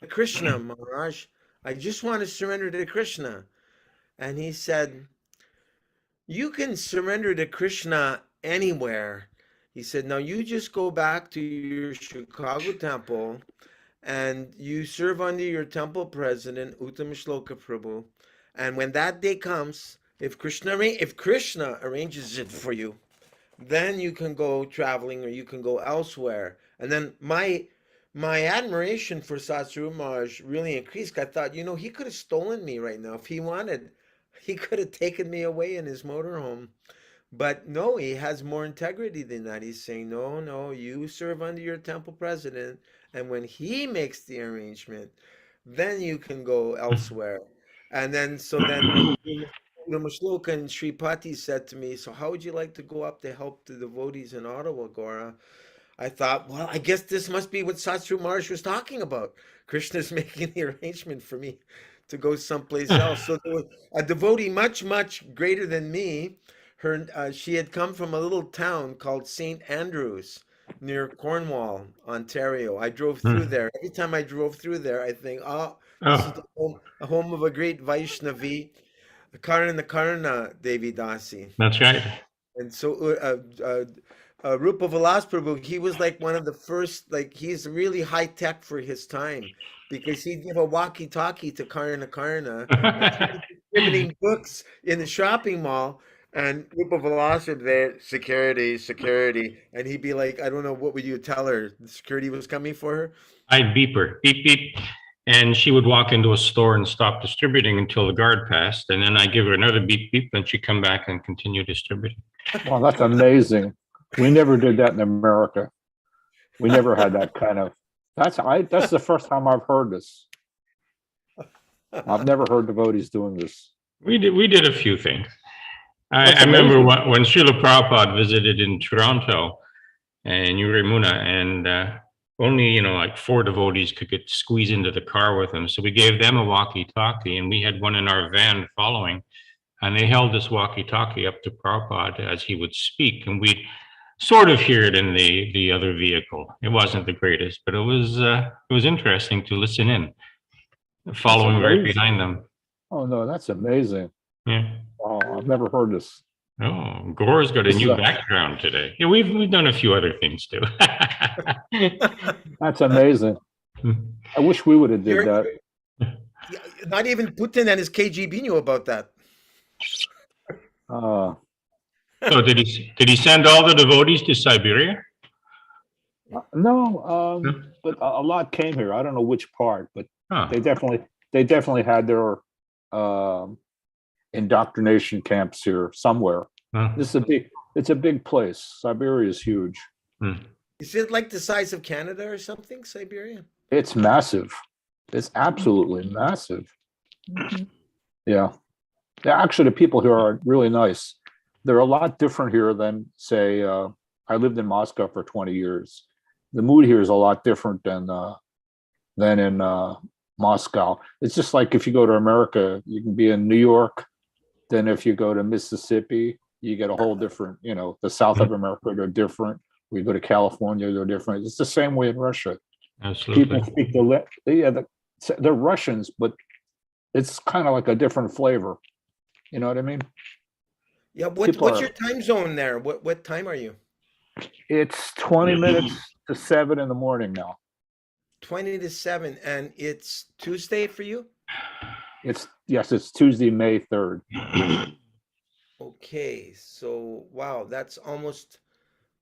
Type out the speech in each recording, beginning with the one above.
Krishna, Maharaj. I just want to surrender to Krishna. And he said, you can surrender to Krishna anywhere. He said, now you just go back to your Chicago temple and you serve under your temple president, Uttama Shloka Prabhu. And when that day comes, if Krishna arranges it for you, then you can go traveling or you can go elsewhere. And then my admiration for Satsuru Maharaj really increased. I thought, he could have stolen me right now if he wanted. He could have taken me away in his motorhome. But no, he has more integrity than that. He's saying, no, no, you serve under your temple president, and when he makes the arrangement, then you can go elsewhere. And then, so then when Mashloka and Sripati said to me, so how would you like to go up to help the devotees in Ottawa, Gaura? I thought, well, I guess this must be what Satsru Maharaj was talking about. Krishna's making the arrangement for me to go someplace else. So there was a devotee much, much greater than me. She had come from a little town called St. Andrews near Cornwall, Ontario. I drove through there. Every time I drove through there, I think, oh, this is Oh, a home of a great Vaishnavi, Karna Devi Dasi. that's right. And so Rupa Vilas Prabhu, he was like one of the first, like he's really high tech for his time because he'd give a walkie-talkie to Karna and she'd be distributing books in the shopping mall. And Rupa Vilas would there, security, security. And he'd be like, I don't know, what would you tell her? The security was coming for her? I'd beep her, beep, beep. And she would walk into a store and stop distributing until the guard passed. And then I'd give her another beep, beep, and she'd come back and continue distributing. Well, that's amazing. We never did that in America. We never had that kind of. That's the first time I've heard this. I've never heard devotees doing this. We did a few things. That's I remember amazing. when Srila Prabhupada visited in Toronto and Urimuna, and only, like 4 devotees could squeeze into the car with him. So we gave them a walkie-talkie, and we had one in our van following, and they held this walkie-talkie up to Prabhupada as he would speak, and we'd sort of hear it in the other vehicle. It wasn't the greatest, but it was interesting to listen in, following right behind them. Oh no, that's amazing. Yeah. Oh, I've never heard this. Oh, Gaura's got a This new is background today. Yeah, we've done a few other things too. That's amazing. I wish we would have did that. Not even Putin and his KGB knew about that. Uh, So did he send all the devotees to Siberia? no, but a lot came here. I don't know which part, but Huh. they definitely had their indoctrination camps here somewhere. Huh. It's a big place. Siberia is huge. Is it like the size of Canada or something, Siberia? It's massive. It's absolutely massive. Yeah. Actually, the people here are really nice. They're a lot different here than, say, I lived in Moscow for 20 years. The mood here is a lot different than in Moscow. It's just like if you go to America, you can be in New York. Then if you go to Mississippi, you get a whole different, the South of America, they're different. We go to California, they're different. It's the same way in Russia. Absolutely. People speak they're Russians, but it's kind of like a different flavor. You know what I mean? Yeah. What's your time zone there? What time are you? It's 20 minutes to 7 in the morning now. 20 to 7, and it's Tuesday for you? It's Tuesday, May 3rd. Okay, so wow, that's almost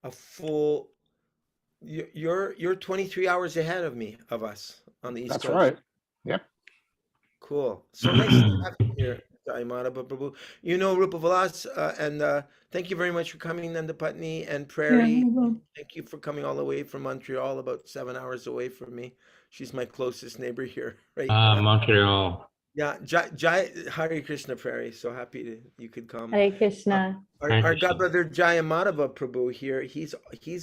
a full. You're 23 hours ahead of us on the East That's Coast. right. Yep. Cool. So nice to have you here, Jai Madhava Prabhu. Rupa Vilas, and thank you very much for coming, Nanda Patni and Prairie. Thank you for coming all the way from Montreal, about 7 hours away from me. She's my closest neighbor here, right? Montreal. Yeah, Jai Hare Krishna, Prairie. So happy you could come. Hare Krishna. Our godbrother Jaya Madhava Prabhu here, he's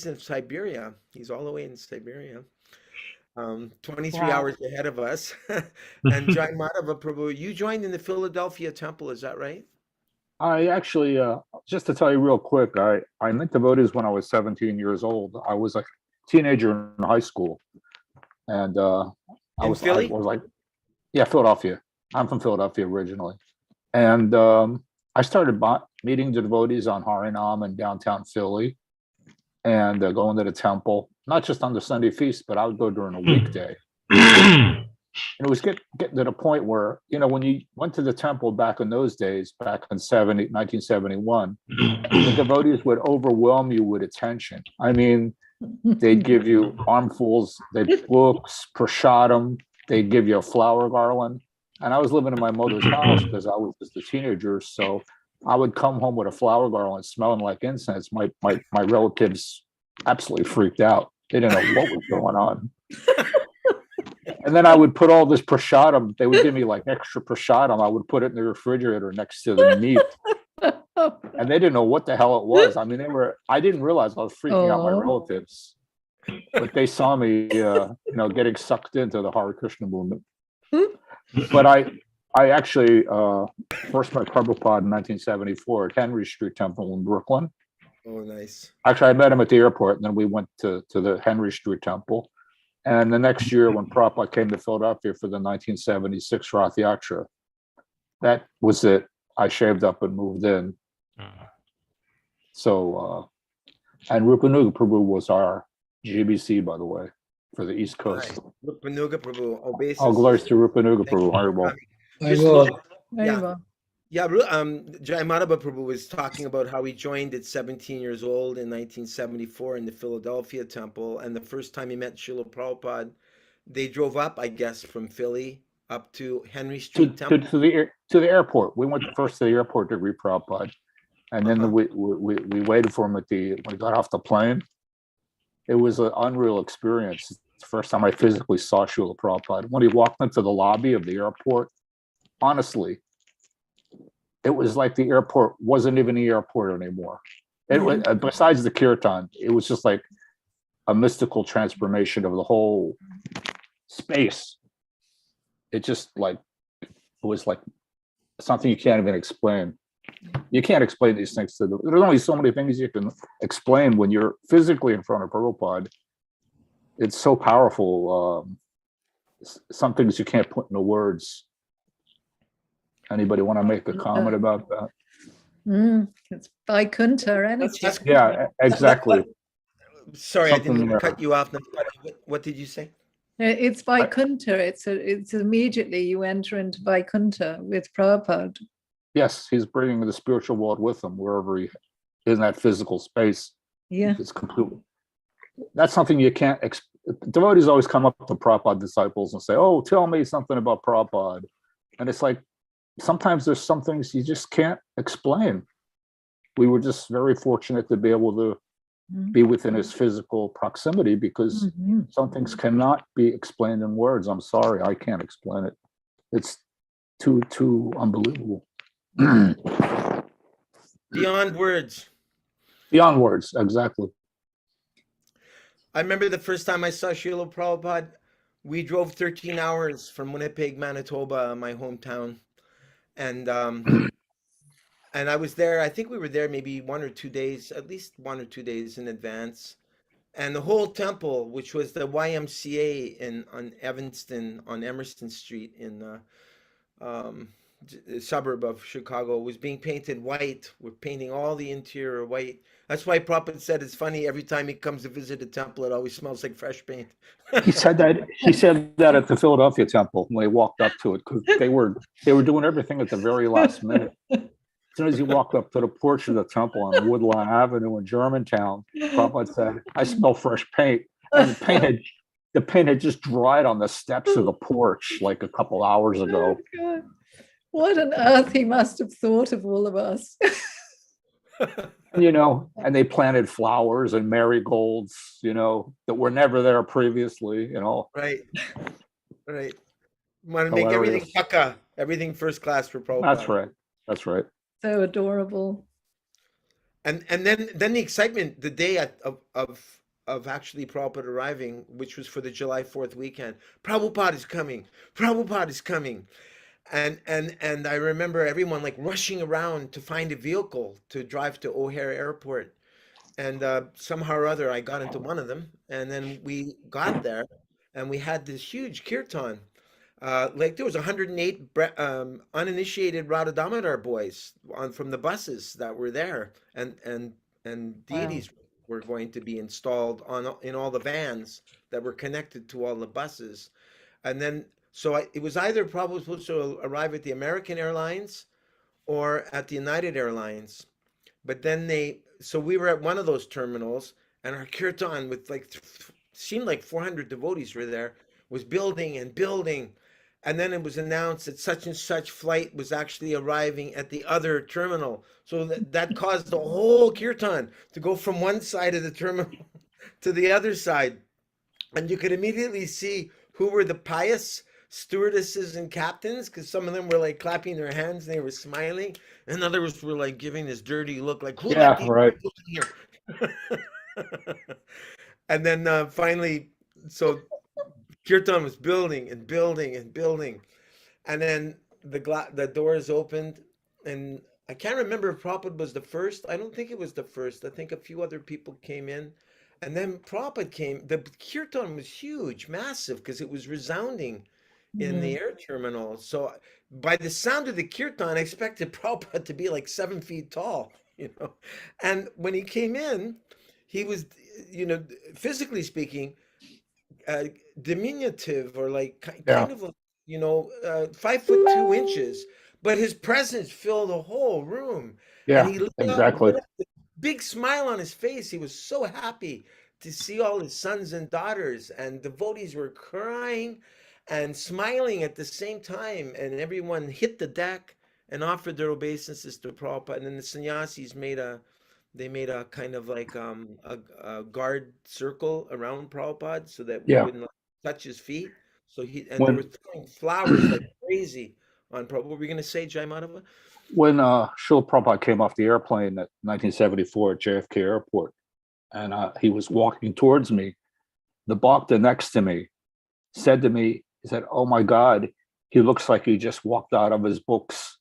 in Siberia. He's all the way in Siberia. 23 Wow. hours ahead of us. And Jai Madhava Prabhu, you joined in the Philadelphia temple, is that right? I actually, just to tell you real quick, I met devotees when I was 17 years old. I was a teenager in high school. And In I Philly? was like, yeah, Philadelphia. I'm from Philadelphia originally. And I started meeting the devotees on Harinam in downtown Philly and going to the temple, not just on the Sunday feast, but I would go during a weekday. And it was getting to the point where, when you went to the temple back in those days, back in 1971, the devotees would overwhelm you with attention. I mean, they'd give you armfuls, books, prasadam, they'd give you a flower garland. And I was living in my mother's house because I was just a teenager. So I would come home with a flower garland smelling like incense. My relatives absolutely freaked out. They didn't know what was going on. And then I would put all this prasadam. They would give me like extra prasadam. I would put it in the refrigerator next to the meat. And they didn't know what the hell it was. I mean, I didn't realize I was freaking out my relatives. But they saw me, getting sucked into the Hare Krishna movement. But I actually first met Prabhupada in 1974 at Henry Street Temple in Brooklyn. Oh, nice. Actually, I met him at the airport, and then we went to the Henry Street Temple. And the next year, when Prabhupada came to Philadelphia for the 1976 Rath Yatra, that was it. I shaved up and moved in. So, and Rupanuga Prabhu was our GBC, by the way, for the East Coast. Right. Rupanuga Prabhu, obeisance. All glories to Rupanuga Prabhu. Haribol. Jai Madhava Prabhu was talking about how he joined at 17 years old in 1974 in the Philadelphia temple. And the first time he met Srila Prabhupada, they drove up, I guess, from Philly up to Henry Street Temple. To the airport. We went first to the airport to greet Prabhupada. And then we waited for him when he got off the plane. It was an unreal experience. It's the first time I physically saw Srila Prabhupada. When he walked into the lobby of the airport, honestly, it was like the airport wasn't even the airport anymore. It was, besides the kirtan, it was just like a mystical transformation of the whole space. It was like something you can't even explain. You can't explain these things there's only so many things you can explain when you're physically in front of Prabhupada. It's so powerful. Some things you can't put into words. Anybody want to make a comment about that? It's Vaikuntha energy. Yeah, exactly. Sorry, I didn't cut you off. What did you say? It's Vaikuntha. It's immediately you enter into Vaikuntha with Prabhupada. Yes, he's bringing the spiritual world with him wherever he is in that physical space. Yeah, it's completely. That's something you can't. Devotees always come up to Prabhupada disciples and say, "Oh, tell me something about Prabhupada," and it's like sometimes there's some things you just can't explain. We were just very fortunate to be able to be within his physical proximity because some things cannot be explained in words. I'm sorry, I can't explain it. It's too unbelievable. Beyond words. Beyond words, exactly. I remember the first time I saw Srila Prabhupada, we drove 13 hours from Winnipeg, Manitoba, my hometown. And I was there, I think we were there maybe 1 or 2 days, at least 1 or 2 days in advance. And the whole temple, which was the YMCA on Evanston, on Emerson Street in the suburb of Chicago, was being painted white. We're painting all the interior white. That's why Prabhupada said it's funny, every time he comes to visit a temple, it always smells like fresh paint. He said that at the Philadelphia temple when they walked up to it, because they were doing everything at the very last minute. As soon as he walked up to the porch of the temple on Woodlawn Avenue in Germantown, Prabhupada said, "I smell fresh paint." And the paint had just dried on the steps of the porch like a couple hours ago. Oh, what on earth he must have thought of all of us. And they planted flowers and marigolds, that were never there previously, Right. Want to make everything paka, everything first class for Prabhupada. That's right. So adorable. And then the excitement the day of actually Prabhupada arriving, which was for the July 4th weekend. Prabhupada is coming. Prabhupada is coming. And I remember everyone like rushing around to find a vehicle to drive to O'Hare Airport. And somehow or other, I got into one of them. And then we got there. and we had this huge kirtan. Like there was 108 uninitiated Radha Damodar boys on from the buses that were there, and Wow. deities were going to be installed on in all the vans that were connected to all the buses. And then it was either probably supposed to arrive at the American Airlines or at the United Airlines. But then so we were at one of those terminals, and our kirtan with like seemed like 400 devotees were there, was building and building, and then it was announced that such and such flight was actually arriving at the other terminal. So that caused the whole kirtan to go from one side of the terminal to the other side, and you could immediately see who were the pious stewardesses and captains, because some of them were like clapping their hands and they were smiling, and others were like giving this dirty look, like who let Yeah, these right. people in here? And then finally, so kirtan was building and building and building, and then the doors opened, and I can't remember if Prabhupada was the first. I don't think it was the first. I think a few other people came in, and then Prabhupada came. The kirtan was huge, massive, because it was resounding in the Mhm. air terminal. So by the sound of the kirtan, I expected Prabhupada to be like 7 feet tall, you know. And when he came in, he was, you know, physically speaking, uh, diminutive, or like Yeah, kind of like, 5'2" inches, but his presence filled the whole room, and yeah, he exactly. lit up with a big smile on his face. He was so happy to see all his sons and daughters, and devotees were crying and smiling at the same time, and everyone hit the deck and offered their obeisances to Prabhupada, and then the sannyasis made a kind of like a guard circle around Prabhupada so that we Yeah. wouldn't touch his feet. And they were When throwing flowers like crazy on Prabhupada. What were we going to say, Jai Madhava? when Srila Prabhupada came off the airplane at 1974 at JFK Airport, and he was walking towards me, the bhakta next to me said to me, he said, "Oh my God, he looks like he just walked out of his books."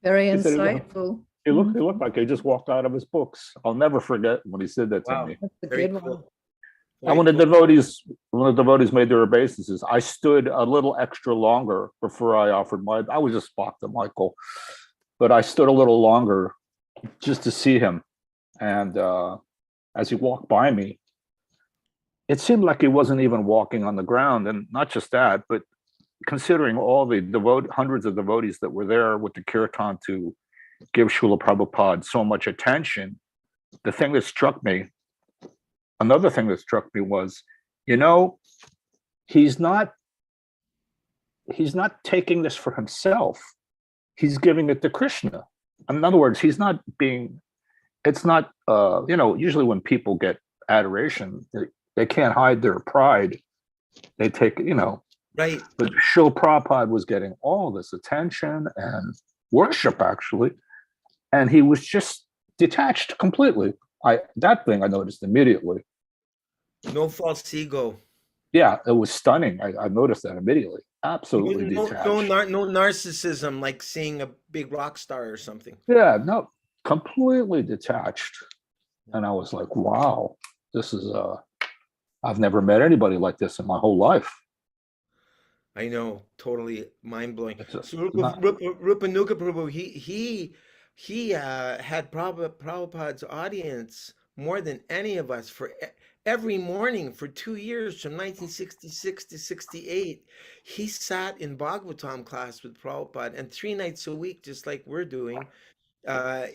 Very He said, insightful. he looked like he just walked out of his books. I'll never forget when he said that to Wow, me. That's a very good one. cool. And Very cool. when the devotees made their obeisances, I stood a little extra longer before I offered my. I was just Bhakta Michael, but I stood a little longer just to see him. And as he walked by me, it seemed like he wasn't even walking on the ground. And not just that, but considering all the hundreds of devotees that were there with the kirtan to give Srila Prabhupada so much attention, another thing that struck me was, you know, he's not taking this for himself. He's giving it to Krishna. In other words, he's not being. It's not. Usually when people get adoration, they can't hide their pride. They take. Right. But Srila Prabhupada was getting all this attention and worship, actually, and he was just detached completely. That thing I noticed immediately. No false ego. Yeah, it was stunning. I noticed that immediately. Absolutely detached. No narcissism, like seeing a big rock star or something. Yeah, no, completely detached. And I was like, wow, this is I've never met anybody like this in my whole life. I know, totally mind blowing. It's So not, Rupanuga Prabhu, he had Prabhupada's audience more than any of us for every morning for 2 years, from 1966 to 68. He sat in Bhagavatam class with Prabhupada, and 3 nights a week, just like we're doing,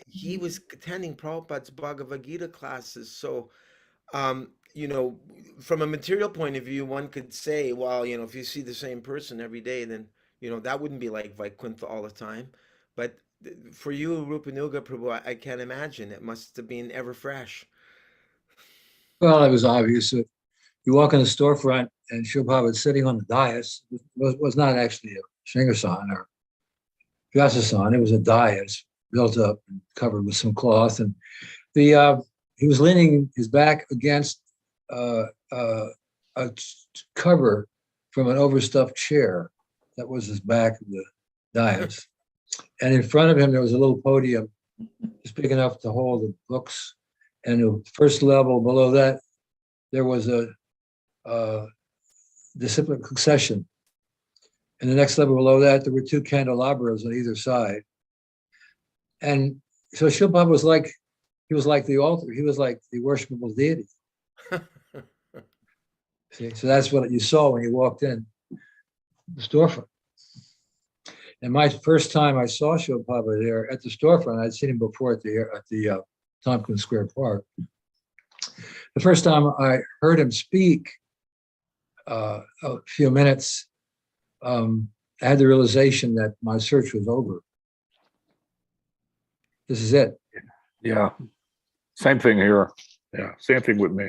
he was attending Prabhupada's Bhagavad Gita classes. So from a material point of view, one could say, well, if you see the same person every day, then, that wouldn't be like Vaikuntha all the time. But for you, Rupanuga Prabhu, I can't imagine. It must have been ever fresh. Well, it was obvious that you walk in the storefront and Shubha sitting on the dais. Was not actually a Shingasan or Vyasasan. It was a dais built up and covered with some cloth. And he was leaning his back against a cover from an overstuffed chair. That was his back of the dais. And in front of him, there was a little podium just big enough to hold the books. And the first level below that, there was a disciplinary succession. And the next level below that, there were two candelabras on either side. And so Srila Prabhupada was like, he was like the altar, he was like the worshipable deity. See, so that's what you saw when you walked in the storefront. And my first time I saw Srila Prabhupada there at the storefront, I'd seen him before at the Tompkins Square Park. The first time I heard him speak, a few minutes, I had the realization that my search was over. This is it. Yeah. Same thing here. Yeah. Same thing with me.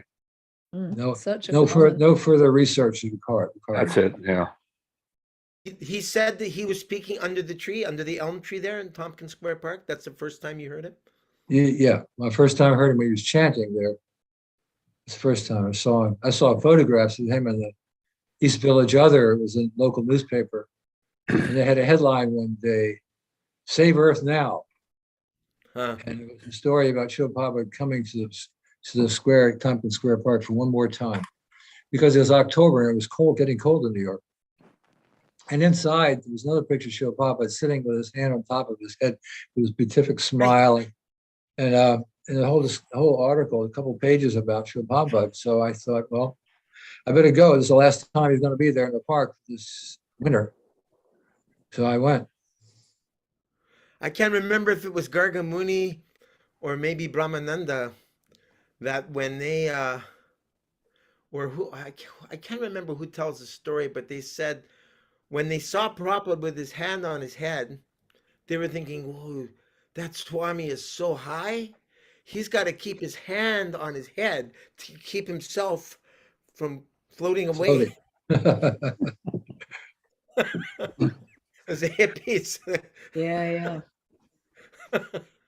No, Such a no, good no further research is required. That's it. Yeah. He said that he was speaking under the tree, under the elm tree there in Tompkins Square Park. That's the first time you heard him? Yeah, my first time I heard him, he was chanting there. It's the first time I saw him. I saw photographs of him in the East Village Other. It was a local newspaper. And they had a headline one day, "Save Earth Now." Huh. And it was a story about Srila Prabhupada coming to the square, Tompkins Square Park for one more time. Because it was October and it was cold, getting cold in New York. And inside, there was another picture of Srila Prabhupada sitting with his hand on top of his head with his beatific smile. And the whole article, a couple pages about Srila Prabhupada. So I thought, well, I better go. This is the last time he's going to be there in the park this winter. So I went. I can't remember if it was Gargamuni or maybe Brahmananda that when they or who I can't remember who tells the story, but they said when they saw Prabhupada with his hand on his head, they were thinking, "Whoa, that Swami is so high. He's got to keep his hand on his head to keep himself from floating away." As a hippies. Yeah.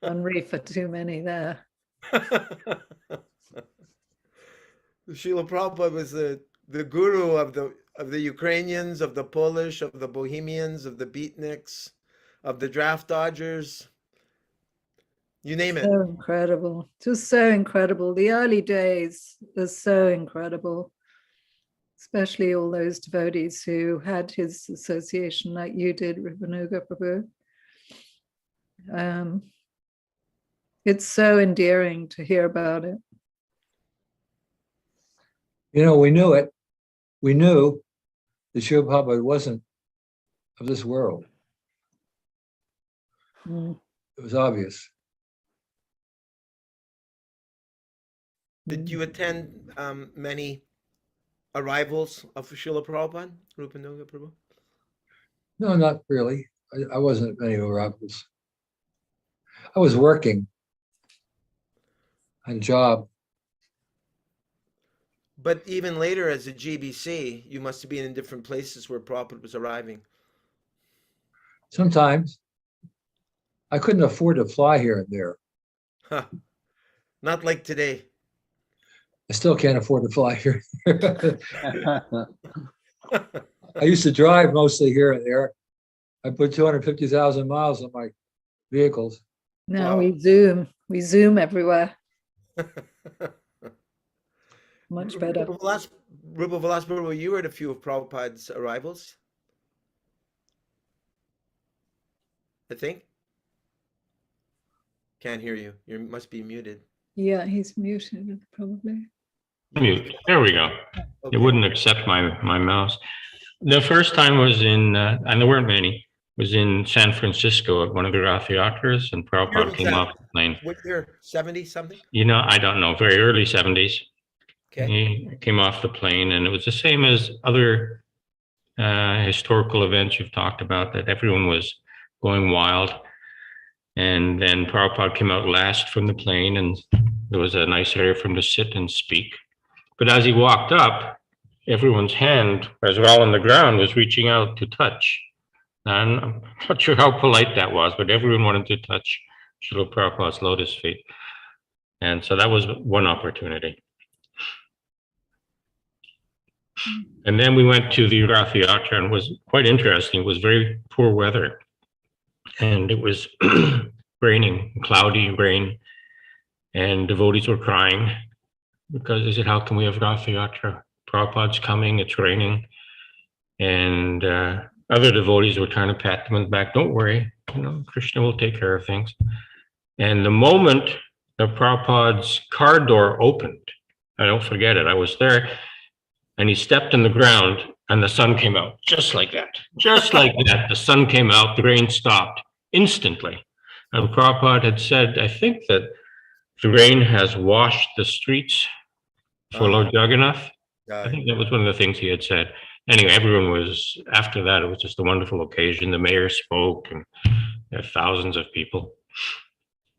One reef for too many there. Srila Prabhupada was the guru of the Ukrainians, of the Polish, of the Bohemians, of the Beatniks, of the Draft Dodgers. You name it. So incredible. Just so incredible. The early days are so incredible. Especially all those devotees who had his association like you did, Rupanuga Prabhu. It's so endearing to hear about it. You know, we knew it. We knew that Srila Prabhupada wasn't of this world. Mm. It was obvious. Did you attend many arrivals of Srila Prabhupada, Rupanuga Prabhu? No, not really. I wasn't at many arrivals. I was working. I had a job. But even later as a GBC, you must have been in different places where Prabhupada was arriving. Sometimes I couldn't afford to fly here and there. Huh. Not like today. I still can't afford to fly here. I used to drive mostly here and there. I put 250,000 miles on my vehicles. Now Wow. we zoom everywhere. Much better. Rupa Vilas Prabhu, you were at a few of Prabhupada's arrivals, I think. Can't hear you. You must be muted. Yeah, he's muted probably. Mute. There we go. Okay. It wouldn't accept my mouse. The first time was in, and there weren't many, was in San Francisco at one of the Rath Yatras, and Year Prabhupada was came that? off the plane. What year? 70 something? You know, I don't know, very early 70s. Okay. He came off the plane, and it was the same as other historical events you've talked about, that everyone was going wild. And then Prabhupada came out last from the plane, and there was a nice area for him to sit and speak. But as he walked up, everyone's hand, as well on the ground, was reaching out to touch. And I'm not sure how polite that was, but everyone wanted to touch Srila Prabhupada's lotus feet. And so that was one opportunity. And then we went to the Rath Yatra, and it was quite interesting. It was very poor weather. And it was raining, cloudy rain, and devotees were crying. because they said, how can we have Rath Yatra? Prabhupada's coming, it's raining. And other devotees were trying to pat them on the back. Don't worry, Krishna will take care of things. And the moment the Prabhupada's car door opened, I don't forget it, I was there, and he stepped in the ground and the sun came out, just like that. Just like that, the sun came out, the rain stopped instantly. And Prabhupada had said, I think that the rain has washed the streets for Lord Jagannath. I think that was one of the things he had said. Anyway, everyone was, after that, it was just a wonderful occasion. The mayor spoke and there were thousands of people.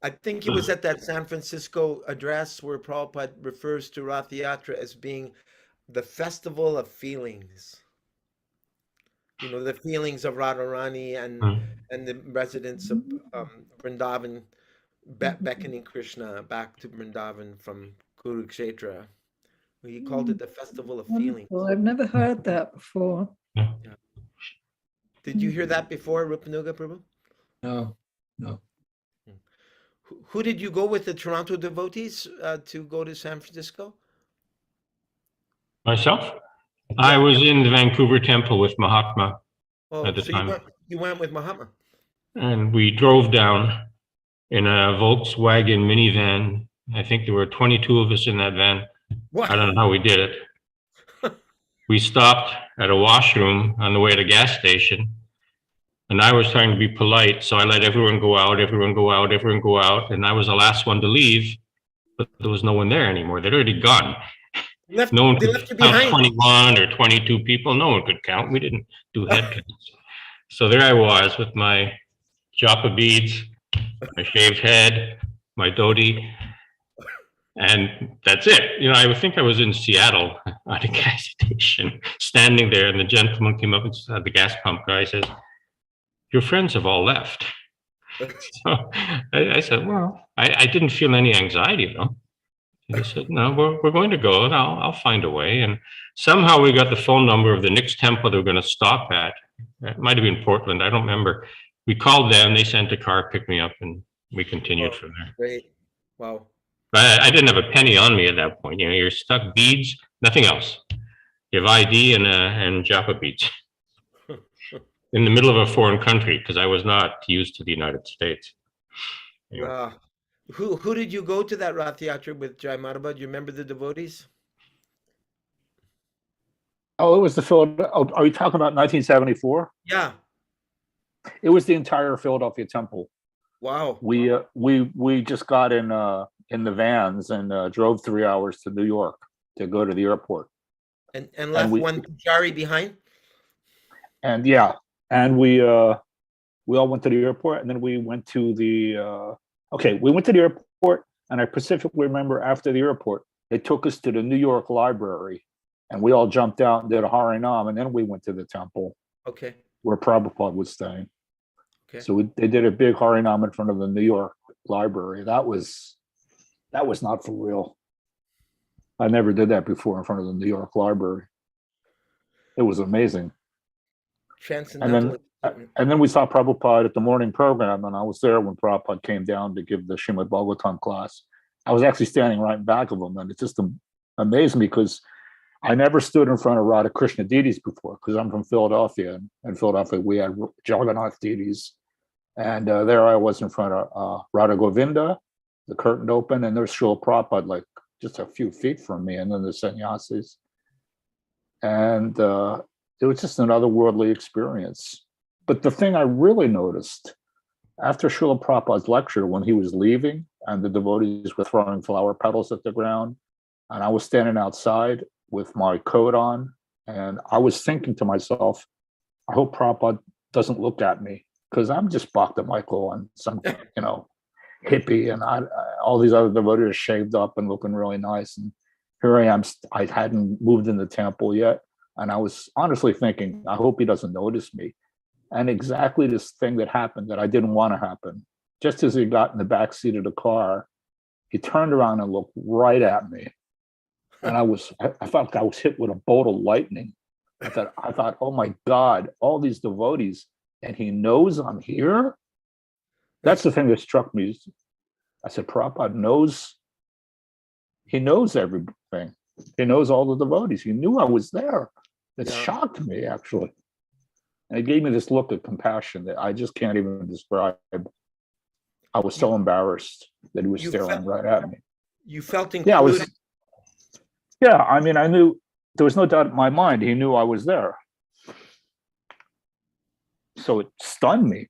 I think it was at that San Francisco address where Prabhupada refers to Rath Yatra as being the festival of feelings. The feelings of Radharani and the residents of Vrindavan beckoning Krishna back to Vrindavan from Kurukshetra. He called it the festival of feelings. Well, I've never heard that before. Yeah. Did you hear that before, Rupanuga Prabhu? No. Who did you go with, the Toronto devotees to go to San Francisco? Myself? I was in the Vancouver temple with Mahatma at the time. You went with Mahatma. And we drove down in a Volkswagen minivan. I think there were 22 of us in that van. What? I don't know how we did it. We stopped at a washroom on the way to the gas station. And I was trying to be polite, so I let everyone go out, everyone go out, everyone go out. And I was the last one to leave, but there was no one there anymore. They'd already gone. No one could count 21 or 22 people. No one could count. We didn't do head counts. So there I was with my japa beads, my shaved head, my dhoti, and that's it. I think I was in Seattle at a gas station, standing there, and the gentleman came up and said, the gas pump guy says, your friends have all left. So I said, well, I didn't feel any anxiety though. He said, no, we're going to go and I'll find a way. And somehow we got the phone number of the next temple they were going to stop at. It might have been Portland, I don't remember. We called them, they sent a car, picked me up, and we continued from there. Great. Wow. But I didn't have a penny on me at that point. You're stuck, beads, nothing else. You have ID and japa beads. In the middle of a foreign country, because I was not used to the United States. Anyway. Who did you go to that Rath Yatra with, Jai Madhava? Do you remember the devotees? Oh, it was the Philadelphia. Oh, are you talking about 1974? Yeah. It was the entire Philadelphia temple. Wow. We just got in the vans and drove 3 hours to New York to go to the airport. And left one pujari behind? And yeah, and we all went to the airport, and then we went to the we went to the airport, and I specifically remember after the airport, they took us to the New York Library, and we all jumped out and did a Harinam, and then we went to the temple. Okay. Where Prabhupada was staying. Okay. So they did a big Harinam in front of the New York Library. That was not for real. I never did that before in front of the New York Library. It was amazing. Transcendental. And then we saw Prabhupada at the morning program, and I was there when Prabhupada came down to give the Srimad Bhagavatam class. I was actually standing right in back of him, and it just amazed me because I never stood in front of Radha Krishna deities before, because I'm from Philadelphia, and in Philadelphia we had Jagannath deities, and there I was in front of Radha Govinda. The curtain opened, and there's Srila Prabhupada like just a few feet from me, and then the sannyasis, and it was just an otherworldly experience. But the thing I really noticed after Srila Prabhupada's lecture, when he was leaving and the devotees were throwing flower petals at the ground, and I was standing outside with my coat on, and I was thinking to myself, I hope Prabhupada doesn't look at me, because I'm just Bhakta Michael and some, hippie, and all these other devotees are shaved up and looking really nice. And here I am, I hadn't moved in the temple yet. And I was honestly thinking, I hope he doesn't notice me. And exactly this thing that happened that I didn't want to happen. Just as he got in the back seat of the car, he turned around and looked right at me. And I felt like I was hit with a bolt of lightning. I thought, oh my God, all these devotees, and he knows I'm here? That's the thing that struck me. I said, Prabhupada knows he knows everything. He knows all the devotees. He knew I was there. It Yeah. shocked me, actually. And it gave me this look of compassion that I just can't even describe. I was so embarrassed that he was You staring felt- right at me. You felt included. Yeah, I was. Yeah, I mean, I knew there was no doubt in my mind. He knew I was there. So it stunned me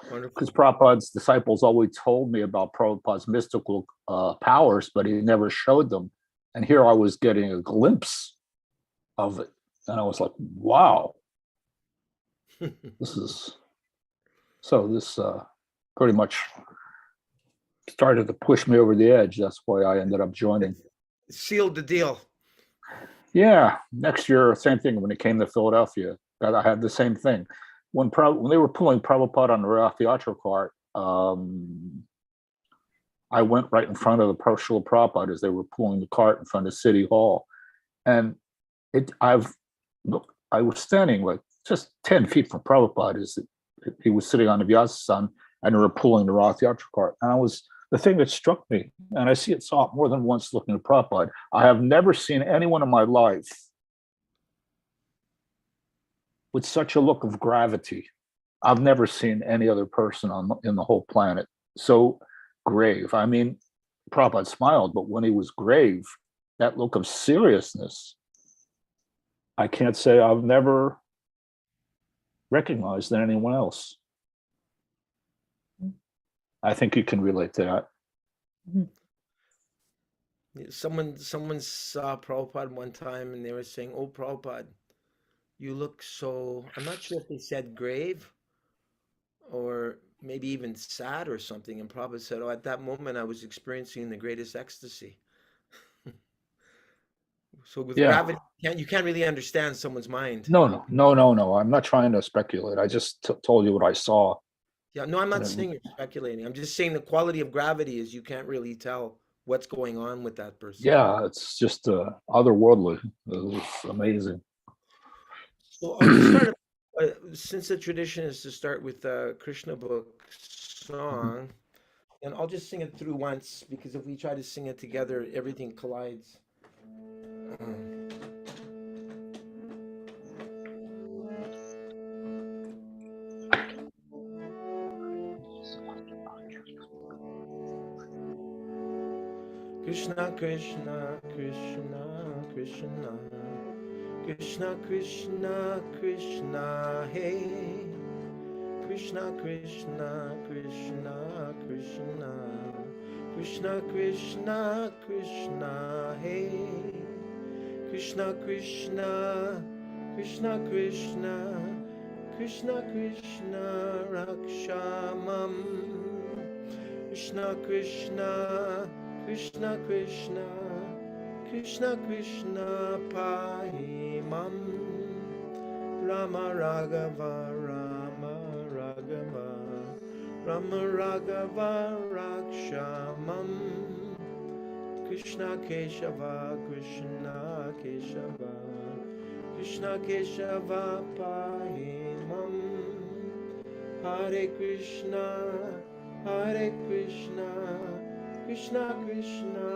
Wonderful. because Prabhupada's disciples always told me about Prabhupada's mystical powers, but he never showed them. And here I was getting a glimpse of it. And I was like, wow, this is so this pretty much started to push me over the edge. That's why I ended up joining. Sealed the deal. Yeah, next year, same thing. When it came to Philadelphia, I had the same thing. When they were pulling Prabhupada on the Rath Yatra cart, I went right in front of the Srila Prabhupada as they were pulling the cart in front of City Hall, and I was standing like just 10 feet from Prabhupada as he was sitting on the Vyasasan, and they were pulling the Rath Yatra cart, and the thing that struck me, and I saw it more than once looking at Prabhupada, I have never seen anyone in my life with such a look of gravity. I've never seen any other person in the whole planet so grave. I mean, Prabhupada smiled, but when he was grave, that look of seriousness, I can't say I've never recognized in anyone else. I think you can relate to that. Someone saw Prabhupada one time and they were saying, "Oh, Prabhupada, you look so," I'm not sure if they said grave or maybe even sad or something. And Prabhupada said, "Oh, at that moment I was experiencing the greatest ecstasy." So with Yeah. gravity, you can't really understand someone's mind. No. I'm not trying to speculate. I just told you what I saw. Yeah, no, I'm not Yeah. saying you're speculating. I'm just saying the quality of gravity is you can't really tell what's going on with that person. Yeah, it's just otherworldly. It's amazing. So I'll just start, since the tradition is to start with the Krishna book song, and I'll just sing it through once because if we try to sing it together, everything collides. Krishna, Krishna, Krishna, Krishna, Krishna, Krishna, Krishna, hey. Krishna, Krishna, Krishna, Krishna, Krishna, Krishna, Krishna, hey. Krishna, Krishna, Krishna, Krishna, Krishna, Krishna, Rakshamam. Krishna, Krishna, Krishna, Krishna, Krishna, Krishna, Pahimam. Rama Raghava, Rama Raghava, Rama Raghava, Rakshamam. Krishna Keshava, Krishna Keshava, Krishna Keshava, Pahimam. Hare Krishna, Hare Krishna, Krishna Krishna,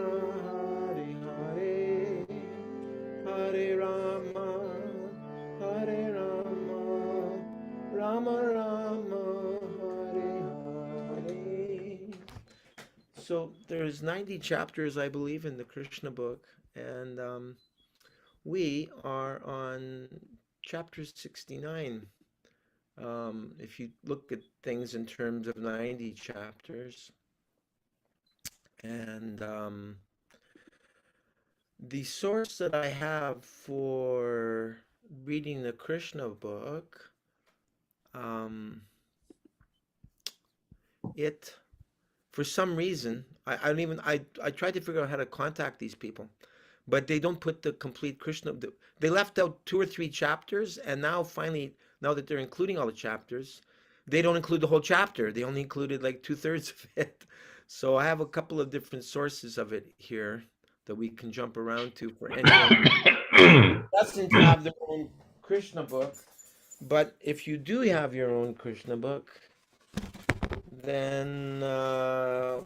Hare Hare, Hare Rama, Hare Rama, Rama Rama, Hare Hare. So there's 90 chapters, I believe, in the Krishna book, and we are on chapter 69. If you look at things in terms of 90 chapters, and the source that I have for reading the Krishna book, it, for some reason, I don't even, I tried to figure out how to contact these people, but they don't put the complete Krishna, they left out 2 or 3 chapters, and now finally, now that they're including all the chapters, they don't include the whole chapter. They only included like 2/3 of it. So I have a couple of different sources of it here that we can jump around to for anyone who doesn't have their own Krishna book. But if you do have your own Krishna book, then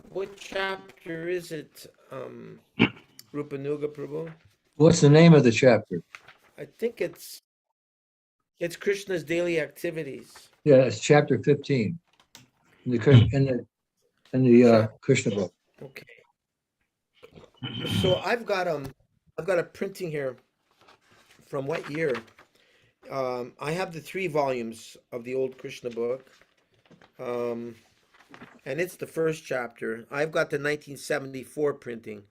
what chapter is it, Rupanuga Prabhu? What's the name of the chapter? I think it's Krishna's daily activities. Yeah, it's chapter 15 in the Krishna book. Okay. So I've got a printing here from what year? I have the 3 volumes of the old Krishna book. And it's the first chapter. I've got the 1974 printing,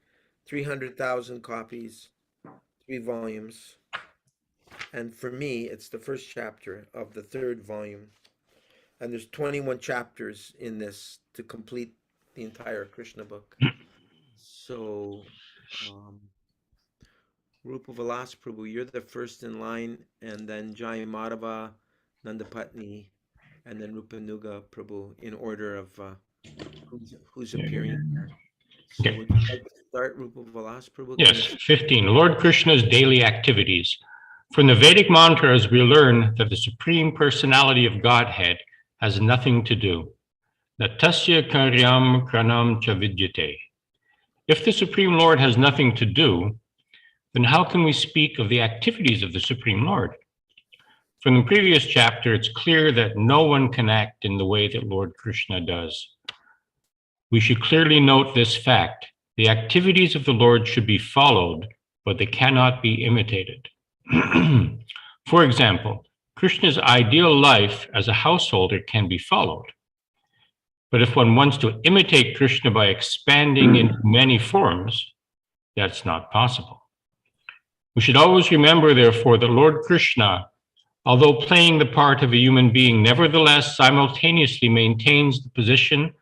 300,000 copies, 3 volumes. And for me, it's the first chapter of the 3rd volume. And there's 21 chapters in this to complete the entire Krishna book. So, Rupa Vilas Prabhu, you're the first in line, and then Jai Madhava, Nandapatni, and then Rupanuga Prabhu in order of who's appearing here. So Okay. would you like to start, Rupa Vilas Prabhu? Yes, 15. Lord Krishna's daily activities. From the Vedic mantras, we learn that the Supreme Personality of Godhead has nothing to do. Natasya karyam kranam cha vidyate. If the Supreme Lord has nothing to do, then how can we speak of the activities of the Supreme Lord? From the previous chapter, it's clear that no one can act in the way that Lord Krishna does. We should clearly note this fact. The activities of the Lord should be followed, but they cannot be imitated. For example, Krishna's ideal life as a householder can be followed. But if one wants to imitate Krishna by expanding into many forms, that's not possible. We should always remember, therefore, that Lord Krishna, although playing the part of a human being, nevertheless simultaneously maintains the position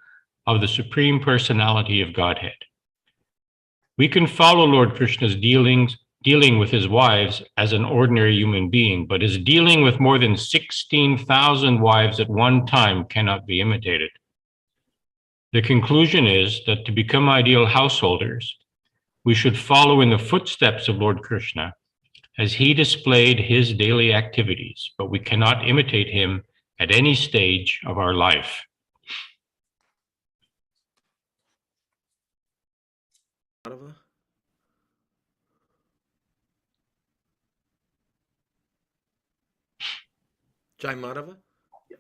of the Supreme Personality of Godhead. We can follow Lord Krishna's dealing with his wives as an ordinary human being, but his dealing with more than 16,000 wives at one time cannot be imitated. The conclusion is that to become ideal householders, we should follow in the footsteps of Lord Krishna as he displayed his daily activities, but we cannot imitate him at any stage of our life. Madhava? Jai Madhava?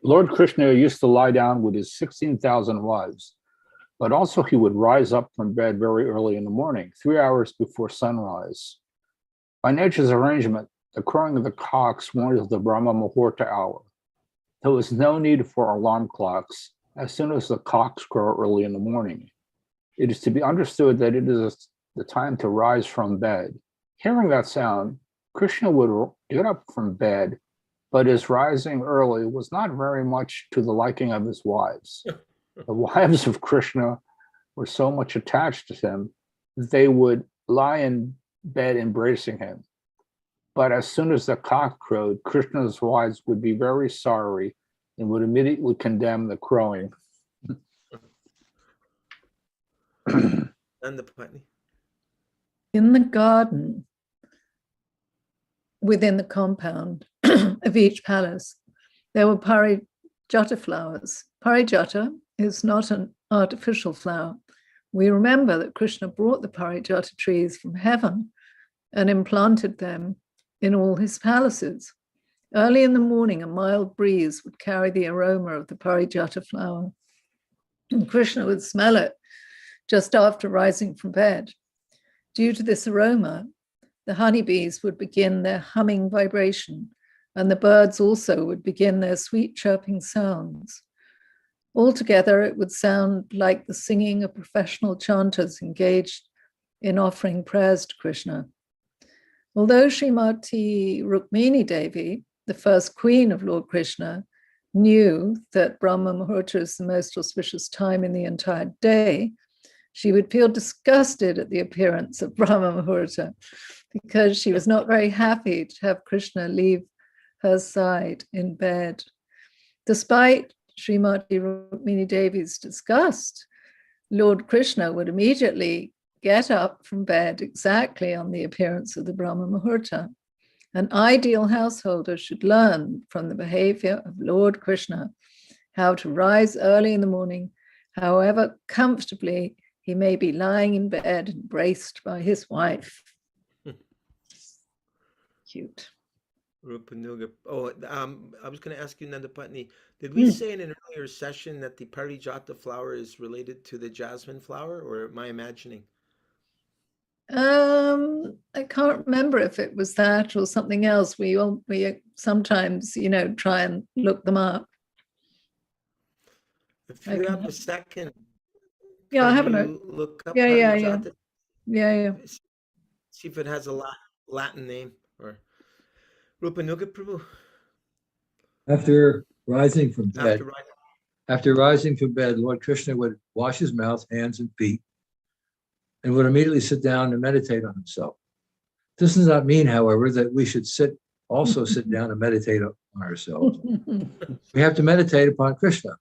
Lord Krishna used to lie down with his 16,000 wives, but also he would rise up from bed very early in the morning, 3 hours before sunrise. By nature's arrangement, the crowing of the cocks warned of the Brahma Muhurta hour. There was no need for alarm clocks as soon as the cocks crow early in the morning. It is to be understood that it is the time to rise from bed. Hearing that sound, Krishna would get up from bed, but his rising early was not very much to the liking of his wives. The wives of Krishna were so much attached to him that they would lie in bed embracing him. But as soon as the cock crowed, Krishna's wives would be very sorry and would immediately condemn the crowing. Nandapatni? In the garden, within the compound of each palace, there were parijata flowers. Parijata is not an artificial flower. We remember that Krishna brought the parijata trees from heaven and implanted them in all his palaces. Early in the morning, a mild breeze would carry the aroma of the parijata flower, and Krishna would smell it just after rising from bed. Due to this aroma, the honeybees would begin their humming vibration, and the birds also would begin their sweet chirping sounds. Altogether, it would sound like the singing of professional chanters engaged in offering prayers to Krishna. Although Srimati Rukmini Devi, the first queen of Lord Krishna, knew that Brahma Muhurta is the most auspicious time in the entire day, she would feel disgusted at the appearance of Brahma Muhurta because she was not very happy to have Krishna leave her side in bed. Despite Srimati Rukmini Devi's disgust, Lord Krishna would immediately get up from bed exactly on the appearance of the Brahma Muhurta. An ideal householder should learn from the behavior of Lord Krishna how to rise early in the morning however comfortably he may be lying in bed embraced by his wife. Cute. Rupanuga. Oh, I was going to ask you, Nanda Patni, did we say in an earlier session that the Parijata flower is related to the jasmine flower, or am I imagining? I can't remember if it was that or something else. We sometimes, try and look them up. If you have a second, Yeah, I can have a note. you look up Yeah. Parijata? Yeah. See if it has a Latin name or Rupanuga Prabhu. After rising from bed, After writing. after rising from bed, Lord Krishna would wash his mouth, hands, and feet, and would immediately sit down and meditate on himself. This does not mean, however, that we should also sit down and meditate on ourselves. We have to meditate upon Krishna,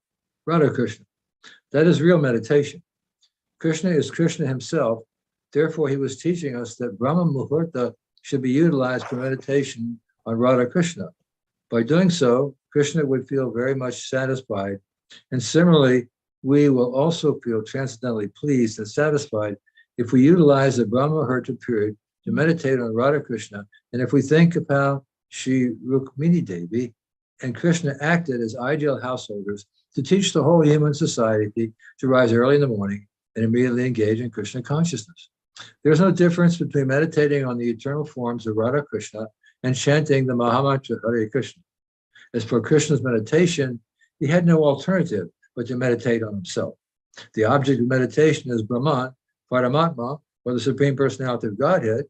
Radha Krishna. That is real meditation. Krishna is Krishna himself. Therefore, he was teaching us that Brahma Muhurta should be utilized for meditation on Radha Krishna. By doing so, Krishna would feel very much satisfied. And similarly, we will also feel transcendently pleased and satisfied if we utilize the Brahma Muhurta period to meditate on Radha Krishna. And if we think of how Shri Rukmini Devi and Krishna acted as ideal householders to teach the whole human society to rise early in the morning and immediately engage in Krishna consciousness. There's no difference between meditating on the eternal forms of Radha Krishna and chanting the Mahamantra Hare Krishna. As for Krishna's meditation, he had no alternative but to meditate on himself. The object of meditation is Brahman, Paramatma, or the Supreme Personality of Godhead.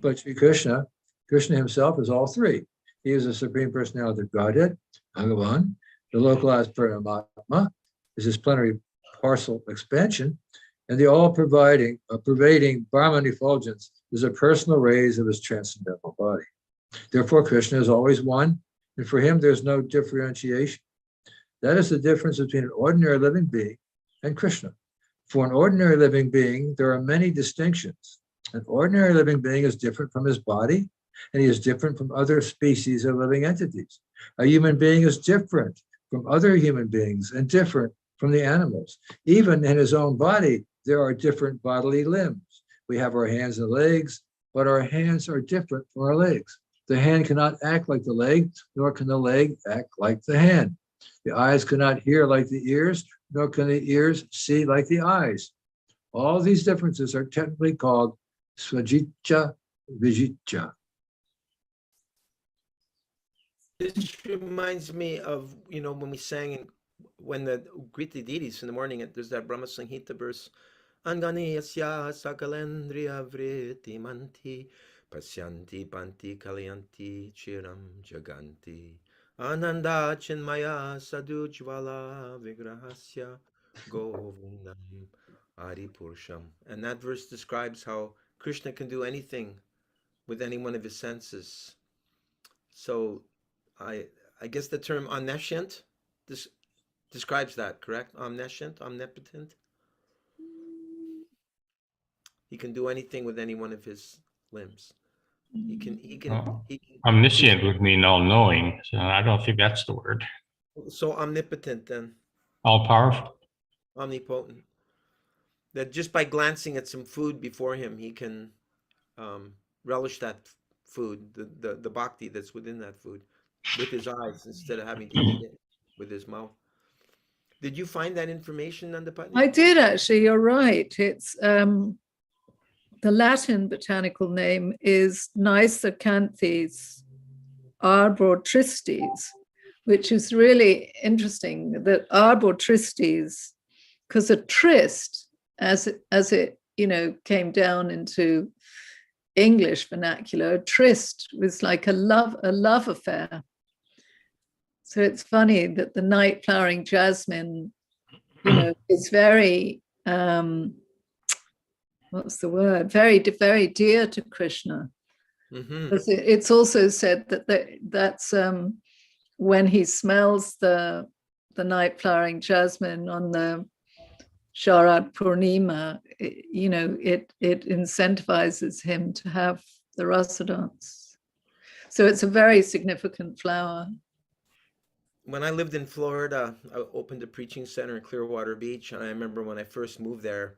But Sri Krishna himself is all three. He is the Supreme Personality of Godhead, Bhagavan. The localized Paramatma is his plenary parcel expansion, and the all-pervading Brahman effulgence is a personal rays of his transcendental body. Therefore, Krishna is always one, and for him there's no differentiation. That is the difference between an ordinary living being and Krishna. For an ordinary living being, there are many distinctions. An ordinary living being is different from his body, and he is different from other species of living entities. A human being is different from other human beings and different from the animals. Even in his own body, there are different bodily limbs. We have our hands and legs, but our hands are different from our legs. The hand cannot act like the leg, nor can the leg act like the hand. The eyes cannot hear like the ears, nor can the ears see like the eyes. All these differences are technically called Swajitya Vijitya. This reminds me of, when we sang when the greet the deities in the morning, there's that Brahma Sanghita verse. Anganiyasya sakalendriya vritti manti pasyanti panti kalyanti chiram jaganti ananda chinmaya sadujvala vigrahasya govindam aripurusham. And that verse describes how Krishna can do anything with any one of his senses. So I guess the term omniscient describes that, correct? Omniscient, omnipotent. He can do anything with any one of his limbs. He can. Omniscient would mean all-knowing, so I don't think that's the word. So omnipotent then. All-powerful. Omnipotent. That just by glancing at some food before him, he can relish that food, the bhakti that's within that food, with his eyes instead of having to eat it with his mouth. Did you find that information, Nandapatni? I did actually, you're right. It's the Latin botanical name is Nysacanthes arbor tristes, which is really interesting that arbor tristes, because a trist, as it came down into English vernacular, a tryst was like a love affair. So it's funny that the night flowering jasmine, is very what's the word? Very, very dear to Krishna. Mm-hmm. It's also said that that's when he smells the night flowering jasmine on the Sharad Purnima, it incentivizes him to have the rasa dance. So it's a very significant flower. when I lived in Florida, I opened a preaching center in Clearwater Beach, and I remember when I first moved there,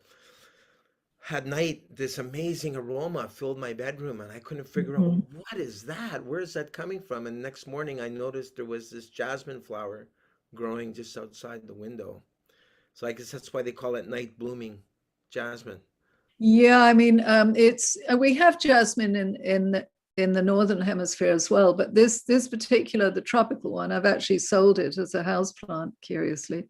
at night, this amazing aroma filled my bedroom, and I couldn't figure out Mhm. what is that? Where is that coming from? And next morning, I noticed there was this jasmine flower growing just outside the window. So I guess that's why they call it night blooming jasmine. Yeah, I mean, it's we have jasmine in the northern hemisphere as well, but this particular, the tropical one, I've actually sold it as a house plant, curiously.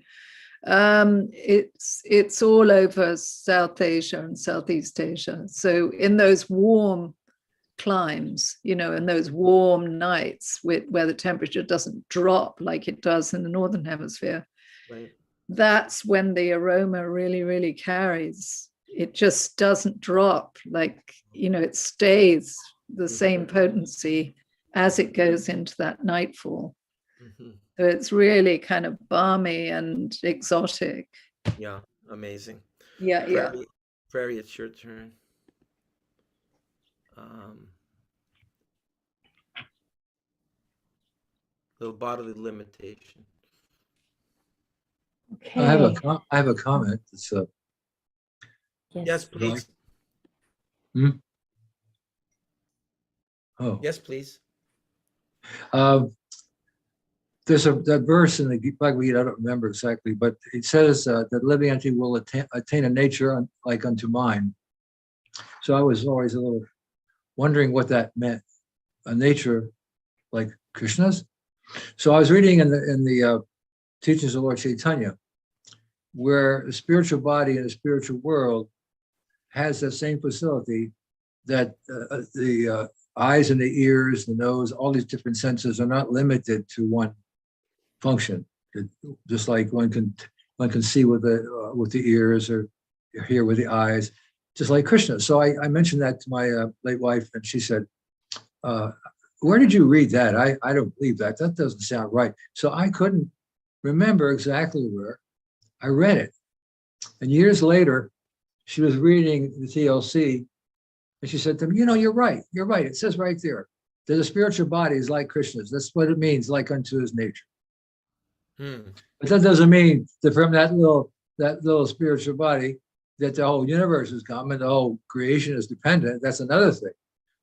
It's all over South Asia and Southeast Asia. So in those warm climes, you know, in those warm nights where the temperature doesn't drop like it does in the northern hemisphere, Right. that's when the aroma really, really carries. It just doesn't drop, like, you know, it stays the same potency as it goes into that nightfall. Mhm. So it's really kind of balmy and exotic. Yeah, amazing. Yeah, yeah. Prairie, Prairie, it's your turn. Um, the bodily limitation. I have a Okay. I have a comment. It's Yes, Yes. please. oh, Yes, please. there's that verse in the Bhagavad Gita, I don't remember exactly, but it says that living entity will attain a nature like unto mine. So I was always a little wondering what that meant, a nature like Krishna's. So I was reading in the teachings of Lord Chaitanya, where the spiritual body in the spiritual world has that same facility that the eyes and the ears, the nose, all these different senses are not limited to one function. Just like one can see with the ears or hear with the eyes, just like Krishna. So I mentioned that to my late wife, and she said, "Where did you read that? I don't believe that. That doesn't sound right." So I couldn't remember exactly where I read it. And years later, she was reading the TLC, and she said to me, "You know, you're right. You're right. It says right there that the spiritual body is like Krishna's. That's what it means, like unto his nature." Hmm. But that doesn't mean that from that little spiritual body that the whole universe has come and the whole creation is dependent. That's another thing.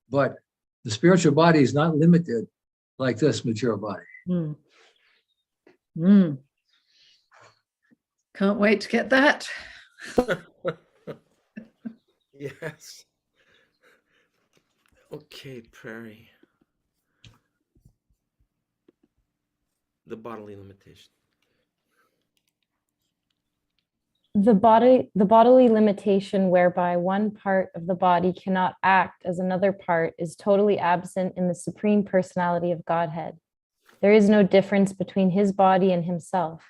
But the spiritual body is not limited like this material body. Mm. Mm. Can't wait to get that. Yes. Okay, Prairie. The bodily limitation. The bodily limitation whereby one part of the body cannot act as another part is totally absent in the Supreme Personality of Godhead. There is no difference between his body and himself.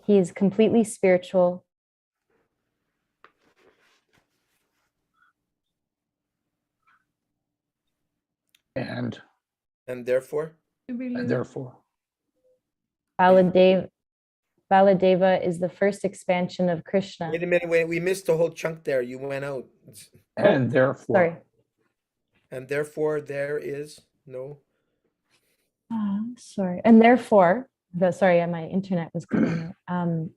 He is completely spiritual. And And therefore, therefore, Baladeva is the first expansion of Krishna. wait a minute, wait, we missed a whole chunk there. You went out. and therefore, Sorry. And therefore, there is no. Sorry. And therefore, sorry, my internet was cutting out.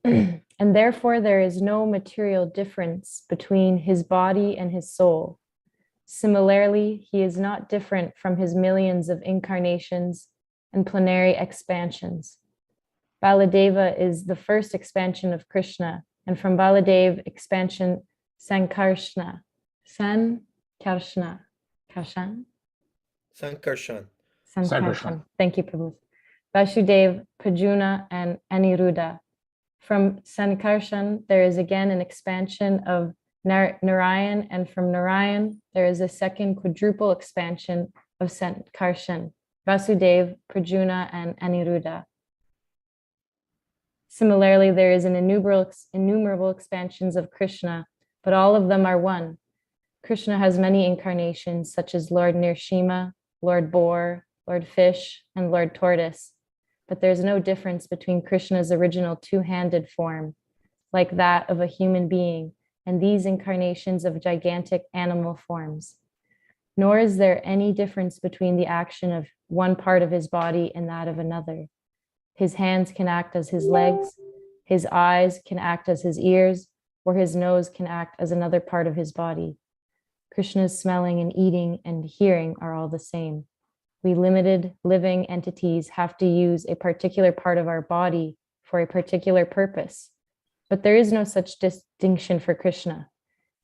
And therefore, there is no material difference between his body and his soul. Similarly, he is not different from his millions of incarnations and plenary expansions. Baladeva is the first expansion of Krishna, and from Baladev expansion Sankarsana. Sankarshan. Sankarshan. Sankarshan. Thank you, Prabhu. Vasudev, Prajuna, and Aniruddha. From Sankarshan, there is again an expansion of Narayan, and from Narayan, there is a second quadruple expansion of Sankarshan, Vasudev, Prajuna, and Aniruddha. Similarly, there is an innumerable expansions of Krishna, but all of them are one. Krishna has many incarnations, such as Lord Nrsimha, Lord Boar, Lord Fish, and Lord Tortoise. But there's no difference between Krishna's original two-handed form, like that of a human being, and these incarnations of gigantic animal forms. Nor is there any difference between the action of one part of his body and that of another. His hands can act as his legs, his eyes can act as his ears, or his nose can act as another part of his body. Krishna's smelling and eating and hearing are all the same. We limited living entities have to use a particular part of our body for a particular purpose, but there is no such distinction for Krishna.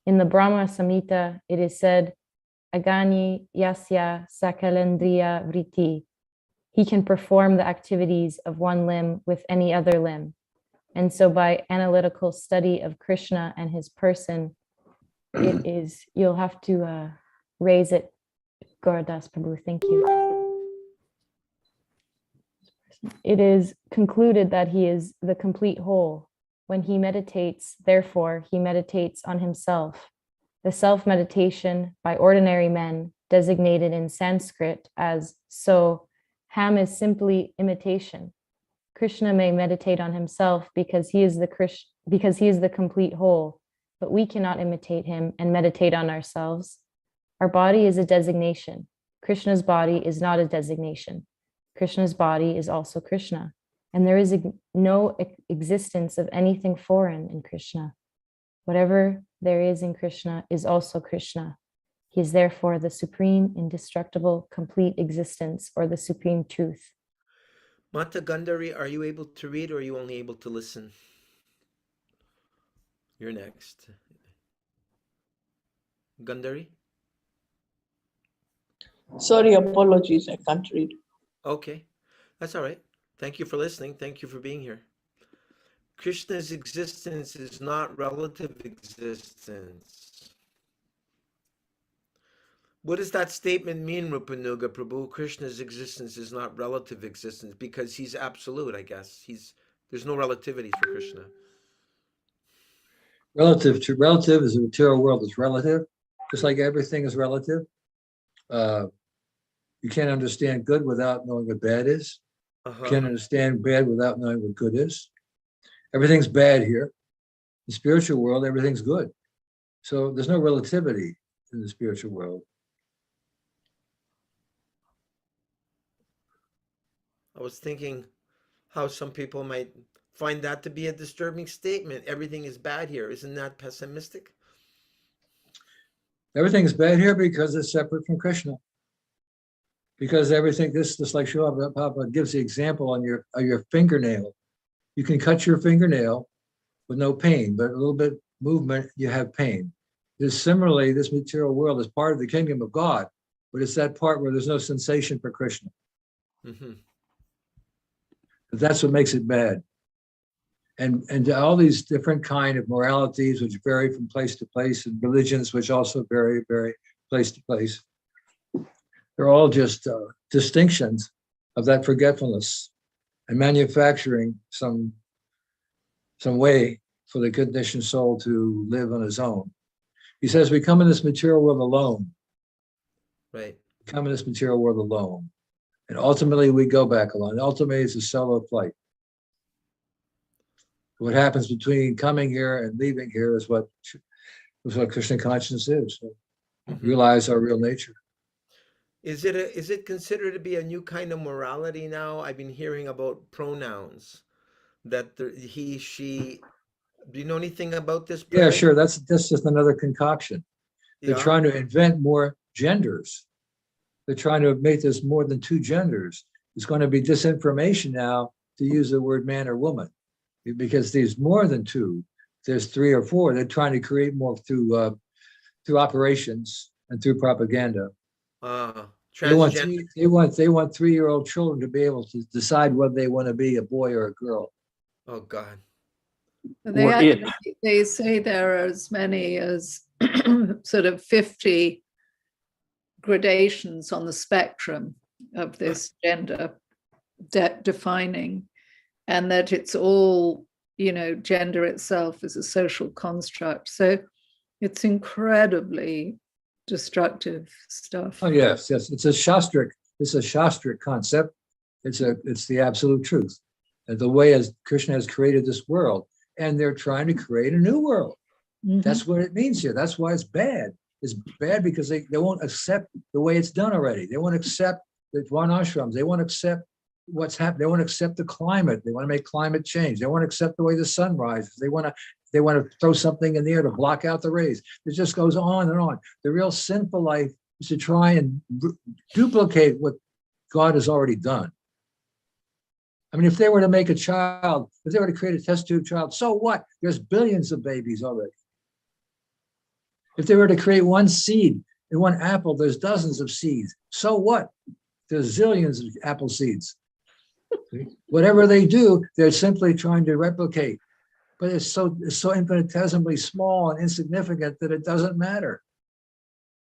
In the Brahma Samhita, it is said, Agani yasya sakalendriya vritti. He can perform the activities of one limb with any other limb. And so by analytical study of Krishna and his person, it is, you'll have to raise it, Gauradas Prabhu, thank you. It is concluded that he is the complete whole. When he meditates, therefore, he meditates on himself. The self-meditation by ordinary men, designated in Sanskrit as so, ham is simply imitation. Krishna may meditate on himself because he is the complete whole, but we cannot imitate him and meditate on ourselves. Our body is a designation. Krishna's body is not a designation. Krishna's body is also Krishna, and there is no existence of anything foreign in Krishna. Whatever there is in Krishna is also Krishna. He is therefore the supreme, indestructible, complete existence, or the supreme truth. Mata Gandhari, are you able to read or are you only able to listen? You're next. Gandhari? Sorry, apologies, I can't read. Okay, that's all right. Thank you for listening. Thank you for being here. Krishna's existence is not relative existence. What does that statement mean, Rupanuga Prabhu? Krishna's existence is not relative existence because he's absolute, I guess. There's no relativity for Krishna. Relative is the material world is relative, just like everything is relative. You can't understand good without knowing what bad is. You can't understand bad without knowing what good is. Everything's bad here. In the spiritual world, everything's good. So there's no relativity in the spiritual world. I was thinking how some people might find that to be a disturbing statement. Everything is bad here. Isn't that pessimistic? Everything's bad here because it's separate from Krishna. Because everything, this just like Srila Prabhupada gives the example on your fingernail. You can cut your fingernail with no pain, but a little bit movement, you have pain. Similarly, this material world is part of the kingdom of God, but it's that part where there's no sensation for Krishna. Mm-hmm. That's what makes it bad. And all these different kind of moralities, which vary from place to place, and religions, which also vary place to place. They're all just distinctions of that forgetfulness and manufacturing some way for the conditioned soul to live on his own. He says, we come in this material world alone. Right. We come in this material world alone. And ultimately we go back alone. Ultimately it's a solo flight. What happens between coming here and leaving here is what Krishna consciousness is. So realize our real nature. Is it considered to be a new kind of morality now? I've been hearing about pronouns, that he, she. Do you know anything about this? Yeah, sure. That's just another concoction. They're trying to invent more genders. They're trying to make this more than two genders. It's going to be disinformation now to use the word man or woman, because there's more than two. There's three or four. They're trying to create more through operations and through propaganda. They want 3-year-old children to be able to decide whether they want to be a boy or a girl. Oh God. They say there are as many as sort of 50 gradations on the spectrum of this gender defining, and that it's all, gender itself is a social construct. So it's incredibly destructive stuff. Oh yes. It's a shastric concept. It's the absolute truth. And the way as Krishna has created this world, and they're trying to create a new world. Mm-hmm. That's what it means here. That's why it's bad. It's bad because they won't accept the way it's done already. They won't accept the varnashrams. They won't accept what's happening. They won't accept the climate. They want to make climate change. They won't accept the way the sun rises. They want to throw something in the air to block out the rays. It just goes on and on. The real sinful life is to try and duplicate what God has already done. I mean, if they were to make a child, if they were to create a test tube child, so what? There's billions of babies already. If they were to create one seed in one apple, there's dozens of seeds. So what? There's zillions of apple seeds. Whatever they do, they're simply trying to replicate. But it's so infinitesimally small and insignificant that it doesn't matter.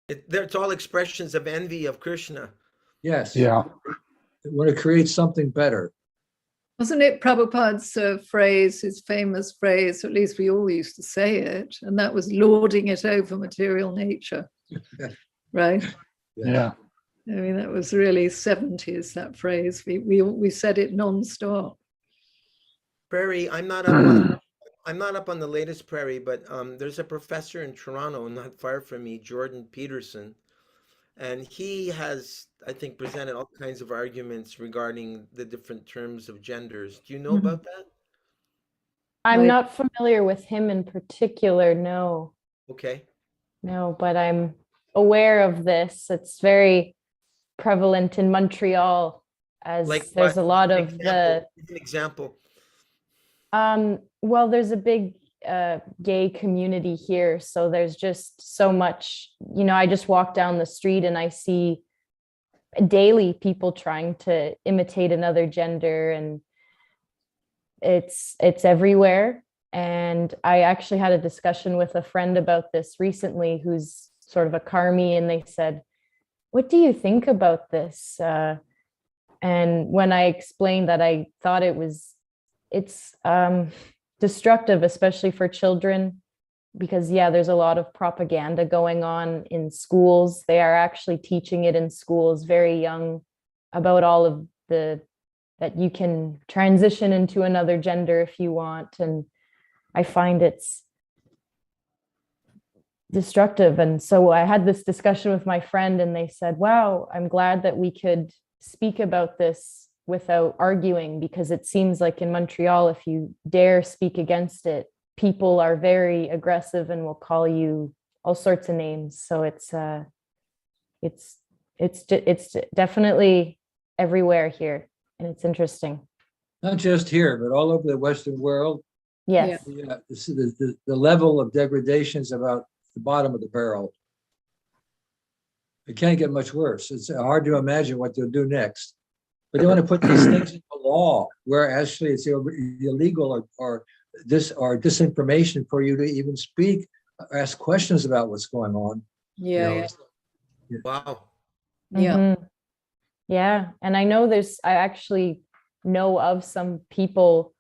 It's all expressions of envy of Krishna. Yes. Yeah. They want to create something better. Wasn't it Prabhupada's phrase, his famous phrase, or at least we all used to say it, and that was lording it over material nature, right? Yeah. I mean, that was really 70s, that phrase. We said it nonstop. Prairie, I'm not up on the latest Prairie, but there's a professor in Toronto, not far from me, Jordan Peterson, and he has, I think, presented all kinds of arguments regarding the different terms of genders. Do you know about that? I'm Like- not familiar with him in particular, no. Okay. No, but I'm aware of this. It's very prevalent in Montreal, as Like there's what? a lot Give of an example. well, there's a big gay community here, so there's just so much, I just walk down the street and I see daily people trying to imitate another gender, and it's everywhere. And I actually had a discussion with a friend about this recently, who's sort of a karmi, and they said, what do you think about this? And when I explained that, I thought it's destructive, especially for children, because there's a lot of propaganda going on in schools. They are actually teaching it in schools very young about all of that you can transition into another gender if you want. And I find it's destructive. And so I had this discussion with my friend, and they said, wow, I'm glad that we could speak about this without arguing, because it seems like in Montreal, if you dare speak against it, people are very aggressive and will call you all sorts of names. So it's definitely everywhere here, and it's interesting. Not just here, but all over the Western world. Yes. The level of degradation is about the bottom of the barrel. It can't get much worse. It's hard to imagine what they'll do next. But they want to put these things into law, where actually it's illegal or disinformation for you to even speak, or ask questions about what's going on. Yeah. Wow. Yeah. Mhm. Yeah. And I know I actually know of some people,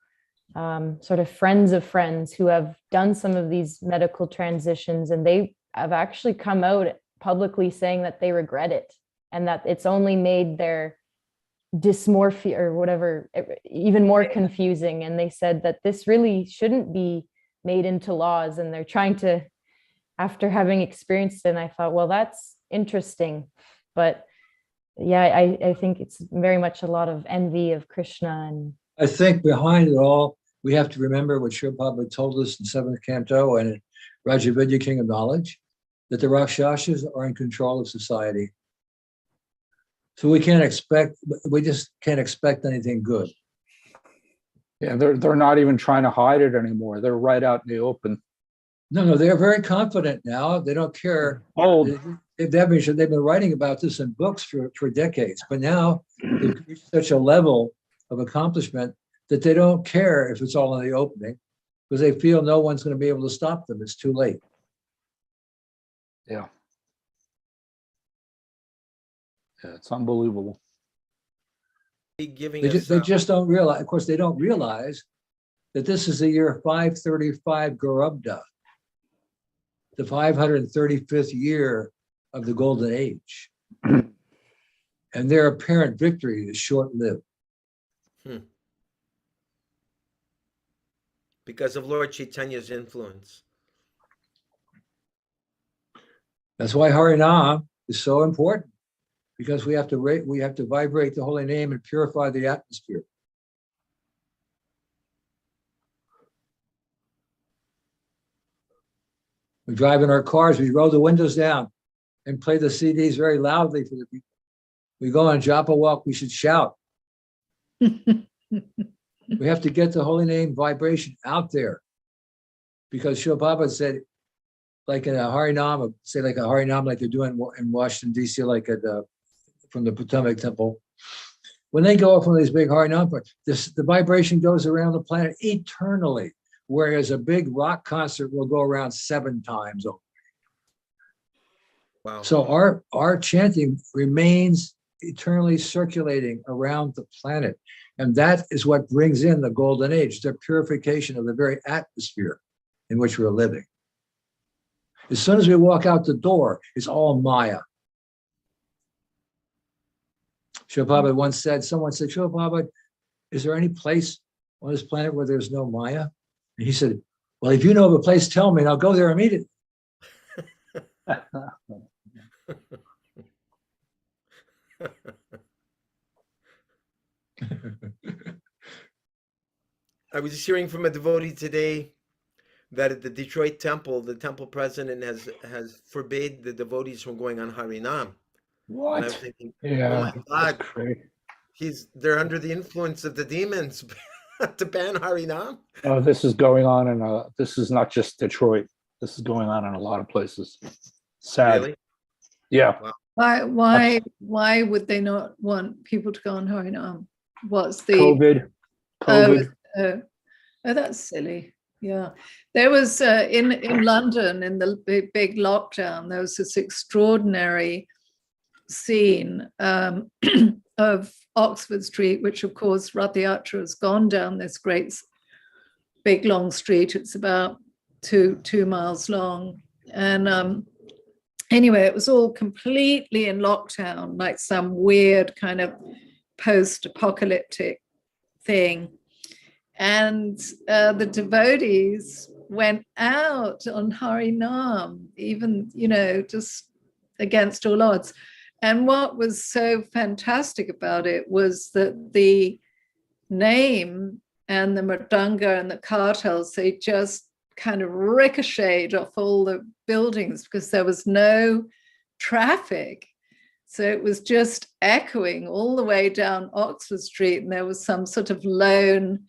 sort of friends of friends, who have done some of these medical transitions, and they have actually come out publicly saying that they regret it, and that it's only made their dysmorphia or whatever even more confusing. And they said that this really shouldn't be made into laws, and they're trying to, after having experienced it. And I thought, well, that's interesting. But I think it's very much a lot of envy of Krishna. And I think behind it all, we have to remember what Srila Prabhupada told us in 7th Canto and in Rajavidya, King of Knowledge, that the Rakshasas are in control of society. So we just can't expect anything good. Yeah, they're not even trying to hide it anymore. They're right out in the open. No, they're very confident now. They don't care. Old. They've been writing about this in books for decades, but now they've reached such a level of accomplishment that they don't care if it's all in the opening, because they feel no one's going to be able to stop them. It's too late. Yeah. Yeah, it's unbelievable. Giving They us, just don't realize. Of course, they don't realize that this is the year 535 Garubda, the 535th year of the Golden Age. And their apparent victory is short-lived. because of Lord Chaitanya's influence. That's why Harinam is so important. because we have to vibrate the holy name and purify the atmosphere. We drive in our cars, we roll the windows down and play the CDs very loudly for the people. We go on Japa walk, we should shout. We have to get the holy name vibration out there. Because Shil Baba said, like in a Harinam, say like a Harinam, like they're doing in Washington, D.C., like at from the Potomac Temple. When they go off on these big Harinam, the vibration goes around the planet eternally, whereas a big rock concert will go around 7 times over. Wow. So our chanting remains eternally circulating around the planet. And that is what brings in the golden age, the purification of the very atmosphere in which we're living. As soon as we walk out the door, it's all Maya. Shil Baba once said, someone said, Shil Baba, is there any place on this planet where there's no Maya? And he said, well, if you know of a place, tell me and I'll go there immediately. I was just hearing from a devotee today that at the Detroit temple, the temple president has forbade the devotees from going on Harinam. What? And I was thinking, Yeah, oh my that's God, crazy. they're under the influence of the demons to ban Harinam. Oh, this is going on in this is not just Detroit. This is going on in a lot of places. Sad. Really? Yeah. Why would they not want people to go on Harinam? What's the COVID. Oh, that's silly. Yeah, there was in London in the big lockdown. There was this extraordinary scene of Oxford Street, which of course Rath Yatra has gone down this great big long street. It's about two miles long, and anyway, it was all completely in lockdown, like some weird kind of post-apocalyptic thing. And the devotees went out on Harinam, even, just against all odds. And what was so fantastic about it was that the name and the mridanga and the kartals, they just kind of ricocheted off all the buildings because there was no traffic. So it was just echoing all the way down Oxford Street. And there was some sort of lone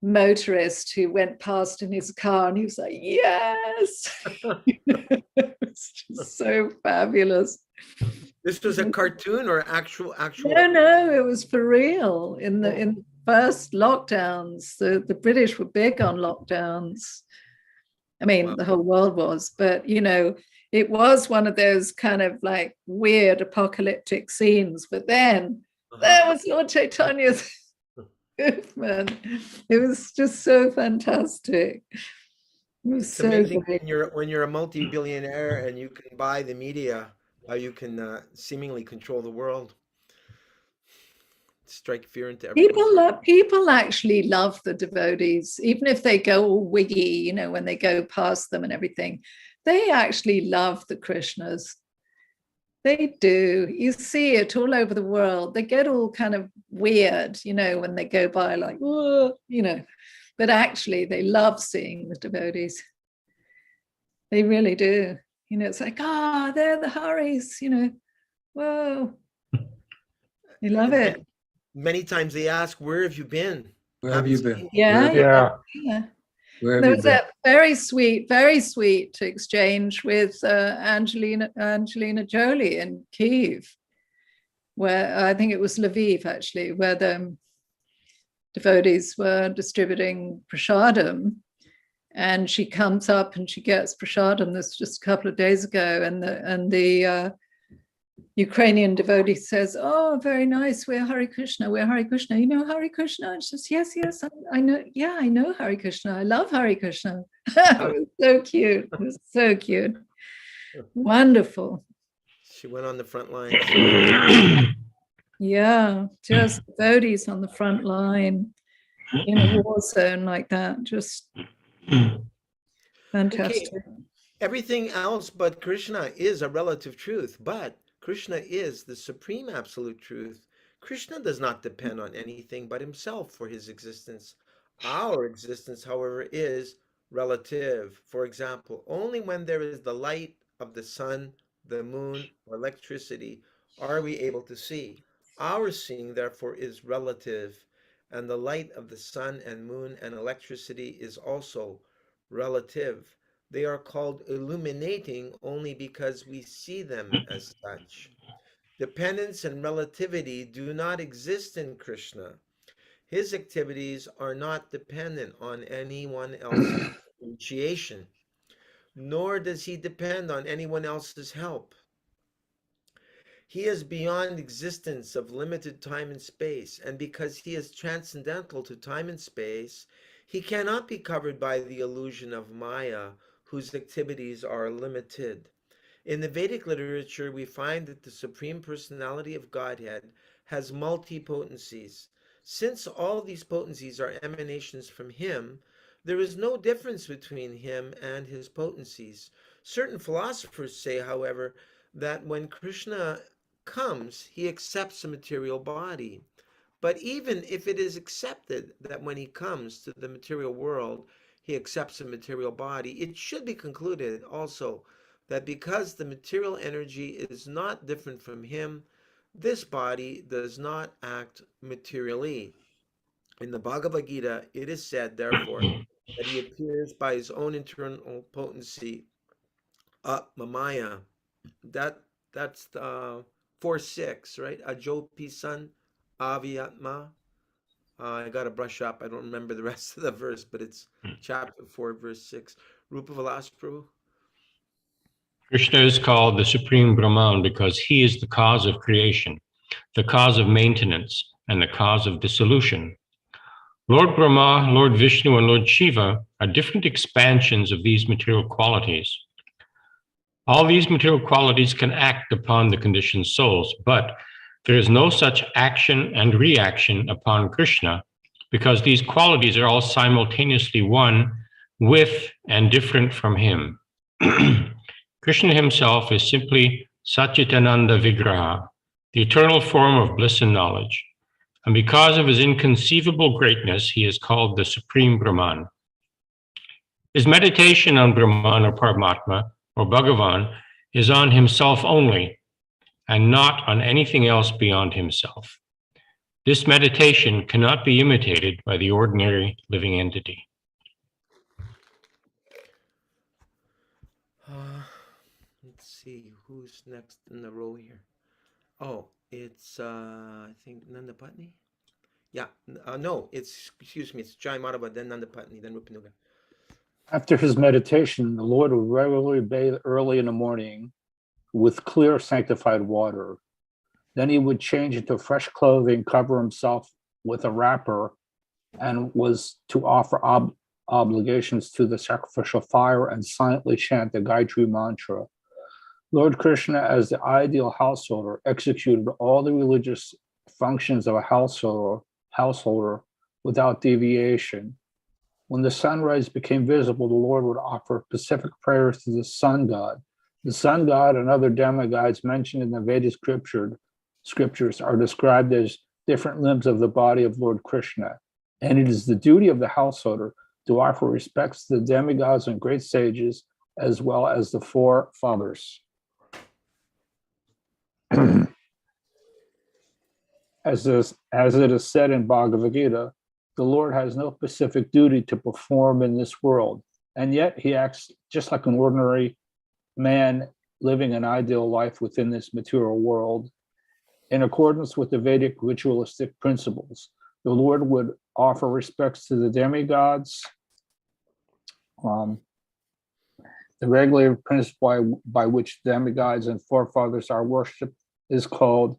motorist who went past in his car and he was like, yes. It's just so fabulous. This was a cartoon or actual? No, it was for real. In the first lockdowns, the British were big on lockdowns. I mean, wow. The whole world was, but it was one of those kind of like weird apocalyptic scenes. But then there was Lord Chaitanya's movement. It was just so fantastic. It was it's so amazing great. when you're a multi-billionaire and you can buy the media, how you can seemingly control the world, strike fear into everyone. People actually love the devotees, even if they go all wiggy, when they go past them and everything. They actually love the Krishnas. They do. You see it all over the world. They get all kind of weird, when they go by like, whoa, but actually they love seeing the devotees. They really do. It's like, they're the Haris, whoa. They love it. Many times they ask, where have you been? Where have you been? Yeah. Where have there you was been? a very sweet exchange with Angelina Jolie in Kyiv, where I think it was Lviv actually, where the devotees were distributing prasadam, and she comes up and she gets prasadam. This was just a couple of days ago, and the Ukrainian devotee says, "Oh, very nice. We're Hare Krishna. We're Hare Krishna. You know Hare Krishna?" And she says, "Yes, I know. Yeah, I know Hare Krishna. I love Hare Krishna." It was so cute. It was so cute. Wonderful. She went on the front lines. Yeah, just devotees on the front line in a war zone like that. Just fantastic. Okay. Everything else but Krishna is a relative truth, but Krishna is the supreme absolute truth. Krishna does not depend on anything but himself for his existence. Our existence, however, is relative. For example, only when there is the light of the sun, the moon, or electricity are we able to see. Our seeing, therefore, is relative, and the light of the sun and moon and electricity is also relative. They are called illuminating only because we see them as such. Dependence and relativity do not exist in Krishna. His activities are not dependent on anyone else's appreciation, nor does he depend on anyone else's help. He is beyond existence of limited time and space, and because he is transcendental to time and space, he cannot be covered by the illusion of Maya, whose activities are limited. In the Vedic literature, we find that the Supreme Personality of Godhead has multi-potencies. Since all these potencies are emanations from him, there is no difference between him and his potencies. Certain philosophers say, however, that when Krishna comes, he accepts a material body. But even if it is accepted that when he comes to the material world, he accepts a material body, it should be concluded also that because the material energy is not different from him, this body does not act materially. In the Bhagavad Gita, it is said, therefore, that he appears by his own internal potency, Mamaya. That's 4:6, right? Ajopi san avyatma. I got to brush up. I don't remember the rest of the verse, but it's chapter 4, verse 6. Rupa Vilas Prabhu. Krishna is called the Supreme Brahman because he is the cause of creation, the cause of maintenance, and the cause of dissolution. Lord Brahma, Lord Vishnu, and Lord Shiva are different expansions of these material qualities. All these material qualities can act upon the conditioned souls, but there is no such action and reaction upon Krishna because these qualities are all simultaneously one with and different from him. Krishna himself is simply Satchitananda Vigraha, the eternal form of bliss and knowledge. And because of his inconceivable greatness, he is called the Supreme Brahman. His meditation on Brahman or Paramatma or Bhagavan is on himself only and not on anything else beyond himself. This meditation cannot be imitated by the ordinary living entity. Let's see who's next in the row here. Oh, it's I think Nanda Patni. Yeah, no, excuse me, it's Jai Madhava, then Nanda Patni, then Rupanuga. After his meditation, the Lord would regularly bathe early in the morning with clear sanctified water. Then he would change into fresh clothing, cover himself with a wrapper, and was to offer obligations to the sacrificial fire and silently chant the Gayatri mantra. Lord Krishna, as the ideal householder, executed all the religious functions of a householder without deviation. When the sunrise became visible, the Lord would offer specific prayers to the sun god. The sun god and other demigods mentioned in the Vedic scriptures are described as different limbs of the body of Lord Krishna. And it is the duty of the householder to offer respects to the demigods and great sages, as well as the four fathers. As it is said in Bhagavad Gita, the Lord has no specific duty to perform in this world, and yet he acts just like an ordinary man living an ideal life within this material world. In accordance with the Vedic ritualistic principles, the Lord would offer respects to the demigods. The regulated principle by which demigods and forefathers are worshipped is called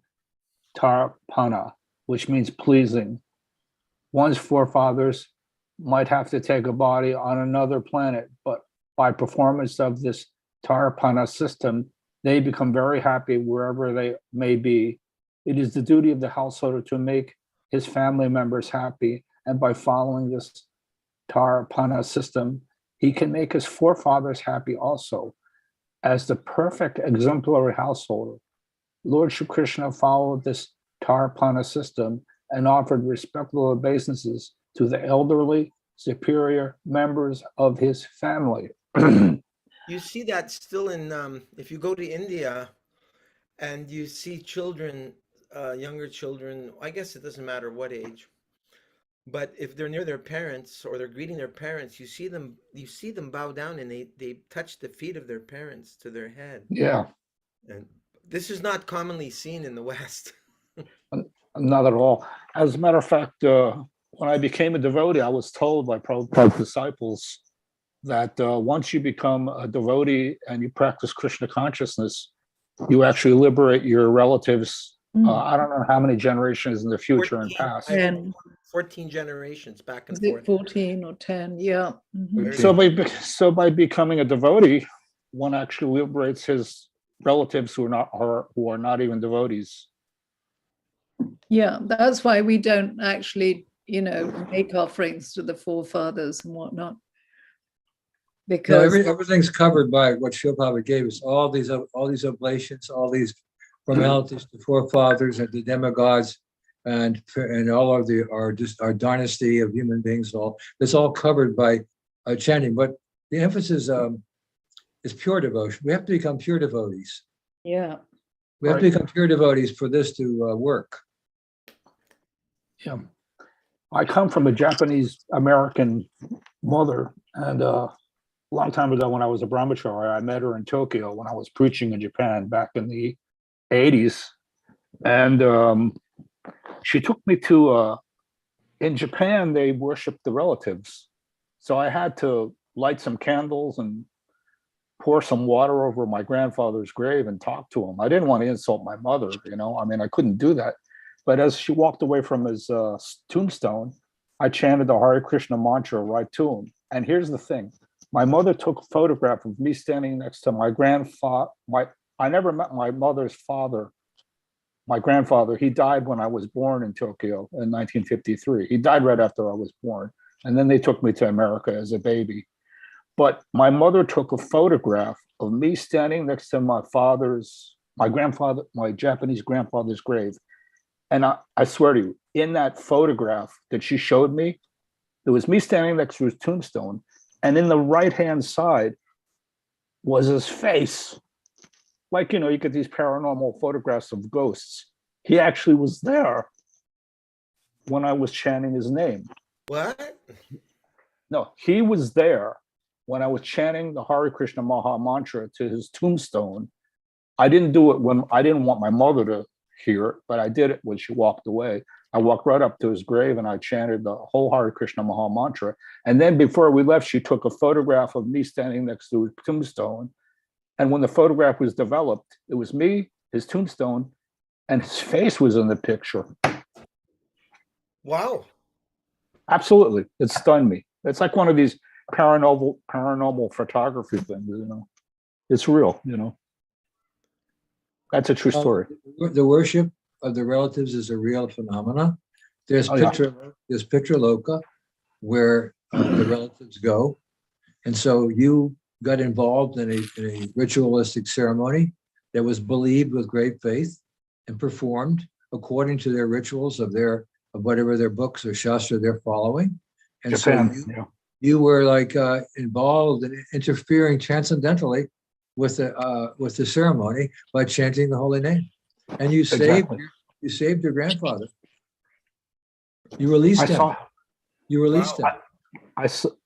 Tarpana, which means pleasing. One's forefathers might have to take a body on another planet, but by performance of this Tarpana system, they become very happy wherever they may be. It is the duty of the householder to make his family members happy, and by following this Tarpana system, he can make his forefathers happy also. As the perfect exemplary householder, Lord Shri Krishna followed this Tarpana system and offered respectful obeisances to the elderly, superior members of his family. You see that still in, if you go to India and you see children, younger children, I guess it doesn't matter what age, but if they're near their parents or they're greeting their parents, you see them bow down and they touch the feet of their parents to their head. Yeah, And this is not commonly seen in the West. not at all. As a matter of fact, when I became a devotee, I was told by Prabhupada's disciples that once you become a devotee and you practice Krishna consciousness, you actually liberate your relatives. I don't know how many generations in the future and 14, past. I heard 10. 14 generations back and Is it forth. 14 or 10? Yeah. Mhm. So by becoming a devotee, one actually liberates his relatives who are not even devotees. Yeah, that's why we don't actually, make offerings to the forefathers and whatnot. No, Because everything's covered by what Shilpa gave us, all these oblations, all these formalities to forefathers and the demigods and all of our dynasty of human beings, it's all covered by chanting. But the emphasis is pure devotion. We have to become pure devotees. yeah, We have to become pure devotees for this to work. Yeah. I come from a Japanese American mother, and a long time ago when I was a brahmachari, I met her in Tokyo when I was preaching in Japan back in the 80s. And she took me to, in Japan, they worship the relatives. So I had to light some candles and pour some water over my grandfather's grave and talk to him. I didn't want to insult my mother, I mean, I couldn't do that. But as she walked away from his tombstone, I chanted the Hare Krishna mantra right to him. And here's the thing. My mother took a photograph of me standing next to my grandfather. I never met my mother's father. My grandfather, he died when I was born in Tokyo in 1953. He died right after I was born. And then they took me to America as a baby. But my mother took a photograph of me standing next to my Japanese grandfather's grave. And I swear to you, in that photograph that she showed me, there was me standing next to his tombstone. And in the right-hand side was his face. Like, you get these paranormal photographs of ghosts. He actually was there when I was chanting his name. What? No, he was there when I was chanting the Hare Krishna Maha Mantra to his tombstone. I didn't do it when I didn't want my mother to hear it, but I did it when she walked away. I walked right up to his grave and I chanted the whole Hare Krishna Maha Mantra. And then before we left, she took a photograph of me standing next to his tombstone. And when the photograph was developed, it was me, his tombstone, and his face was in the picture. Wow. Absolutely. It stunned me. It's like one of these paranormal photography things, It's real, That's a true story. The worship of the relatives is a real phenomena. There's there's Pitra Loka, where the relatives go. And so you got involved in a ritualistic ceremony that was believed with great faith and performed according to their rituals of whatever their books or shastra they're following. And Japan, so you were like involved and interfering transcendentally with the ceremony by chanting the holy name, and you saved your grandfather. You released him. You released him.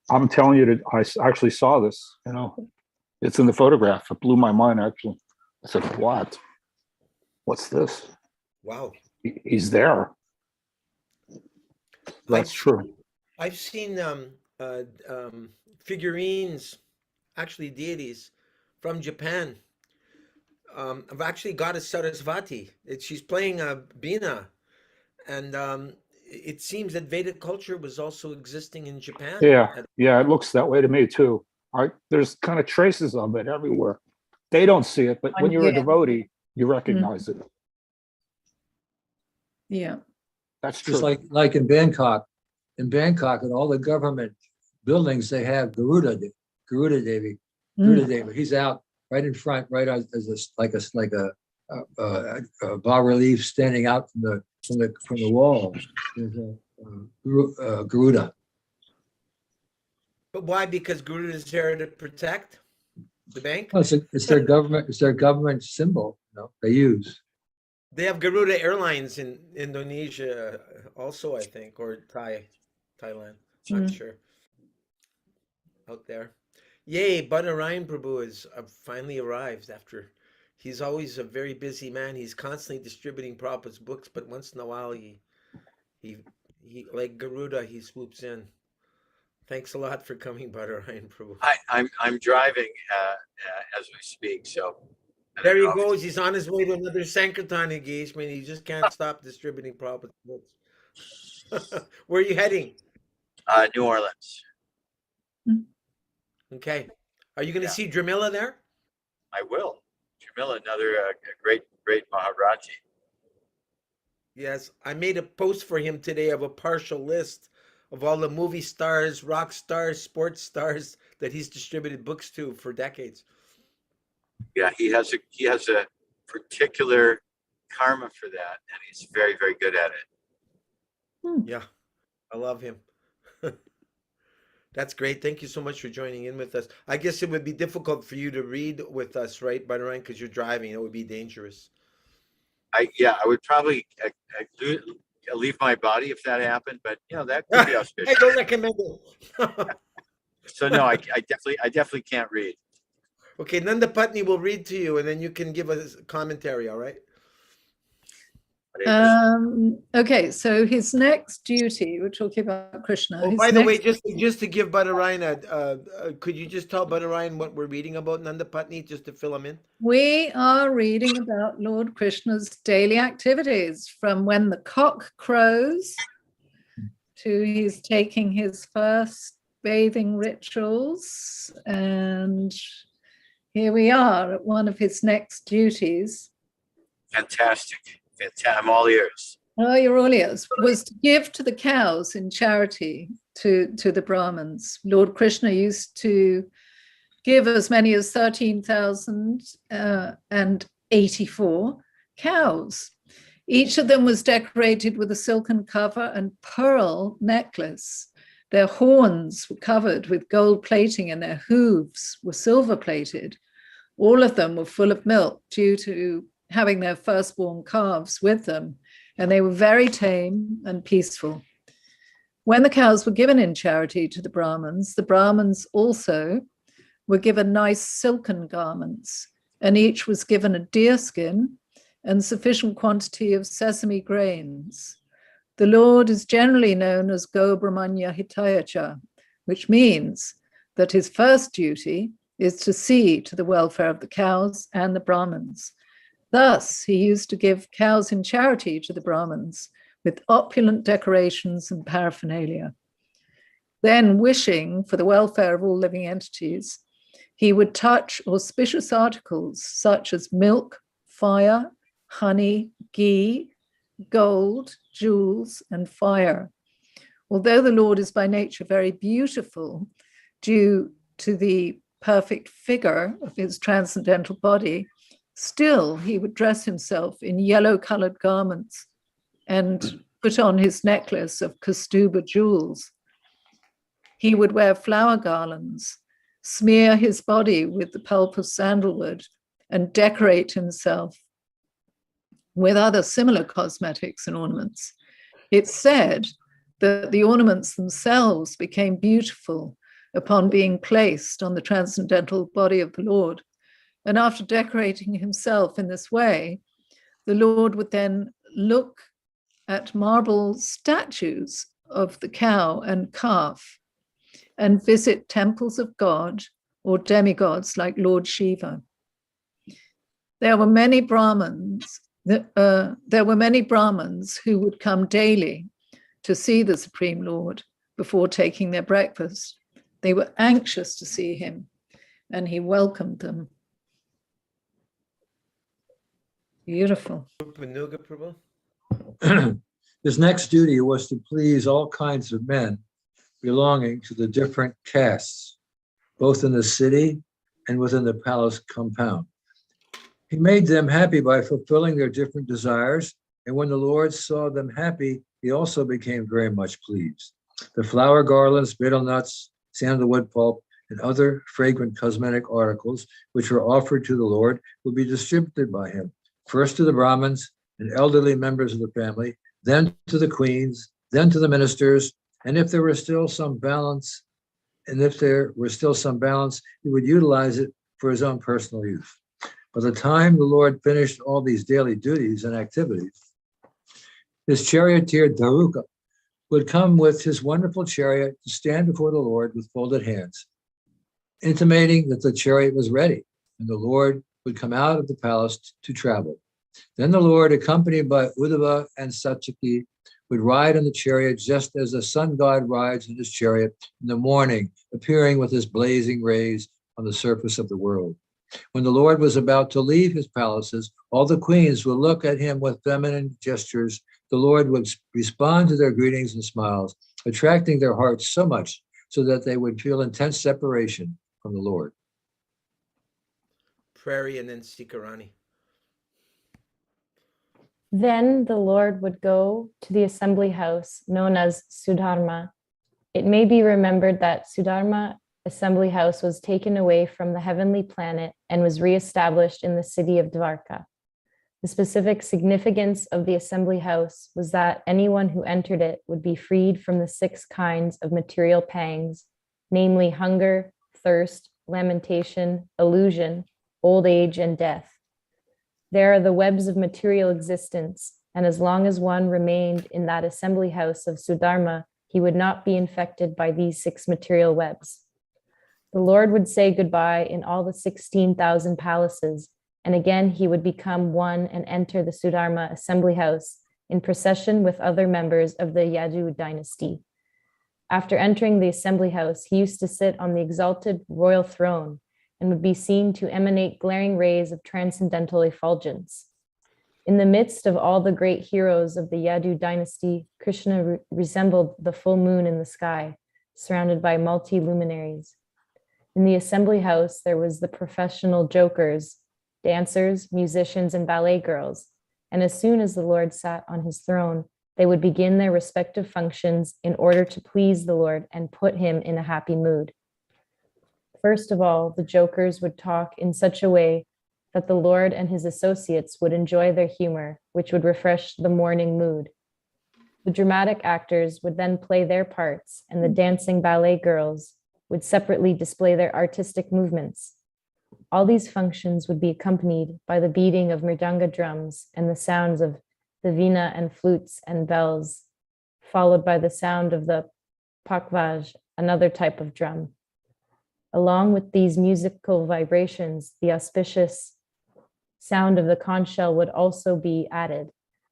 I'm telling you, I actually saw this. It's in the photograph. It blew my mind. Actually, I said, "What? What's this?" Wow. He's there. That's true. I've seen figurines, actually deities from Japan. I've actually got a Sarasvati. She's playing a Bina. And it seems that Vedic culture was also existing in Japan. Yeah, it looks that way to me too. There's kind of traces of it everywhere. They don't see it, but when you're a devotee, you recognize it. Yeah. That's true. Just like in Bangkok. In Bangkok, in all the government buildings, they have Garuda Devi. He's out right in front, right as like a bas relief standing out from the wall. There's a Garuda. But why? Because Guru is there to protect the bank? Well, it's their government. It's their government symbol. They use. They have Garuda Airlines in Indonesia also, I think, or Thailand. Not sure. Out there. Yay, Badarayan Prabhu has finally arrived after. He's always a very busy man. He's constantly distributing Prabhupada's books, but once in a while he like Garuda, he swoops in. Thanks a lot for coming, Badarayan Prabhu. I'm driving as we speak, so There he goes. He's on his way to another Sankirtan engagement. He just can't stop distributing Prabhupada's books. Where are you heading? New Orleans. Okay. Are you going to see Dramila there? I will. Jamila, another great Maharaji. Yes, I made a post for him today of a partial list of all the movie stars, rock stars, sports stars that he's distributed books to for decades. Yeah, he has a particular karma for that, and he's very, very good at it. Yeah, I love him. That's great. Thank you so much for joining in with us. I guess it would be difficult for you to read with us, right, Badarayan, because you're driving. It would be dangerous. I would probably leave my body if that happened, but that could be auspicious. I don't recommend it. So no, I definitely can't read. Okay, Nanda Patni will read to you, and then you can give us commentary. All right. Okay, so his next duty, we're talking about Krishna. Oh, his by the way, next- just to give Badarayan, could you just tell Badarayan what we're reading about Nanda Patni, just to fill him in? We are reading about Lord Krishna's daily activities from when the cock crows to he's taking his first bathing rituals. And here we are at one of his next duties. Fantastic. I'm all ears. Oh, you're all ears. Was to give to the cows in charity to the Brahmins. Lord Krishna used to give as many as 13,084 cows. Each of them was decorated with a silken cover and pearl necklace. Their horns were covered with gold plating and their hooves were silver plated. All of them were full of milk due to having their firstborn calves with them, and they were very tame and peaceful. When the cows were given in charity to the Brahmins also were given nice silken garments, and each was given a deer skin and sufficient quantity of sesame grains. The Lord is generally known as Go Brahmanya Hitayacha, which means that his first duty is to see to the welfare of the cows and the Brahmins. Thus, he used to give cows in charity to the Brahmins with opulent decorations and paraphernalia. Then, wishing for the welfare of all living entities, he would touch auspicious articles such as milk, fire, honey, ghee, gold, jewels, and fire. Although the Lord is by nature very beautiful, due to the perfect figure of his transcendental body, still, he would dress himself in yellow-colored garments and put on his necklace of Kastuba jewels. He would wear flower garlands, smear his body with the pulp of sandalwood, and decorate himself with other similar cosmetics and ornaments. It's said that the ornaments themselves became beautiful upon being placed on the transcendental body of the Lord. And after decorating himself in this way, the Lord would then look at marble statues of the cow and calf and visit temples of God or demigods like Lord Shiva. There were many Brahmins who would come daily to see the Supreme Lord before taking their breakfast. They were anxious to see him, and he welcomed them. Beautiful. His next duty was to please all kinds of men belonging to the different castes, both in the city and within the palace compound. He made them happy by fulfilling their different desires. And when the Lord saw them happy, he also became very much pleased. The flower garlands, betel nuts, sandalwood pulp, and other fragrant cosmetic articles which were offered to the Lord would be distributed by him, first to the Brahmins and elderly members of the family, then to the queens, then to the ministers, and if there were still some balance, he would utilize it for his own personal use. By the time the Lord finished all these daily duties and activities, his charioteer Daruka would come with his wonderful chariot to stand before the Lord with folded hands, intimating that the chariot was ready, and the Lord would come out of the palace to travel. Then the Lord, accompanied by Uddhava and Satyaki, would ride in the chariot just as the sun god rides in his chariot in the morning, appearing with his blazing rays on the surface of the world. When the Lord was about to leave his palaces, all the queens would look at him with feminine gestures. The Lord would respond to their greetings and smiles, attracting their hearts so much so that they would feel intense separation from the Lord. Prairie and then Sikarani. Then the Lord would go to the assembly house known as Sudharma. It may be remembered that Sudharma assembly house was taken away from the heavenly planet and was reestablished in the city of Dvarka. The specific significance of the assembly house was that anyone who entered it would be freed from the 6 kinds of material pangs, namely hunger, thirst, lamentation, illusion, old age, and death. There are the webs of material existence, and as long as one remained in that assembly house of Sudharma, he would not be infected by these 6 material webs. The Lord would say goodbye in all the 16,000 palaces, and again he would become one and enter the Sudharma assembly house in procession with other members of the Yadu dynasty. After entering the assembly house, he used to sit on the exalted royal throne and would be seen to emanate glaring rays of transcendental effulgence. In the midst of all the great heroes of the Yadu dynasty, Krsna resembled the full moon in the sky, surrounded by multi-luminaries. In the assembly house, there was the professional jokers, dancers, musicians, and ballet girls. And as soon as the Lord sat on his throne, they would begin their respective functions in order to please the Lord and put him in a happy mood. First of all, the jokers would talk in such a way that the Lord and his associates would enjoy their humor, which would refresh the morning mood. The dramatic actors would then play their parts, and the dancing ballet girls would separately display their artistic movements. All these functions would be accompanied by the beating of mridanga drums and the sounds of the veena and flutes and bells, followed by the sound of the pakvaj, another type of drum. Along with these musical vibrations, the auspicious sound of the conch shell would also be added.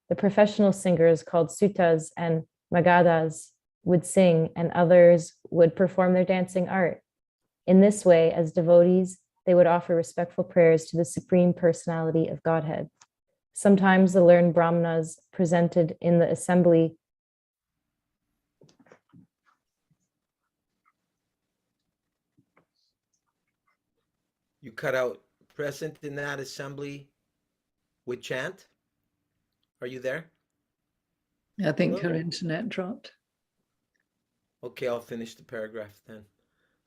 The professional singers called sutas and magadas would sing, and others would perform their dancing art. In this way, as devotees, they would offer respectful prayers to the Supreme Personality of Godhead. Sometimes the learned brahmanas presented in the assembly You cut out. Present in that assembly would chant. Are you there? I think Hello? her internet dropped. Okay, I'll finish the paragraph then.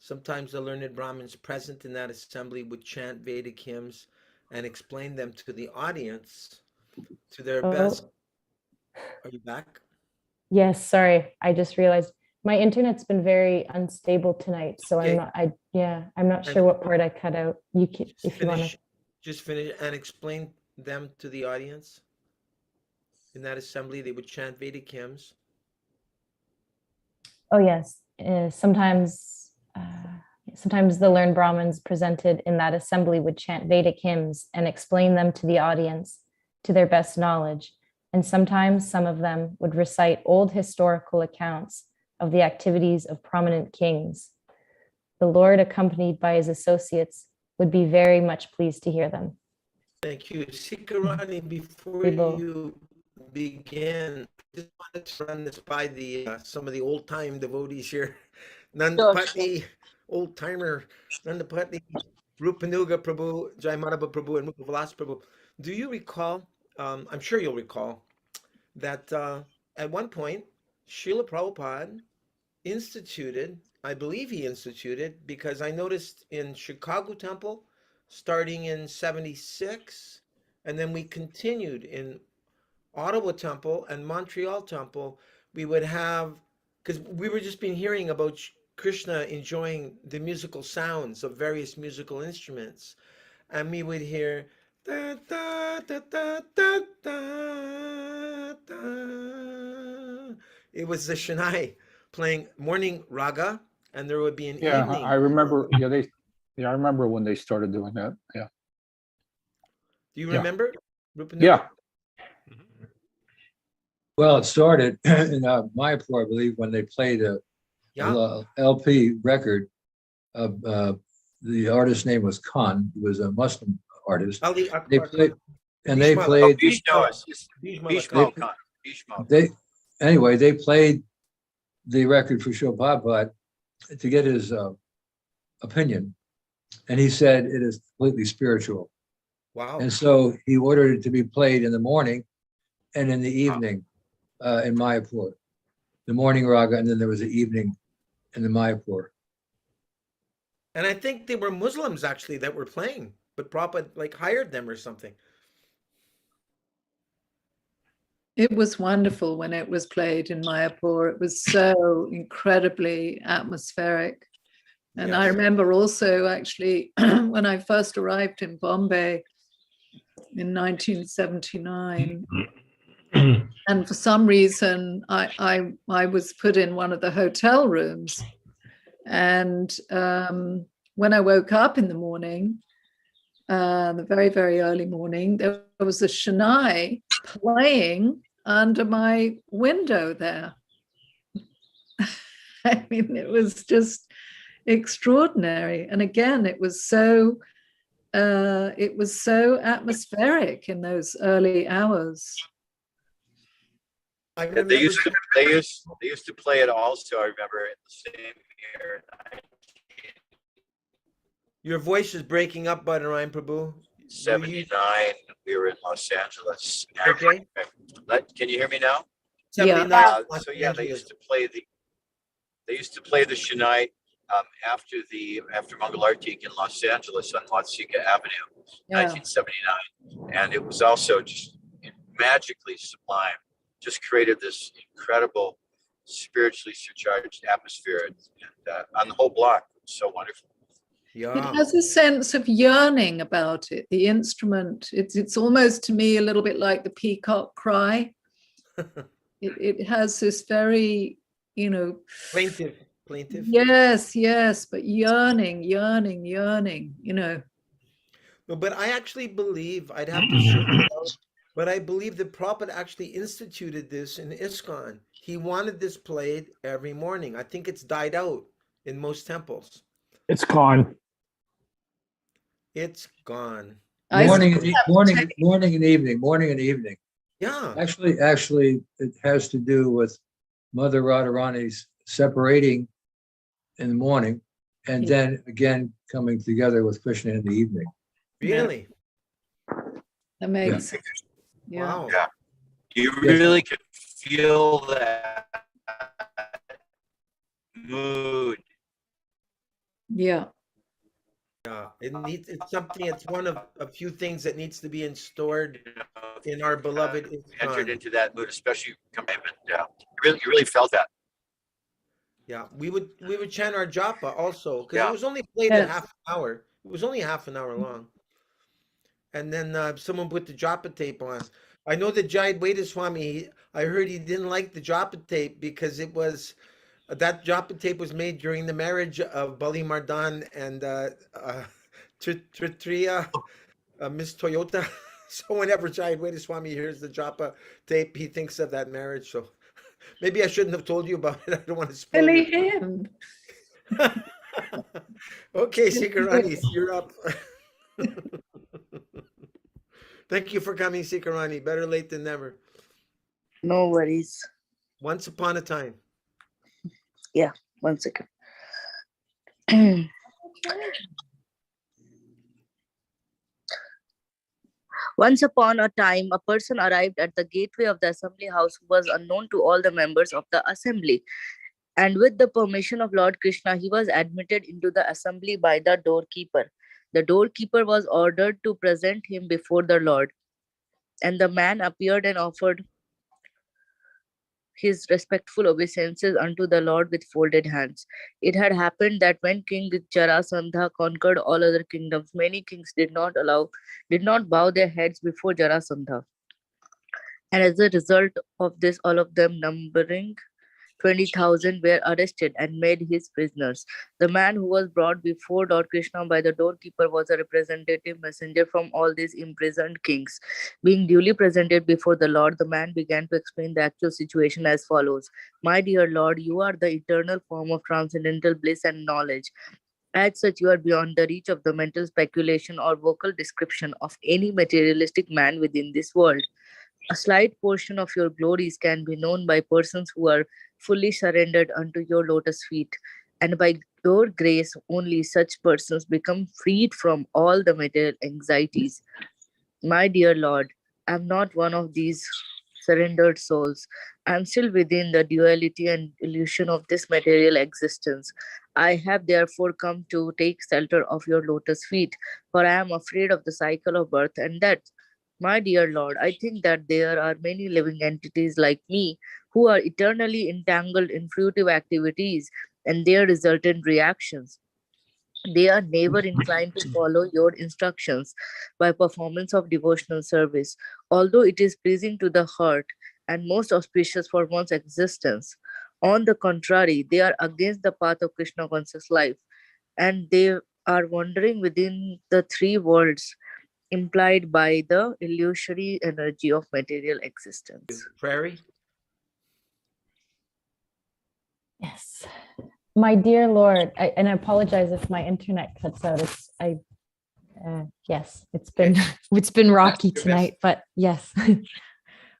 Sometimes the learned Brahmins present in that assembly would chant Vedic hymns and explain them to the audience to their best. Are you back? Yes, sorry. I just realized my internet's been very unstable tonight, so Okay. I'm not sure what part I cut out. You can, if you want to. Just finish and explain them to the audience. In that assembly, they would chant Vedic hymns. Oh yes, sometimes the learned Brahmins presented in that assembly would chant Vedic hymns and explain them to the audience to their best knowledge. And sometimes some of them would recite old historical accounts of the activities of prominent kings. The Lord, accompanied by his associates, would be very much pleased to hear them. Thank you. Sikarani, before Bibo. you begin, I just wanted to run this by some of the old-time devotees here. Nanda Sure, Patni, old-timer, Nanda Patni. Rupanuga Prabhu, Jaimadava Prabhu, and Rupa Vilas Prabhu. Do you recall? I'm sure you'll recall that at one point, Srila Prabhupada instituted, I believe he instituted, because I noticed in Chicago Temple, starting in 76, and then we continued in Ottawa Temple and Montreal Temple, we would have, because we were just been hearing about Krishna enjoying the musical sounds of various musical instruments, and we would hear da, da, da, da, da, da, da. It was the Shania playing morning raga, and there would be an Yeah, evening. I remember. I remember when they started doing that. Yeah. Do you Yeah. remember? Rupanuga? Yeah. Well, it started in Mayapur, I believe, when they played a LP record. The artist's name was Khan. He was a Muslim artist. Ali They Akbar played, Khan. and they Bhishma- played. Bhishmo Khan. Bhishmo. They played the record for Srila Prabhupada to get his opinion, and he said it is completely spiritual. Wow. And so he ordered it to be played in the morning and in the evening in Mayapur. The morning raga, and then there was the evening in the Mayapur. And I think they were Muslims actually that were playing, but Prabhupada like hired them or something. It was wonderful when it was played in Mayapur. It was so incredibly atmospheric. And I Yes. remember also actually when I first arrived in Bombay in 1979, and for some reason I was put in one of the hotel rooms. And when I woke up in the morning, the very, very early morning, there was a Shania playing under my window there. I mean, it was just extraordinary. And again, it was so atmospheric in those early hours. I Yeah, remember they used to play it also. I remember in the same year. your voice is breaking up, Bhadarayam Prabhu. 79, we were in Los Angeles. Okay. Can you hear me now? 79. Los So yeah, they Angeles. used to play the Shania after Mangalartik in Los Angeles on Watsika Avenue, Yeah. 1979, and it was also just magically sublime. Just created this incredible spiritually surcharged atmosphere, and on the whole block. It was so wonderful. It Yeah. has a sense of yearning about it. The instrument, it's almost to me a little bit like the peacock cry. It has this very, Plaintive. yes, but yearning. No, but I actually believe, I'd have to search it out, but I believe that Prabhupada actually instituted this in ISKCON. He wanted this played every morning. I think it's died out in most temples. It's gone. It's gone. Morning and evening. Yeah. Actually, it has to do with Mother Radharani's separating in the morning and then again coming together with Krishna in the evening. Really? That makes sense. Yeah. Wow. Yeah. You really could feel that mood. Yeah. Yeah. It's something, it's one of a few things that needs to be stored in our beloved Entered ISKCON. into that mood, especially commitment. Yeah, you really felt that. Yeah. We would chant our japa also, because Yeah. it was only played Yes. at half an hour. It was only half an hour long. And then someone put the japa tape on. I know that Jayad Swami, I heard he didn't like the japa tape because it was, that japa tape was made during the marriage of Bali Mardan and Tritriya, Miss Toyota. So whenever Jayad Swami hears the japa tape, he thinks of that marriage. So maybe I shouldn't have told you about it. I don't want to spoil Silly it. him. Okay, Sikarani, you're up. Thank you for coming, Sikarani. Better late than never. No worries. Once upon a time. Yeah, 1 second. Once upon a time, a person arrived at the gateway of the assembly house who was unknown to all the members of the assembly. And with the permission of Lord Krishna, he was admitted into the assembly by the doorkeeper. The doorkeeper was ordered to present him before the Lord. And the man appeared and offered his respectful obeisances unto the Lord with folded hands. It had happened that when King Jarasandha conquered all other kingdoms, many kings did not bow their heads before Jarasandha. And as a result of this, all of them, numbering 20,000, were arrested and made his prisoners. The man who was brought before Lord Krishna by the doorkeeper was a representative messenger from all these imprisoned kings. Being duly presented before the Lord, the man began to explain the actual situation as follows. My dear Lord, you are the eternal form of transcendental bliss and knowledge. As such, you are beyond the reach of the mental speculation or vocal description of any materialistic man within this world. A slight portion of your glories can be known by persons who are fully surrendered unto your lotus feet. And by your grace, only such persons become freed from all the material anxieties. My dear Lord, I am not one of these surrendered souls. I am still within the duality and illusion of this material existence. I have therefore come to take shelter of your lotus feet, for I am afraid of the cycle of birth and death. My dear Lord, I think that there are many living entities like me who are eternally entangled in fruitive activities and their resultant reactions. They are never inclined to follow your instructions by performance of devotional service, although it is pleasing to the heart and most auspicious for one's existence. On the contrary, they are against the path of Krishna conscious life, and they are wandering within the three worlds implied by the illusory energy of material existence. Prairie? Yes. My dear Lord, and I apologize if my internet cuts out. Yes, it's been it's been rocky tonight, but yes.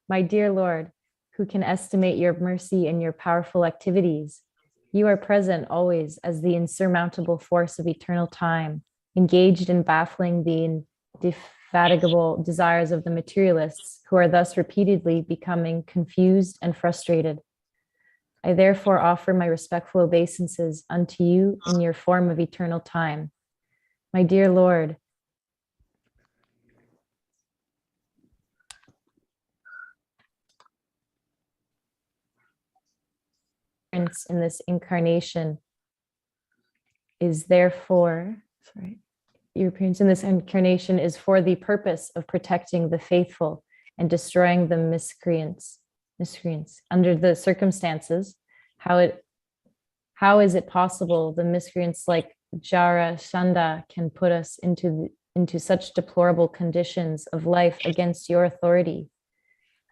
My dear Lord, who can estimate your mercy and your powerful activities? You are present always as the insurmountable force of eternal time, engaged in baffling the indefatigable desires of the materialists, who are thus repeatedly becoming confused and frustrated. I therefore offer my respectful obeisances unto you in your form of eternal time. My dear Lord, in this incarnation is therefore, your appearance in this incarnation is for the purpose of protecting the faithful and destroying the miscreants. Under the circumstances, how is it possible the miscreants like Jarasandha can put us into such deplorable conditions of life against your authority?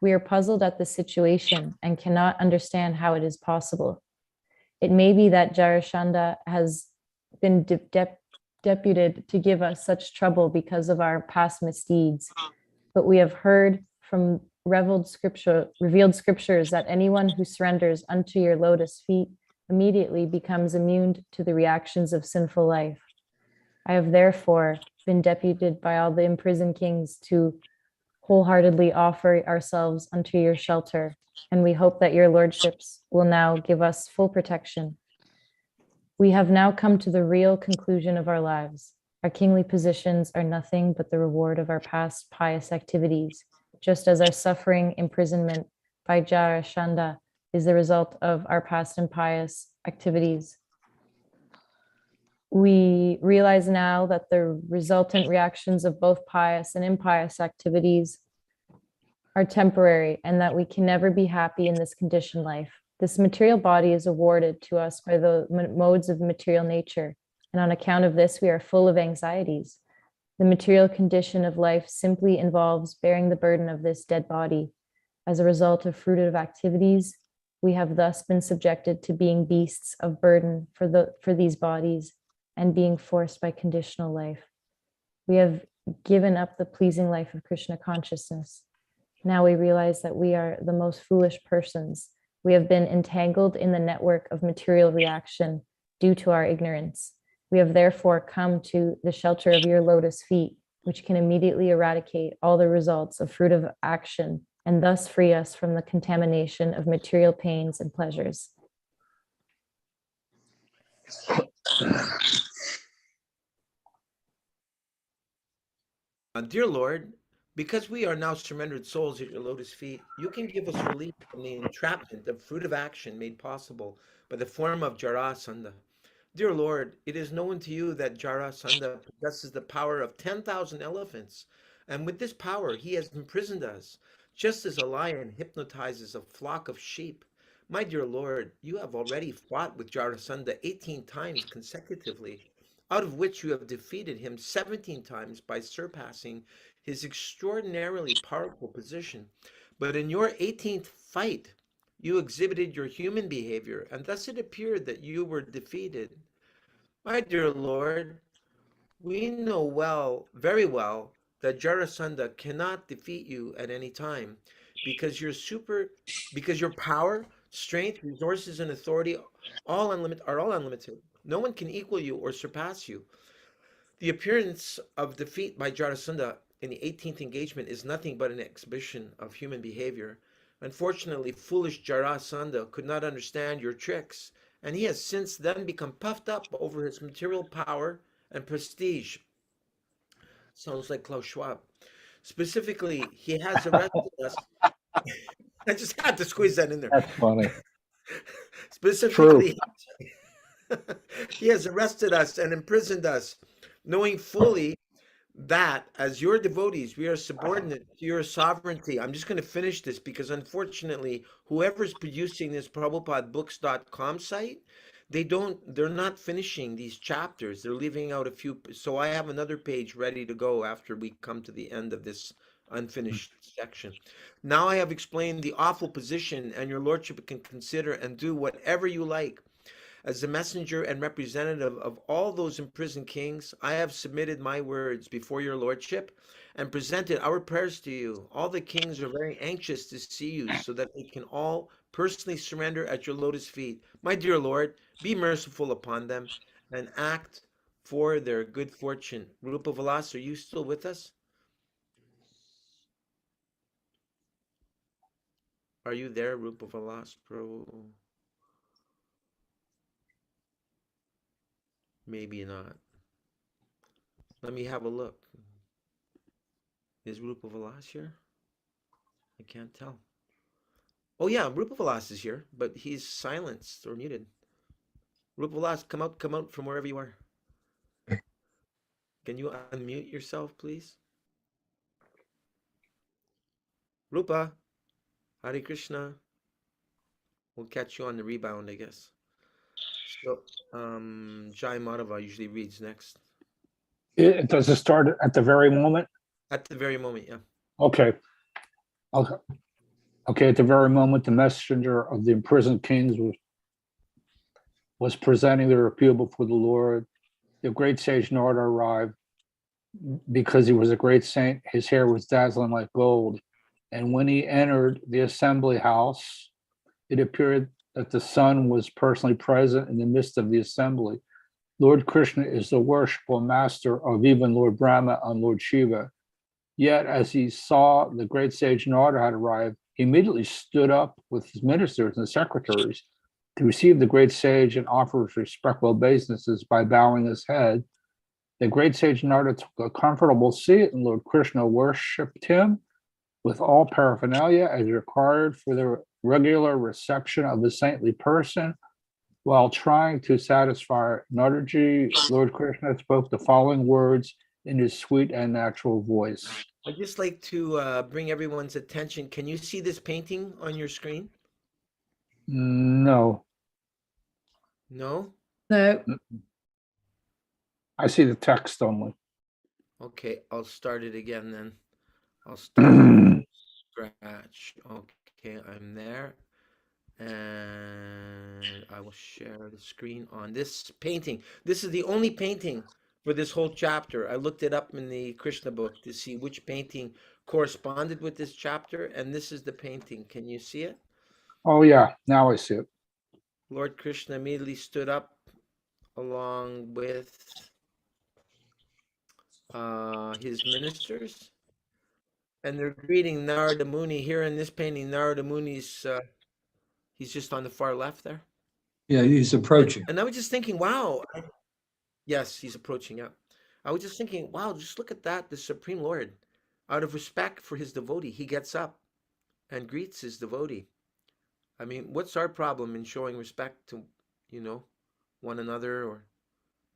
We are puzzled at the situation and cannot understand how it is possible. It may be that Jarasandha has been deputed to give us such trouble because of our past misdeeds, but we have heard from revealed scriptures that anyone who surrenders unto your lotus feet immediately becomes immune to the reactions of sinful life. I have therefore been deputed by all the imprisoned kings to wholeheartedly offer ourselves unto your shelter, and we hope that your lordships will now give us full protection. We have now come to the real conclusion of our lives. Our kingly positions are nothing but the reward of our past pious activities, just as our suffering imprisonment by Jarasandha is the result of our past impious activities. We realize now that the resultant reactions of both pious and impious activities are temporary and that we can never be happy in this conditioned life. This material body is awarded to us by the modes of material nature, and on account of this, we are full of anxieties. The material condition of life simply involves bearing the burden of this dead body. As a result of fruitive activities, we have thus been subjected to being beasts of burden for these bodies and being forced by conditional life. We have given up the pleasing life of Krishna consciousness. Now we realize that we are the most foolish persons. We have been entangled in the network of material reaction due to our ignorance. We have therefore come to the shelter of your lotus feet which can immediately eradicate all the results of fruit of action and thus free us from the contamination of material pains and pleasures. Dear Lord, because we are now surrendered souls at your lotus feet, you can give us relief from the entrapment of fruit of action made possible by the form of Jarasandha. Dear Lord, it is known to you that Jarasandha possesses the power of 10,000 elephants, and with this power he has imprisoned us, just as a lion hypnotizes a flock of sheep. My dear Lord, you have already fought with Jarasandha 18 times consecutively, out of which you have defeated him 17 times by surpassing his extraordinarily powerful position. But in your 18th fight, you exhibited your human behavior, and thus it appeared that you were defeated. My dear Lord, we know well, very well, that Jarasandha cannot defeat you at any time, because because your power, strength, resources, and authority are all unlimited. No one can equal you or surpass you. The appearance of defeat by Jarasandha in the 18th engagement is nothing but an exhibition of human behavior. Unfortunately, foolish Jarasandha could not understand your tricks, and he has since then become puffed up over his material power and prestige. Sounds like Klaus Schwab. Specifically, he has arrested us. I just had to squeeze that in there. That's funny. Specifically, he has arrested us and imprisoned us, knowing fully that as your devotees, we are subordinate to your sovereignty. I'm just going to finish this because unfortunately, whoever's producing this PrabhupadaBooks.com site, they're not finishing these chapters. They're leaving out a few. So I have another page ready to go after we come to the end of this unfinished section. Now I have explained the awful position, and your lordship can consider and do whatever you like. As the messenger and representative of all those imprisoned kings, I have submitted my words before your lordship and presented our prayers to you. All the kings are very anxious to see you so that they can all personally surrender at your lotus feet. My dear Lord, be merciful upon them and act for their good fortune. Rupa Vilas, are you still with us? Are you there, Rupa Vilas, bro? Maybe not. Let me have a look. Is Rupa Vilas here? I can't tell. Oh yeah, Rupa Vilas is here, but he's silenced or muted. Rupa Vilas, come out from wherever you are. Can you unmute yourself, please? Rupa, Hare Krishna. We'll catch you on the rebound, I guess. So, Jai Madhava usually reads next. Does it start at the very moment? At the very moment, yeah. Okay. Okay, at the very moment, the messenger of the imprisoned kings was presenting their appeal before the Lord. The great sage Narada arrived. Because he was a great saint, his hair was dazzling like gold. And when he entered the assembly house, it appeared that the sun was personally present in the midst of the assembly. Lord Krishna is the worshipful master of even Lord Brahma and Lord Shiva. Yet, as he saw the great sage Narada had arrived, he immediately stood up with his ministers and secretaries to receive the great sage and offer his respectful obeisances by bowing his head. The great sage Narada took a comfortable seat, and Lord Krishna worshipped him with all paraphernalia as required for the regular reception of the saintly person. While trying to satisfy Naradaji, Lord Krishna spoke the following words in his sweet and natural voice. I'd just like to bring everyone's attention. Can you see this painting on your screen? No. No? No. I see the text only. Okay, I'll start it again then. I'll start from scratch. Okay, I'm there. And I will share the screen on this painting. This is the only painting for this whole chapter. I looked it up in the Krishna book to see which painting corresponded with this chapter, and this is the painting. Can you see it? Oh yeah, now I see it. Lord Krishna immediately stood up along with his ministers, and they're greeting Narada Muni. Here in this painting, Narada Muni's he's just on the far left there. Yeah, he's approaching. And I was just thinking, wow. Yes, he's approaching. Yeah, I was just thinking, wow, just look at that. The Supreme Lord, out of respect for his devotee, he gets up and greets his devotee. I mean, what's our problem in showing respect to, one another or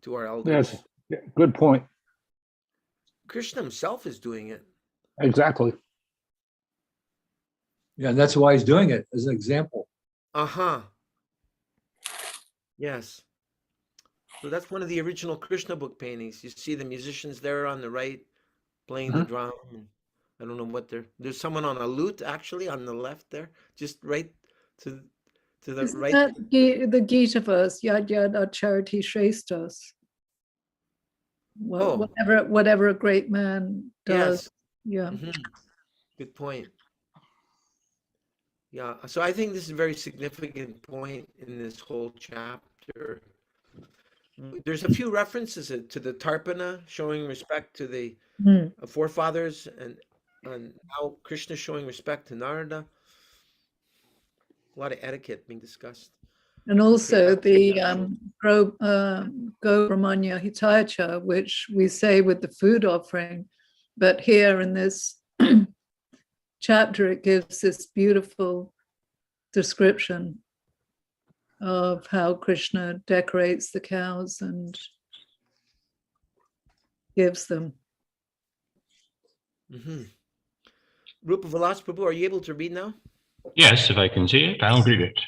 to our elders? Yes, yeah, good point. Krishna himself is doing it. Exactly. Yeah, and that's why he's doing it as an example. Uh-huh. Yes. So that's one of the original Krishna book paintings. You see the musicians there on the right playing the drum. And I don't know what there's someone on a lute actually on the left there, just right to the Isn't right. that the Gita verse, Yad Yad Acharati Shrestha? Oh. Whatever a great man does. Yes. Yeah. Good point. Yeah. So I think this is a very significant point in this whole chapter. There's a few references to the Tarpana, showing respect to the forefathers, and now Krishna showing respect to Narada. A lot of etiquette being discussed. And also the Gaura Hitacha, which we say with the food offering, but here in this chapter, it gives this beautiful description of how Krishna decorates the cows and gives them. Rupa Vilas Prabhu, are you able to read now? Yes, if I can see it, I'll read it.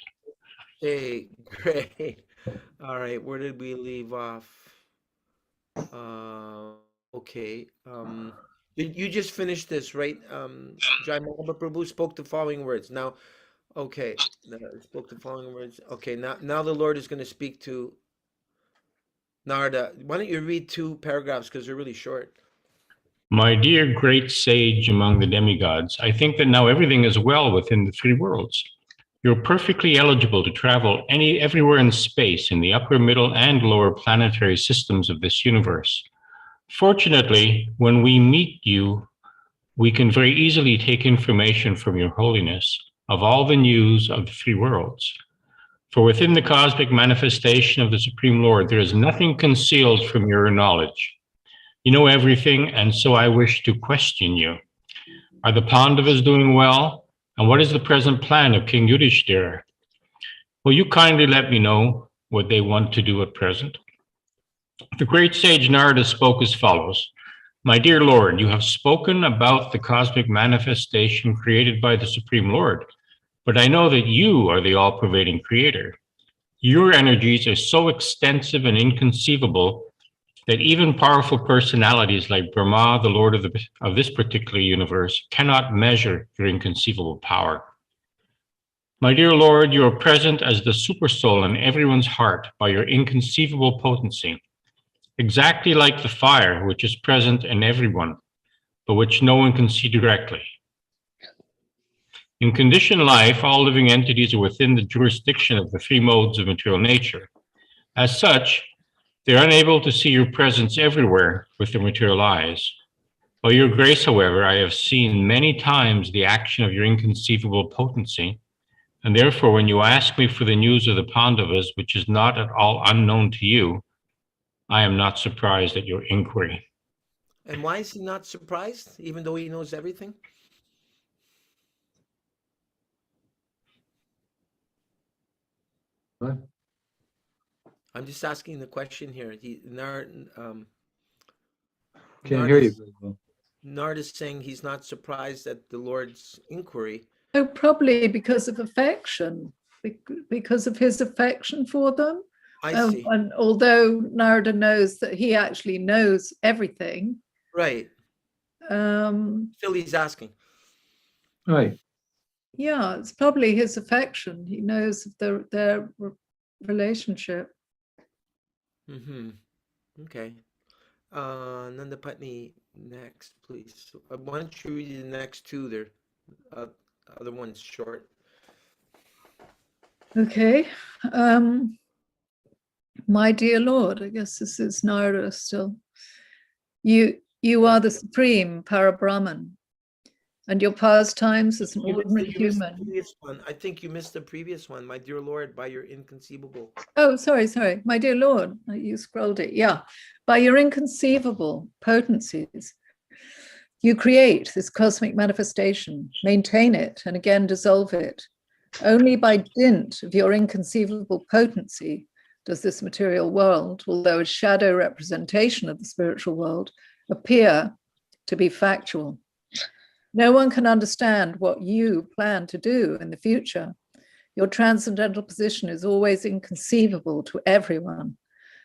Hey, great. All right, where did we leave off? Okay. You just finished this, right? Jai Mahaba Prabhu spoke the following words. Now, okay, spoke the following words. Okay, now the Lord is going to speak to Narada. Why don't you read 2 paragraphs because they're really short. My dear great sage among the demigods, I think that now everything is well within the 3 worlds. You're perfectly eligible to travel everywhere in space in the upper, middle, and lower planetary systems of this universe. Fortunately, when we meet you, we can very easily take information from your holiness of all the news of the 3 worlds. For within the cosmic manifestation of the Supreme Lord, there is nothing concealed from your knowledge. You know everything, and so I wish to question you. Are the Pandavas doing well? And what is the present plan of King Yudhishthira? Will you kindly let me know what they want to do at present? The great sage Narada spoke as follows. My dear Lord, you have spoken about the cosmic manifestation created by the Supreme Lord, but I know that you are the all-pervading creator. Your energies are so extensive and inconceivable that even powerful personalities like Brahma, the Lord of this particular universe, cannot measure your inconceivable power. My dear Lord, you are present as the supersoul in everyone's heart by your inconceivable potency, exactly like the fire which is present in everyone, but which no one can see directly. In conditioned life, all living entities are within the jurisdiction of the 3 modes of material nature. As such, they're unable to see your presence everywhere with their material eyes. By your grace, however, I have seen many times the action of your inconceivable potency, and therefore when you ask me for the news of the Pandavas, which is not at all unknown to you, I am not surprised at your inquiry. And why is he not surprised, even though he knows everything? What? I'm just asking the question here. Can't hear you very well. Nard is saying he's not surprised at the Lord's inquiry. Oh, probably because of affection, because of his affection for them. I see. And although Narada knows that he actually knows everything, Right. Still he's asking. Right. Yeah, it's probably his affection. He knows of their relationship. Okay. Nanda Patni, next, please. Why don't you read the next 2? They're other one's short. Okay. My dear Lord, I guess this is Narada still. You You are the supreme Parabrahman, and your pastimes as an You missed, ordinary you missed the human. previous one. I think you missed the previous one. My dear Lord, by your inconceivable. Oh, sorry. My dear Lord, you scrolled it. Yeah. By your inconceivable potencies, you create this cosmic manifestation, maintain it, and again dissolve it. Only by dint of your inconceivable potency does this material world, although a shadow representation of the spiritual world, appear to be factual. No one can understand what you plan to do in the future. Your transcendental position is always inconceivable to everyone.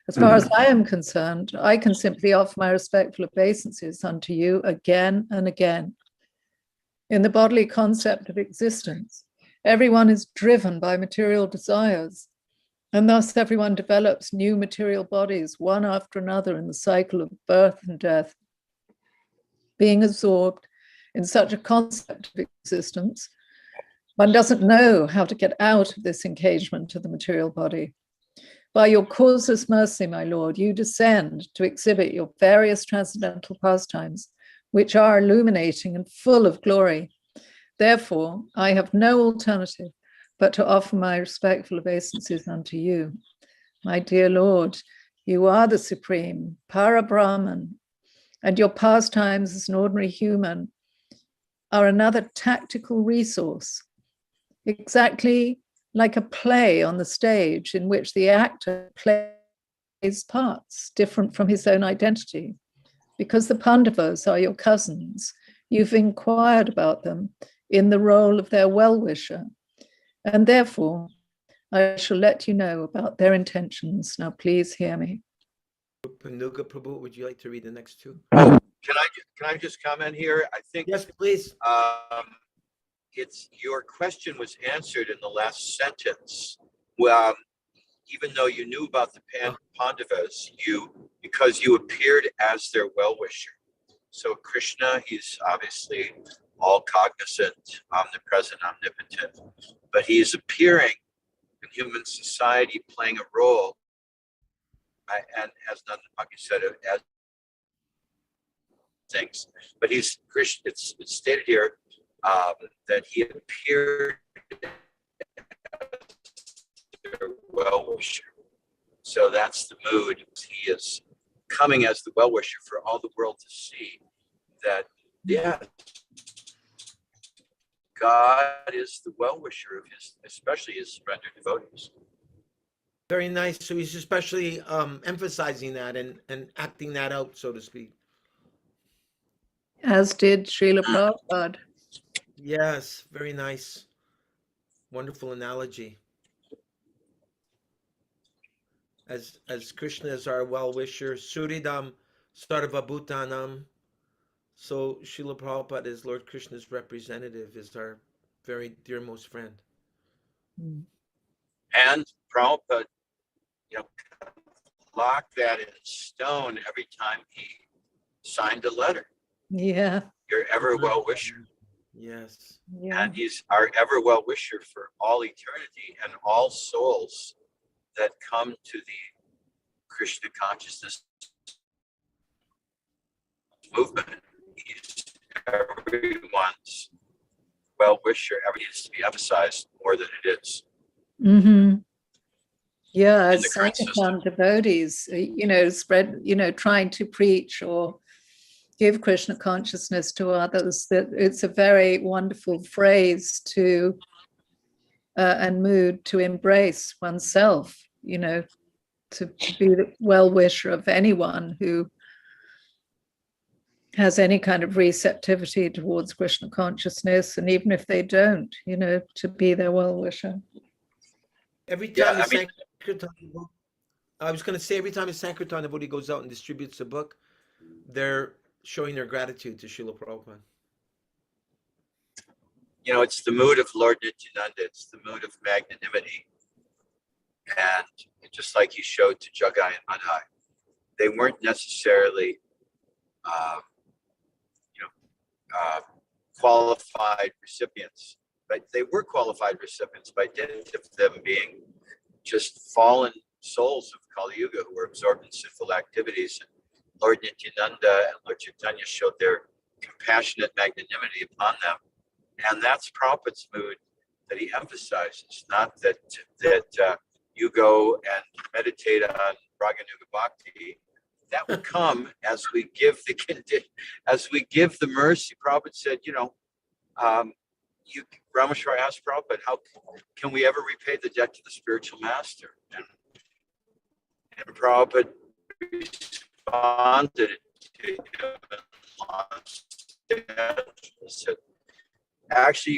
As far as I am concerned, I can simply offer my respectful obeisances unto you again and again. In the bodily concept of existence, everyone is driven by material desires, and thus everyone develops new material bodies, one after another, in the cycle of birth and death. Being absorbed in such a concept of existence, one doesn't know how to get out of this engagement to the material body. By your causeless mercy, my Lord, you descend to exhibit your various transcendental pastimes, which are illuminating and full of glory. Therefore, I have no alternative but to offer my respectful obeisances unto you. My dear Lord, you are the supreme Parabrahman, and your pastimes as an ordinary human are another tactical resource, exactly like a play on the stage in which the actor plays parts different from his own identity. Because the Pandavas are your cousins, you've inquired about them in the role of their well-wisher, and therefore I shall let you know about their intentions. Now please hear me. Panuga Prabhu, would you like to read the next two? Can I just comment here? I think Yes, please. it's your question was answered in the last sentence. Well, even though you knew about the Pandavas, because you appeared as their well-wisher. So Krishna, he's obviously all cognizant, omnipresent, omnipotent, but he is appearing in human society, playing a role, and as Nandapaki said, as things. But he's Krishna. It's stated here that he appeared as their well-wisher. So that's the mood. He is coming as the well-wisher for all the world to see that, yeah, God is the well-wisher of especially his surrendered devotees. Very nice. So he's especially emphasizing that and acting that out, so to speak. As did Srila Prabhupada. Yes, very nice. Wonderful analogy. As Krishna is our well-wisher, Suridam Sarvabhutanam. So Srila Prabhupada is Lord Krishna's representative, is our very dearmost friend. And Prabhupada, locked that in stone every time he signed a letter. Yeah. Your ever well-wisher. Yes. Yeah. And he's our ever well-wisher for all eternity and all souls that come to the Krishna consciousness movement. He's everyone's well-wisher. Everything needs to be emphasized more than it is. Mm-hmm. Yeah, In the as current Sankirtan devotees, spread, trying to preach or give Krishna consciousness to others, that it's a very wonderful phrase to and mood to embrace oneself, to be the well-wisher of anyone who has any kind of receptivity towards Krishna consciousness, and even if they don't, to be their well-wisher. Every time Sankirtan, I was going to say, every time a Sankirtan devotee goes out and distributes a book, they're showing their gratitude to Srila Prabhupada. It's the mood of Lord Nityananda. It's the mood of magnanimity. And just like he showed to Jagai and Madhai, they weren't necessarily, qualified recipients, but they were qualified recipients by dint of them being just fallen souls of Kali Yuga who were absorbed in sinful activities. Lord Nityananda and Lord Chaitanya showed their compassionate magnanimity upon them. And that's Prabhupada's mood that he emphasizes, not that you go and meditate on Raganuga Bhakti. That will come as we give the mercy. Prabhupada said, Rameshwar asked Prabhupada, how can we ever repay the debt to the spiritual master? And Prabhupada responded to him and said, actually,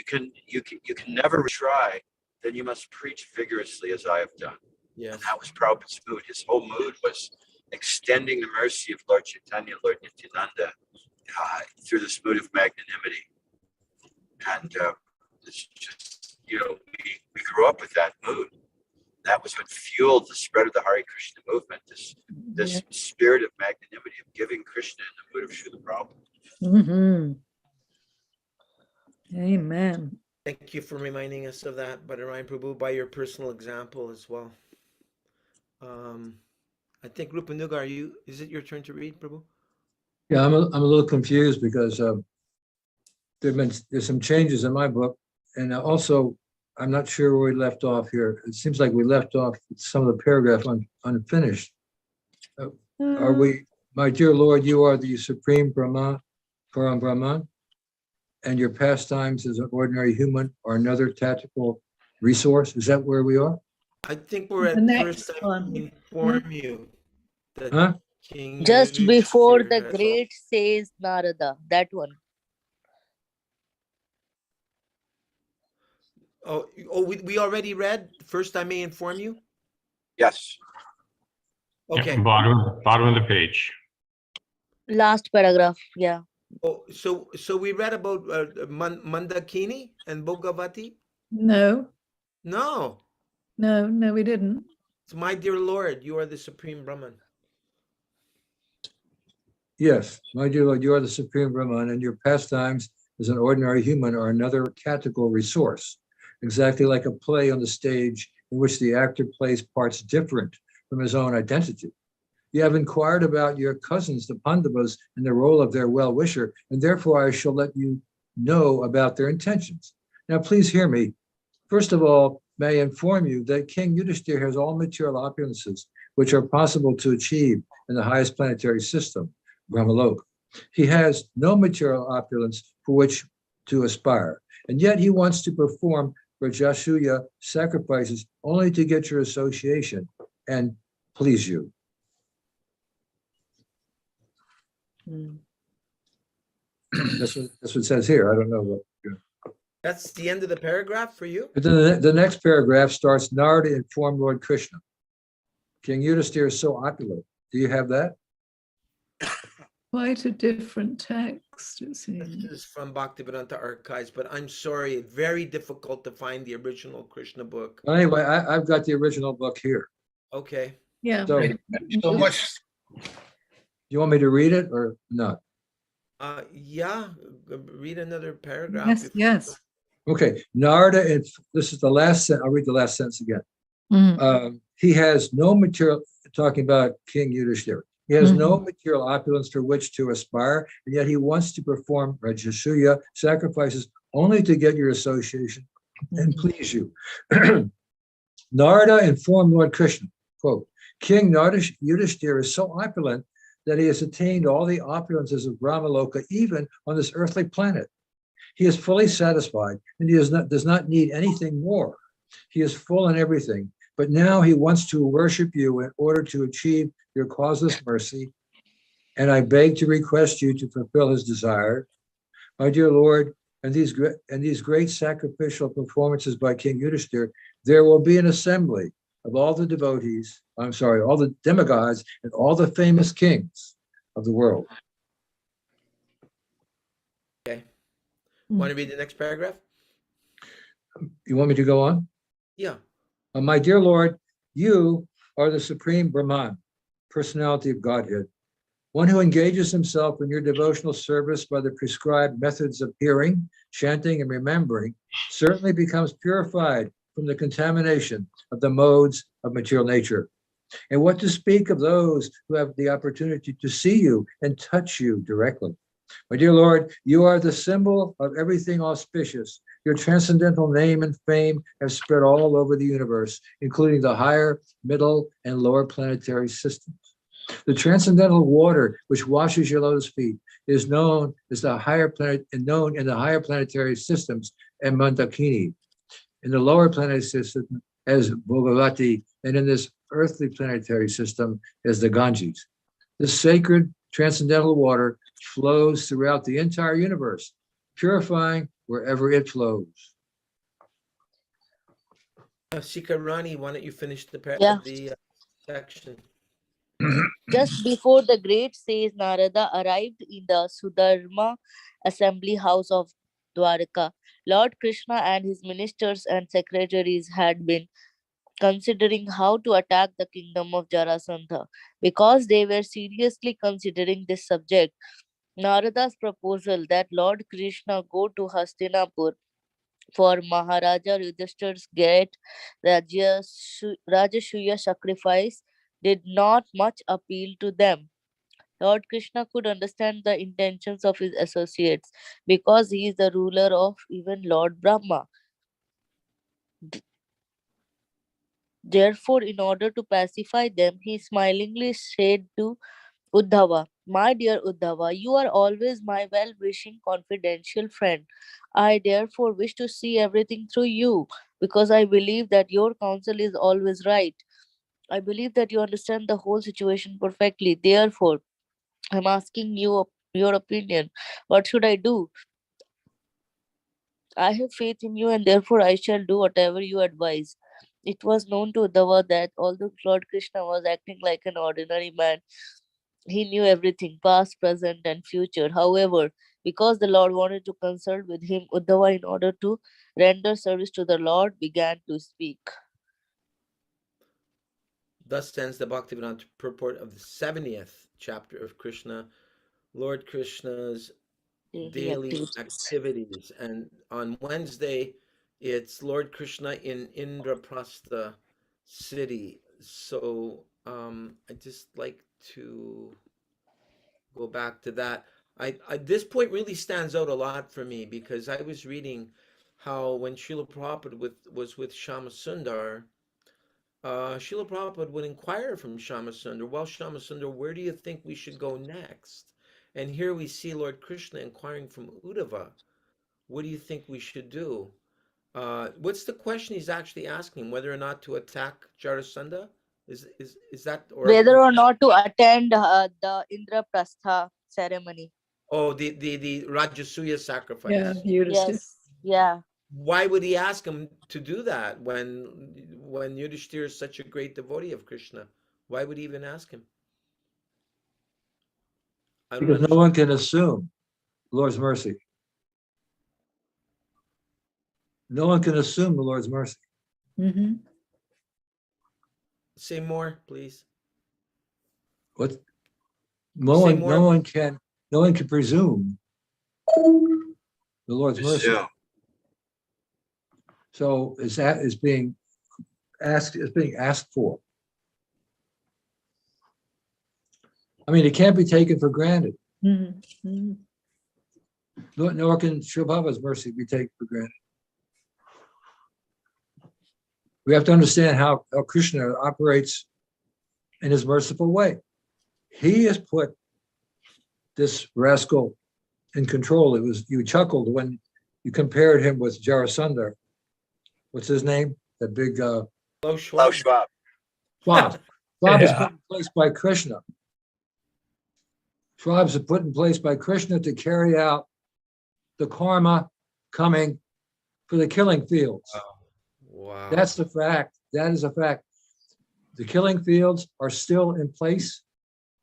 you can never try, then you must preach vigorously as I have done. Yes. And that was Prabhupada's mood. His whole mood was extending the mercy of Lord Chaitanya, Lord Nityananda, through this mood of magnanimity. And it's just, we grew up with that mood. That was what fueled the spread of the Hare Krishna movement, this spirit of magnanimity of giving Krishna in the mood of Srila Prabhupada. Mm-hmm. Amen. Thank you for reminding us of that, Bhadarani Prabhu, by your personal example as well. I think Rupanuga, is it your turn to read, Prabhu? Yeah, I'm a little confused because there's some changes in my book, and also I'm not sure where we left off here. It seems like we left off some of the paragraph unfinished. Are we, my dear Lord, you are the supreme Brahman, Param Brahman, and your pastimes as an ordinary human or another tactical resource? Is that where we are? I think we're The at next first. I one. inform you that Huh? King Just before the Yudhishthira has great says Narada, that one. we already read. First, I may inform you. Yes. Okay. Yeah, bottom of the page. Last paragraph, yeah. Oh, so we read about Mandakini and Bhogavati? No, No, we didn't. it's my dear Lord, you are the supreme Brahman. Yes, my dear Lord, you are the supreme Brahman, and your pastimes as an ordinary human are another tactical resource, exactly like a play on the stage in which the actor plays parts different from his own identity. You have inquired about your cousins, the Pandavas, and the role of their well-wisher, and therefore I shall let you know about their intentions. Now, please hear me. First of all, may I inform you that King Yudhishthira has all material opulences which are possible to achieve in the highest planetary system, Brahmaloka. He has no material opulence for which to aspire, and yet he wants to perform Rajasuya sacrifices only to get your association and please you. That's what it says here. I don't know what. That's the end of the paragraph for you? But then the next paragraph starts, Narada informed Lord Krishna. King Yudhishthira is so opulent. Do you have that? Quite a different text, it This seems. is from Bhaktivedanta Archives, but I'm sorry, very difficult to find the original Krishna book. Anyway, I've got the original book here. Okay. Yeah. So So much. you want me to read it or not? Yeah, read another paragraph. Yes, yes. Okay, Narada, this is the last sentence. I'll read the last sentence again. Mm. He has no material, talking about King Yudhishthira. He has no material opulence for which to aspire, and yet he wants to perform Rajasuya sacrifices only to get your association and please you. Narada informed Lord Krishna, quote, King Yudhishthira is so opulent that he has attained all the opulences of Brahmaloka, even on this earthly planet. He is fully satisfied, and he does not need anything more. He is full in everything, but now he wants to worship you in order to achieve your causeless mercy, and I beg to request you to fulfill his desire. My dear Lord, and these great sacrificial performances by King Yudhishthira, there will be an assembly of all the devotees, all the demigods and all the famous kings of the world. Okay. Want to read the next paragraph? You want me to go on? Yeah. My dear Lord, you are the supreme Brahman, personality of Godhead. One who engages himself in your devotional service by the prescribed methods of hearing, chanting, and remembering certainly becomes purified from the contamination of the modes of material nature. And what to speak of those who have the opportunity to see you and touch you directly. My dear Lord, you are the symbol of everything auspicious. Your transcendental name and fame have spread all over the universe, including the higher, middle, and lower planetary systems. The transcendental water which washes your lotus feet is known as the higher planet and known in the higher planetary systems as Mandakini, in the lower planetary system as Bhagavati, and in this earthly planetary system as the Ganges. This sacred transcendental water flows throughout the entire universe, purifying wherever it flows. Sika Rani, why don't you finish Yeah. the section? Just before the great sage Narada arrived in the Sudharma assembly house of Dwarka, Lord Krishna and his ministers and secretaries had been considering how to attack the kingdom of Jarasandha. Because they were seriously considering this subject, Narada's proposal that Lord Krishna go to Hastinapur for Maharaja Yudhishthir's great Rajasuya sacrifice did not much appeal to them. Lord Krishna could understand the intentions of his associates because he is the ruler of even Lord Brahma. Therefore, in order to pacify them, he smilingly said to Uddhava, my dear Uddhava, you are always my well-wishing confidential friend. I therefore wish to see everything through you because I believe that your counsel is always right. I believe that you understand the whole situation perfectly. Therefore, I'm asking you your opinion. What should I do? I have faith in you and therefore I shall do whatever you advise. It was known to Uddhava that although Lord Krishna was acting like an ordinary man, he knew everything, past, present, and future. However, because the Lord wanted to consult with him, Uddhava, in order to render service to the Lord, began to speak. Thus ends the Bhaktivedanta purport of the 70th chapter of Krishna, Lord Krishna's daily activities. And on Wednesday, it's Lord Krishna in Indraprastha city. So I'd just like to go back to that. This point really stands out a lot for me because I was reading how when Srila Prabhupada was with Shama Sundar, Srila Prabhupada would inquire from Shama Sundar, well, Shama Sundar, where do you think we should go next? And here we see Lord Krishna inquiring from Uddhava, what do you think we should do? What's the question he's actually asking? Whether or not to attack Jarasandha? Is that or whether or not to attend the Indraprastha ceremony? Oh, the Rajasuya sacrifice. Yeah, Yudhishthir. Yes. Yeah. Why would he ask him to do that when Yudhishthir is such a great devotee of Krishna? Why would he even ask him? I don't Because no understand. one can assume the Lord's mercy. No one can assume the Lord's mercy. Mm-hmm. Say more, please. What? Say No more. one can presume the Lord's mercy. Presume. So it's being asked for. I mean, it can't be taken for granted. Mm-hmm. Nor can Sri Prabhupada's mercy be taken for granted. We have to understand how Krishna operates in his merciful way. He has put this rascal in control. You chuckled when you compared him with Jarasandha. What's his name? That big Klaus Klaus Schwab. Schwab. Schwab is Yeah. put in place by Krishna. Schwabs are put in place by Krishna to carry out the karma coming for the killing fields. Wow. That's the fact. That is a fact. The killing fields are still in place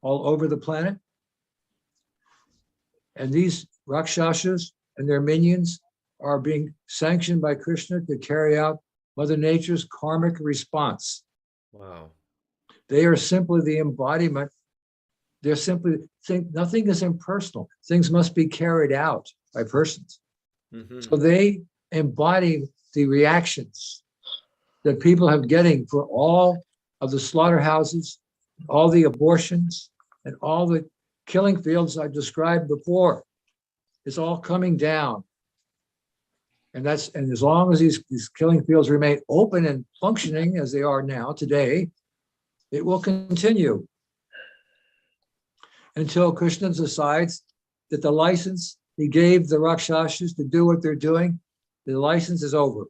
all over the planet. And these Rakshasas and their minions are being sanctioned by Krishna to carry out Mother Nature's karmic response. Wow. They are simply the embodiment. They're simply, nothing is impersonal. Things must be carried out by persons. Mm-hmm. So they embody the reactions that people have getting for all of the slaughterhouses, all the abortions, and all the killing fields I described before. It's all coming down. And as long as these killing fields remain open and functioning as they are now today, it will continue until Krishna decides that the license he gave the Rakshasas to do what they're doing, the license is over.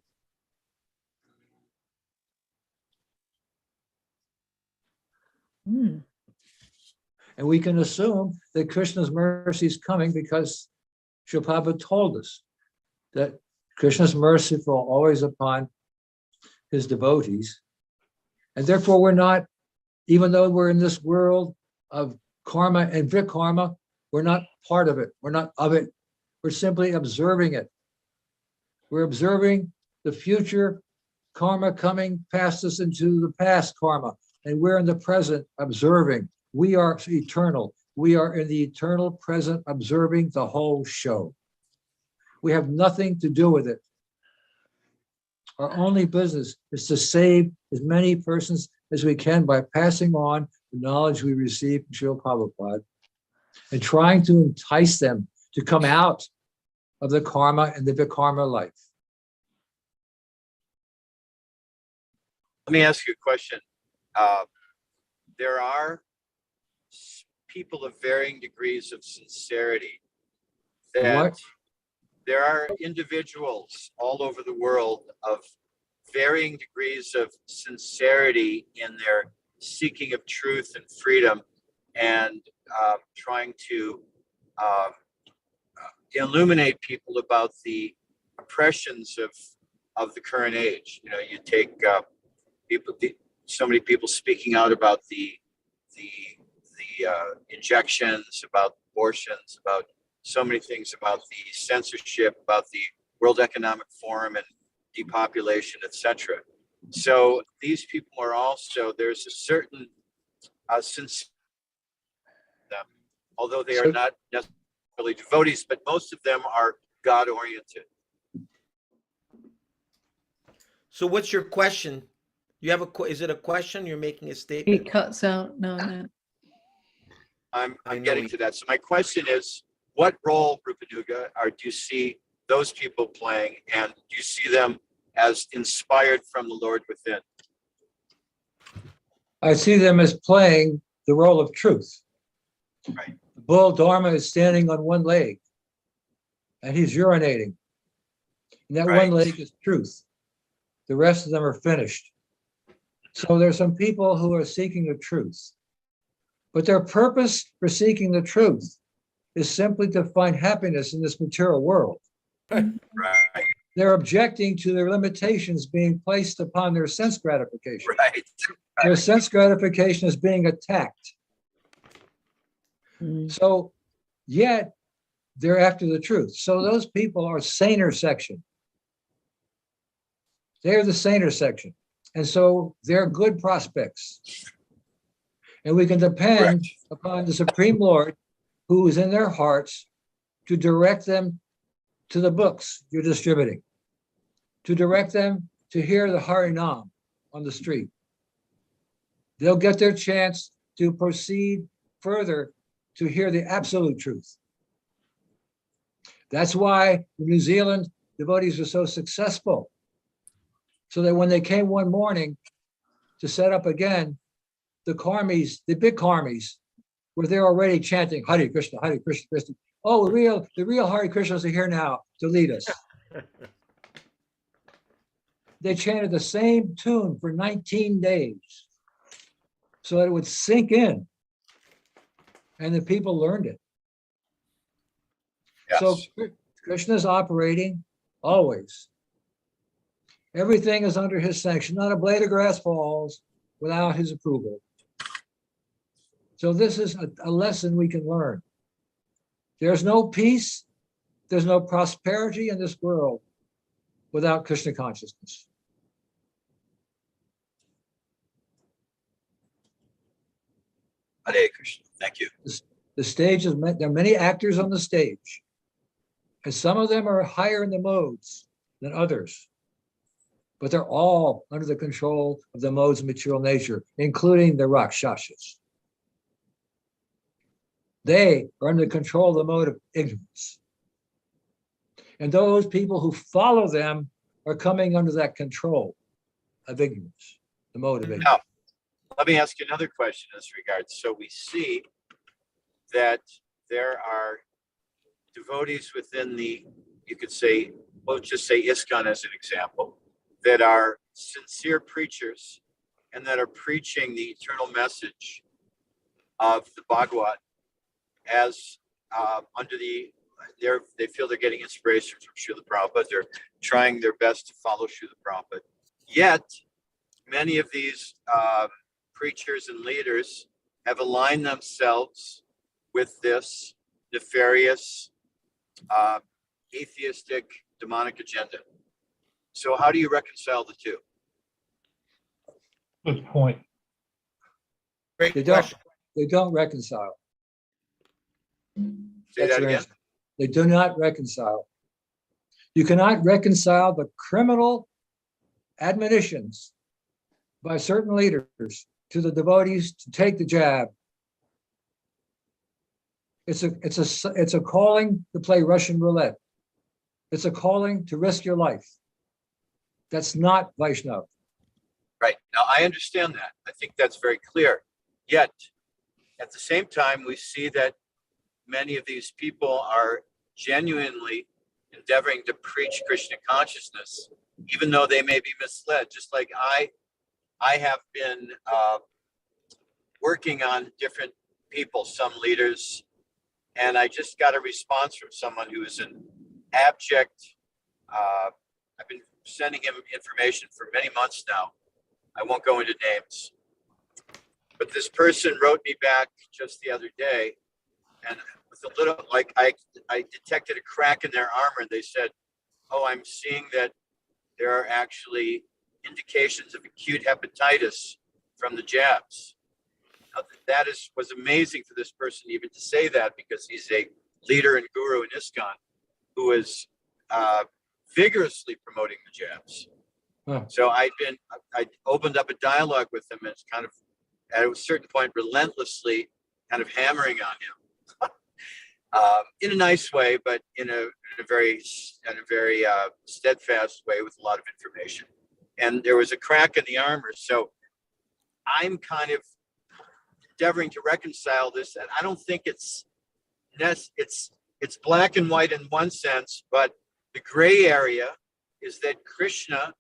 Mm. And we can assume that Krishna's mercy is coming because Shilpaba told us that Krishna's merciful always upon his devotees. And therefore we're not, even though we're in this world of karma and vikarma, we're not part of it. We're not of it. We're simply observing it. We're observing the future karma coming past us into the past karma. And we're in the present observing. We are eternal. We are in the eternal present observing the whole show. We have nothing to do with it. Our only business is to save as many persons as we can by passing on the knowledge we receive from Srila Prabhupada and trying to entice them to come out of the karma and the vikarma life. Let me ask you a question. There are people of varying degrees of sincerity. What? There are individuals all over the world of varying degrees of sincerity in their seeking of truth and freedom and trying to illuminate people about the oppressions of the current age. You know, you take so many people speaking out about the injections, about abortions, about so many things, about the censorship, about the World Economic Forum and depopulation, etc. So these people are also, there's a certain since although they are not necessarily devotees, but most of them are God oriented. So what's your question? You have is it a question? You're making a He statement. cuts out now and then. I'm I know getting to that. So my question is, what role, Rupanuga, do you see those people playing, and do you see them as inspired from the Lord within? I see them as playing the role of truth. Right. The bull Dharma is standing on one leg and he's urinating. And that one leg is truth. The rest of them are finished. So there's some people who are seeking the truth, but their purpose for seeking the truth is simply to find happiness in this material world. Right. They're objecting to their limitations being placed upon their sense gratification. Right. Their sense gratification is being attacked. Mm. So yet they're after the truth. So those people are saner section. They're the saner section. And so they're good prospects. And we can depend upon the Supreme Lord who is in their hearts to direct them to the books you're distributing, to direct them to hear the Harinam on the street. They'll get their chance to proceed further to hear the absolute truth. That's why the New Zealand devotees were so successful. So that when they came one morning to set up again, the karmis, the big karmis, were there already chanting Hare Krishna, Hare Krishna, Krishna. Oh, the real Hare Krishnas are here now to lead us. They chanted the same tune for 19 days so that it would sink in, and the people learned it. Yes. So Krishna's operating always. Everything is under his sanction. Not a blade of grass falls without his approval. So this is a lesson we can learn. There's no peace, there's no prosperity in this world without Krishna consciousness. Hare Krishna. Thank you. The stage is, there are many actors on the stage, and some of them are higher in the modes than others. but they're all under the control of the modes of material nature, including the Rakshasas. They are under the control of the mode of ignorance. And those people who follow them are coming under that control of ignorance, the mode of ignorance. Now, let me ask you another question in this regard. So we see that there are devotees within the, you could say, we'll just say ISKCON as an example, that are sincere preachers and that are preaching the eternal message of the Bhagavad as under the, they feel they're getting inspiration from Srila Prabhupada. They're trying their best to follow Srila Prabhupada. Yet, many of these preachers and leaders have aligned themselves with this nefarious, atheistic, demonic agenda. So how do you reconcile the two? Good point. Great They don't, question. they don't reconcile. Say that your again. answer. They do not reconcile. You cannot reconcile the criminal admonitions by certain leaders to the devotees to take the jab. It's a calling to play Russian roulette. It's a calling to risk your life. That's not Vaishnav. Right. Now, I understand that. I think that's very clear. Yet, at the same time, we see that many of these people are genuinely endeavoring to preach Krishna consciousness, even though they may be misled. Just like I have been working on different people, some leaders, and I just got a response from someone who is an abject, I've been sending him information for many months now. I won't go into names. But this person wrote me back just the other day, and with a little, like I detected a crack in their armor, and they said, oh, I'm seeing that there are actually indications of acute hepatitis from the jabs. Now, that was amazing for this person even to say that, because he's a leader and guru in ISKCON who is vigorously promoting the jabs. Huh. So I opened up a dialogue with him, and it's kind of, at a certain point, relentlessly kind of hammering on him in a nice way, but in a very steadfast way with a lot of information. And there was a crack in the armor. So I'm kind of endeavoring to reconcile this, and I don't think it's black and white in one sense, but the gray area is that Krishna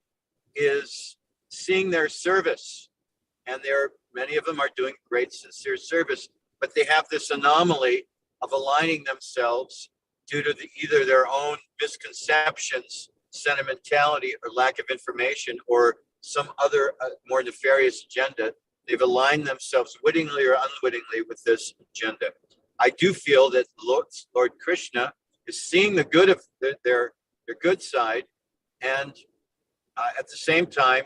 is seeing their service, and many of them are doing great sincere service, but they have this anomaly of aligning themselves due to either their own misconceptions, sentimentality, or lack of information, or some other more nefarious agenda. They've aligned themselves wittingly or unwittingly with this agenda. I do feel that Lord Krishna is seeing the good of their good side, and at the same time,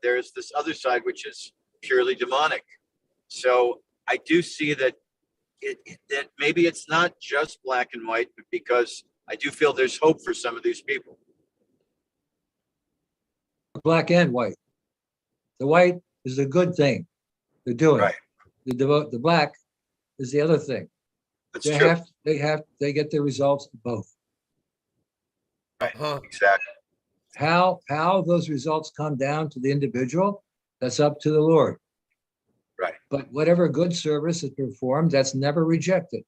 there's this other side which is purely demonic. So I do see that that maybe it's not just black and white, but because I do feel there's hope for some of these people. Black and white. The white is the good thing they're doing. Right. The black is the other thing. That's true. They get the results of both. Right. Huh. Exactly. How those results come down to the individual, that's up to the Lord. Right. But whatever good service is performed, that's never rejected.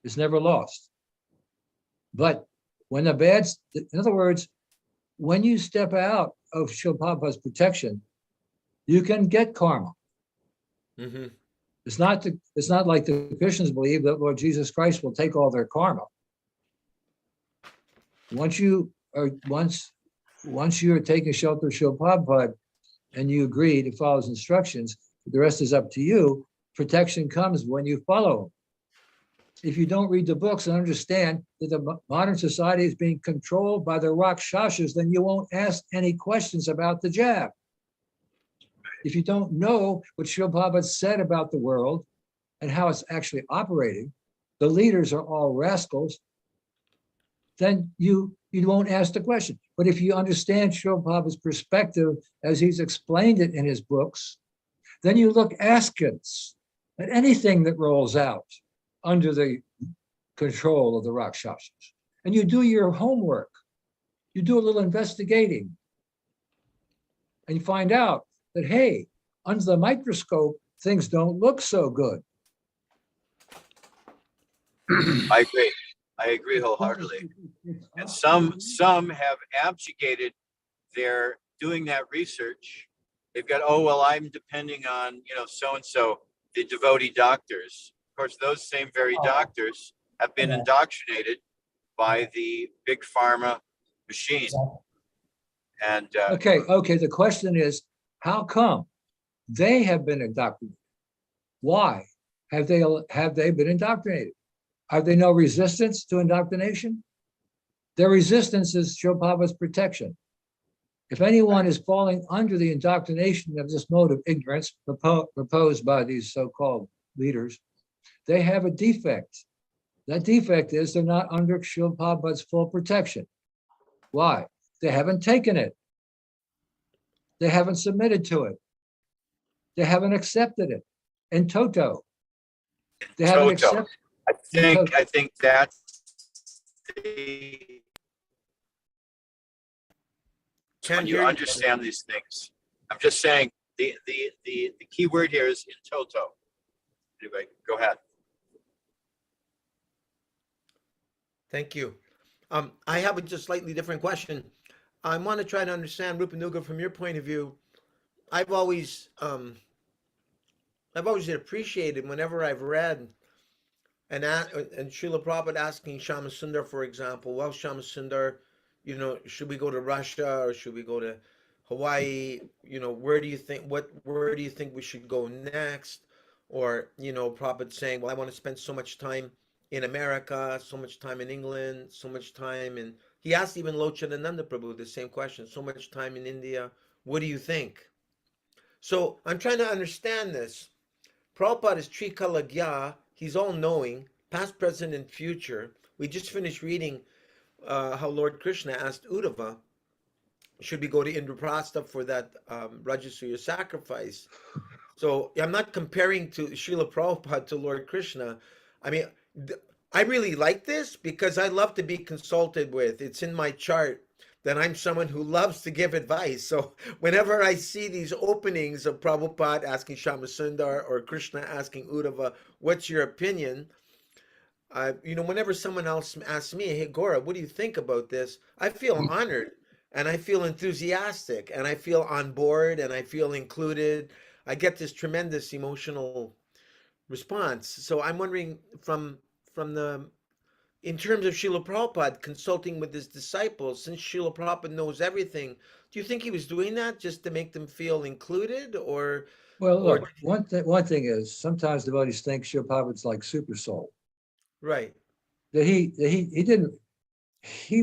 It's never lost. But when in other words, when you step out of Srila Prabhupada's protection, you can get karma. Mm-hmm. It's not like the Christians believe that Lord Jesus Christ will take all their karma. Once you are taking shelter of Srila Prabhupada and you agree to follow his instructions, the rest is up to you. Protection comes when you follow him. If you don't read the books and understand that the modern society is being controlled by the Rakshasas, then you won't ask any questions about the jab. If you don't know what Srila Prabhupada said about the world and how it's actually operating, the leaders are all rascals. then you won't ask the question. But if you understand Srila Prabhupada's perspective as he's explained it in his books, then you look askance at anything that rolls out under the control of the Rakshasas. And you do your homework. You do a little investigating. And you find out that, hey, under the microscope, things don't look so good. I agree. I agree wholeheartedly. And some have abjugated their doing that research. They've got, oh, well, I'm depending on, so-and-so, the devotee doctors. Of course, those same very doctors have been indoctrinated by the big pharma machine. And Okay. The question is, how come they have been indoctrinated? Why have they been indoctrinated? Are there no resistance to indoctrination? Their resistance is Srila Prabhupada's protection. If anyone is falling under the indoctrination of this mode of ignorance proposed by these so-called leaders, they have a defect. That defect is they're not under Srila Prabhupada's full protection. Why? They haven't taken it. They haven't submitted to it. They haven't accepted it in toto. They haven't accepted. I think that's the, when you understand these things. I'm just saying the key word here is in toto. Anyway, go ahead. Thank you. I have a just slightly different question. I want to try to understand Rupanuga from your point of view. I've always appreciated whenever I've read and Srila Prabhupada asking Shama Sundar, for example, well, Shama Sundar, should we go to Russia or should we go to Hawaii? Where do you think we should go next? Or, Prabhupada saying, well, I want to spend so much time in America, so much time in England, so much time in, he asked even Lochanananda Prabhu the same question, so much time in India. What do you think? So I'm trying to understand this. Prabhupada is Trikalagya, he's all-knowing, past, present, and future. We just finished reading how Lord Krishna asked Uddhava, should we go to Indraprastha for that Rajasuya sacrifice? So I'm not comparing to Srila Prabhupada to Lord Krishna. I mean, I really like this because I love to be consulted with. It's in my chart that I'm someone who loves to give advice. So whenever I see these openings of Prabhupada asking Shamasundar or Krishna asking Uddhava, what's your opinion? Whenever someone else asks me, hey, Gaura, what do you think about this? I feel honored and I feel enthusiastic and I feel on board and I feel included. I get this tremendous emotional response. So I'm wondering in terms of Srila Prabhupada consulting with his disciples, since Srila Prabhupada knows everything, do you think he was doing that just to make them feel included, or? Well, look, one thing is sometimes devotees think Srila Prabhupada's like super soul. Right. That he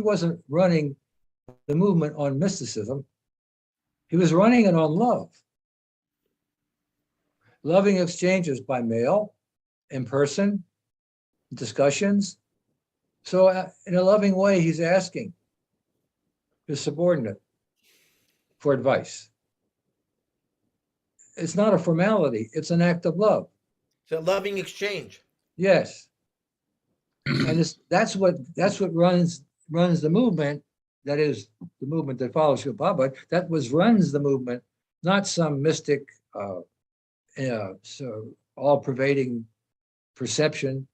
wasn't running the movement on mysticism. He was running it on love. Loving exchanges by mail, in person, discussions. So in a loving way, he's asking his subordinate for advice. It's not a formality, it's an act of love. It's a loving exchange. Yes. And that's what runs the movement. That is the movement that follows Srila Prabhupada. That runs the movement, not some mystic, so all-pervading perception.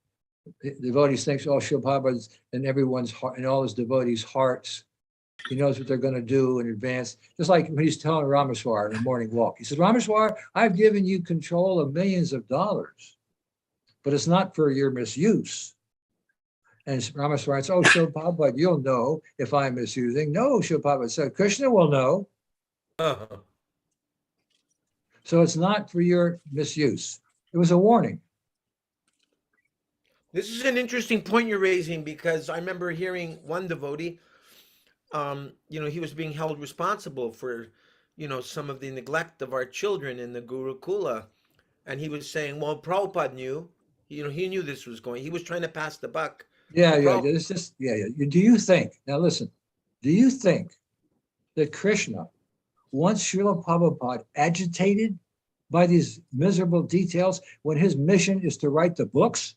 The devotees think, oh, Srila Prabhupada's in everyone's heart, in all his devotees' hearts. He knows what they're going to do in advance. Just like when he's telling Rameswar in the morning walk. He says, Rameswar, I've given you control of millions of dollars, but it's not for your misuse. And Rameswar says, oh, Srila Prabhupada, you'll know if I'm misusing. No, Srila Prabhupada said, Krishna will know. Uh-huh. So it's not for your misuse. It was a warning. This is an interesting point you're raising because I remember hearing one devotee, he was being held responsible for, some of the neglect of our children in the Gurukula. And he was saying, well, Prabhupada knew, he knew this was going, he was trying to pass the buck. Yeah, yeah. Prabhupada- It's just, yeah, yeah. Do you think, now listen, do you think that Krishna wants Srila Prabhupada agitated by these miserable details when his mission is to write the books?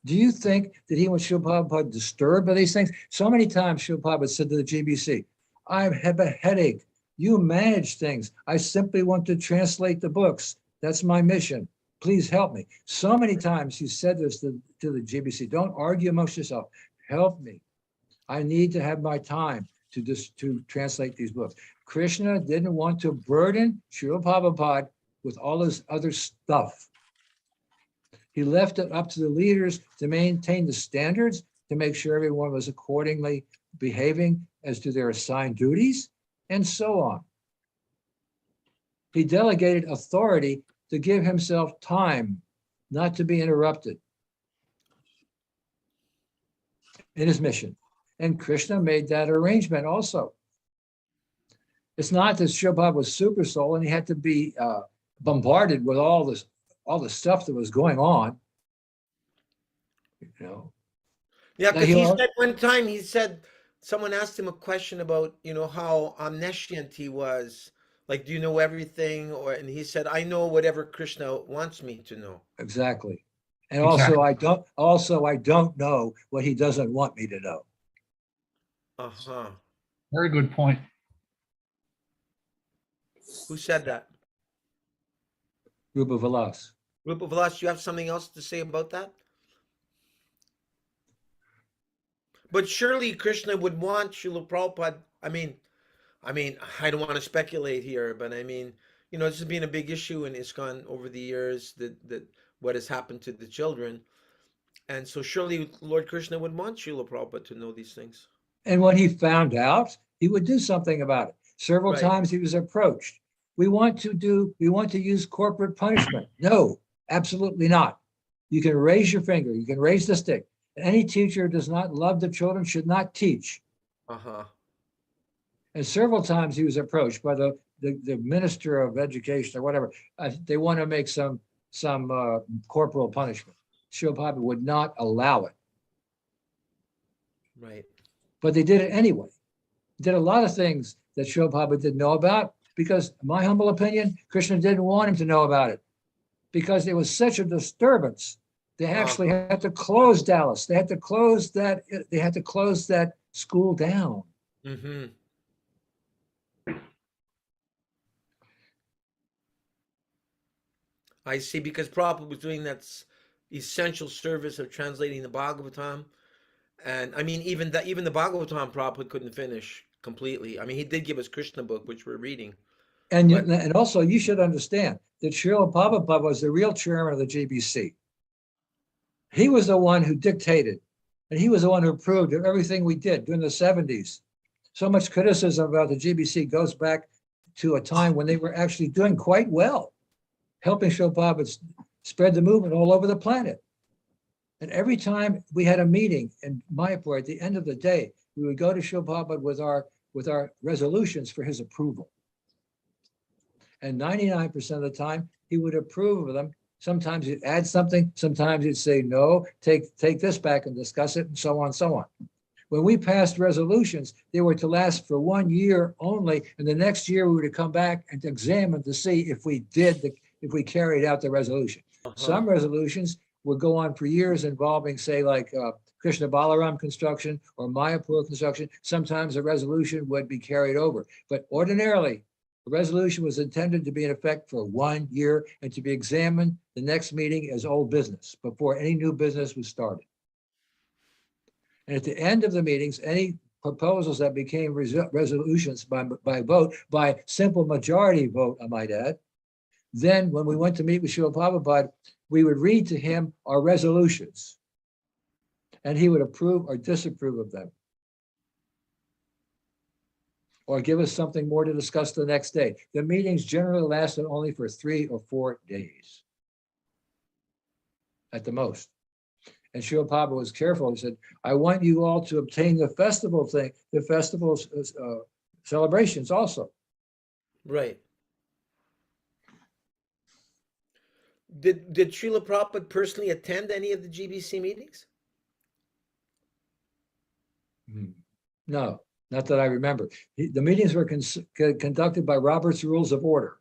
Do you think that he wants Srila Prabhupada disturbed by these things? So many times Srila Prabhupada said to the GBC, I have a headache. You manage things. I simply want to translate the books. That's my mission. Please help me. So many times he said this to the GBC. Don't argue amongst yourself. Help me. I need to have my time to translate these books. Krishna didn't want to burden Srila Prabhupada with all this other stuff. He left it up to the leaders to maintain the standards, to make sure everyone was accordingly behaving as to their assigned duties, and so on. He delegated authority to give himself time not to be interrupted in his mission. And Krishna made that arrangement also. It's not that Srila was super soul and he had to be bombarded with all the stuff that was going on. You know. Yeah, Now because he he- said one time, he said, someone asked him a question about, how omniscient he was. Like, do you know everything? And he said, I know whatever Krishna wants me to know. Exactly. And Exactly. I don't know what he doesn't want me to know. Uh-huh. Very good point. Who said that? Rupa Vilas. Rupa Vilas, you have something else to say about that? But surely Krishna would want Srila Prabhupada. I don't want to speculate here, but this has been a big issue in ISKCON over the years, that what has happened to the children. And so surely Lord Krishna would want Srila Prabhupada to know these things. And when he found out, he would do something about it. Several Right. times he was approached. We want to use corporate punishment. No, absolutely not. You can raise your finger, you can raise the stick. Any teacher who does not love the children should not teach. Uh-huh. And several times he was approached by the minister of education or whatever. They want to make some corporal punishment. Srila Prabhupada would not allow it, Right. but they did it anyway. Did a lot of things that Srila Prabhupada didn't know about because, in my humble opinion, Krishna didn't want him to know about it because it was such a disturbance. They actually had to close Dallas. They had to close that. They had to close that school down. Mm-hmm. I see, because Prabhupada was doing that essential service of translating the Bhagavatam. And even the Bhagavatam Prabhupada couldn't finish completely. He did give us Krishna book, which we're reading. And also, you should understand that Srila Prabhupada was the real chairman of the GBC. He was the one who dictated, and he was the one who approved of everything we did during the 70s. So much criticism about the GBC goes back to a time when they were actually doing quite well, helping Srila Prabhupada spread the movement all over the planet. And every time we had a meeting in Mayapur, at the end of the day, we would go to Srila Prabhupada with our resolutions for his approval. And 99% of the time, he would approve of them. Sometimes he'd add something, sometimes he'd say, no, take this back and discuss it, and so on and so on. When we passed resolutions, they were to last for 1 year only, and the next year we were to come back and to examine to see if we carried out the resolution. Some resolutions would go on for years involving, say, like Krishna Balaram construction or Mayapur construction. Sometimes a resolution would be carried over, but ordinarily, the resolution was intended to be in effect for 1 year and to be examined the next meeting as old business before any new business was started. And at the end of the meetings, any proposals that became resolutions by vote, by simple majority vote, I might add, then when we went to meet with Srila Prabhupada, we would read to him our resolutions, and he would approve or disapprove of them, or give us something more to discuss the next day. The meetings generally lasted only for 3 or 4 days at the most. And Srila Prabhupada was careful. He said, I want you all to obtain the festival celebrations also. Right. Did Srila Prabhupada personally attend any of the GBC meetings? No, not that I remember. The meetings were conducted by Robert's Rules of Order,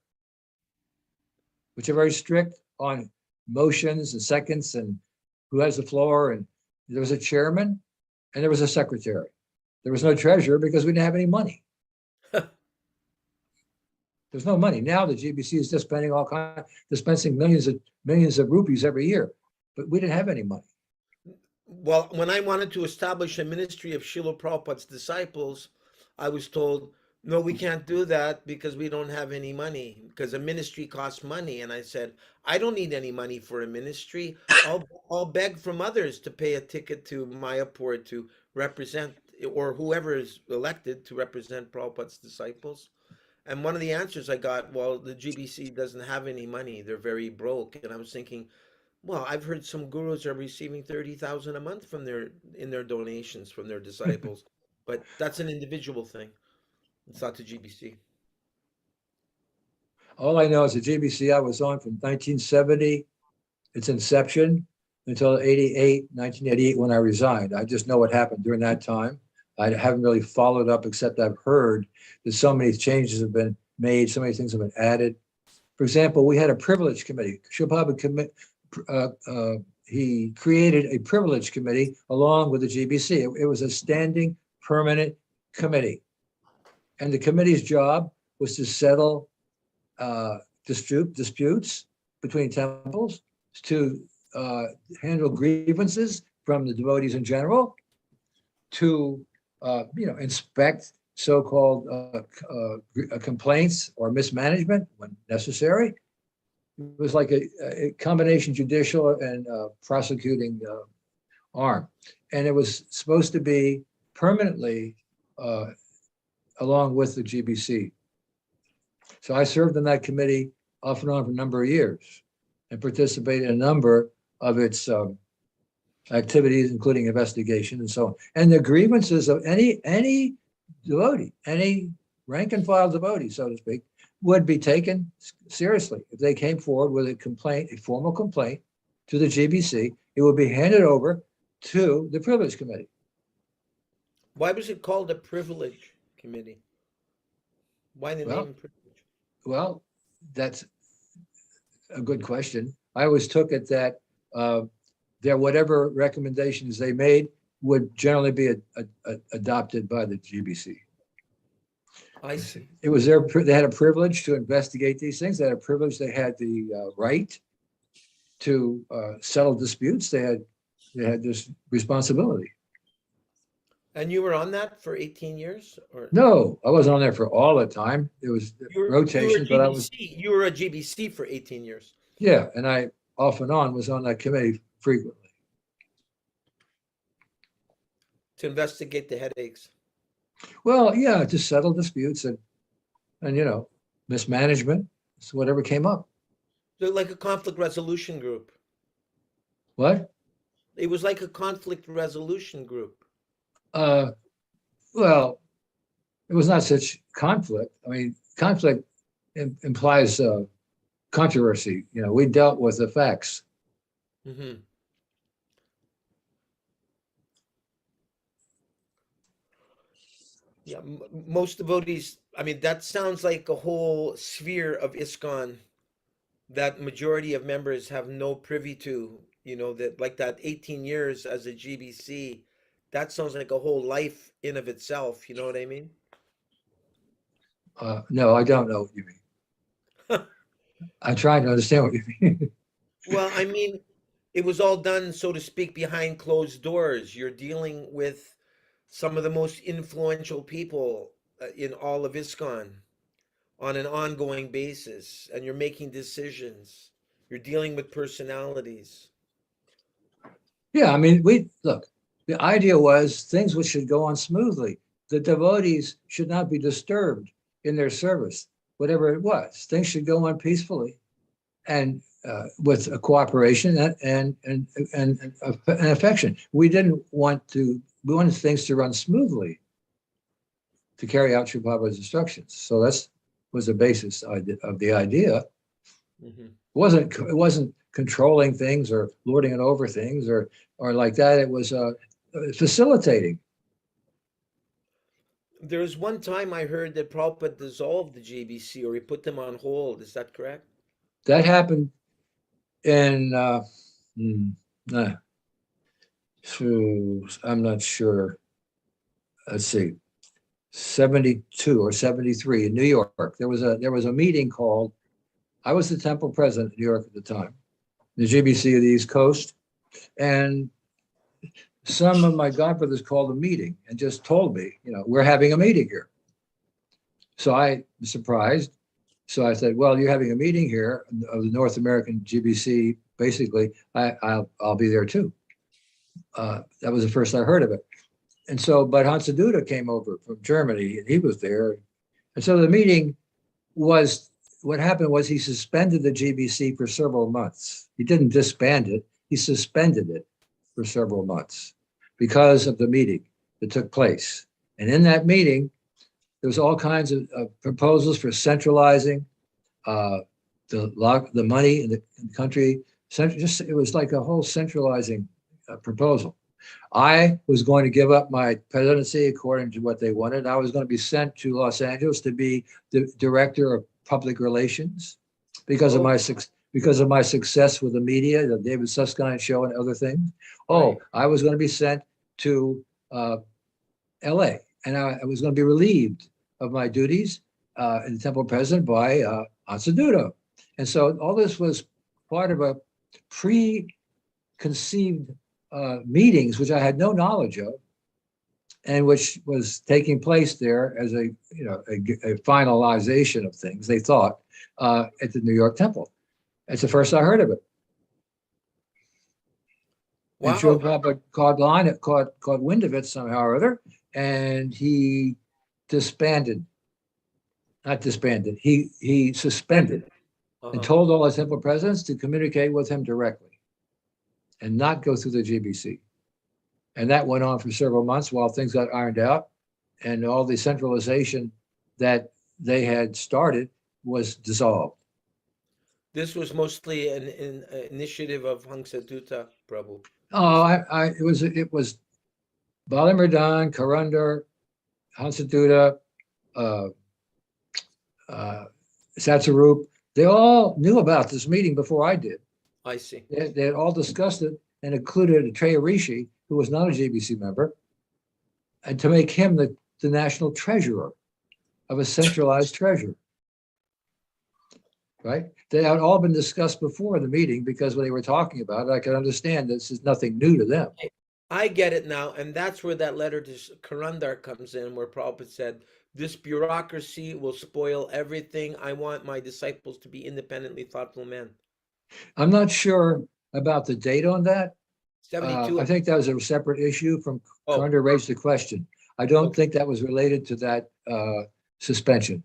which are very strict on motions and seconds and who has the floor. And there was a chairman and there was a secretary. There was no treasurer because we didn't have any money. There's no money. Now the GBC is dispensing millions of rupees every year, but we didn't have any money. Well, when I wanted to establish a ministry of Srila Prabhupada's disciples, I was told, no, we can't do that because we don't have any money, because a ministry costs money. And I said, I don't need any money for a ministry. I'll beg from others to pay a ticket to Mayapur to represent, or whoever is elected to represent Prabhupada's disciples. And one of the answers I got, well, the GBC doesn't have any money. They're very broke. And I was thinking, well, I've heard some gurus are receiving 30,000 a month from in their donations from their disciples, but that's an individual thing. It's not the GBC. All I know is the GBC I was on from 1970, its inception, until 1988, when I resigned. I just know what happened during that time. I haven't really followed up, except I've heard that so many changes have been made, so many things have been added. For example, we had a privilege committee. He created a privilege committee along with the GBC. It was a standing permanent committee. And the committee's job was to settle disputes between temples, to handle grievances from the devotees in general, to inspect so-called complaints or mismanagement when necessary. It was like a combination judicial and prosecuting arm. And it was supposed to be permanently along with the GBC. So I served in that committee off and on for a number of years and participated in a number of its activities, including investigation and so on. And the grievances of any devotee, any rank and file devotee, so to speak, would be taken seriously. If they came forward with a complaint, a formal complaint to the GBC, it would be handed over to the privilege committee. Why was it called a privilege committee? Why the name privilege? Well, that's a good question. I always took it that whatever recommendations they made would generally be adopted by the GBC. I see. It was they had a privilege to investigate these things. They had a privilege. They had the right to settle disputes. They had this responsibility. And you were on that for 18 years? Or No, I wasn't on there for all the time. It was rotation, but I was. You were a GBC for 18 years. Yeah, and I off and on was on that committee frequently. To investigate the headaches. Well, yeah, to settle disputes and mismanagement, so whatever came up. So like a conflict resolution group. What? It was like a conflict resolution group. Well, it was not such conflict. I mean, conflict implies controversy. We dealt with the facts. Mm-hmm. Yeah, most devotees, I mean, that sounds like a whole sphere of ISKCON that majority of members have no privy to, that like that 18 years as a GBC, that sounds like a whole life in of itself. You know what I mean? No, I don't know what you mean. I'm trying to understand what you mean. Well, I mean, it was all done, so to speak, behind closed doors. You're dealing with some of the most influential people in all of ISKCON on an ongoing basis, and you're making decisions. You're dealing with personalities. Yeah, I mean, the idea was things which should go on smoothly. The devotees should not be disturbed in their service, whatever it was. Things should go on peacefully and with a cooperation and affection. We wanted things to run smoothly to carry out Sri Prabhupada's instructions. So that was the basis of the idea. Mm-hmm. It wasn't controlling things or lording it over things or like that. It was facilitating. There was one time I heard that Prabhupada dissolved the GBC or he put them on hold. Is that correct? That happened in, uh, I'm not sure. Let's see, 72 or 73 in New York. There was a meeting called, I was the temple president in New York at the time, the GBC of the East Coast. And some of my godbrothers called a meeting and just told me, we're having a meeting here. So I was surprised. So I said, well, you're having a meeting here of the North American GBC. Basically, I'll be there too. That was the first I heard of it. And so, but Hansaduda came over from Germany and he was there. And so the meeting was, what happened was he suspended the GBC for several months. He didn't disband it, he suspended it for several months because of the meeting that took place. And in that meeting, there was all kinds of proposals for centralizing the money in the country. It was like a whole centralizing proposal. I was going to give up my presidency according to what they wanted. I was going to be sent to Los Angeles to be the director of public relations because of my success with the media, the David Susskind show and other things. Right. I was going to be sent to LA and I was going to be relieved of my duties in the temple president by Hansaduda. And so all this was part of a preconceived meetings, which I had no knowledge of, and which was taking place there as a finalization of things, they thought, at the New York Temple. That's the first I heard of it. Wow. And Srila Prabhupada caught wind of it somehow or other, and he he suspended and told all his temple presidents to communicate with him directly and not go through the GBC. And that went on for several months while things got ironed out and all the centralization that they had started was dissolved. This was mostly an initiative of Hansaduta Prabhu. Oh, it was Balamirdan, Karandar, Hansaduta, Satsarup. They all knew about this meeting before I did. I see. They had all discussed it and included Atreya Rishi, who was not a GBC member, and to make him the national treasurer of a centralized treasury. Right? They had all been discussed before the meeting because when they were talking about it, I could understand this is nothing new to them. I get it now. And that's where that letter to Karandar comes in, where Prabhupada said, this bureaucracy will spoil everything. I want my disciples to be independently thoughtful men. I'm not sure about the date on that. 72. I think that was a separate issue from Karandar raised the question. I don't think that was related to that suspension.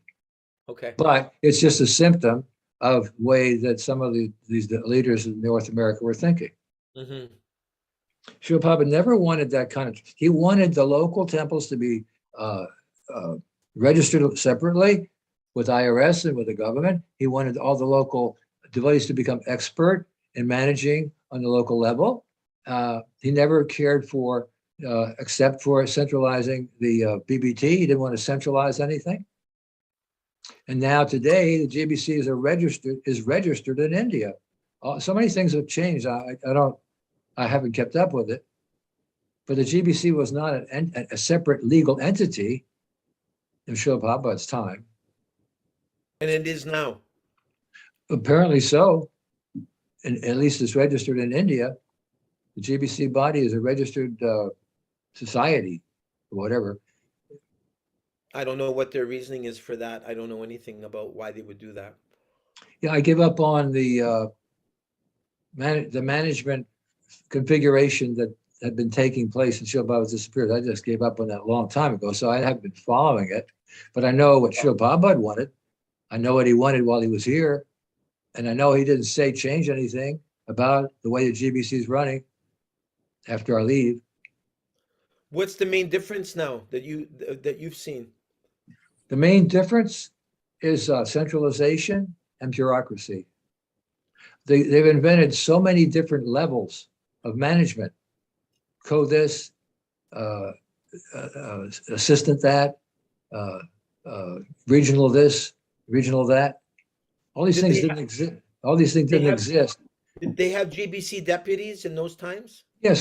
Okay. But it's just a symptom of the way that some of these leaders in North America were thinking. Mm-hmm. Srila Prabhupada never wanted that kind of, he wanted the local temples to be registered separately with IRS and with the government. He wanted all the local devotees to become expert in managing on the local level. He never cared for, except for centralizing the BBT. He didn't want to centralize anything. And now today, the GBC is registered in India. So many things have changed. I haven't kept up with it. But the GBC was not a separate legal entity in Srila Prabhupada's time. And it is now. Apparently so. And at least it's registered in India. The GBC body is a registered society or whatever. I don't know what their reasoning is for that. I don't know anything about why they would do that. Yeah, I give up on the management configuration that had been taking place in Srila Prabhupada disappeared. I just gave up on that a long time ago, so I haven't been following it. But I know what Srila Prabhupada wanted. I know what he wanted while he was here. And I know he didn't change anything about the way the GBC is running after I leave. What's the main difference now that you've seen? The main difference is centralization and bureaucracy. They've invented so many different levels of management. Co this, assistant that, uh, regional this, regional that. All these Did things they didn't exist. All these things they didn't have- exist. Did they have GBC deputies in those times? Yeah,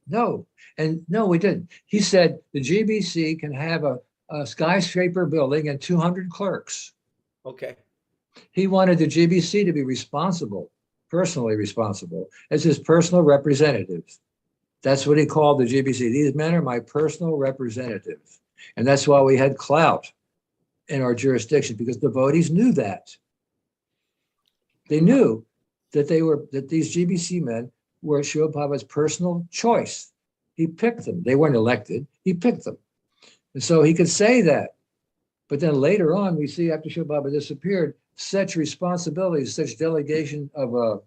no. And no, we didn't. He said the GBC can have a skyscraper building and 200 clerks. Okay. He wanted the GBC to be responsible, personally responsible, as his personal representatives. That's what he called the GBC. These men are my personal representatives. And that's why we had clout in our jurisdiction, because devotees knew that. They knew that these GBC men were Srila Prabhupada's personal choice. He picked them. They weren't elected. He picked them. And so he could say that. But then later on, we see after Srila Prabhupada disappeared, such responsibilities, such delegation of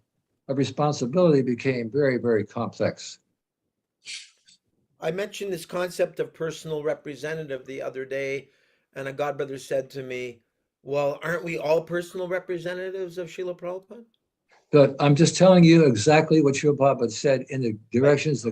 responsibility became very, very complex. I mentioned this concept of personal representative the other day, and a godbrother said to me, well, aren't we all personal representatives of Srila Prabhupada? But I'm just telling you exactly what Srila Prabhupada said in the directions,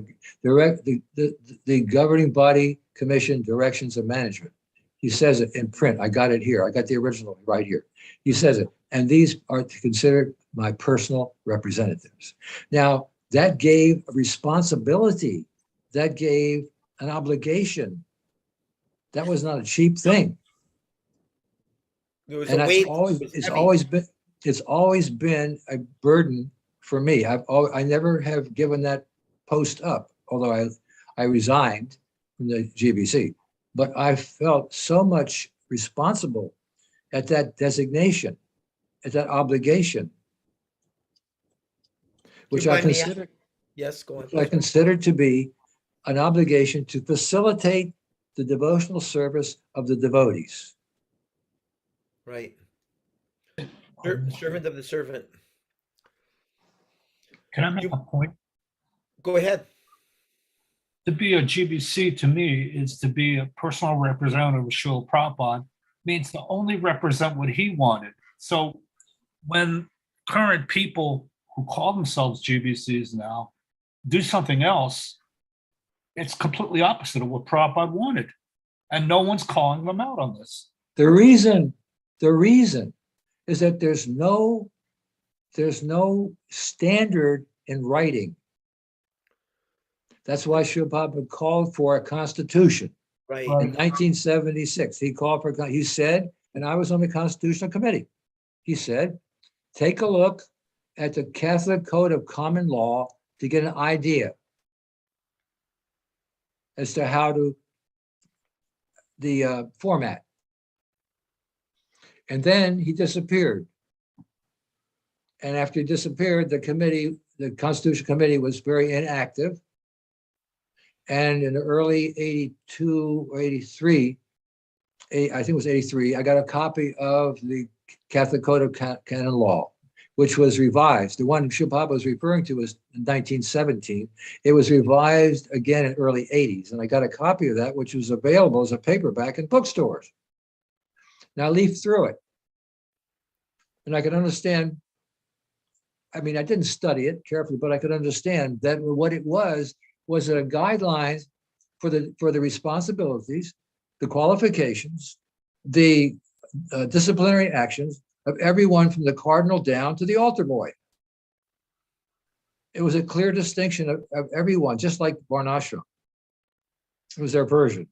the governing body commission directions of management. He says it in print. I got it here. I got the original right here. He says it. And these are considered my personal representatives. Now, that gave a responsibility. That gave an obligation. That was not a cheap thing. There was And a weight. it's always been a burden for me. I never have given that post up, although I resigned from the GBC. But I felt so much responsible at that designation, at that obligation, which I considered Yes, go on. I considered to be an obligation to facilitate the devotional service of the devotees. Right. Servant of the servant. Can I make a point? Go ahead. To be a GBC to me is to be a personal representative of Srila Prabhupada, means to only represent what he wanted. So when current people who call themselves GBCs now do something else, it's completely opposite of what Prabhupada wanted. And no one's calling them out on this. The reason is that there's no standard in writing. That's why Srila Prabhupada called for a constitution. Right. In 1976. He said, and I was on the Constitutional Committee, he said, take a look at the Catholic Code of Common Law to get an idea as to how to the format. And then he disappeared. And after he disappeared, the Constitutional Committee was very inactive. And in the early 82 or 83, I think it was 83, I got a copy of the Catholic Code of Canon Law, which was revised. The one Srila Prabhupada was referring to was in 1917. It was revised again in early 80s. And I got a copy of that, which was available as a paperback in bookstores. Now I leafed through it. And I could understand, I mean, I didn't study it carefully, but I could understand that what it was a guideline for the responsibilities, the qualifications, the disciplinary actions of everyone from the cardinal down to the altar boy. It was a clear distinction of everyone, just like Varnashram. It was their version.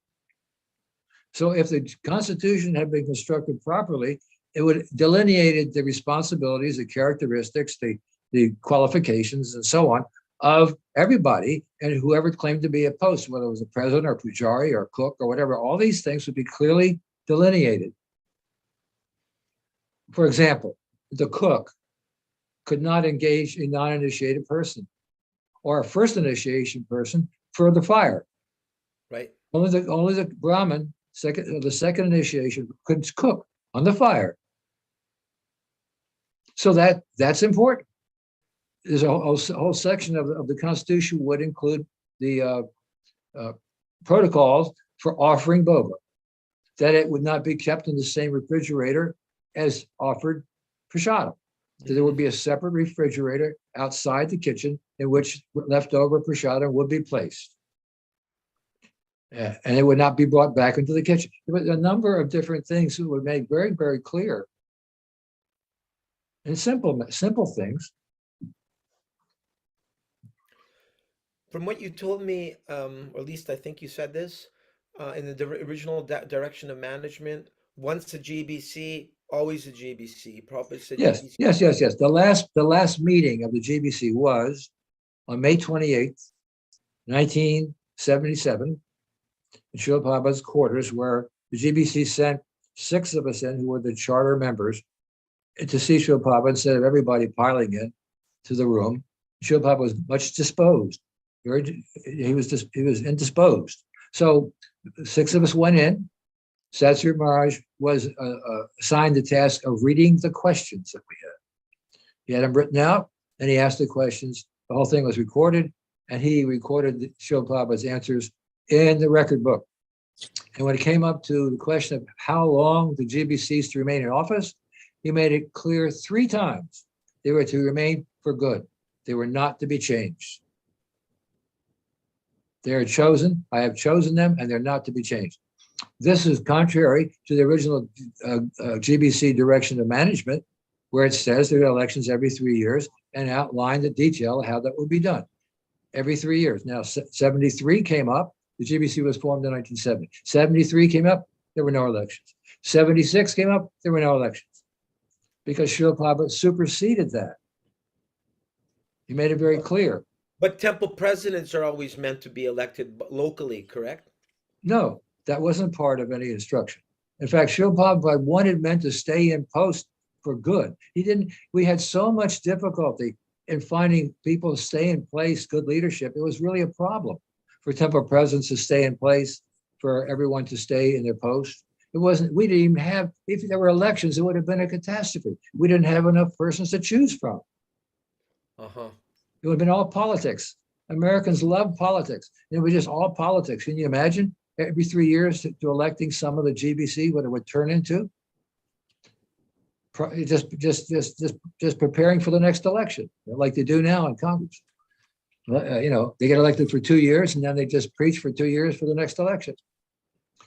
So if the Constitution had been constructed properly, it would delineated the responsibilities, the characteristics, the qualifications, and so on of everybody and whoever claimed to be a post, whether it was a president or pujari or cook or whatever. All these things would be clearly delineated. For example, the cook could not engage a non-initiated person or a first initiation person for the fire. Right. Only the Brahmin, the second initiation, could cook on the fire. So that's important. There's a whole section of the Constitution would include the protocols for offering boba, that it would not be kept in the same refrigerator as offered prasadam. So there would be a separate refrigerator outside the kitchen in which leftover prasadam would be placed. And it would not be brought back into the kitchen. There was a number of different things that were made very, very clear and simple things. From what you told me, or at least I think you said this, in the original direction of management, once a GBC, always a GBC. Prabhupada said Yes, GBC. yes. The last meeting of the GBC was on May 28th, 1977, in Srila Prabhupada's quarters, where the GBC sent 6 of us in who were the charter members to see Srila Prabhupada instead of everybody piling in to the room. Srila Prabhupada was much disposed. He was indisposed. So 6 of us went in. Satsuri Maharaj was assigned the task of reading the questions that we had. He had them written out, and he asked the questions. The whole thing was recorded, and he recorded Srila Prabhupada's answers in the record book. And when it came up to the question of how long the GBC is to remain in office, he made it clear 3 times they were to remain for good. They were not to be changed. They are chosen. I have chosen them, and they're not to be changed. This is contrary to the original GBC direction of management, where it says there are elections every 3 years and outline the detail of how that would be done every 3 years. Now, 73 came up. The GBC was formed in 1970. 73 came up. There were no elections. 76 came up. There were no elections because Srila Prabhupada superseded that. He made it very clear. But temple presidents are always meant to be elected locally, correct? No, that wasn't part of any instruction. In fact, Srila Prabhupada wanted men to stay in post for good. He didn't. We had so much difficulty in finding people to stay in place, good leadership. It was really a problem for temple presidents to stay in place, for everyone to stay in their post. It wasn't. We didn't even have. If there were elections, it would have been a catastrophe. We didn't have enough persons to choose from. It would have been all politics. Americans love politics. It was just all politics. Can you imagine every 3 years to electing some of the GBC, what it would turn into? Just preparing for the next election, like they do now in Congress. They get elected for 2 years and then they just preach for 2 years for the next election.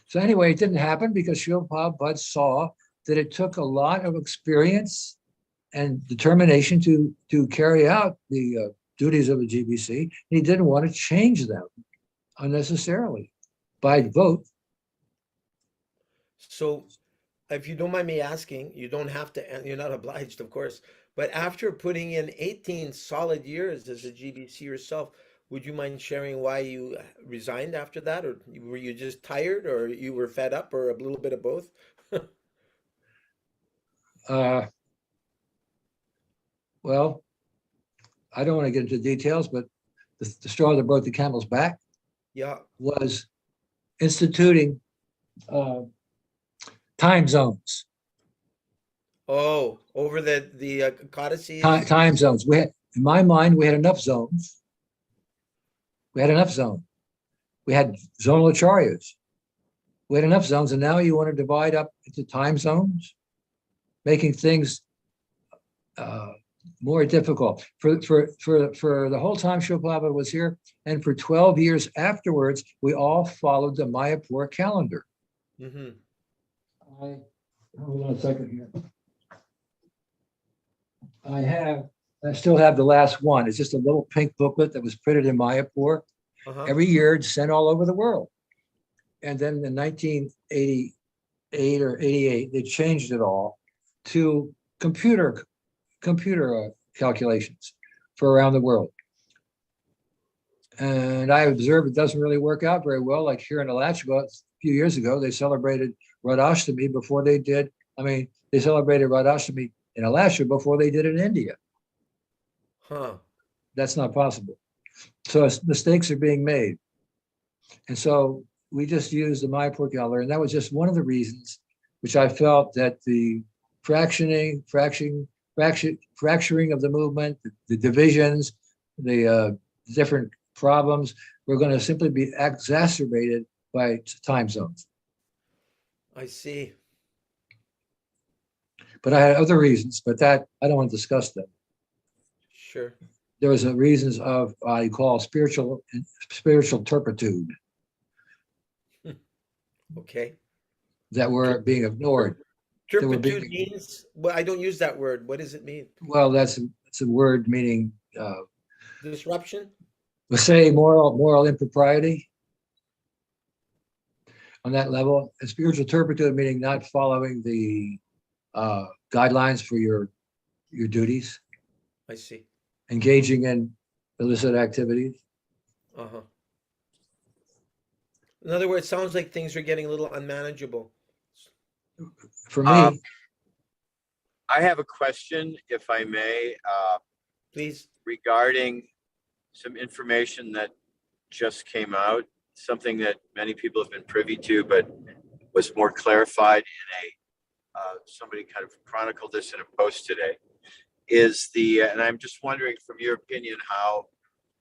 So anyway, it didn't happen because Srila Prabhupada saw that it took a lot of experience and determination to carry out the duties of the GBC. He didn't want to change them unnecessarily by vote. So, if you don't mind me asking, you don't have to, and you're not obliged, of course, but after putting in 18 solid years as a GBC yourself, would you mind sharing why you resigned after that? Or were you just tired, or you were fed up, or a little bit of both? Well, I don't want to get into details, but the straw that broke the camel's back was instituting time zones. Oh, over the codices? Time zones. We had, in my mind, we had enough zones. We had enough zones. We had zonal acharyas. We had enough zones, and now you want to divide up into time zones, making things more difficult. For the whole time Srila Prabhupada was here, and for 12 years afterwards, we all followed the Mayapur calendar. Hold on a second here. I still have the last one. It's just a little pink booklet that was printed in Mayapur. Every year, it's sent all over the world. And then in 1988 or 88, they changed it all to computer calculations for around the world. And I observed it doesn't really work out very well. Like here in Alachua, a few years ago, they celebrated Radhashtami before they did. They celebrated Radhashtami in Alachua before they did in India. That's not possible. So mistakes are being made. And so we just used the Mayapur calendar, and that was just one of the reasons which I felt that the fracturing of the movement, the divisions, the different problems were going to simply be exacerbated by time zones. I see. But I had other reasons, but that I don't want to discuss them. Sure. There was reasons of I call spiritual turpitude. Okay. that were being ignored. They were Turpitude being, means, well, I don't use that word. What does it mean? well, that's a word meaning, Disruption? let's say moral impropriety on that level. And spiritual turpitude meaning not following the guidelines for your duties, I see. engaging in illicit activities. Uh-huh. In other words, sounds like things are getting a little unmanageable. For Um, me, I have a question, if I may, Please. regarding some information that just came out, something that many people have been privy to, but was more clarified in somebody kind of chronicled this in a post today, is and I'm just wondering from your opinion how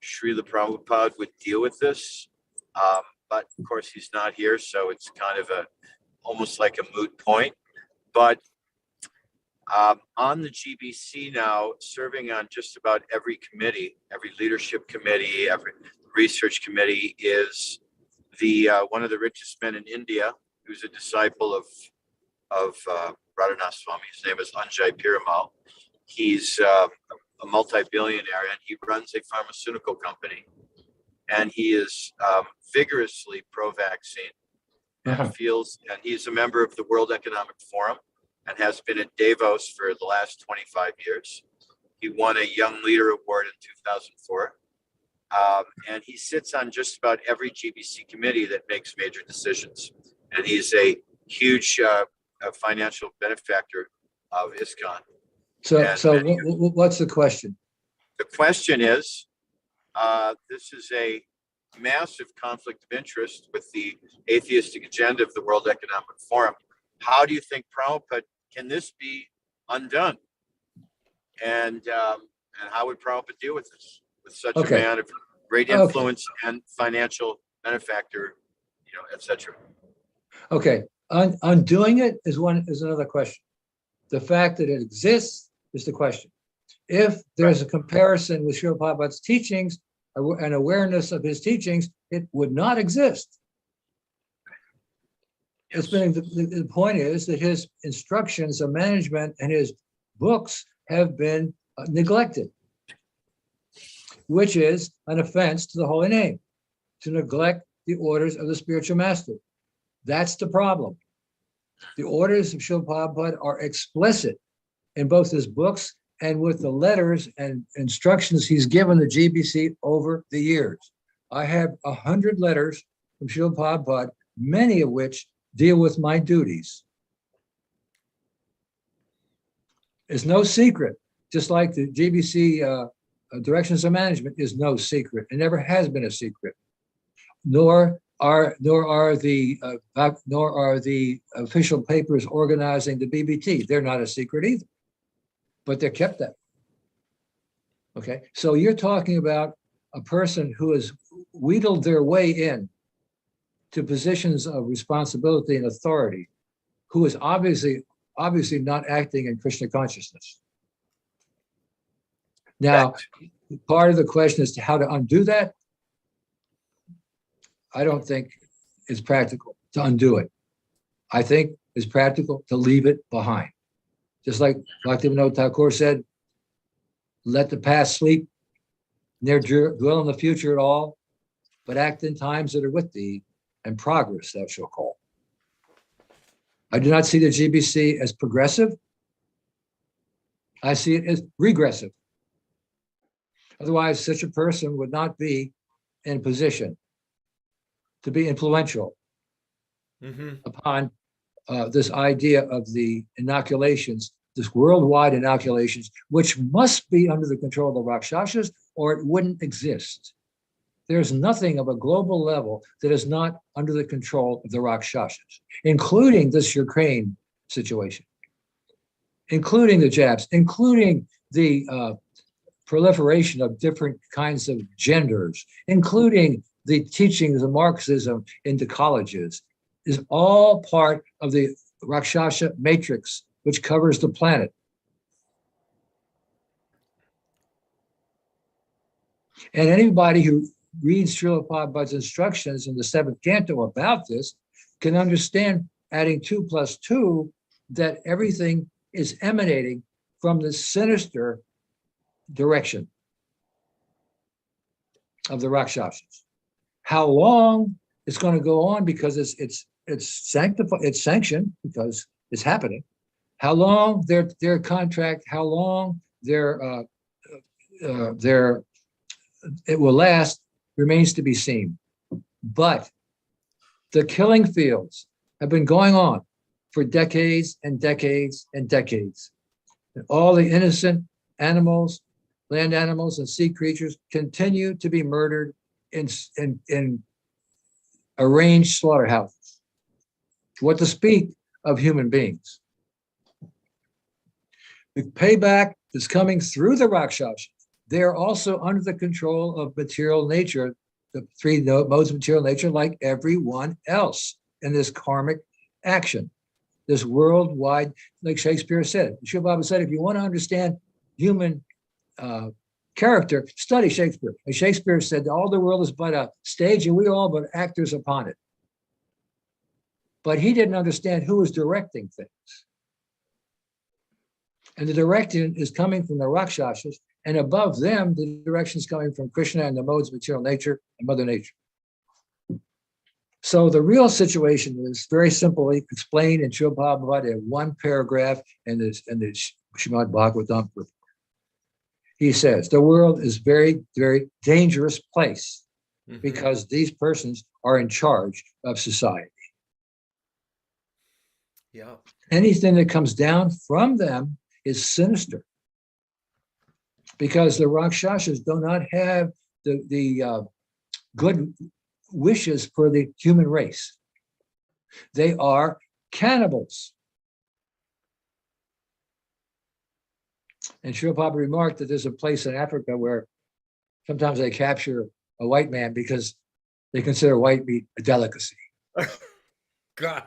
Srila Prabhupada would deal with this. But of course, he's not here, so it's kind of almost like a moot point. But on the GBC now, serving on just about every committee, every leadership committee, every research committee, is one of the richest men in India, who's a disciple of Radhanath Swami. His name is Anjay Piramal. He's a multi-billionaire, and he runs a pharmaceutical company. And he is vigorously pro-vaccine and feels, and he's a member of the World Economic Forum and has been at Davos for the last 25 years. He won a Young Leader Award in 2004. And he sits on just about every GBC committee that makes major decisions. And he's a huge financial benefactor of ISKCON. so what's the question? The question is, this is a massive conflict of interest with the atheistic agenda of the World Economic Forum. How do you think, Prabhupada, can this be undone? And how would Prabhupada deal with this, with such a man of great influence and financial benefactor, etc.? Okay, undoing it is another question. The fact that it exists is the question. If there's a comparison with Srila Prabhupada's teachings, an awareness of his teachings, it would not exist. Yes. The point is that his instructions of management and his books have been neglected, which is an offense to the holy name, to neglect the orders of the spiritual master. That's the problem. The orders of Srila Prabhupada are explicit in both his books and with the letters and instructions he's given the GBC over the years. I have 100 letters from Srila Prabhupada, many of which deal with my duties. It's no secret, just like the GBC directions of management is no secret. It never has been a secret, nor are the official papers organizing the BBT. They're not a secret either, but they're kept that. Okay, so you're talking about a person who has wheedled their way in to positions of responsibility and authority, who is obviously not acting in Krishna consciousness. Now, part of the question as to how to undo that, I don't think it's practical to undo it. I think it's practical to leave it behind. Just like Bhaktivinoda Thakur said, let the past sleep, ne'er dwell in the future at all, but act in times that are with thee, and progress thou shalt call. I do not see the GBC as progressive. I see it as regressive. Otherwise, such a person would not be in position to be influential upon this idea of the inoculations, this worldwide inoculations, which must be under the control of the Rakshasas, or it wouldn't exist. There's nothing of a global level that is not under the control of the Rakshasas, including this Ukraine situation, including the jabs, including the proliferation of different kinds of genders, including the teachings of Marxism into colleges, is all part of the Rakshasa matrix, which covers the planet. And anybody who reads Srila Prabhupada's instructions in the 7th canto about this can understand adding 2 plus 2, that everything is emanating from the sinister direction of the Rakshasas. How long it's going to go on, because it's sanctified, it's sanctioned because it's happening. How long their contract, how long their it will last remains to be seen. But the killing fields have been going on for decades and decades and decades. And all the innocent animals, land animals, and sea creatures continue to be murdered in arranged slaughterhouses. What to speak of human beings? The payback is coming through the Rakshasas. They are also under the control of material nature, the 3 modes of material nature, like everyone else in this karmic action, this worldwide, like Shakespeare said. Srila Prabhupada said, if you want to understand human character, study Shakespeare. And Shakespeare said, all the world is but a stage and we all but actors upon it. But he didn't understand who was directing things. And the direction is coming from the Rakshasas, and above them, the direction is coming from Krishna and the modes of material nature and Mother Nature. So the real situation is very simply explained in Srila Prabhupada in 1 paragraph in the Srimad Bhagavatam. He says, the world is very, very dangerous place because these persons are in charge of society. Yeah. Anything that comes down from them is sinister, because the Rakshasas do not have the good wishes for the human race. They are cannibals. And Srila Prabhupada remarked that there's a place in Africa where sometimes they capture a white man because they consider white meat a delicacy. God.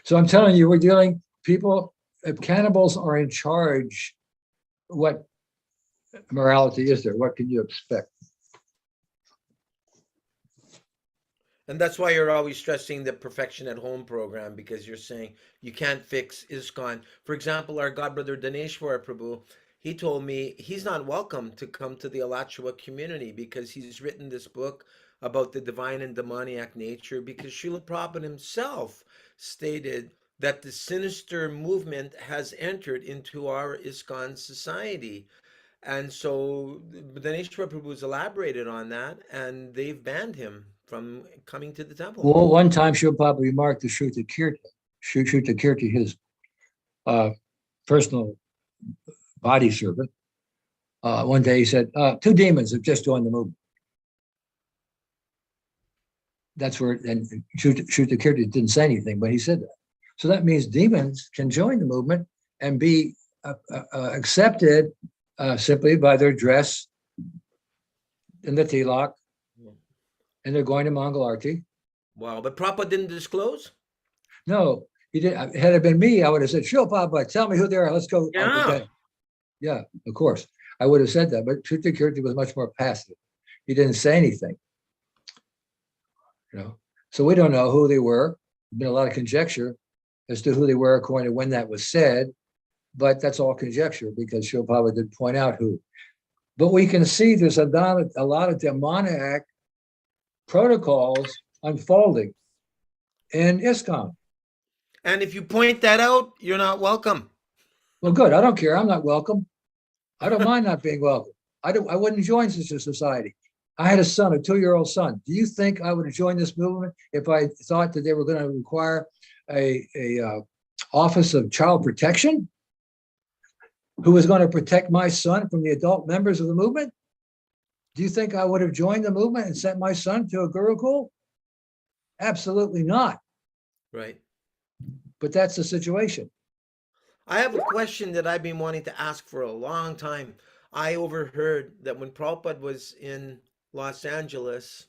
So I'm telling you, we're dealing, people, if cannibals are in charge, what morality is there? What can you expect? And that's why you're always stressing the Perfection at Home program, because you're saying you can't fix ISKCON. For example, our godbrother Daneshwar Prabhu, he told me he's not welcome to come to the Alachua community because he's written this book about the divine and demoniac nature, because Srila Prabhupada himself stated that the sinister movement has entered into our ISKCON society. And so Daneshwar Prabhu has elaborated on that, and they've banned him from coming to the temple. Well, one time Srila Prabhupada remarked to Shruta Kirti, his personal body servant, one day he said, 2 demons have just joined the movement. That's where, and Shruta Kirti didn't say anything, but he said that. So that means demons can join the movement and be accepted simply by their dress in the tilak, and they're going to Mangal Arti. Wow, but Prabhupada didn't disclose? No, he didn't. Had it been me, I would have said, Srila Prabhupada, tell me who they are. Let's go. Yeah. Yeah, of course. I would have said that, but Shruta Kirti was much more passive. He didn't say anything. So we don't know who they were. There's been a lot of conjecture as to who they were according to when that was said, but that's all conjecture because Srila Prabhupada did point out who. But we can see there's a lot of demoniac protocols unfolding in ISKCON. And if you point that out, you're not welcome. Well, good. I don't care. I'm not welcome. I don't mind not being welcome. I wouldn't join such a society. I had a son, a 2-year-old son. Do you think I would have joined this movement if I thought that they were going to require a office of child protection who was going to protect my son from the adult members of the movement? Do you think I would have joined the movement and sent my son to a Gurukul? Absolutely not. Right. But that's the situation. I have a question that I've been wanting to ask for a long time. I overheard that when Prabhupada was in Los Angeles,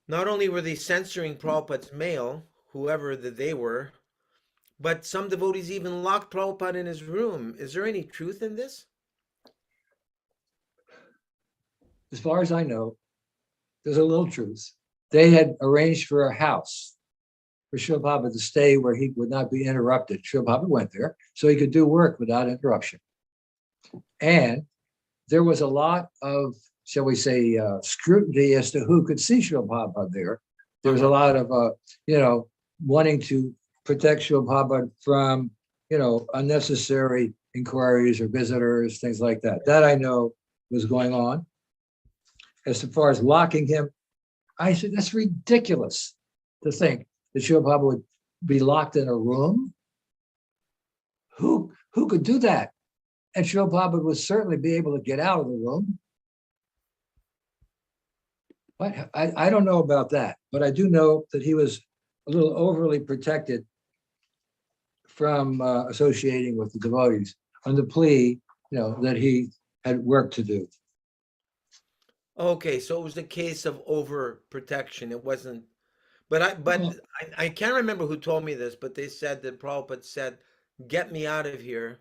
not only were they censoring Prabhupada's mail, whoever that they were, but some devotees even locked Prabhupada in his room. Is there any truth in this? As far as I know, there's a little truth. they had arranged for a house for Srila Prabhupada to stay where he would not be interrupted. Srila Prabhupada went there so he could do work without interruption. And there was a lot of, shall we say, scrutiny as to who could see Srila Prabhupada there. There was a lot of, wanting to protect Srila Prabhupada from, unnecessary inquiries or visitors, things like that. That I know was going on. As far as locking him, I said, that's ridiculous to think that Srila Prabhupada would be locked in a room. Who could do that? And Srila Prabhupada would certainly be able to get out of the room. But I don't know about that, but I do know that he was a little overly protected from associating with the devotees on the plea, that he had work to do. Okay, so it was a case of overprotection. It wasn't, but I can't remember who told me this, but they said that Prabhupada said, "Get me out of here."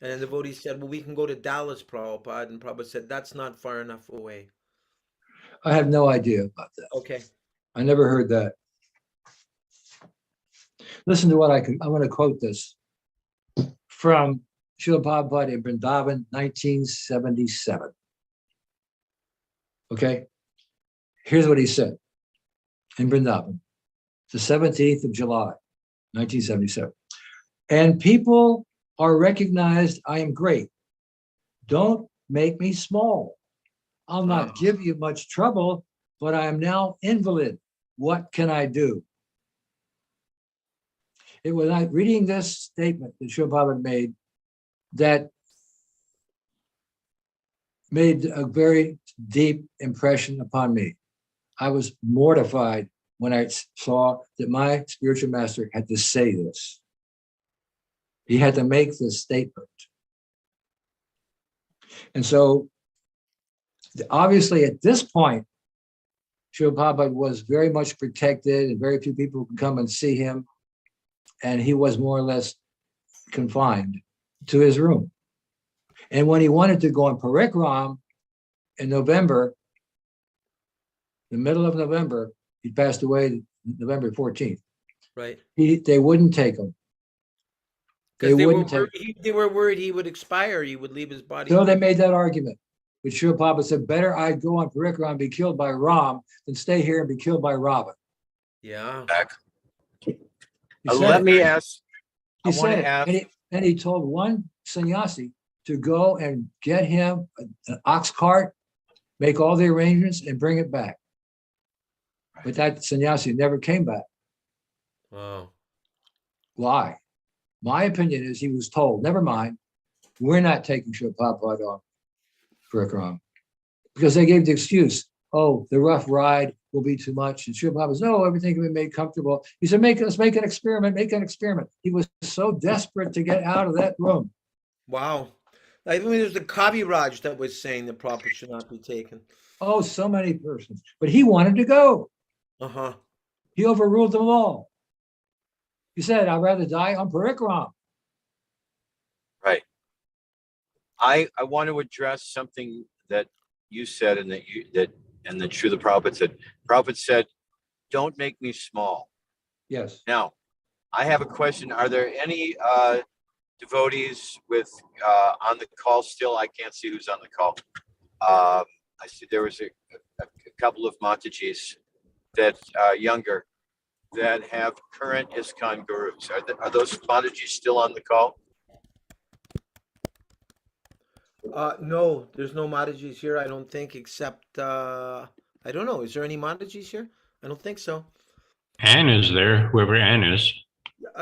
And then the devotee said, "Well, we can go to Dallas, Prabhupada." And Prabhupada said, "That's not far enough away." I have no idea about that. Okay. I never heard that. Listen to what I'm going to quote this from Srila Prabhupada in Vrindavan, 1977. Okay, here's what he said in Vrindavan, the 17th of July, 1977. And people are recognized, I am great. Don't make me small. I'll not give you much trouble, but I am now invalid. What can I do? It was like reading this statement that Srila Prabhupada made that made a very deep impression upon me. I was mortified when I saw that my spiritual master had to say this. He had to make this statement. And so, obviously, at this point, Srila Prabhupada was very much protected, and very few people could come and see him. And he was more or less confined to his room. And when he wanted to go on parikram in November, the middle of November, he passed away November 14th. Right. They wouldn't take him. Because They were worried he would expire. He would leave his body. So they made that argument. But Srila Prabhupada said, better I go on parikram and be killed by Ram than stay here and be killed by Ravan. Yeah. Let me ask. He said it. And he told one sannyasi to go and get him an ox cart, make all the arrangements, and bring it back. But that sannyasi never came back. Wow. Why? My opinion is he was told, never mind, we're not taking Srila Prabhupada on parikram. Because they gave the excuse, oh, the rough ride will be too much. And Srila Prabhupada says, no, everything can be made comfortable. He said, let's make an experiment, make an experiment. He was so desperate to get out of that room. Wow. I mean, there's the Kavi Raj that was saying the Prabhupada should not be taken. Oh, so many persons. But he wanted to go. Uh-huh. He overruled them all. He said, I'd rather die on parikram. Right. I want to address something that you said and that Srila Prabhupada said. Prabhupada said, don't make me small. Yes. Now, I have a question. Are there any devotees with on the call still? I can't see who's on the call. I see there was a couple of Matajis that younger that have current ISKCON gurus. Are those Matajis still on the call? No, there's no Matajis here, I don't think, except, I don't know. Is there any Matajis here? I don't think so. Anne is there, whoever Anne is.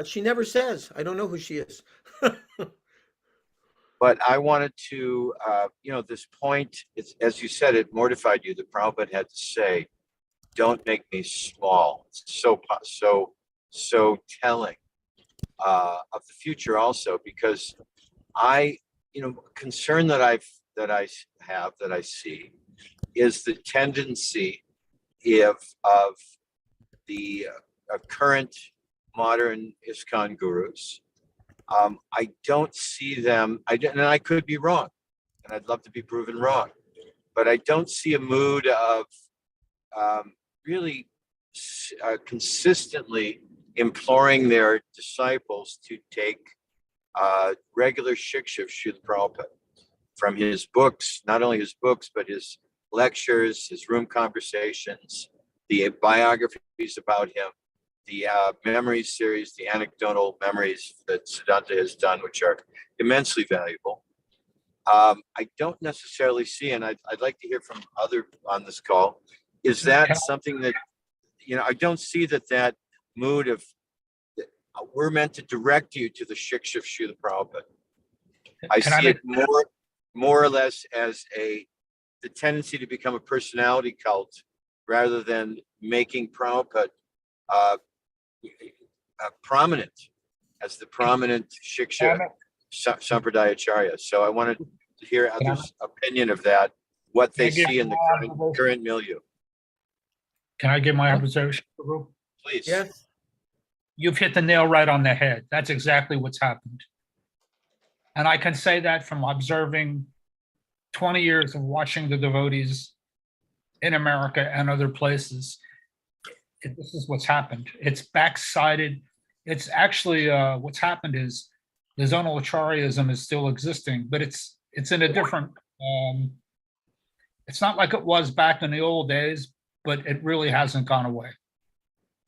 She never says. I don't know who she is. But I wanted to, this point, it's, as you said, it mortified you that Prabhupada had to say, don't make me small. It's so telling of the future also, because concern that I see is the tendency of the current modern ISKCON gurus. I don't see them, and I could be wrong, and I'd love to be proven wrong, but I don't see a mood of really consistently imploring their disciples to take regular shiksha of Srila Prabhupada from his books, not only his books, but his lectures, his room conversations, the biographies about him, the memories series, the anecdotal memories that Siddhanta has done, which are immensely valuable. I don't necessarily see, and I'd like to hear from other on this call, is that something that, I don't see that mood of, we're meant to direct you to the shiksha of Srila Prabhupada. I see it more or less as the tendency to become a personality cult rather than making Prabhupada prominent as the prominent shiksha sampradayacharya. So I wanted to hear others' opinion of that, what they see in the current milieu. Can I give my observation? Please. Yeah. You've hit the nail right on the head. That's exactly what's happened. And I can say that from observing 20 years of watching the devotees in America and other places. This is what's happened. It's backsided. It's actually what's happened is the zonal acharyism is still existing, but it's in a different, it's not like it was back in the old days, but it really hasn't gone away.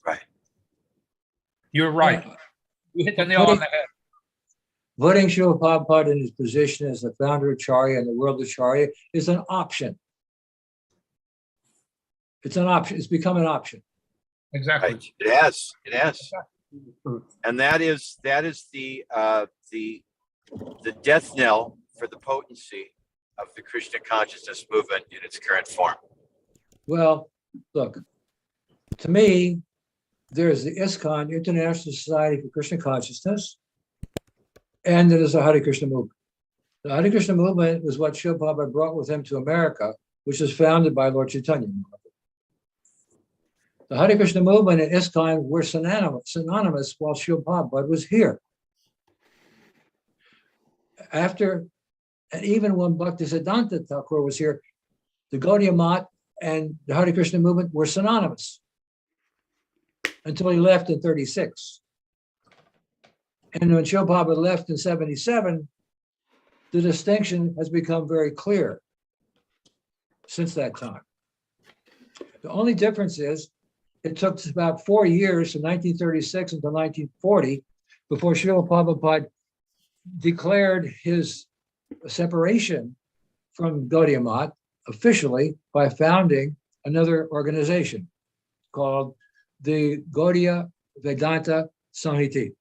Right. You're right. You hit the nail on the head. Putting Srila Prabhupada in his position as the founder Acharya and the world Acharya is an option. It's an option. It's become an option. Exactly. Right. It has. And that is the death knell for the potency of the Krishna consciousness movement in its current form. Well, look, to me, there's the ISKCON, International Society for Krishna Consciousness, and there's the Hare Krishna movement. The Hare Krishna movement was what Srila Prabhupada brought with him to America, which was founded by Lord Chaitanya. The Hare Krishna movement and ISKCON were synonymous while Srila Prabhupada was here. After, and even when Bhaktisiddhanta Thakur was here, the Gaudiya Math and the Hare Krishna movement were synonymous until he left in 36. And when Srila Prabhupada left in 77, the distinction has become very clear since that time. The only difference is it took about 4 years, from 1936 until 1940, before Srila Prabhupada declared his separation from Gaudiya Math officially by founding another organization called the Gaudiya Vedanta Samhiti.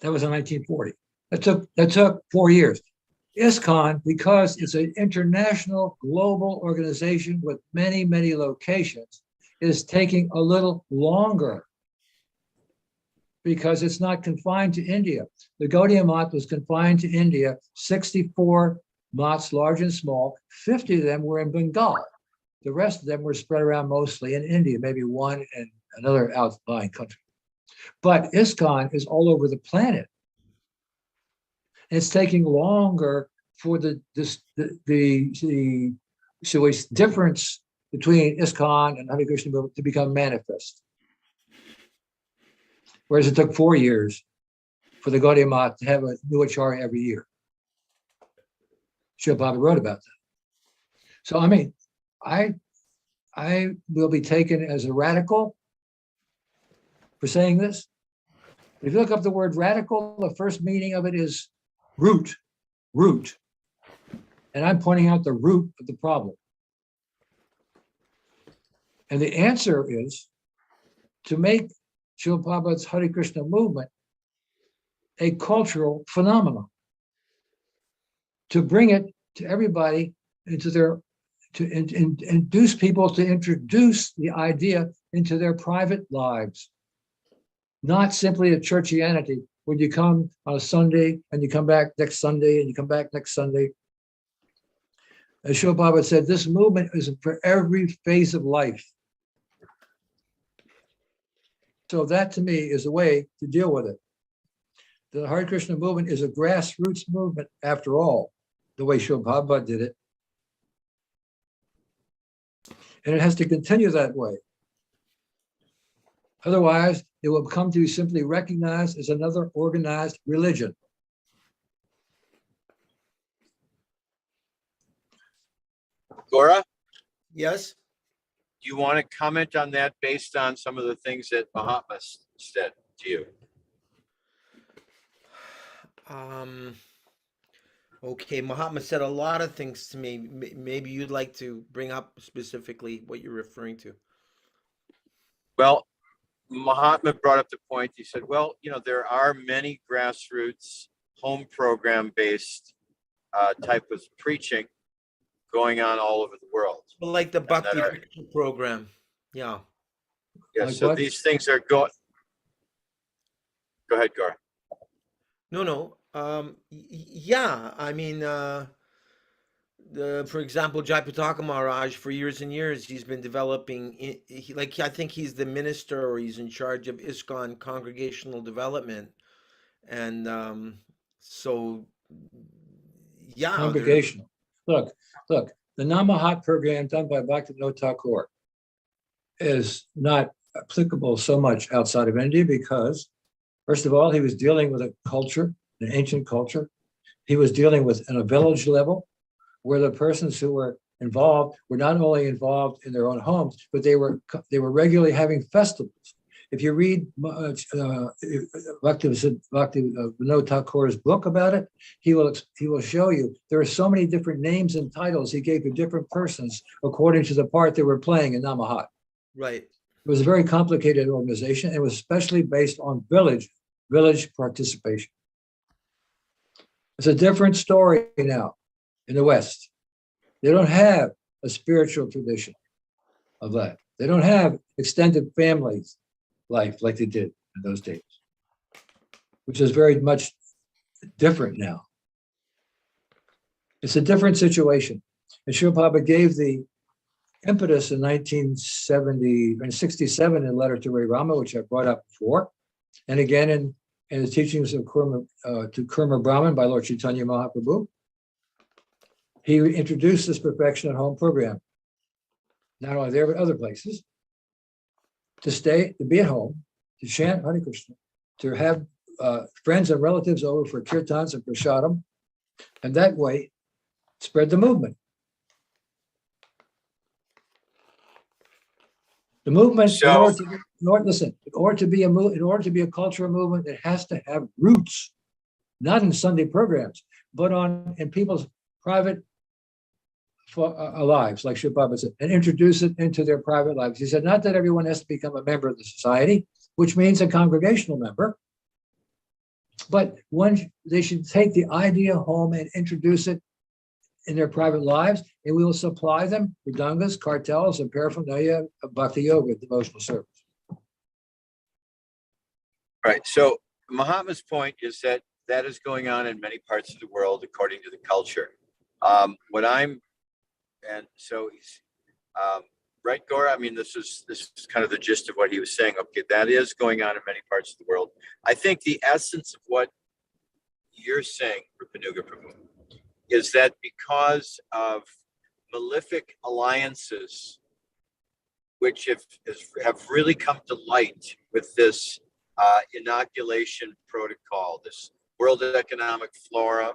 That was in 1940. That took 4 years. ISKCON, because it's an international global organization with many, many locations, is taking a little longer because it's not confined to India. The Gaudiya Math was confined to India, 64 maths, large and small, 50 of them were in Bengal. The rest of them were spread around mostly in India, maybe one in another outlying country. But ISKCON is all over the planet. It's taking longer for the difference between ISKCON and Hare Krishna movement to become manifest. Whereas it took 4 years for the Gaudiya Math to have a new acharya every year. Srila Prabhupada wrote about that. So, I mean, I will be taken as a radical for saying this. If you look up the word radical, the first meaning of it is root. And I'm pointing out the root of the problem. And the answer is to make Srila Prabhupada's Hare Krishna movement a cultural phenomenon, to bring it to everybody into their, to induce people to introduce the idea into their private lives, not simply a churchianity when you come on a Sunday and you come back next Sunday and you come back next Sunday. As Srila Prabhupada said, this movement is for every phase of life. So that to me is a way to deal with it. The Hare Krishna movement is a grassroots movement after all, the way Srila Prabhupada did it. And it has to continue that way. Otherwise, it will come to be simply recognized as another organized religion. Gaura, Yes. do you want to comment on that based on some of the things that Mahatma said to you? Okay, Mahatma said a lot of things to me. Maybe you'd like to bring up specifically what you're referring to. Well, Mahatma brought up the point. He said, well, there are many grassroots, home program based type of preaching going on all over the world. Well, like the And that Bhakti are- Picture program. Yeah. Yeah, Like so what? these things are going. Go ahead, Gar. No. Yeah. I mean, for example, Jayapataka Maharaj, for years and years, he's been developing. I think he's the minister or he's in charge of ISKCON congregational development, and so yeah, Congregational. Look, the Namahat program done by Bhaktivinoda Thakur is not applicable so much outside of India because, first of all, he was dealing with a culture, an ancient culture. He was dealing with on a village level where the persons who were involved were not only involved in their own homes, but they were regularly having festivals. If you read Bhaktivinoda Thakur's book about it, he will show you there are so many different names and titles he gave to different persons according to the part they were playing in Namahat. right. It was a very complicated organization. It was especially based on village participation. It's a different story now in the West. They don't have a spiritual tradition of that. They don't have extended families life like they did in those days, which is very much different now. It's a different situation. And Srila Prabhupada gave the impetus in 1967 in a letter to Ray Rama, which I brought up before, and again in the teachings of Kurma Brahman by Lord Chaitanya Mahaprabhu. He introduced this Perfection at Home program, not only there, but other places, to be at home, to chant Hare Krishna, to have friends and relatives over for kirtans and prasadam, and that way spread the movement. The movement, in order to be a cultural movement, it has to have roots, not in Sunday programs, but in people's private lives, like Srila Prabhupada said, and introduce it into their private lives. He said, not that everyone has to become a member of the society, which means a congregational member, but they should take the idea home and introduce it in their private lives, and we will supply them with dangas, cartels, and paraphernalia of bhakti yoga devotional service. Right. So Mahatma's point is that is going on in many parts of the world according to the culture. Right, Gaura? I mean, this is kind of the gist of what he was saying. Okay, that is going on in many parts of the world. I think the essence of what you're saying, Rupanuga Prabhu, is that because of malefic alliances, which have really come to light with this inoculation protocol, this World Economic Forum,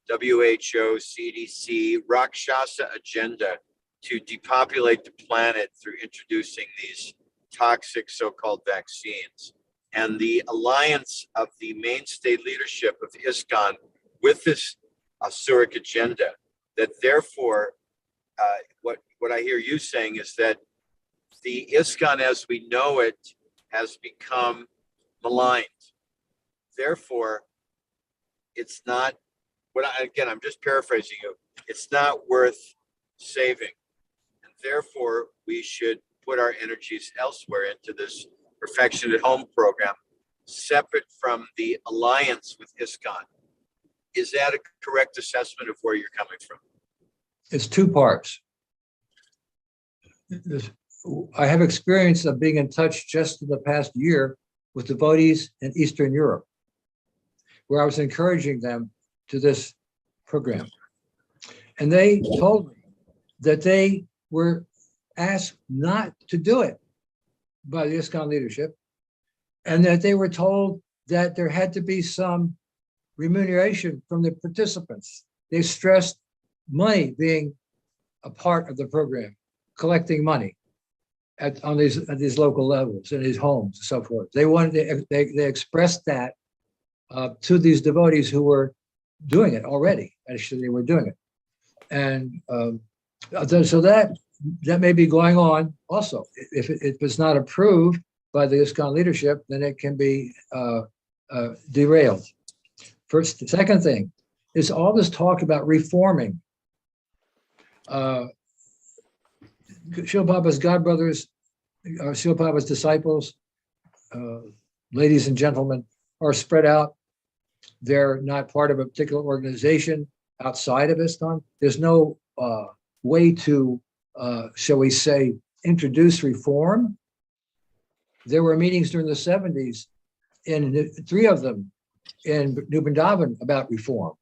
WHO, CDC, Rakshasa agenda to depopulate the planet through introducing these toxic so-called vaccines, and the alliance of the mainstay leadership of ISKCON with this Asuric agenda, that therefore, what I hear you saying is that the ISKCON as we know it has become maligned. Therefore, it's not, I'm just paraphrasing you, it's not worth saving. And therefore, we should put our energies elsewhere into this Perfection at Home program, separate from the alliance with ISKCON. Is that a correct assessment of where you're coming from? It's two parts. I have experience of being in touch just in the past year with devotees in Eastern Europe, where I was encouraging them to this program. And they told me that they were asked not to do it by the ISKCON leadership, and that they were told that there had to be some remuneration from the participants. They stressed money being a part of the program, collecting money on these local levels, in these homes and so forth. They expressed that to these devotees who were doing it already. Actually, they were doing it. And so that may be going on also. If it's not approved by the ISKCON leadership, then it can be derailed. Second thing is all this talk about reforming. Srila Prabhupada's godbrothers, Srila Prabhupada's disciples, ladies and gentlemen, are spread out. They're not part of a particular organization outside of ISKCON. There's no way to, shall we say, introduce reform. There were meetings during the 70s, in 3 of them in New Vrindavan about reform.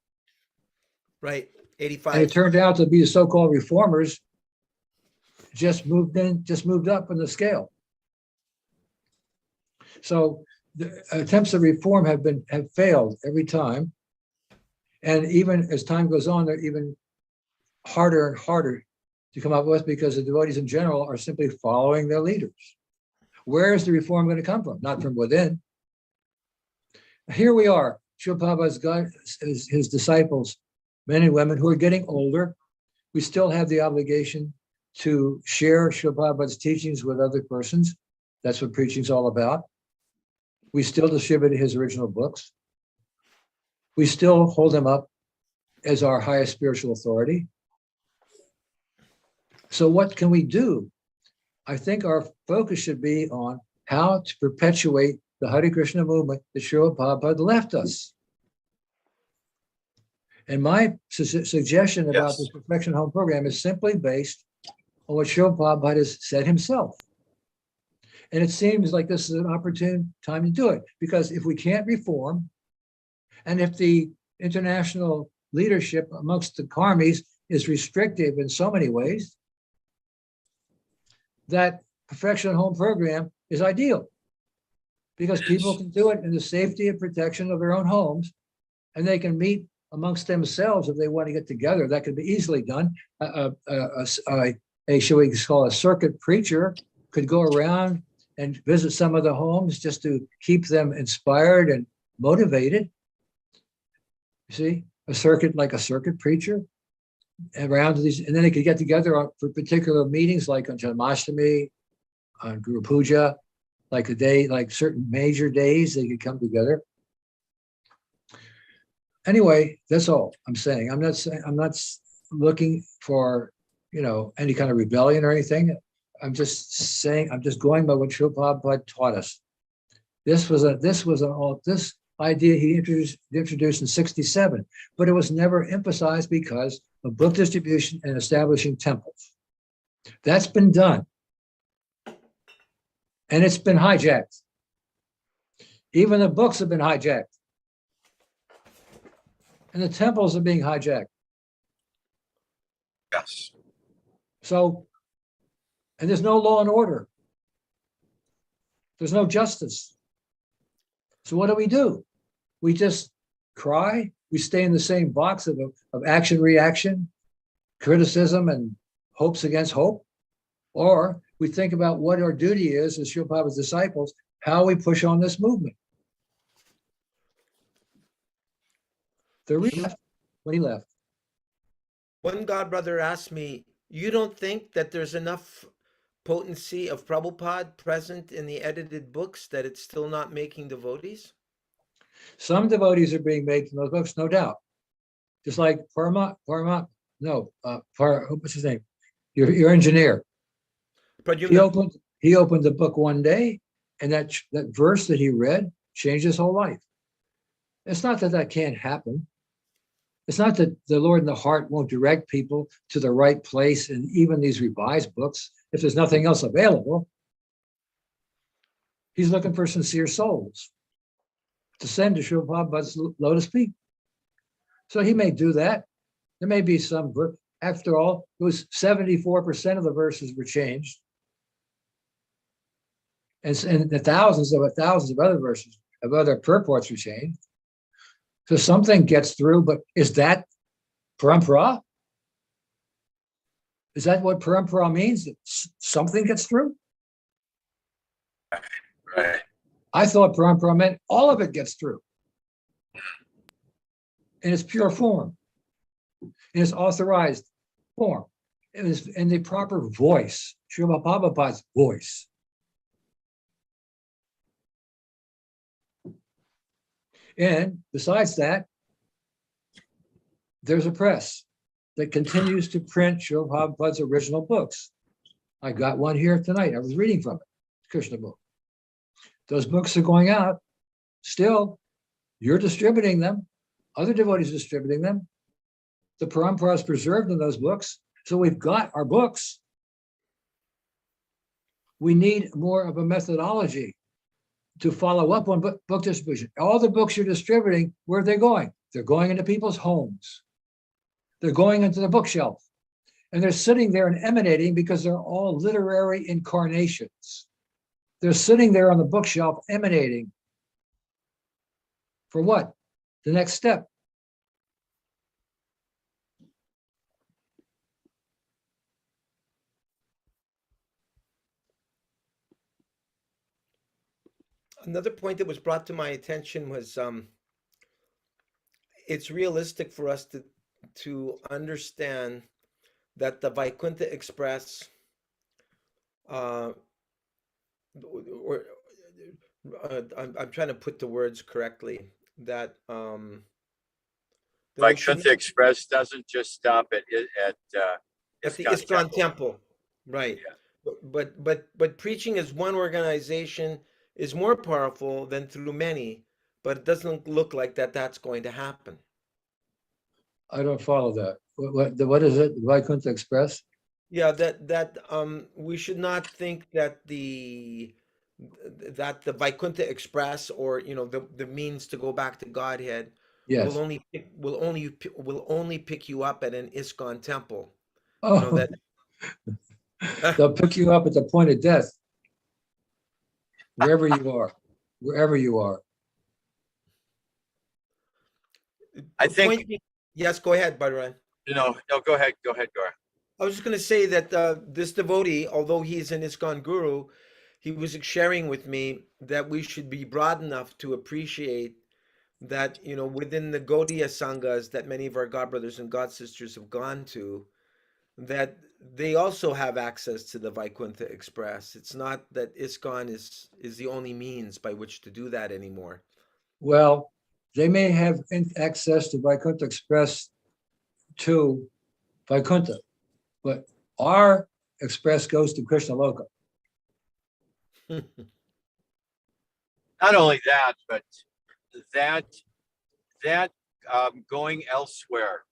Right, And it 85. turned out to be the so-called reformers just moved up in the scale. So the attempts at reform have failed every time. And even as time goes on, they're even harder and harder to come up with, because the devotees in general are simply following their leaders. Where is the reform going to come from? Not from within. Here we are, Srila Prabhupada's God, his disciples, men and women who are getting older. We still have the obligation to share Srila Prabhupada's teachings with other persons. That's what preaching is all about. We still distribute his original books. We still hold him up as our highest spiritual authority. So what can we do? I think our focus should be on how to perpetuate the Hare Krishna movement that Srila Prabhupada left us. And my suggestion about the Perfection Home program is simply based on what Srila Prabhupada has said himself. And it seems like this is an opportune time to do it, because if we can't reform, and if the international leadership amongst the karmis is restrictive in so many ways, that Perfection Home program is ideal, because people can do it in the safety and protection of their own homes, and they can meet amongst themselves if they want to get together. That could be easily done. Shall we call a circuit preacher could go around and visit some of the homes just to keep them inspired and motivated. You see, like a circuit preacher around these, and then they could get together for particular meetings, like on Janmashtami, on Guru Puja, like certain major days, they could come together. Anyway, that's all I'm saying. I'm not looking for, any kind of rebellion or anything. I'm just saying, I'm just going by what Srila Prabhupada taught us. This idea he introduced in 67, but it was never emphasized because of book distribution and establishing temples. That's been done. And it's been hijacked. Even the books have been hijacked. And the temples are being hijacked. Yes. So, and there's no law and order. There's no justice. So what do? We just cry. We stay in the same box of action, reaction, criticism, and hopes against hope. Or we think about what our duty is as Srila Prabhupada's disciples, how we push on this movement. When he left. One godbrother asked me, you don't think that there's enough potency of Prabhupada present in the edited books that it's still not making devotees? Some devotees are being made from those books, no doubt. Just like what's his name? Your engineer. He opened the book one day, and that verse that he read changed his whole life. It's not that can't happen. It's not that the Lord in the heart won't direct people to the right place, and even these revised books, if there's nothing else available. He's looking for sincere souls to send to Srila Prabhupada's lotus feet. So he may do that. There may be some, after all, it was 74% of the verses were changed. And the thousands of other verses of other purports were changed. So something gets through, but is that parampara? Is that what parampara means? That something gets through? Right. I thought parampara meant all of it gets through in its pure form, in its authorized form, it is in the proper voice, Srila Prabhupada's voice. And besides that, there's a press that continues to print Srila Prabhupada's original books. I got one here tonight. I was reading from it, Krishna book. Those books are going out. Still, you're distributing them. Other devotees are distributing them. The parampara is preserved in those books. So we've got our books. We need more of a methodology to follow up on book distribution. All the books you're distributing, where are they going? They're going into people's homes. They're going into the bookshelf. And they're sitting there and emanating because they're all literary incarnations. They're sitting there on the bookshelf emanating. For what? The next step. Another point that was brought to my attention was it's realistic for us to understand that the Vaikuntha Express or I'm trying to put the words correctly, that we should Vaikuntha Express doesn't just stop at the ISKCON temple, right? Yeah. But preaching as one organization is more powerful than through many, but it doesn't look like that's going to happen. I don't follow that. What is it? Vaikuntha Express? Yeah, that we should not think that the Vaikuntha Express, or the means to go back to Godhead, Yes. will only pick you up at an ISKCON temple. Oh, they'll pick you up at the point of death, wherever you are, wherever you are. I think. Yes, go ahead, Bhadran. No, go ahead, Gaura. I was just going to say that this devotee, although he's an ISKCON guru, he was sharing with me that we should be broad enough to appreciate that, within the Gaudiya Sanghas that many of our God brothers and God sisters have gone to, that they also have access to the Vaikuntha Express. It's not that ISKCON is the only means by which to do that anymore. Well, they may have access to Vaikuntha Express to Vaikuntha, but our express goes to Krishna Loka. Not only that, but that going elsewhere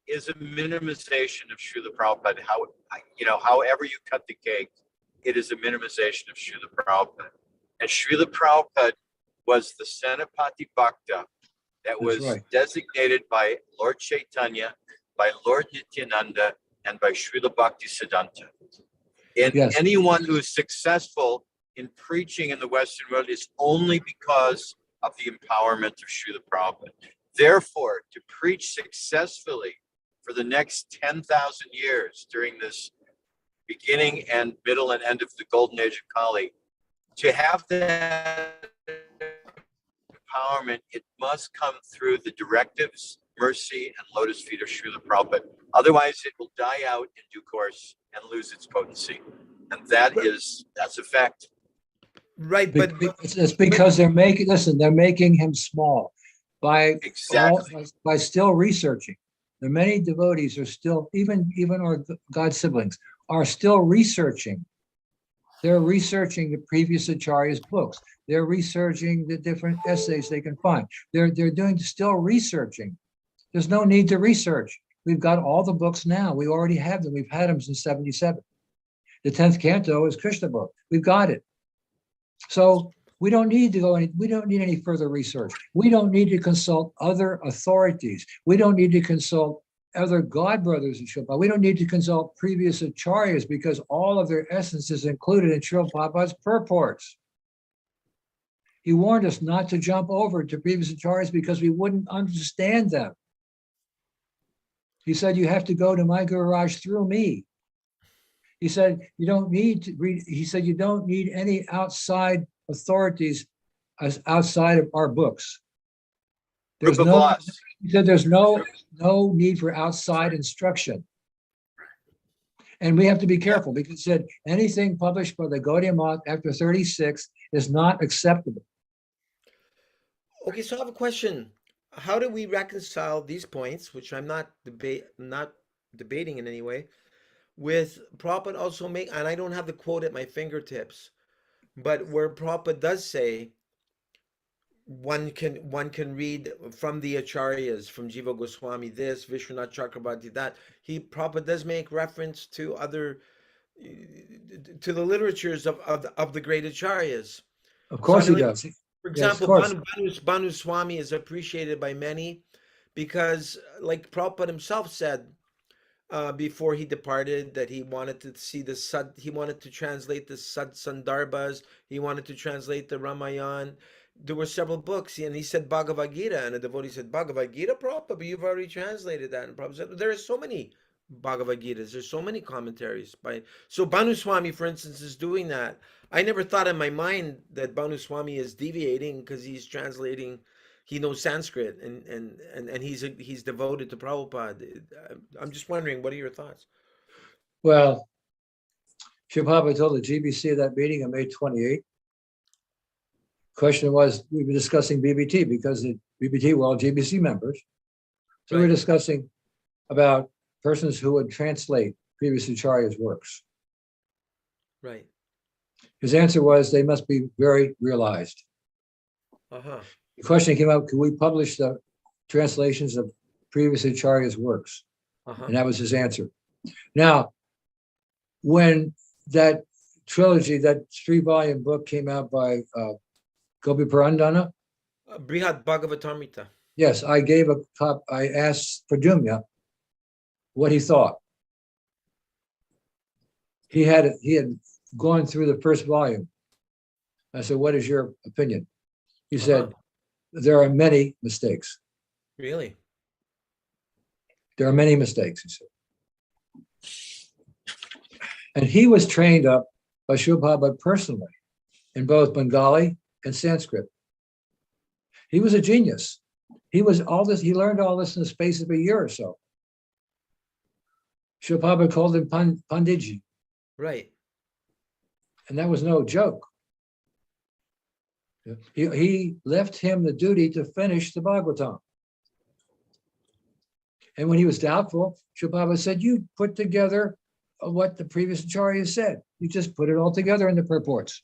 is a minimization of Srila Prabhupada. However you cut the cake, it is a minimization of Srila Prabhupada. And Srila Prabhupada was the Senapati Bhakta that was designated by Lord Chaitanya, by Lord Nityananda, and by Srila Bhakti Siddhanta. And anyone who is successful in preaching in the Western world is only because of the empowerment of Srila Prabhupada. Therefore, to preach successfully for the next 10,000 years during this beginning and middle and end of the golden age of Kali, to have that empowerment, it must come through the directives, mercy, and lotus feet of Srila Prabhupada. Otherwise, it will die out in due course and lose its potency. And that's a fact. Right, but it's because they're making him small by still researching. There are many devotees are still, even our God siblings, are still researching. They're researching the previous Acharya's books. They're researching the different essays they can find. They're still researching. There's no need to research. We've got all the books now. We already have them. We've had them since 77. The 10th canto is Krishna book. We've got it. So we don't need any further research. We don't need to consult other authorities. We don't need to consult other god brothers in Srila Prabhupada. We don't need to consult previous acharyas because all of their essence is included in Srila Prabhupada's purports. He warned us not to jump over to previous acharyas because we wouldn't understand them. He said, you have to go to my Guru Raj through me. He said, you don't need to read, he said, you don't need any outside authorities as outside of our books. There's Rupa no, Blas. he said, there's no need for outside instruction. And we have to be careful because he said anything published by the Gaudiya Math after 36 is not acceptable. Okay, so I have a question. How do we reconcile these points, which I'm not debating in any way, with Prabhupada also make, and I don't have the quote at my fingertips, but where Prabhupada does say one can read from the acharyas, from Jiva Goswami this, Vishwanath Chakrabarti that. Prabhupada does make reference to other, to the literatures of the great acharyas. Of course he does. For Yes, of example, course. Bhanu Swami is appreciated by many because, like Prabhupada himself said before he departed, that he wanted to see he wanted to translate the Sad Sandarbhas, he wanted to translate the Ramayana. There were several books, and he said Bhagavad Gita, and a devotee said, Bhagavad Gita, Prabhupada, but you've already translated that. And Prabhupada said, there are so many Bhagavad Gitas, there's so many commentaries. So Bhanu Swami, for instance, is doing that. I never thought in my mind that Bhanu Swami is deviating because he's translating, he knows Sanskrit, and he's devoted to Prabhupada. I'm just wondering, what are your thoughts? Well, Srila Prabhupada told the GBC at that meeting on May 28th. Question was, we were discussing BBT because the BBT were all GBC members. So we were discussing about persons who would translate previous Acharya's works. Right. His answer was they must be very realized. Uh-huh. The question came up, could we publish the translations of previous Acharya's works? Uh-huh. And that was his answer. Now, when that trilogy, that 3-volume book came out by Gopi Parandana. Brihad Bhagavatamrita. Yes, I asked Pradumya what he thought. He had gone through the first volume. I said, what is your opinion? He said, there are many mistakes. Really? There are many mistakes, he said. And he was trained up by Srila Prabhupada personally in both Bengali and Sanskrit. He was a genius. He learned all this in the space of a year or so. Srila Prabhupada called him Panditji. Right. And that was no joke. He left him the duty to finish the Bhagavatam. And when he was doubtful, Srila Prabhupada said, you put together what the previous Acharya said. You just put it all together in the purports.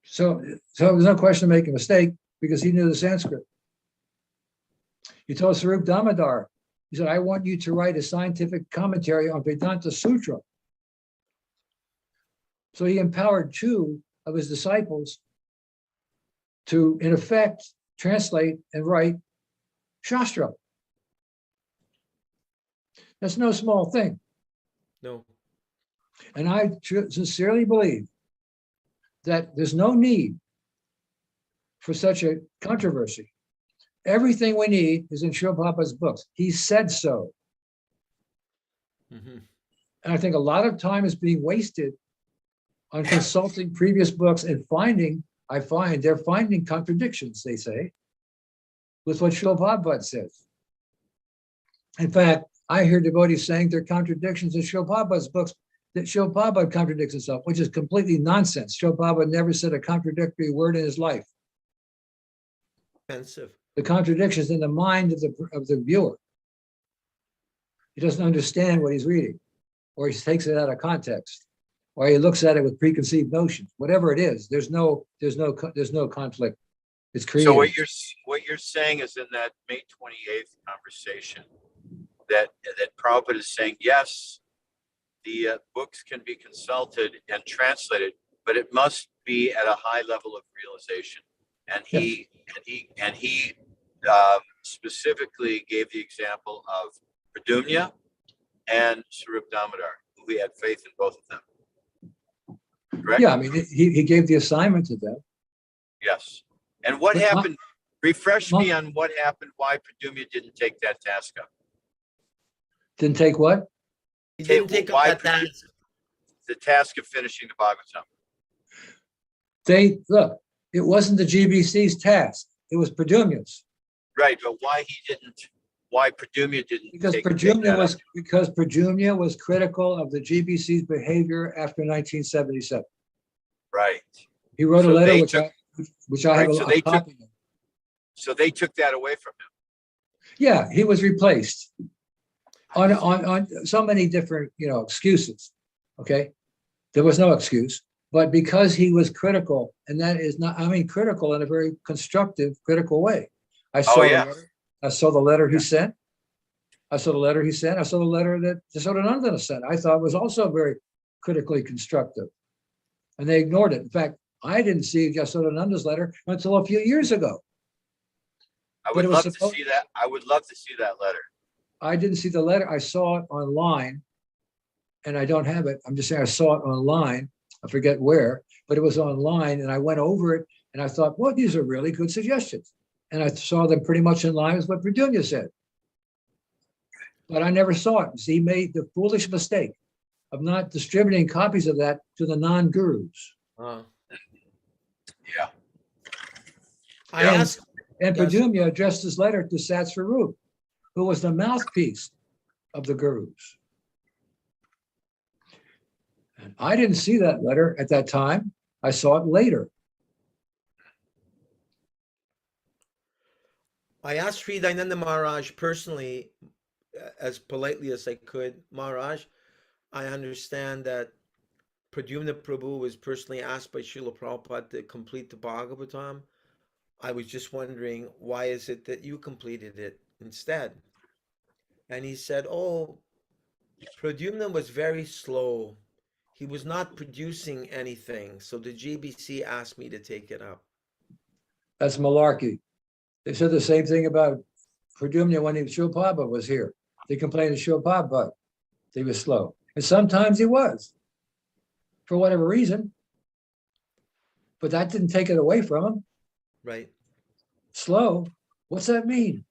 So there's no question of making a mistake because he knew the Sanskrit. He told Sarup Damodar, he said, I want you to write a scientific commentary on Vedanta Sutra. So he empowered 2 of his disciples to, in effect, translate and write Shastra. That's no small thing. No. And I sincerely believe that there's no need for such a controversy. Everything we need is in Srila Prabhupada's books. He said so. Mm-hmm. And I think a lot of time is being wasted on consulting previous books and they're finding contradictions, they say, with what Srila Prabhupada says. In fact, I hear devotees saying there are contradictions in Srila Prabhupada's books, that Srila Prabhupada contradicts himself, which is completely nonsense. Srila Prabhupada never said a contradictory word in his life. Offensive. The contradiction is in the mind of the viewer. He doesn't understand what he's reading, or he takes it out of context, or he looks at it with preconceived notions. Whatever it is, there's no conflict. It's created. So what you're saying is in that May 28th conversation that Prabhupada is saying, yes, the books can be consulted and translated, but it must be at a high level of realization. And he specifically gave the example of Pradyumna and Sarup Damodar, who he had faith in both of them. Correct? Yeah, I mean, he gave the assignment to them. Yes. And what But my- happened? Refresh my- me on what happened, why Pradyumna didn't take that task up. Didn't take what? He Hey, didn't take why up that task. The task of finishing the Bhagavatam. Look, it wasn't the GBC's task. It was Pradyumna's. Right, but why Pradyumna didn't Because take Pradyumna was critical of the GBC's behavior after 1977. Right. He wrote a So letter they which I have right, so a they copy of. So they took that away from him. Yeah, he was replaced on so many different, excuses. Okay. There was no excuse, but because he was critical, and that is not, I mean, critical in a very constructive, critical way. I saw yeah. the letter he sent. I saw the letter he sent. I saw the letter that Jasodanandana sent. I thought was also very critically constructive. And they ignored it. In fact, I didn't see Jasodananda's letter until a few years ago. I But would it was love to supposed- see that. I would love to see that letter. I didn't see the letter. I saw it online, and I don't have it. I'm just saying I saw it online. I forget where, but it was online, and I went over it, and I thought, well, these are really good suggestions. And I saw them pretty much in line with what Pradyumna said. But I never saw it. See, he made the foolish mistake of not distributing copies of that to the non-gurus. Oh. Yeah. I Yeah. asked, And Yes. Pradyumna addressed his letter to Sat Swarup, who was the mouthpiece of the gurus. And I didn't see that letter at that time. I saw it later. I asked Sri Dayananda Maharaj personally, as politely as I could, Maharaj, I understand that Pradyumna Prabhu was personally asked by Srila Prabhupada to complete the Bhagavatam. I was just wondering, why is it that you completed it instead? And he said, oh, Pradyumna was very slow. He was not producing anything. So the GBC asked me to take it up. That's malarkey. They said the same thing about Pradyumna when Srila Prabhupada was here. They complained to Srila Prabhupada. He was slow. And sometimes he was, for whatever reason. But that didn't take it away from him. Right. Slow? What's that mean?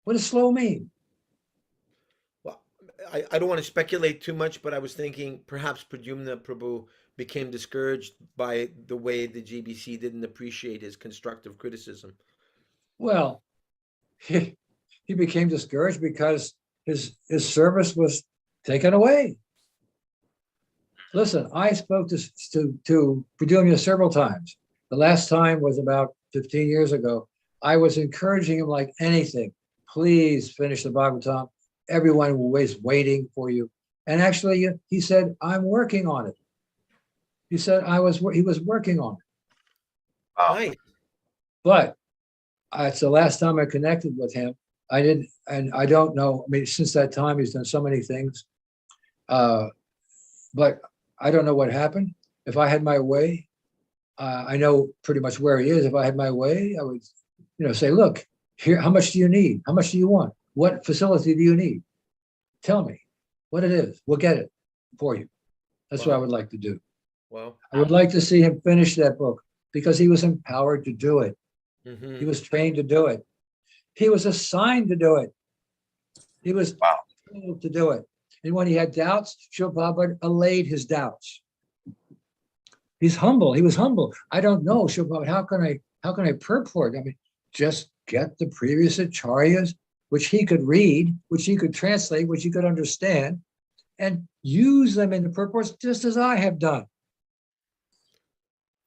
What does slow mean? Well, I don't want to speculate too much, but I was thinking perhaps Pradyumna Prabhu became discouraged by the way the GBC didn't appreciate his constructive criticism. Well, he became discouraged because his service was taken away. Listen, I spoke to Pradyumna several times. The last time was about 15 years ago. I was encouraging him like anything. Please finish the Bhagavatam. Everyone was waiting for you. And actually, he said, I'm working on it. He said he was working on it. Wow. Right. But it's the last time I connected with him. I didn't, and I don't know. I mean, since that time, he's done so many things. But I don't know what happened. If I had my way, I know pretty much where he is. If I had my way, I would, say, look, here, how much do you need? How much do you want? What facility do you need? Tell me what it is. We'll get it for you. That's what I would like to do. Well, I would like to see him finish that book because he was empowered to do it. mhm. He was trained to do it. He was assigned to do it. He was told to do it. And when he had doubts, Srila Prabhupada allayed his doubts. He's humble. He was humble. I don't know, Srila Prabhupada, how can I purport? I mean, just get the previous acharyas, which he could read, which he could translate, which he could understand, and use them in the purports just as I have done.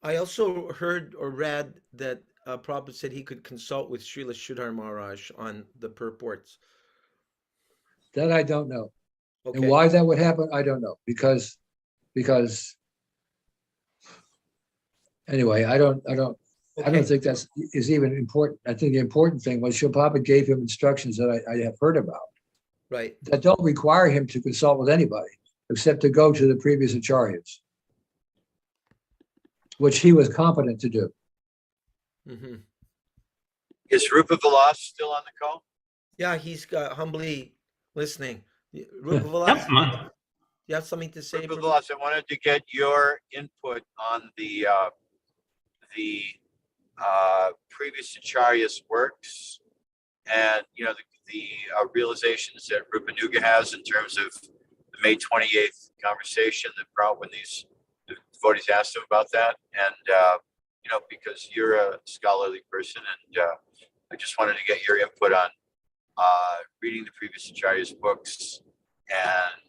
I also heard or read that Prabhupada said he could consult with Srila Sridhar Maharaj on the purports. That I don't know. Okay. And why that would happen, I don't know. Because anyway, I don't Okay. think that's is even important. I think the important thing was Srila Prabhupada gave him instructions that I have heard about Right. that don't require him to consult with anybody except to go to the previous acharyas, which he was competent to do. Hmm. Is Rupa Vilas still on the call? Yeah, he's humbly listening. Yep, Rupa you have something to say? Rupa Prabhu? Vilas, I wanted to get your input on the previous Acharya's works, and the realizations that Rupanuga has in terms of the May 28th conversation that brought when these devotees asked him about that, and because you're a scholarly person, and I just wanted to get your input on reading the previous Acharya's books and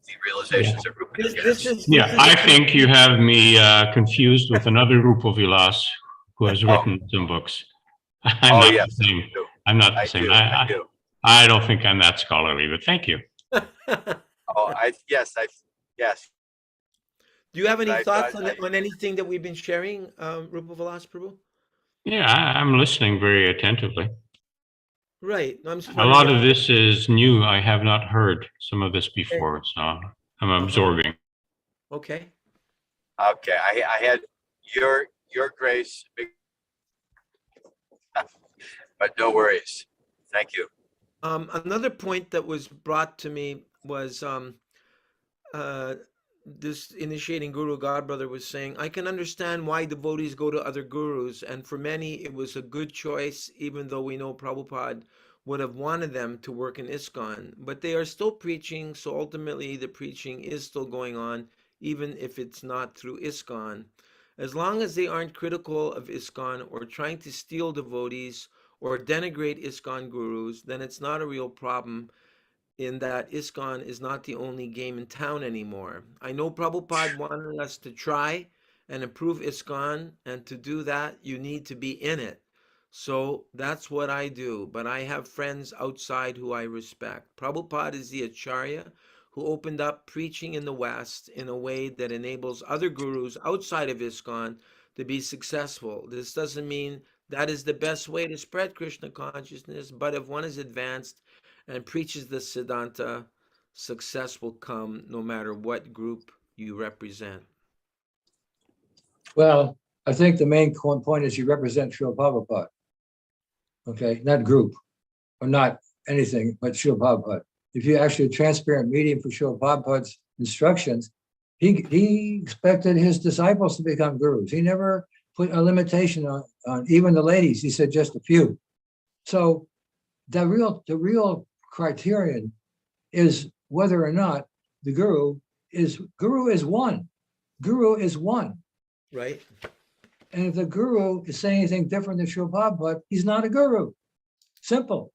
the realizations that Rupanuga has. Yeah, I think you have me confused with another Rupa Vilas who has written some books. I'm not yes, the same. I do. I'm not the I same. do. I do. I don't think I'm that scholarly, but thank you. Yes. Do you have any I thoughts thought on anything that we've been sharing, Rupa Vilas Prabhu? Yeah, I'm listening very attentively. Right. No, I'm just A wondering lot if- of this is new. I have not heard some of this before, so I'm absorbing. Okay. Okay, I had your grace, but no worries. Thank you. Another point that was brought to me was this initiating guru godbrother was saying, I can understand why devotees go to other gurus, and for many it was a good choice, even though we know Prabhupada would have wanted them to work in ISKCON, but they are still preaching, so ultimately the preaching is still going on, even if it's not through ISKCON. As long as they aren't critical of ISKCON or trying to steal devotees or denigrate ISKCON gurus, then it's not a real problem, in that ISKCON is not the only game in town anymore. I know Prabhupada wanted us to try and improve ISKCON, and to do that, you need to be in it. So that's what I do, but I have friends outside who I respect. Prabhupada is the Acharya who opened up preaching in the West in a way that enables other gurus outside of ISKCON to be successful. This doesn't mean that is the best way to spread Krishna consciousness, but if one is advanced and preaches the Siddhanta, success will come no matter what group you represent. Well, I think the main point is you represent Srila Prabhupada. Okay, not group or not anything, but Srila Prabhupada. If you actually a transparent medium for Srila Prabhupada's instructions, he expected his disciples to become gurus. He never put a limitation on even the ladies. He said just a few. So the real criterion is whether or not the guru is one. Guru is one. Right. And if the guru is saying anything different than Srila Prabhupada, he's not a guru. Simple.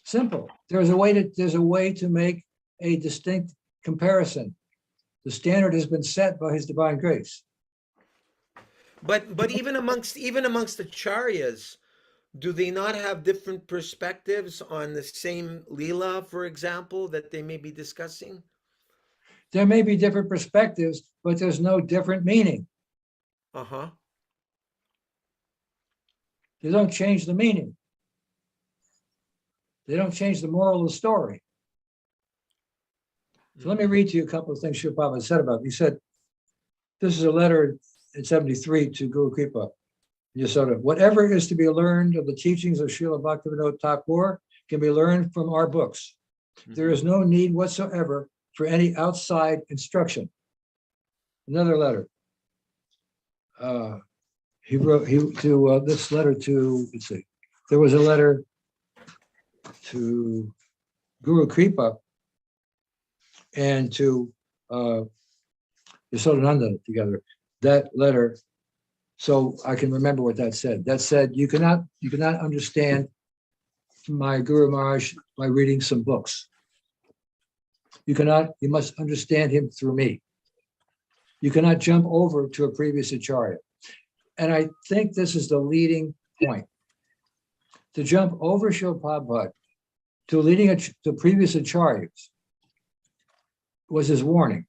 Simple. There's a way to make a distinct comparison. The standard has been set by His divine grace. But even amongst the Acharyas, do they not have different perspectives on the same Leela, for example, that they may be discussing? There may be different perspectives, but there's no different meaning. Uh-huh. They don't change the meaning. They don't change the moral of the story. So let me read to you a couple of things Srila Prabhupada said about it. He said, this is a letter in 73 to Guru Kripa. Yashoda. Whatever is to be learned of the teachings of Srila Bhaktivinoda Thakur can be learned from our books. There is no need whatsoever for any outside instruction. Another letter. He wrote this letter to, let's see, there was a letter to Guru Kripa and to Yashodananda together. That letter, so I can remember what that said. That said, you cannot understand my Guru Maharaj by reading some books. You must understand him through me. You cannot jump over to a previous Acharya. And I think this is the leading point. To jump over Srila Prabhupada to previous Acharyas was his warning.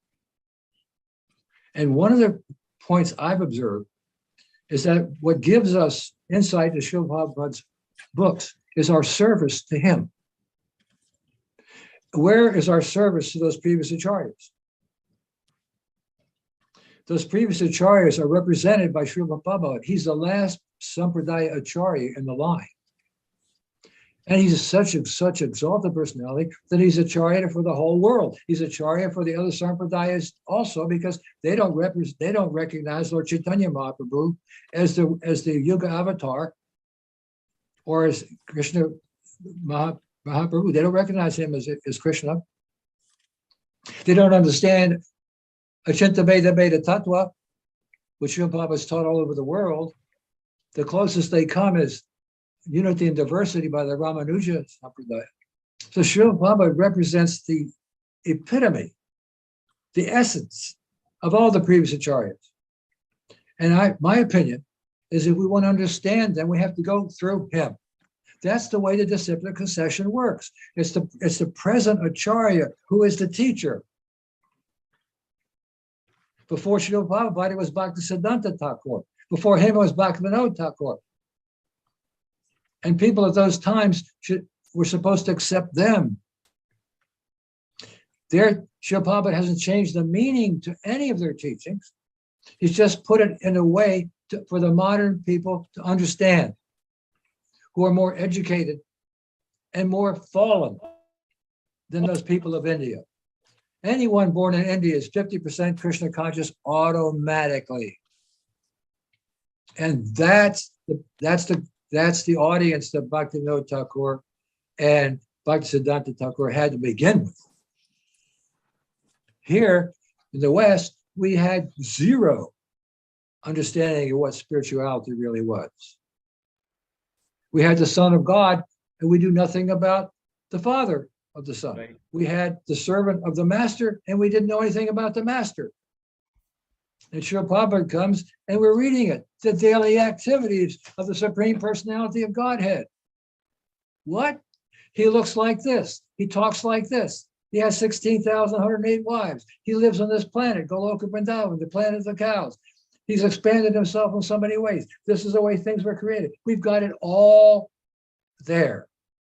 And one of the points I've observed is that what gives us insight to Srila Prabhupada's books is our service to him. Where is our service to those previous Acharyas? Those previous Acharyas are represented by Srila Prabhupada. He's the last Sampradaya Acharya in the line. And he's such exalted personality that he's Acharya for the whole world. He's Acharya for the other Sampradayas also, because they don't recognize Lord Chaitanya Mahaprabhu as the Yuga avatar or as Krishna Mahaprabhu. They don't recognize him as Krishna. They don't understand Achinta Veda Veda Tattva, which Srila Prabhupada has taught all over the world. The closest they come is unity and diversity by the Ramanuja Sampradaya. So Srila Prabhupada represents the epitome, the essence of all the previous acharyas. And my opinion is if we want to understand them, we have to go through him. That's the way the disciplic concession works. It's the present acharya who is the teacher. Before Srila Prabhupada, it was Bhaktisiddhanta Thakur. Before him, it was Bhaktivinoda Thakur. And people at those times were supposed to accept them. Srila Prabhupada hasn't changed the meaning to any of their teachings. He's just put it in a way for the modern people to understand, who are more educated and more fallen than those people of India. Anyone born in India is 50% Krishna conscious automatically. And that's the audience that Bhaktivinoda Thakur and Bhaktisiddhanta Thakur had to begin with. Here in the West, we had zero understanding of what spirituality really was. We had the Son of God, and we knew nothing about the Father of the Son. Right. We had the servant of the Master, and we didn't know anything about the Master. And Srila Prabhupada comes, and we're reading it, the daily activities of the Supreme Personality of Godhead. What? He looks like this. He talks like this. He has 16,108 wives. He lives on this planet, Goloka Vrindavan, the planet of the cows. He's expanded himself in so many ways. This is the way things were created. We've got it all there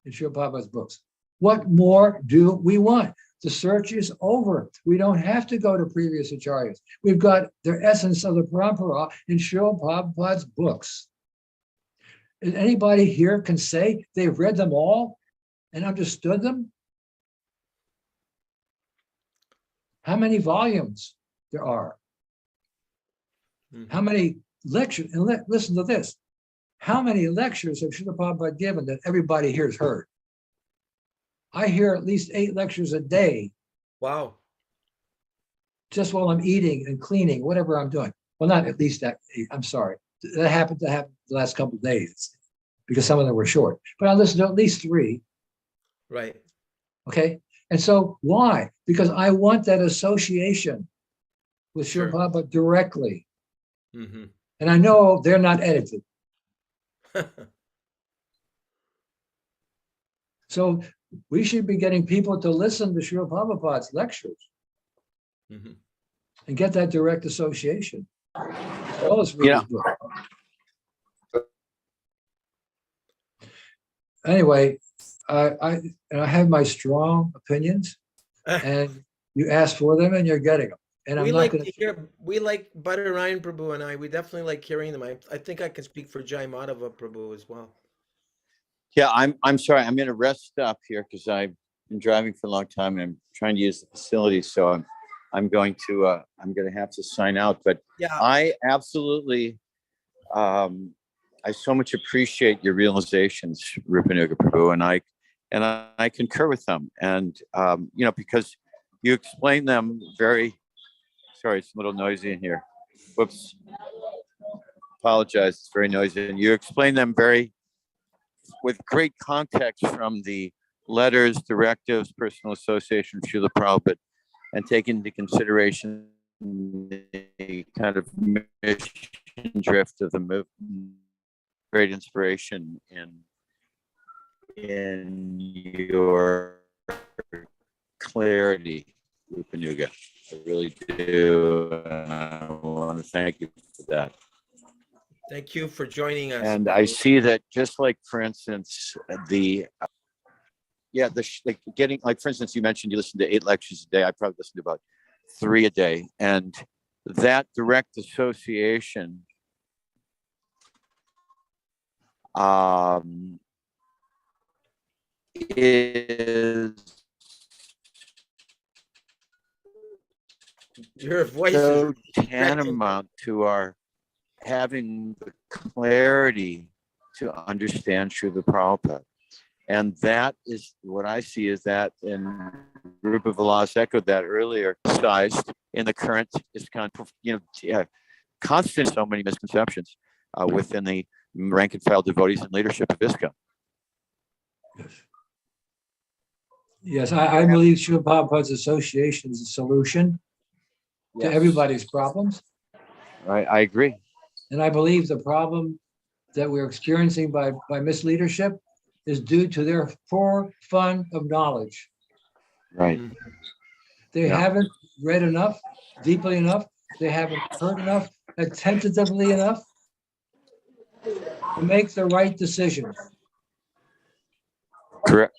in Srila Prabhupada's books. What more do we want? The search is over. We don't have to go to previous acharyas. We've got the essence of the parampara in Srila Prabhupada's books. And anybody here can say they've read them all and understood them? How many volumes there are? How many lectures? And listen to this. How many lectures have Srila Prabhupada given that everybody here has heard? I hear at least 8 lectures a day. Wow. Just while I'm eating and cleaning, whatever I'm doing. Well, not at least that, I'm sorry. That happened to happen the last couple of days because some of them were short. But I listened to at least 3. Right. Okay. And so why? Because I want that association with Srila Prabhupada directly. Mm-hmm. And I know they're not edited. So we should be getting people to listen to Srila Prabhupada's lectures and get that direct association. All this book. Anyway, I have my strong opinions, and you ask for them, and you're getting them. And I'm not going to hear. We like Butter Ryan Prabhu and we definitely like hearing them. I think I can speak for Jai Madhava Prabhu as well. Yeah, I'm sorry. I'm going to rest stop here because I've been driving for a long time and I'm trying to use the facility. So I'm going to have to sign out. But yeah, I absolutely, I so much appreciate your realizations, Rupanuga Prabhu, and I concur with them. And because you explain them very. Sorry, it's a little noisy in here. Whoops. Apologize. It's very noisy. And you explain them with great context from the letters, directives, personal association of Srila Prabhupada, and take into consideration the kind of mission drift of the movement, great inspiration in your clarity, Rupanuga. I really do. And I want to thank you for that. Thank you for joining us. And I see that just like, for instance, getting, like, for instance, you mentioned you listen to 8 lectures a day. I probably listen to about 3 a day. And that direct association is Your voice so is tantamount to our having the clarity to understand Srila Prabhupada. And that is what I see is that, and Rupa Vilas echoed that earlier, sized in the current is kind of, constant so many misconceptions within the rank and file devotees and leadership of ISKCON. Yes, I believe Srila Prabhupada's association is a solution to everybody's problems. I agree. And I believe the problem that we're experiencing by misleadership is due to their poor fund of knowledge. Right. They Yeah. haven't read enough, deeply enough. They haven't heard enough, attentively enough to make the right decision. Correct.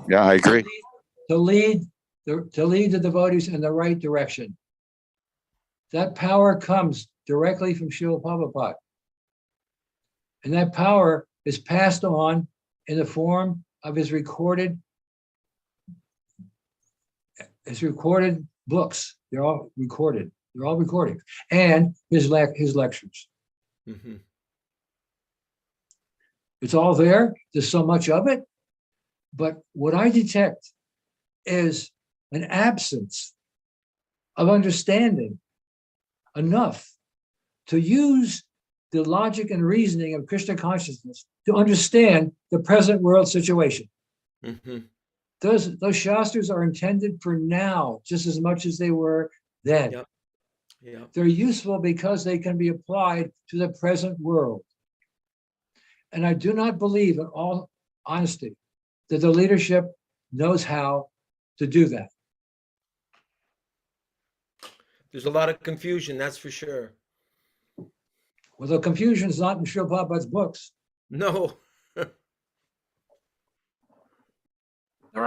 Yeah, I agree. To lead the devotees in the right direction. That power comes directly from Srila Prabhupada. And that power is passed on in the form of his recorded books. They're all recorded. They're all recordings. And his lectures. Mhm. It's all there. There's so much of it. But what I detect is an absence of understanding enough to use the logic and reasoning of Krishna consciousness to understand the present world situation. Mhm. Those shastras are intended for now, just as much as they were then. Yep. Yeah. They're useful because they can be applied to the present world. And I do not believe, in all honesty, that the leadership knows how to do that. There's a lot of confusion, that's for sure. Well, the confusion is not in Srila Prabhupada's books. No. They're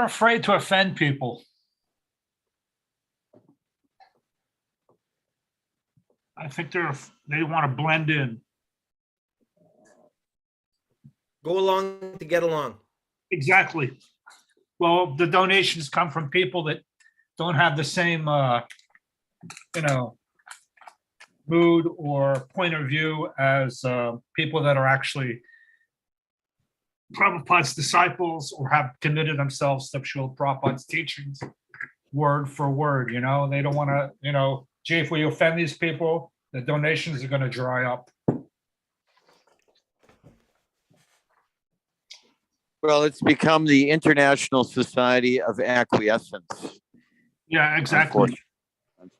afraid to offend people. I think they want to blend in. Go along to get along. Exactly. Well, the donations come from people that don't have the same, mood or point of view as people that are actually Prabhupada's disciples or have committed themselves to Srila Prabhupada's teachings word for word. They don't want to, gee, if we offend these people, the donations are going to dry up. Well, it's become the International Society of Acquiescence. Yeah, exactly.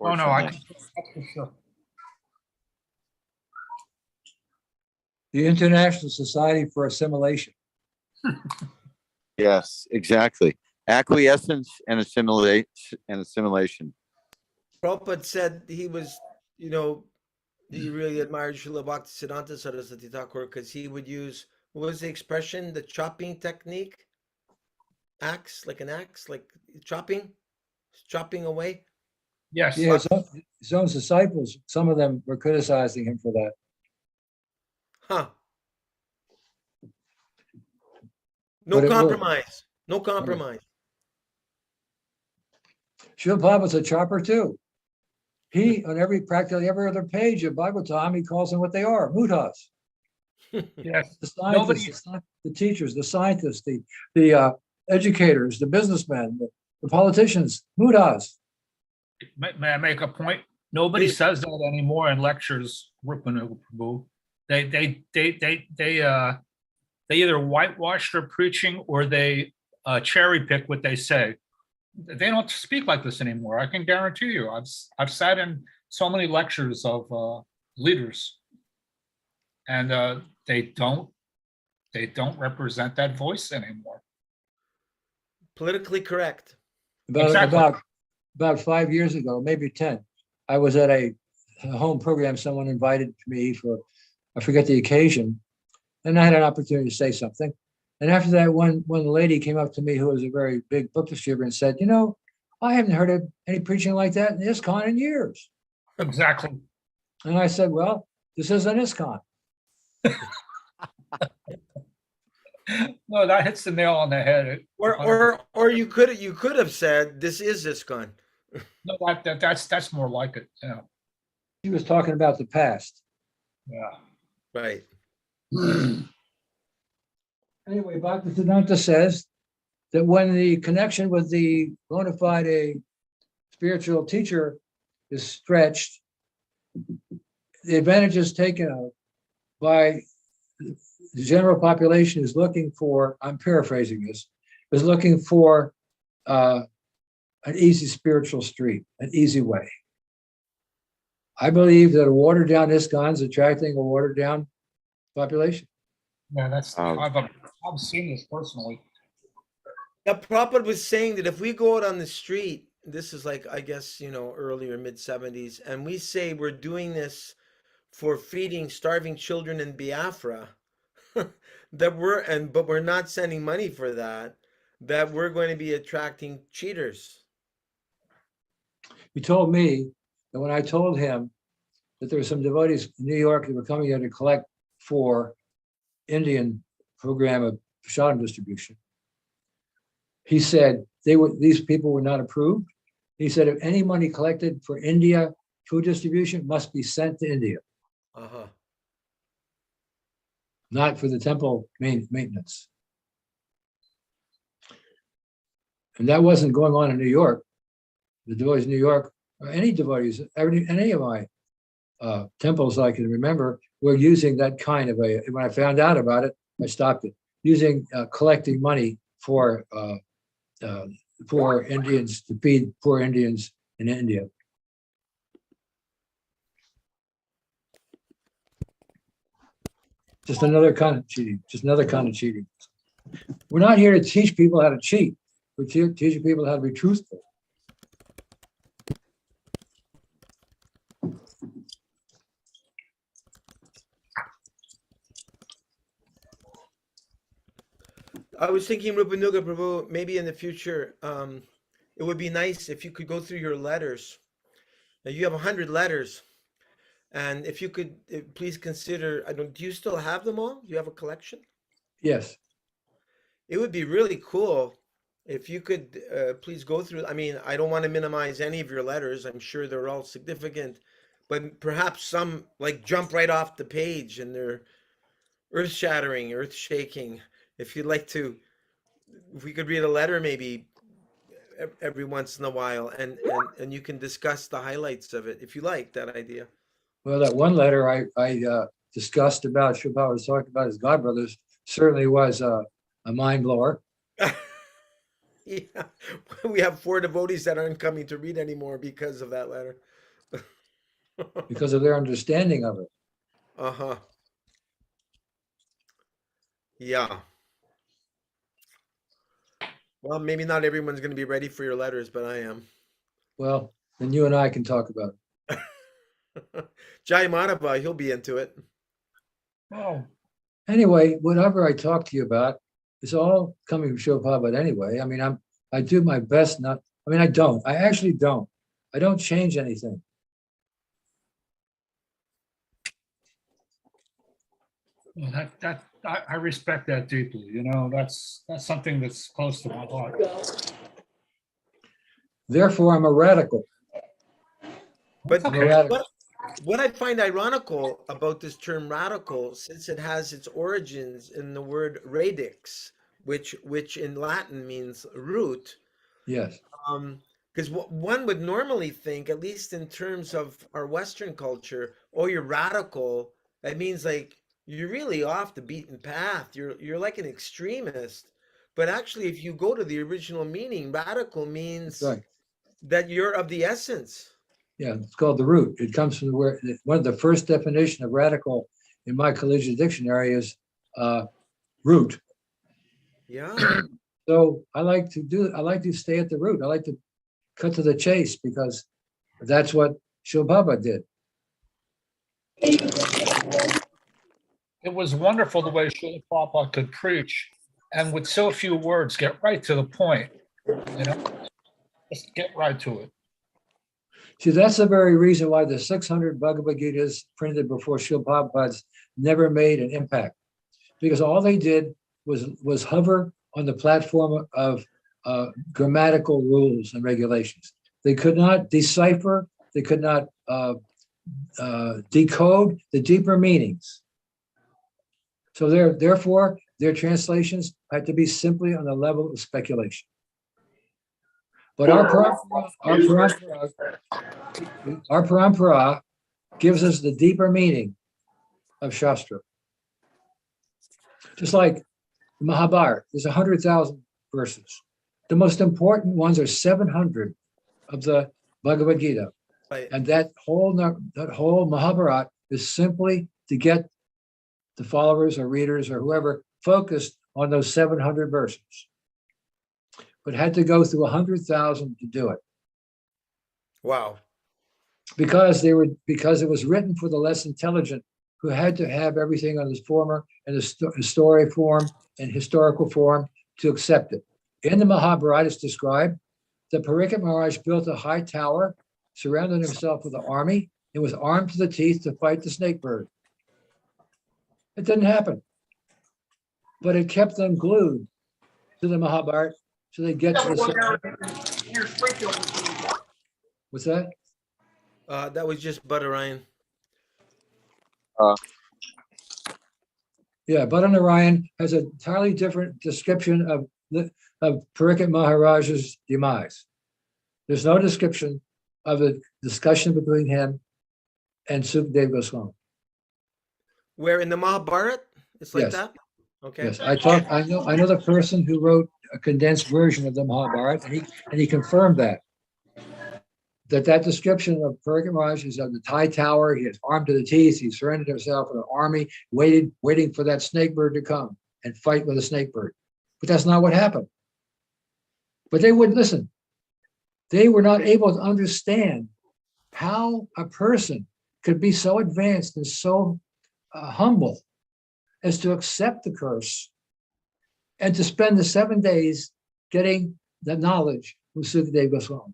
Oh, no, Unfortunately. that's for sure. The International Society for Assimilation. Yes, exactly. Acquiescence and assimilation. Prabhupada said he was, he really admired Srila Bhaktisiddhanta Saraswati Thakur because he would use, what was the expression? The chopping technique? Axe, like an axe, like chopping away. Yes. Yeah, his own disciples, some of them were criticizing him for that. Huh. But No it worked. compromise. No compromise. Srila Prabhupada's a chopper too. He, on practically every other page of Bhagavatam, he calls them what they are, mudhas. Yes. The scientists, the teachers, the scientists, the educators, the businessmen, the politicians, mudhas. May I make a point? Nobody says that anymore in lectures. Rupanuga Prabhu. They either whitewash their preaching or they cherry pick what they say. They don't speak like this anymore. I can guarantee you. I've sat in so many lectures of leaders, and they don't represent that voice anymore. Politically correct. About 5 years ago, maybe 10, I was at a home program. Someone invited me for, I forget the occasion, and I had an opportunity to say something. And after that, one lady came up to me who was a very big book distributor and said, I haven't heard of any preaching like that in ISKCON in years. Exactly. And I said, well, this is an ISKCON. No, that hits the nail on the head. Or you could have said, this is ISKCON. No, that's more like it. Yeah. He was talking about the past. Yeah. Right. Anyway, Bhaktivedanta says that when the connection with the bona fide spiritual teacher is stretched, the advantages taken by the general population is looking for, I'm paraphrasing this, is looking for an easy spiritual street, an easy way. I believe that a watered down ISKCON is attracting a watered down population. Yeah, that's I've seen this personally. Yeah, Prabhupada was saying that if we go out on the street, this is like, I guess, earlier mid-70s, and we say we're doing this for feeding starving children in Biafra, but we're not sending money for that we're going to be attracting cheaters. He told me that when I told him that there were some devotees in New York that were coming here to collect for Indian program of prasadam distribution, he said these people were not approved. He said if any money collected for India food distribution must be sent to India, not for the temple maintenance. And that wasn't going on in New York. The devotees in New York, or any devotees, any of my temples I can remember, were using that kind of a, when I found out about it, I stopped it, using collecting money for Indians, to feed poor Indians in India. Just another kind of cheating, We're not here to teach people how to cheat. We're teaching people how to be truthful. I was thinking, Rupanuga Prabhu, maybe in the future, it would be nice if you could go through your letters. Now you have 100 letters, and if you could please consider, do you still have them all? Do you have a collection? Yes. It would be really cool if you could please go through. I mean, I don't want to minimize any of your letters. I'm sure they're all significant, but perhaps some like jump right off the page and they're earth-shattering, earth-shaking. If you'd like to, if we could read a letter maybe every once in a while, and you can discuss the highlights of it, if you like that idea. Well, that one letter I discussed about, Shubha was talking about his godbrothers, certainly was a mind blower. Yeah, we have 4 devotees that aren't coming to read anymore because of that letter. Because of their understanding of it. Yeah. Well, maybe not everyone's going to be ready for your letters, but I am. Well, then you and I can talk about it. Jai Madhava, he'll be into it. Oh. Anyway, whatever I talk to you about, it's all coming from Shilprabhupada anyway. I mean, I do my best not, I actually don't. I don't change anything. Well, I respect that deeply. That's something that's close to my heart. Therefore, I'm a radical. But what I find ironical about this term radical, since it has its origins in the word radix, which in Latin means root. Yes. Because one would normally think, at least in terms of our Western culture, oh, you're radical. That means like you're really off the beaten path. You're like an extremist. But actually, if you go to the original meaning, radical means that you're of the essence. Yeah, it's called the root. It comes from where one of the first definition of radical in my collegiate dictionary is root. Yeah. So I like to stay at the root. I like to cut to the chase because that's what Shilbaba did. It was wonderful the way Srila Prabhupada could preach and with so few words get right to the point. Just get right to it. See, that's the very reason why the 600 Bhagavad Gitas printed before Srila Prabhupada's never made an impact. Because all they did was hover on the platform of grammatical rules and regulations. They could not decipher, they could not decode the deeper meanings. So therefore, their translations had to be simply on the level of speculation. But our parampara gives us the deeper meaning of Shastra. Just like the Mahabharata, there's 100,000 verses. The most important ones are 700 of the Bhagavad Gita. Right. And that whole Mahabharata is simply to get the followers or readers or whoever focused on those 700 verses. But had to go through 100,000 to do it. Wow. Because it was written for the less intelligent, who had to have everything on the former and the story form and historical form to accept it. In the Mahabharata, it's described that Parikshit Maharaj built a high tower, surrounded himself with an army, and was armed to the teeth to fight the snake bird. It didn't happen, but it kept them glued to the Mahabharata, so they get to the. What's that? That was just Butter Ryan. Yeah, Buddha Narayan has a entirely different description of Parikshit Maharaj's demise. There's no description of the discussion between him and Sukadeva Goswami. Where in the Mahabharata? It's like Yes. that? Okay. Yes, I know the person who wrote a condensed version of the Mahabharata, and he confirmed that description of Parikshit Maharaj is of the high tower. He is armed to the teeth. He surrendered himself with an army, waiting for that snake bird to come and fight with a snake bird. But that's not what happened. But they wouldn't listen. They were not able to understand how a person could be so advanced and so humble as to accept the curse and to spend the 7 days getting the knowledge from Sukadeva Goswami.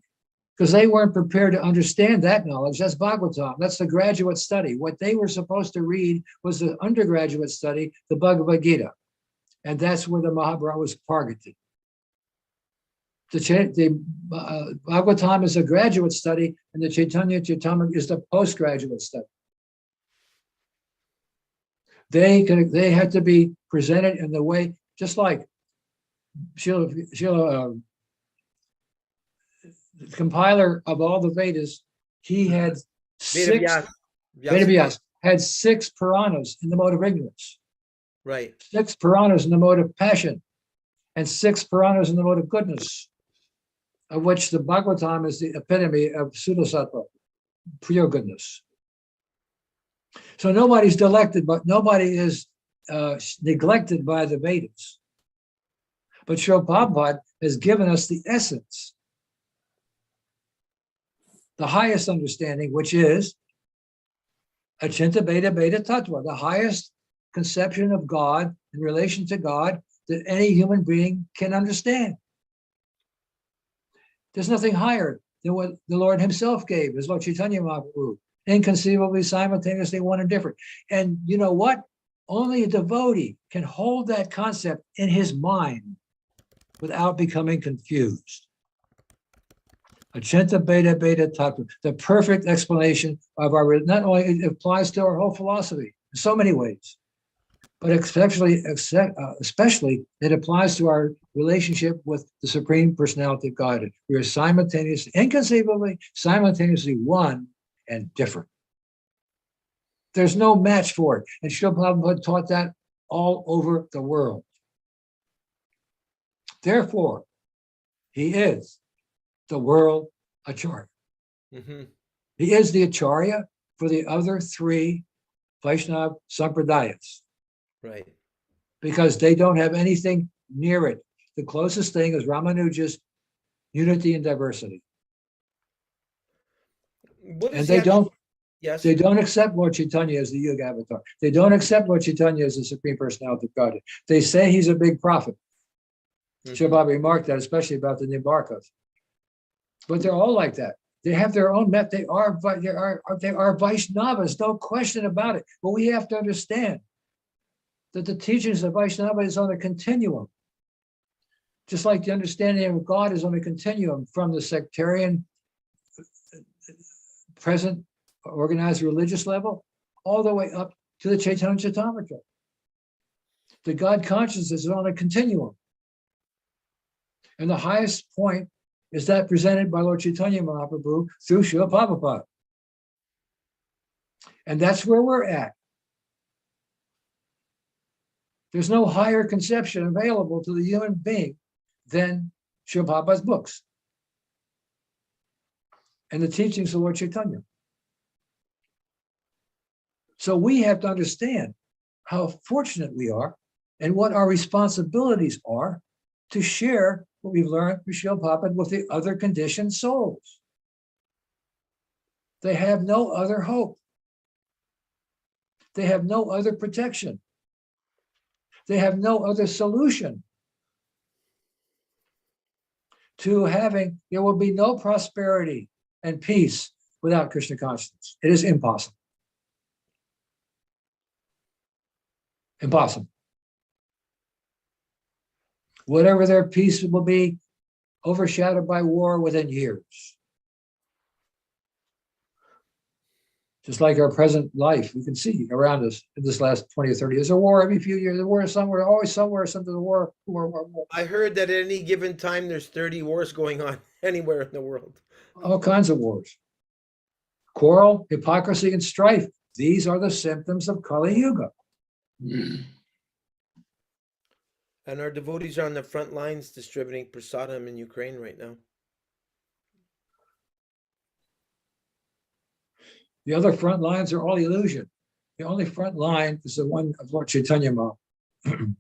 Because they weren't prepared to understand that knowledge. That's Bhagavatam. That's the graduate study. What they were supposed to read was the undergraduate study, the Bhagavad Gita. And that's where the Mahabharata was targeted. The Bhagavatam is a graduate study, and the Chaitanya Charitamrita is the postgraduate study. They had to be presented in the way, just like Srila the compiler of all the Vedas, he had Vedavyas had 6 Puranas in the mode of ignorance. Right. 6 Puranas in the mode of passion, and 6 Puranas in the mode of goodness, of which the Bhagavatam is the epitome of Sudasattva, pure goodness. So nobody's delected, but nobody is neglected by the Vedas. But Srila Prabhupada has given us the essence, the highest understanding, which is Achinta Beta Beta Tattva, the highest conception of God in relation to God that any human being can understand. There's nothing higher than what the Lord himself gave, as Lord Chaitanya Mahaprabhu, inconceivably, simultaneously, one and different. And you know what? Only a devotee can hold that concept in his mind without becoming confused. Achinta Beta Beta Tattva, the perfect explanation of our, not only it applies to our whole philosophy in so many ways, but especially it applies to our relationship with the Supreme Personality of God. We are simultaneously, inconceivably, simultaneously one and different. There's no match for it. And Srila Prabhupada taught that all over the world. Therefore, he is the world Acharya. Mm-hmm. He is the Acharya for the other 3 Vaishnava Sampradayas. Right. Because they don't have anything near it. The closest thing is Ramanuja's unity and diversity. And they don't accept Lord Chaitanya as the Yuga avatar. They don't accept Lord Chaitanya as the Supreme Personality of God. They say he's a big prophet. Srila Prabhupada remarked that, especially about the Nimbarkas. But they're all like that. They have their own method. They are Vaishnavas, no question about it. But we have to understand that the teachings of Vaishnava is on a continuum. Just like the understanding of God is on a continuum from the sectarian, present, organized religious level, all the way up to the Chaitanya Charitamrita. The God consciousness is on a continuum. And the highest point is that presented by Lord Chaitanya Mahaprabhu through Srila Prabhupada. And that's where we're at. There's no higher conception available to the human being than Srila Prabhupada's books and the teachings of Lord Chaitanya. So we have to understand how fortunate we are and what our responsibilities are to share what we've learned with Srila Prabhupada with the other conditioned souls. They have no other hope. They have no other protection. They have no other solution to having, there will be no prosperity and peace without Krishna consciousness. It is impossible. Impossible. Whatever their peace will be, overshadowed by war within years. Just like our present life, we can see around us in this last 20 or 30 years, a war every few years, a war somewhere, always somewhere, something, war. I heard that at any given time, there's 30 wars going on anywhere in the world. All kinds of wars. Quarrel, hypocrisy, and strife. These are the symptoms of Kali Yuga. And our devotees are on the front lines distributing prasadam in Ukraine right now. The other front lines are all illusion. The only front line is the one of Lord Chaitanya Mahaprabhu.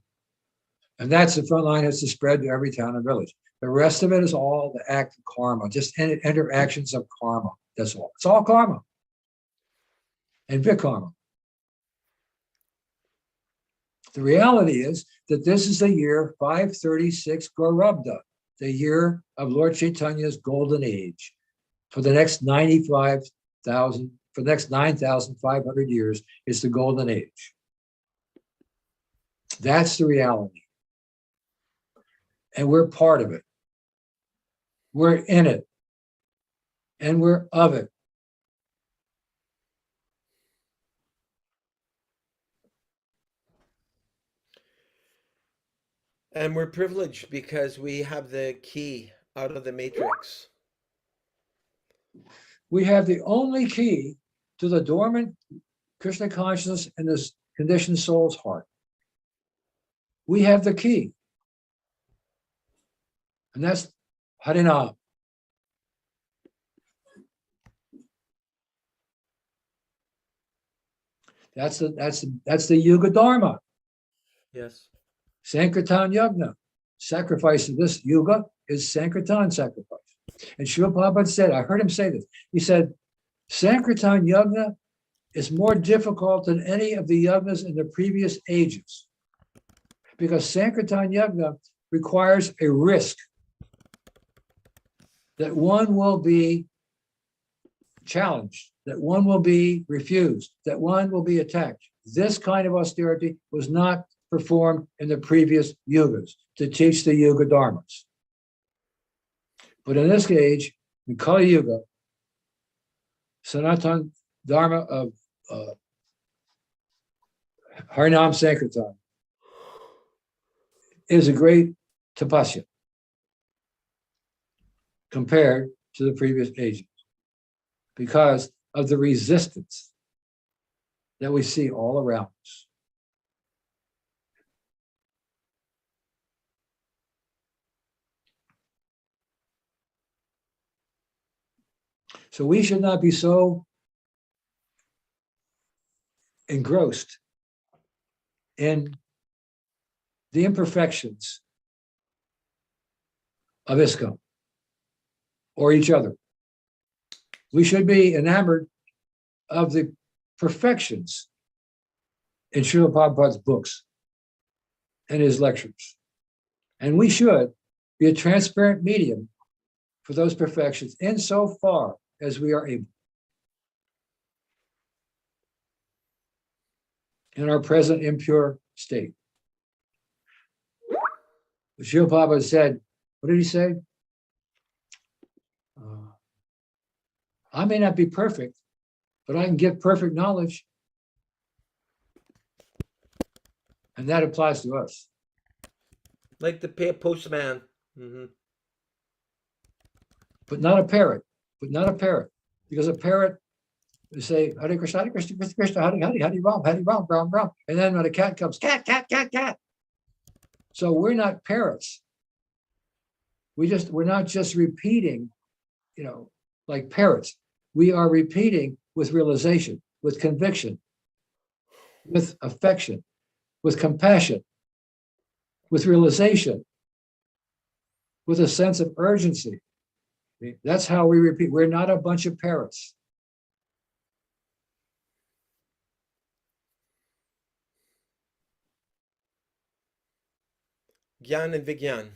And that's the front line has to spread to every town and village. The rest of it is all the act of karma, just interactions of karma. That's all. It's all karma and vikarma. The reality is that this is the year 536 Gaurabda, the year of Lord Chaitanya's golden age. For the next 95,000, for the next 9,500 years, it's the golden age. That's the reality. And we're part of it. We're in it. And we're of it. And we're privileged because we have the key out of the matrix. We have the only key to the dormant Krishna consciousness in this conditioned soul's heart. We have the key. And that's Harinam. That's the Yuga Dharma. Yes. Sankirtan Yagna. Sacrifice of this Yuga is Sankirtan sacrifice. And Srila Prabhupada said, I heard him say this. He said, Sankirtan Yagna is more difficult than any of the yagnas in the previous ages. Because Sankirtan Yagna requires a risk that one will be challenged, that one will be refused, that one will be attacked. This kind of austerity was not performed in the previous yugas to teach the Yuga Dharmas. But in this age, in Kali Yuga, Sanatan Dharma of Harinam Sankirtan is a great tapasya compared to the previous ages because of the resistance that we see all around us. So we should not be so engrossed in the imperfections of ISKCON or each other. We should be enamored of the perfections in Srila Prabhupada's books and his lectures. And we should be a transparent medium for those perfections insofar as we are able. In our present impure state. But Srila Prabhupada said, what did he say? I may not be perfect, but I can give perfect knowledge. And that applies to us. Like the postman. Mhm. But not a parrot, because a parrot, they say, Hare Krishna, Hare Krishna, Krishna Krishna, Hare Ram, Ram, Ram. And then when a cat comes, cat, cat, cat, cat. So we're not parrots. We're not just repeating, like parrots. We are repeating with realization, with conviction, with affection, with compassion, with realization, with a sense of urgency. That's how we repeat. We're not a bunch of parrots. Gyan and Vigyan.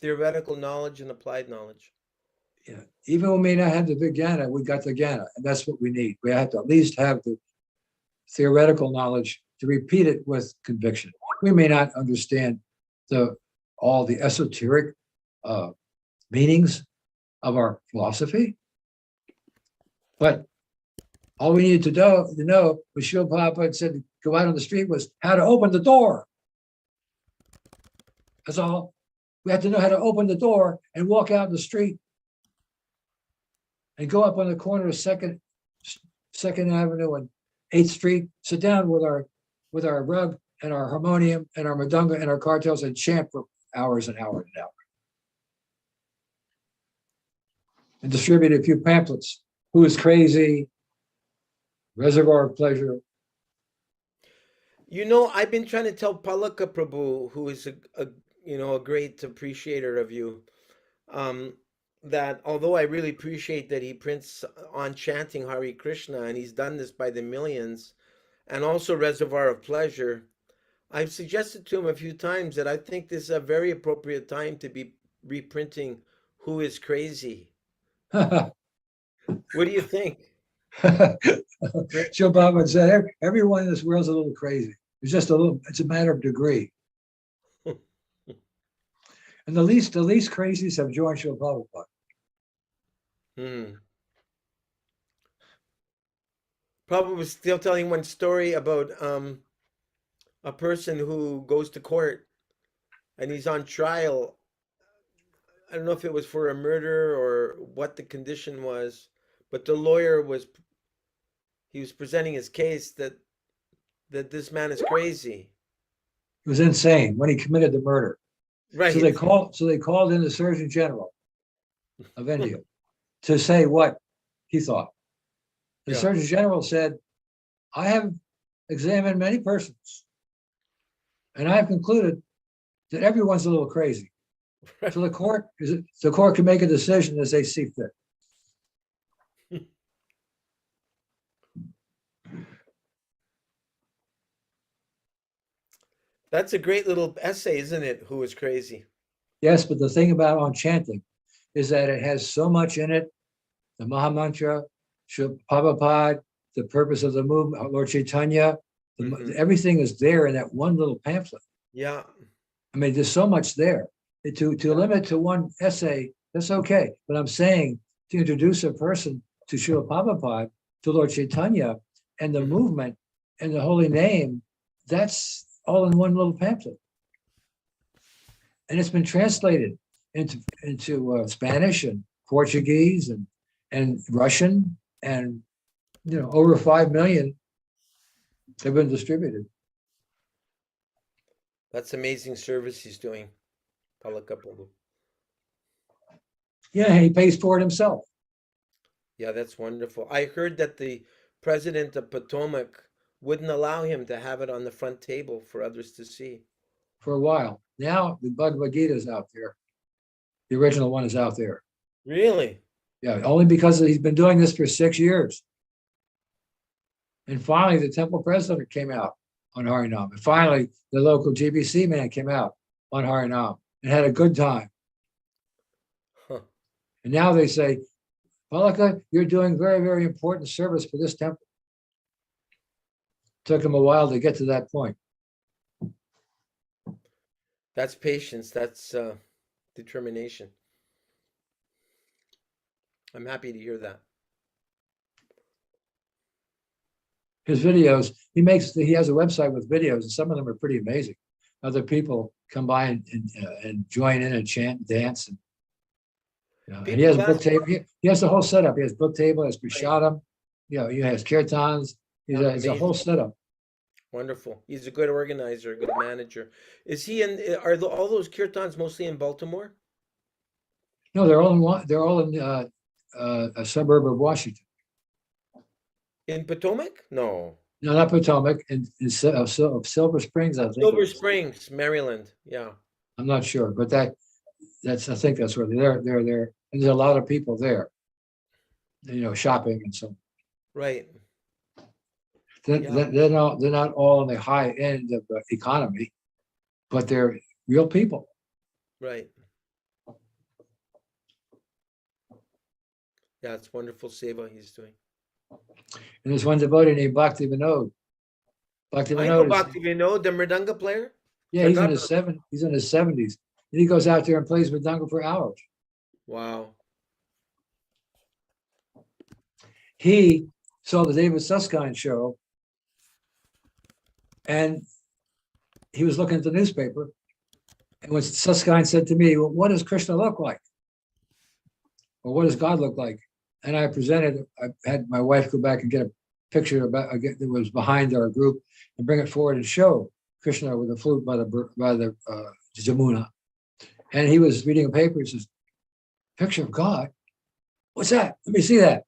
Theoretical knowledge and applied knowledge. Yeah. Even when we may not have the Vijnana, we got the Jnana, and that's what we need. We have to at least have the theoretical knowledge to repeat it with conviction. We may not understand all the esoteric meanings of our philosophy, but all we needed to know was Srila Prabhupada said to go out on the street was how to open the door. That's all. We had to know how to open the door and walk out in the street and go up on the corner of Second Avenue and 8th Street, sit down with our rug and our harmonium and our madanga and our cartels and chant for hours and hours and hours. And distribute a few pamphlets. Who is crazy? Reservoir of Pleasure. I've been trying to tell Palaka Prabhu, who is a great appreciator of you, that although I really appreciate that he prints on chanting Hare Krishna, and he's done this by the millions, and also Reservoir of Pleasure, I've suggested to him a few times that I think this is a very appropriate time to be reprinting Who is Crazy. What do you think? Joe Bobman said, everyone in this world's a little crazy. It's a matter of degree. And the least crazies have joined Srila Prabhupada. Prabhupada was still telling one story about a person who goes to court and he's on trial. I don't know if it was for a murder or what the condition was, but the lawyer was presenting his case that this man is crazy. He was insane when he committed the murder. Right. So they called in the Surgeon General of India to say what he thought. The Surgeon General said, I have examined many persons, and I have concluded that everyone's a little crazy. So the court can make a decision as they see fit. That's a great little essay, isn't it? Who is crazy? Yes, but the thing about on chanting is that it has so much in it. The Mahamantra, Srila Prabhupada, the purpose of the movement, Lord Chaitanya, everything is there in that one little pamphlet. Yeah. I mean, there's so much there. To limit to one essay, that's okay. But I'm saying to introduce a person to Srila Prabhupada, to Lord Chaitanya, and the movement and the holy name, that's all in one little pamphlet. And it's been translated into Spanish and Portuguese and Russian, and over 5 million have been distributed. That's amazing service he's doing. Palaka Prabhu. Yeah, he pays for it himself. Yeah, that's wonderful. I heard that the president of Potomac wouldn't allow him to have it on the front table for others to see. For a while. Now the Bhagavad Gita is out there. The original one is out there. Really? Yeah, only because he's been doing this for 6 years. And finally, the temple president came out on Harinam. And finally, the local GBC man came out on Harinam and had a good time. Huh. And now they say, Palaka, you're doing very, very important service for this temple. Took him a while to get to that point. That's patience. That's determination. I'm happy to hear that. His videos, he has a website with videos, and some of them are pretty amazing. Other people come by and join in and chant and dance. And, and he has People a book ask, table. He has the whole setup. He has book table, he has prasadam, he has kirtans. It's a whole amazing. setup. Wonderful. He's a good organizer, a good manager. Is he in? Are all those kirtans mostly in Baltimore? No, they're all in a suburb of Washington. In Potomac? No. No, not Potomac, of Silver Springs, I think. Silver Springs, Maryland. Yeah. I'm not sure, but that's I think that's where they're there. And there's a lot of people there, shopping and so. Right. They're not all on the high end of the economy, but they're real people. Right. Yeah, it's wonderful seva he's doing. And there's one devotee named Bhakti Vinod. Bhakti I know Vinod Bhakti Vinod, the mridanga player. yeah, he's in his 70s. And he goes out there and plays mridanga for hours. Wow. He saw the David Susskind show, and he was looking at the newspaper. And when Susskind said to me, well, what does Krishna look like? Or what does God look like? And I had my wife go back and get a picture that was behind our group and bring it forward and show Krishna with a flute by the Jamuna. And he was reading a paper. He says, picture of God? What's that? Let me see that.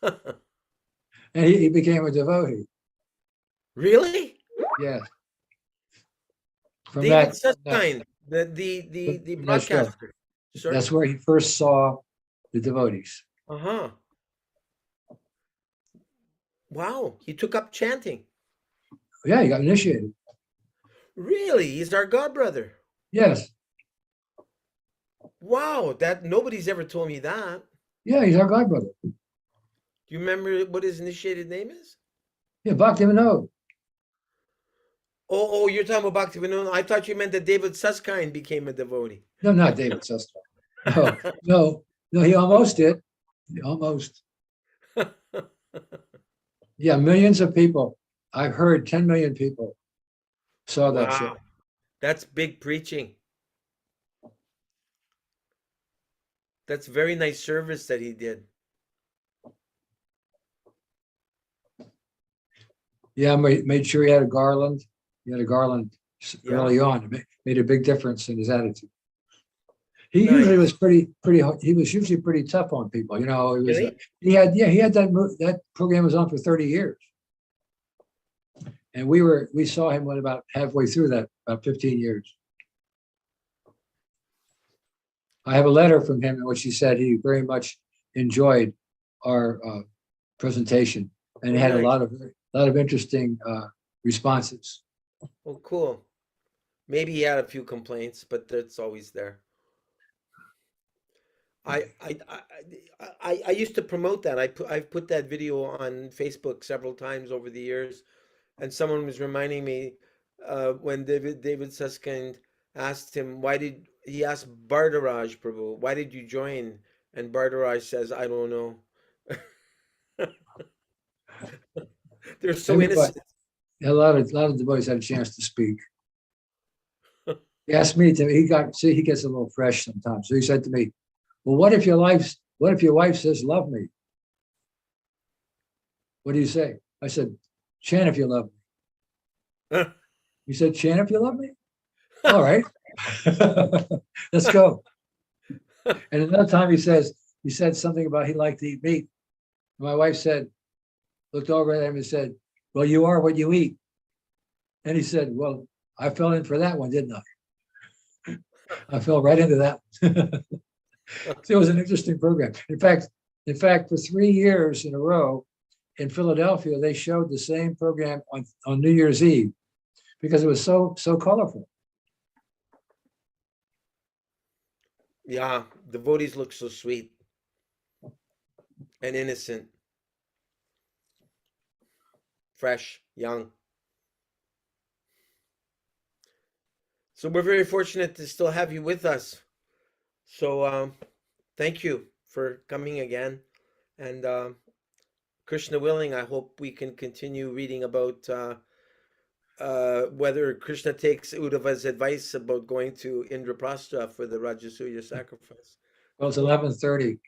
And he became a devotee. Really? Yes. From David that, Susskind, the from that show. broadcaster. Sorry? That's where he first saw the devotees. Uh-huh. Wow, he took up chanting. Yeah, he got initiated. Really? He's our godbrother. Yes. Wow, that nobody's ever told me that. Yeah, he's our godbrother. Do you remember what his initiated name is? Yeah, Bhakti Vinod. Oh, you're talking about Bhakti Vinod. I thought you meant that David Susskind became a devotee. No, not David Susskind. No, he almost did. Almost. Yeah, millions of people. I've heard 10 million people saw that show. Wow, that's big preaching. That's very nice service that he did. Yeah, made sure he had a garland. He had a garland early Yeah. on. It made a big difference in his attitude. He Nice. usually was pretty. He was usually pretty tough on people. He was. Really? He had that program was on for 30 years, and we saw him when about halfway through that, about 15 years. I have a letter from him in which he said he very much enjoyed our presentation and Oh, had a nice. lot of interesting responses. Oh, cool. Maybe he had a few complaints, but that's always there. I used to promote that. I've put that video on Facebook several times over the years, and someone was reminding me when David Susskind asked him he asked Bardaraj Prabhu, why did you join? And Bardaraj says, I don't know. They're so Everybody- innocent. A lot of devotees had a chance to speak. He asked me to. He gets a little fresh sometimes. So he said to me, "Well, what if your wife says love me? What do you say?" I said, "Chant if you love me." He said, "Chant if you love me." All right, let's go. And another time he said something about he liked to eat meat. My wife looked over at him and said, "Well, you are what you eat." And he said, "Well, I fell in for that one, didn't I?" I fell right into that. So it was an interesting program. In fact, for 3 years in a row in Philadelphia, they showed the same program on New Year's Eve because it was so colorful. Yeah, devotees look so sweet and innocent, fresh, young. So we're very fortunate to still have you with us. So thank you for coming again. And Krishna willing, I hope we can continue reading about whether Krishna takes Uddhava's advice about going to Indraprastha for the Rajasuya sacrifice. Well, it's 11:30.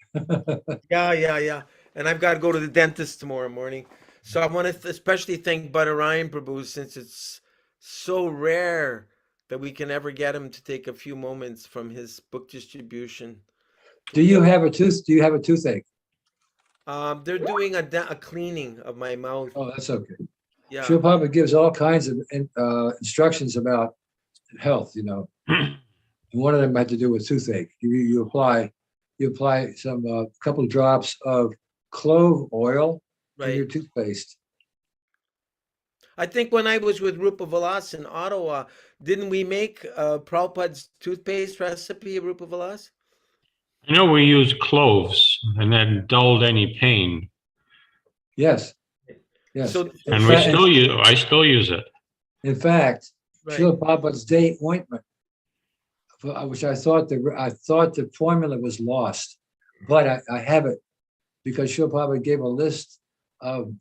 Yeah. And I've got to go to the dentist tomorrow morning. So I want to especially thank Badarayan Prabhu, since it's so rare that we can ever get him to take a few moments from his book distribution. Do you have a toothache? They're doing a cleaning of my mouth. Oh, that's okay. Yeah. Srila Prabhupada gives all kinds of instructions about health, And one of them had to do with toothache. You apply some couple of drops of clove oil in your Right. toothpaste. I think when I was with Rupa Vilas in Ottawa, didn't we make Prabhupada's toothpaste recipe, Rupa Vilas? I know we use cloves, and that dulled any pain. Yes. Yes. So, And I still use it. In fact, right. Srila Prabhupada's day ointment, which I thought the formula was lost, but I have it because Srila Prabhupada gave a list of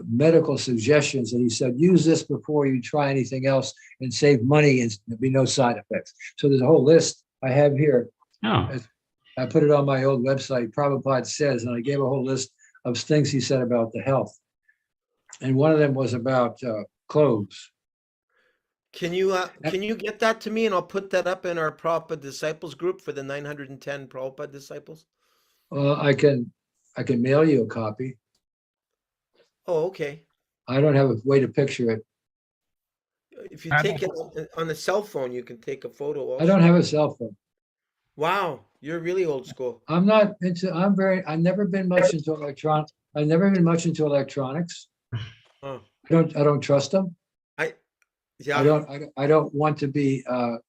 medical suggestions, and he said, use this before you try anything else and save money and there'll be no side effects. So there's a whole list I have here. Oh. I put it on my old website, Prabhupada Says, and I gave a whole list of things he said about the health. And one of them was about cloves. Can you get that to me, and I'll put that up in our Prabhupada Disciples group for the 910 Prabhupada Disciples? I can mail you a copy. Oh, okay. I don't have a way to picture it. If you take it on a cell phone, you can take a photo also. I don't have a cell phone. Wow, you're really old school. I've never been much into electronics. I've never been much into electronics. Huh. I don't trust them. Yeah. I don't want to be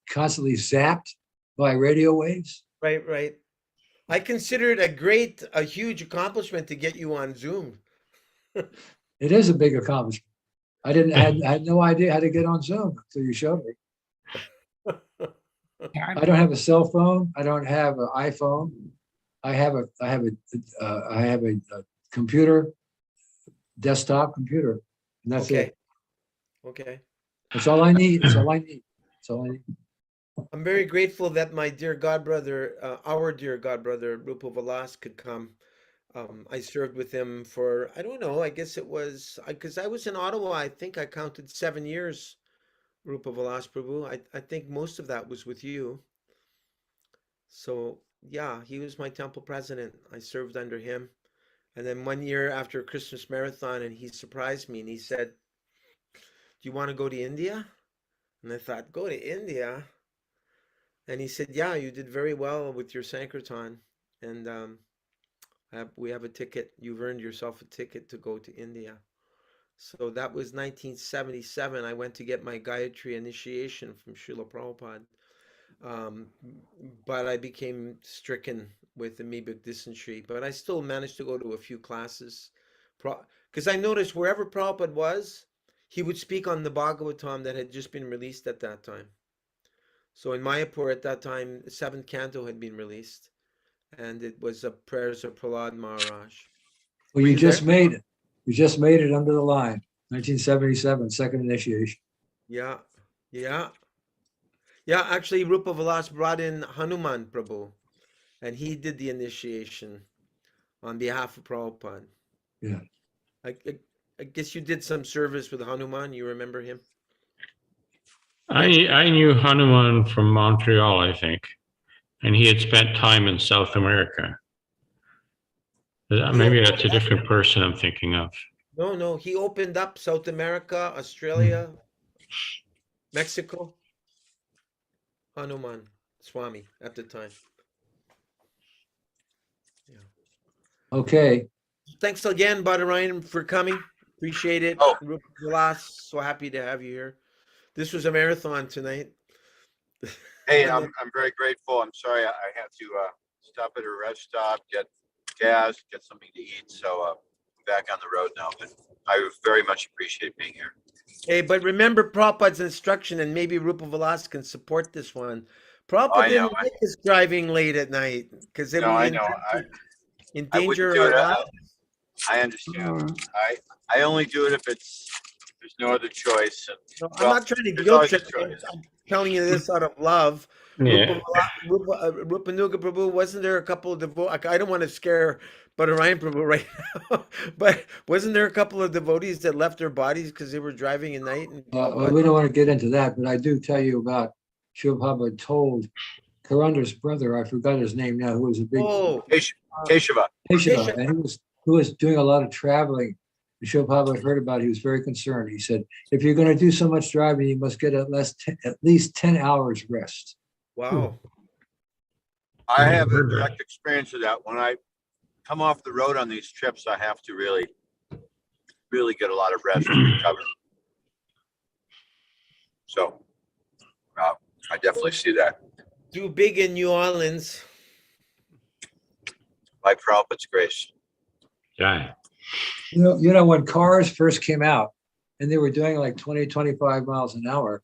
constantly zapped by radio waves. Right. I consider it a huge accomplishment to get you on Zoom. It is a big accomplishment. I had no idea how to get on Zoom until you showed me. I don't have a cell phone. I don't have an iPhone. I have a computer, desktop computer, and that's it. Okay. That's all I need. That's all I need. I'm very grateful that my dear godbrother, our dear godbrother, Rupa Vilas, could come. I served with him for, I don't know, I guess it was, because I was in Ottawa, I think I counted 7 years, Rupa Vilas Prabhu. I think most of that was with you. So, yeah, he was my temple president. I served under him. And then 1 year after Christmas marathon, and he surprised me and he said, do you want to go to India? And I thought, go to India? And he said, yeah, you did very well with your Sankirtan. And we have a ticket. You've earned yourself a ticket to go to India. So that was 1977. I went to get my Gayatri initiation from Srila Prabhupada. But I became stricken with amoebic dysentery. But I still managed to go to a few classes. Because I noticed wherever Prabhupada was, he would speak on the Bhagavatam that had just been released at that time. So in Mayapur at that time, the 7th canto had been released. And it was prayers of Prahlad Maharaj. Well, you just made it. You just made it under the line. 1977, second initiation. Yeah. Actually, Rupa Vilas brought in Hanuman Prabhu, and he did the initiation on behalf of Prabhupada. Yeah. I guess you did some service with Hanuman. You remember him? I knew Hanuman from Montreal, I think, and he had spent time in South America. Maybe that's a different person I'm thinking of. No, he opened up South America, Australia, Mexico. Hanuman Swami at the time. Yeah. Okay. Thanks again, Badarayan, for coming. Appreciate it. Oh. Rupa Vilas, so happy to have you here. This was a marathon tonight. Hey, I'm very grateful. I'm sorry I had to stop at a rest stop, get gas, get something to eat. So I'm back on the road now, but I very much appreciate being here. Hey, but remember Prabhupada's instruction, and maybe Rupa Vilas can support this one. Prabhupada I know. didn't like us driving late at night because it No, would I know. endanger do our it. lives. I understand. I only do it if there's no other choice. And, No, I'm well, not trying to there's guilt always a trip. choice. I'm telling you this out of love. Yeah. Rupanuga Prabhu, wasn't there a couple of I don't want to scare Badarayan Prabhu right now, but wasn't there a couple of devotees that left their bodies because they were driving at night? And Well, we don't want to get into that, but I do tell you about Shubhava told Karandar's brother, I forgot his name now, who was a big oh, Keshava. Keshava, and he was doing a lot of traveling. And Shubhava heard about it. He was very concerned. He said, if you're going to do so much driving, you must get at least 10 hours rest. wow. I have a direct experience of that. When I come off the road on these trips, I have to really get a lot of rest to recover. So I definitely see that. Do big in New Orleans. By Prabhupada's grace. Yeah. You know, when cars first came out and they were doing like 20, 25 miles an hour,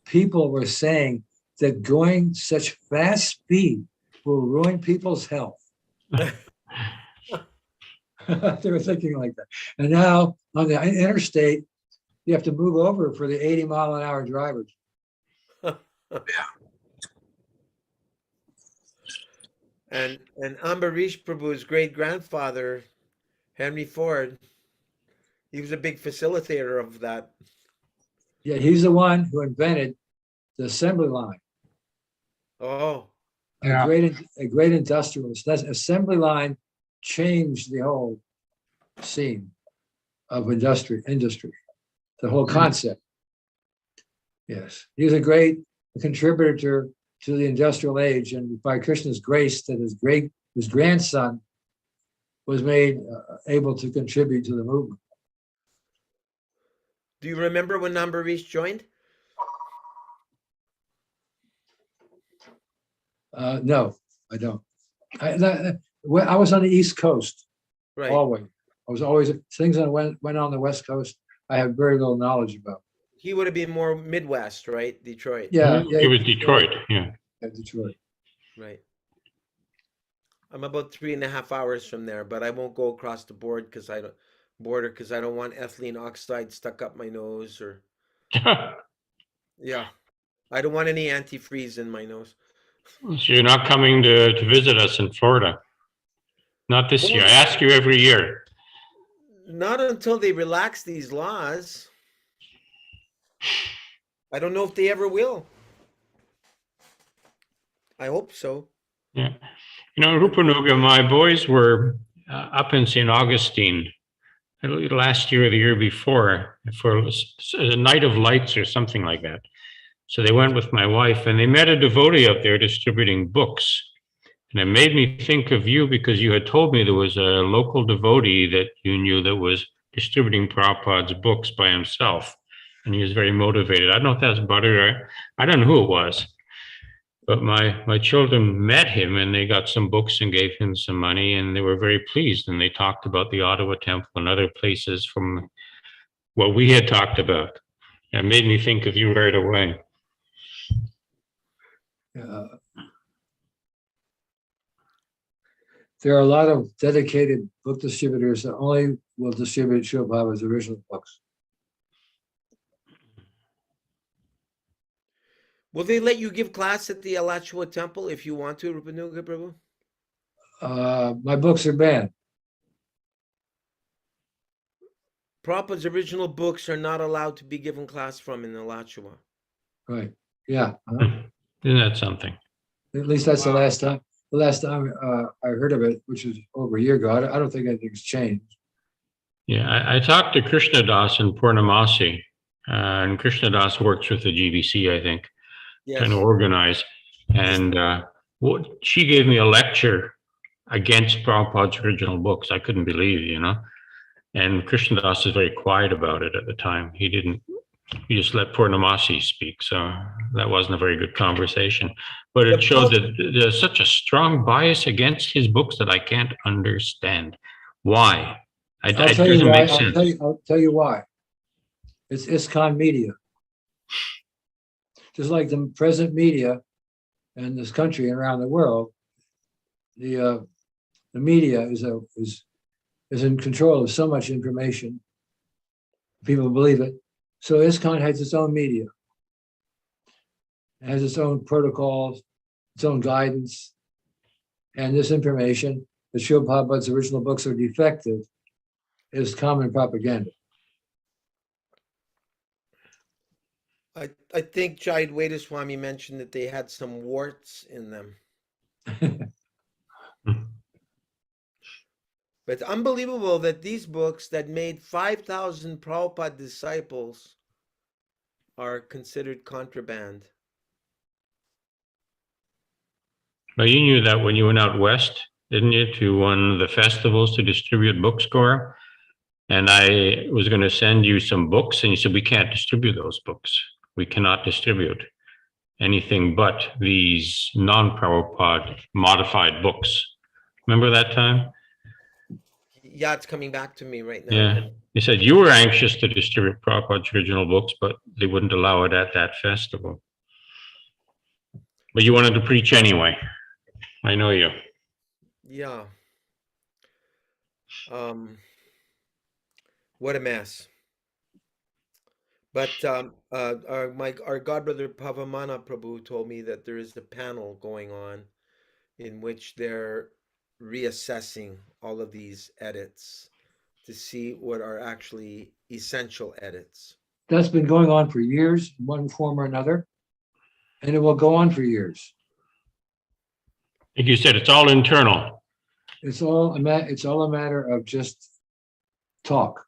people were saying that going such fast speed will ruin people's health. They were thinking like that. And now on the interstate, you have to move over for the 80-mile-an-hour drivers. And Ambarish Prabhu's great grandfather, Henry Ford, he was a big facilitator of that. Yeah, he's the one who invented the assembly line. Oh, Yeah. A great industrialist. That assembly line changed the whole scene of industry, the whole concept. Yes, he was a great contributor to the industrial age, and by Krishna's grace, that his grandson was made able to contribute to the movement. do you remember when Ambarish joined? No, I don't. I was on the East Coast Right. always. I was always things that went on the West Coast. I have very little knowledge about. He would have been more Midwest, right? Detroit. Yeah, It was Detroit. Yeah. Detroit. Right. I'm about 3.5 hours from there, but I won't go across the because I don't want ethylene oxide stuck up my nose or yeah. I don't want any antifreeze in my nose. So you're not coming to visit us in Florida? Not this year. I ask you every year. Not until they relax these laws. I don't know if they ever will. I hope so. Yeah. You know, Rupanuga, my boys were up in St. Augustine last year or the year before for a night of lights or something like that. So they went with my wife and they met a devotee up there distributing books. And it made me think of you because you had told me there was a local devotee that you knew that was distributing Prabhupada's books by himself. And he was very motivated. I don't know if that's Butter. I don't know who it was. But my children met him and they got some books and gave him some money and they were very pleased. And they talked about the Ottawa Temple and other places from what we had talked about. It made me think of you right away. There are a lot of dedicated book distributors that only will distribute Srila Prabhupada's original books. Will they let you give class at the Alachua Temple if you want to, Rupanuga Prabhu? My books are banned. Prabhupada's original books are not allowed to be given class from in Alachua. Right. Yeah. Isn't that something? At least that's the last time. The last time I heard of it, which was over a year ago. I don't think anything's changed. Yeah, I talked to Krishna Das in Purnamasi, and Krishna Das works with the GBC, I think, Yes. trying to organize. And she gave me a lecture against Prabhupada's original books. I couldn't believe, you know. And Krishna Das was very quiet about it at the time. He just let Purnamasi speak. So that wasn't a very good conversation. But it showed that there's such a strong bias against his books that I can't understand. Why? It doesn't make sense. I'll tell you why. It's ISKCON media. Just like the present media in this country and around the world, the media is in control of so much information. People believe it. So ISKCON has its own media. It has its own protocols, its own guidance. And this information, that Srila Prabhupada's original books are defective, is common propaganda. I think Jai Swami mentioned that they had some warts in them. But it's unbelievable that these books that made 5,000 Prabhupada disciples are considered contraband. Well, you knew that when you went out west, didn't you, to one of the festivals to distribute books, Gaura? And I was going to send you some books, and you said, we can't distribute those books. We cannot distribute anything but these non-Prabhupada modified books. Remember that time? Yeah, it's coming back to me right now. Yeah. You said you were anxious to distribute Prabhupada's original books, but they wouldn't allow it at that festival. But you wanted to preach anyway. I know you. Yeah. What a mess. But our godbrother Pavamana Prabhu told me that there is a panel going on in which they're reassessing all of these edits to see what are actually essential edits. That's been going on for years, in one form or another, and it will go on for years. Like you said, it's all internal. It's all a matter of just talk.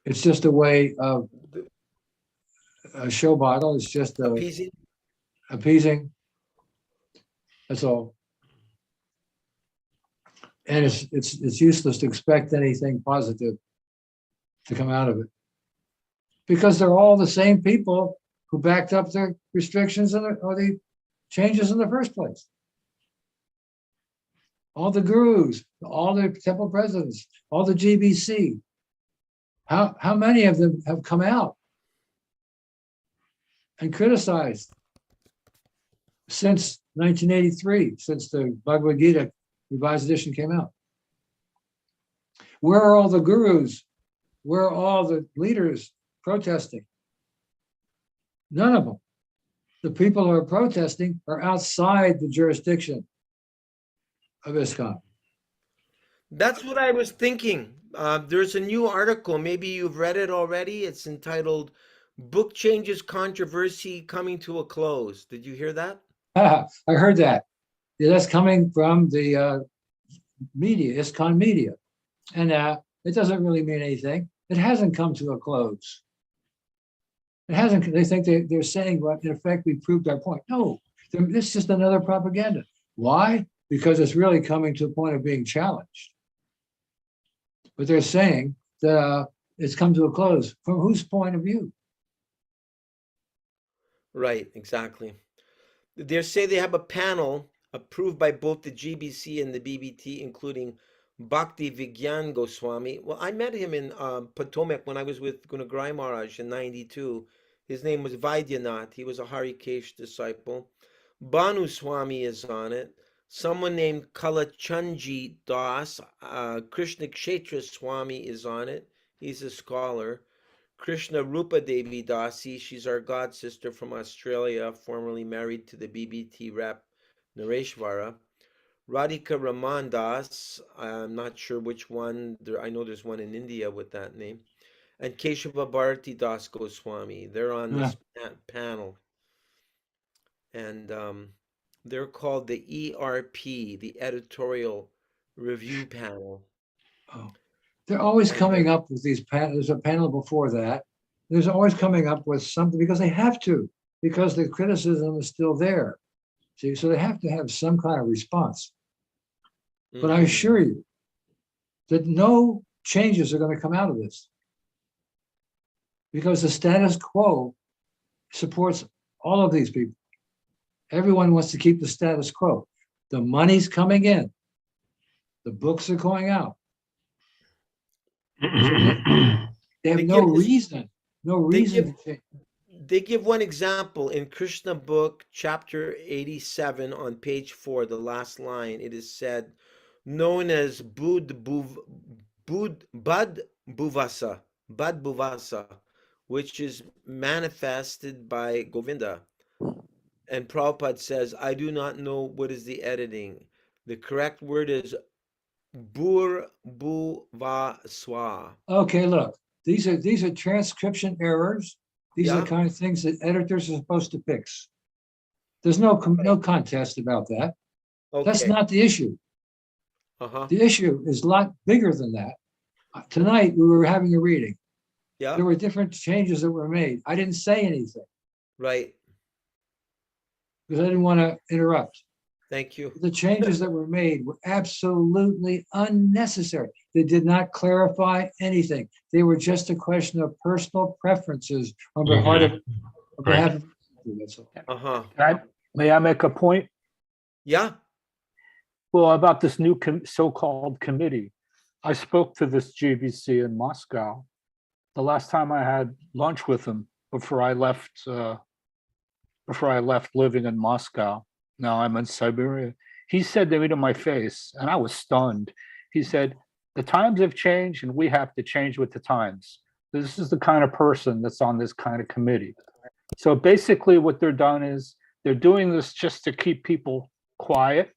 It's just a way of a show bottle. It's just appeasing. That's all. And it's useless to expect anything positive to come out of it, because they're all the same people who backed up the restrictions or the changes in the first place. All the gurus, all the temple presidents, all the GBC. How many of them have come out and criticized since 1983, since the Bhagavad Gita revised edition came out? Where are all the gurus? Where are all the leaders protesting? None of them. The people who are protesting are outside the jurisdiction of ISKCON. That's what I was thinking. There's a new article, maybe you've read it already. It's entitled Book Changes Controversy Coming to a Close. Did you hear that? I heard that. Yeah, that's coming from the media, ISKCON media. And it doesn't really mean anything. It hasn't come to a close. It hasn't. They think they're saying, well, in effect, we proved our point. No, it's just another propaganda. Why? Because it's really coming to a point of being challenged. But they're saying that it's come to a close. From whose point of view? Right, exactly. They say they have a panel approved by both the GBC and the BBT, including Bhakti Vigyan Goswami. Well, I met him in Potomac when I was with Gunagrai Maharaj in '92. His name was Vaidyanath. He was a Harikesh disciple. Bhanu Swami is on it. Someone named Kalachandji Das, Krishna Kshetra Swami is on it. He's a scholar. Krishna Rupa Devi Dasi, she's our god sister from Australia, formerly married to the BBT rep Nareshvara. Radhika Raman Das, I'm not sure which one. I know there's one in India with that name. And Keshava Bharati Das Goswami. They're on this panel. And they're called the ERP, the Editorial Review Panel. Oh, they're always coming up with these panels. There's a panel before that. There's always coming up with something because they have to, because the criticism is still there. See, so they have to have some kind of response. But I assure you that no changes are going to come out of this, because the status quo supports all of these people. Everyone wants to keep the status quo. The money's coming in. The books are going out. They have They no give this- reason, no they reason give- to change. They give one example in Krishna book, chapter 87, on page 4, the last line. It is said, known as Bud Bhuvasa, which is manifested by Govinda. And Prabhupada says, I do not know what is the editing. The correct word is Bhuvaswa. Okay, look, these are transcription errors. These are Yeah. the kind of things that editors are supposed to fix. There's no contest about that. That's Okay. not the issue. Uh-huh. The issue is a lot bigger than that. Tonight, we were having a reading. Yeah. There were different changes that were made. I didn't say anything Right. because I didn't want to interrupt. Thank you. The changes that were made were absolutely unnecessary. They did not clarify anything. They were just a question of personal preferences on behalf of, on behalf of. That's all. Uh-huh. May I make a point? Yeah. Well, about this new so-called committee. I spoke to this GBC in Moscow the last time I had lunch with him before I left living in Moscow. Now I'm in Siberia. He said to me to my face, and I was stunned. He said, the times have changed and we have to change with the times. This is the kind of person that's on this kind of committee. So basically what they're done is they're doing this just to keep people quiet.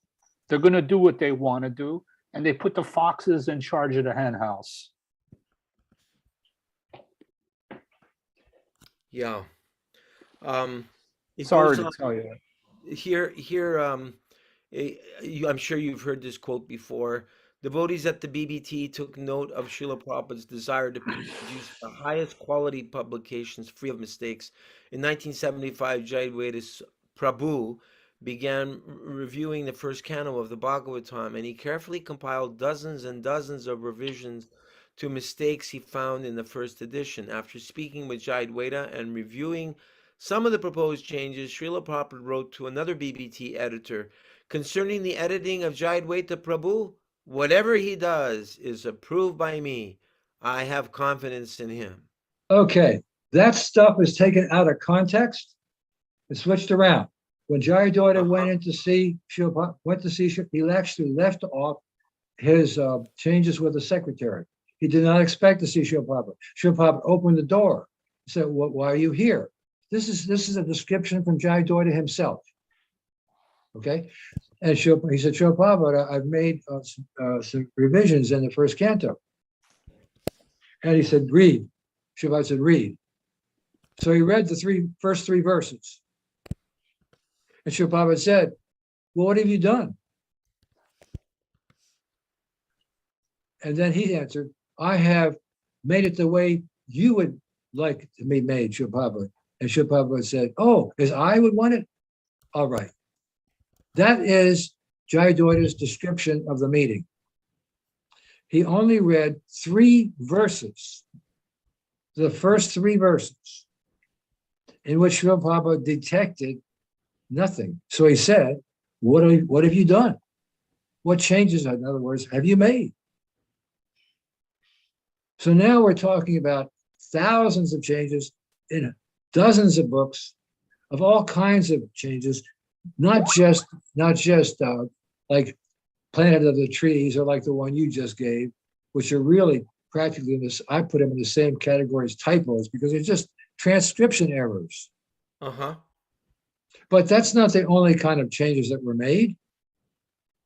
They're going to do what they want to do. And they put the foxes in charge of the hen house. Yeah. It Sorry goes to on- tell you. I'm sure you've heard this quote before. Devotees at the BBT took note of Srila Prabhupada's desire to produce the highest quality publications free of mistakes. In 1975, Jayadvaita Prabhu began reviewing the first canto of the Bhagavatam, and he carefully compiled dozens and dozens of revisions to mistakes he found in the first edition. After speaking with Jayadvaita and reviewing some of the proposed changes, Srila Prabhupada wrote to another BBT editor, concerning the editing of Jayadvaita Prabhu, whatever he does is approved by me. I have confidence in him. Okay, that stuff is taken out of context and switched around. When Jayadvaita went in to see Shilpa, he actually left off his changes with the secretary. He did not expect to see Shilpa. Shilpa opened the door. He said, why are you here? This is a description from Jayadvaita himself. Okay, and he said, Shilpa, I've made some revisions in the first canto. And he said, read. Shilpa said, read. So he read the first three verses. And Srila Prabhupada said, well, what have you done? And then he answered, I have made it the way you would like it to be made, Srila Prabhupada. And Srila Prabhupada said, oh, as I would want it? All right. That is Jayadvaita's description of the meeting. He only read 3 verses, the first 3 verses, in which Srila Prabhupada detected nothing. So he said, what have you done? What changes, in other words, have you made? So now we're talking about thousands of changes in dozens of books of all kinds of changes, not just like Planet of the Trees or like the one you just gave, which are really practically in this, I put them in the same category as typos because they're just transcription errors. Uh-huh. But that's not the only kind of changes that were made.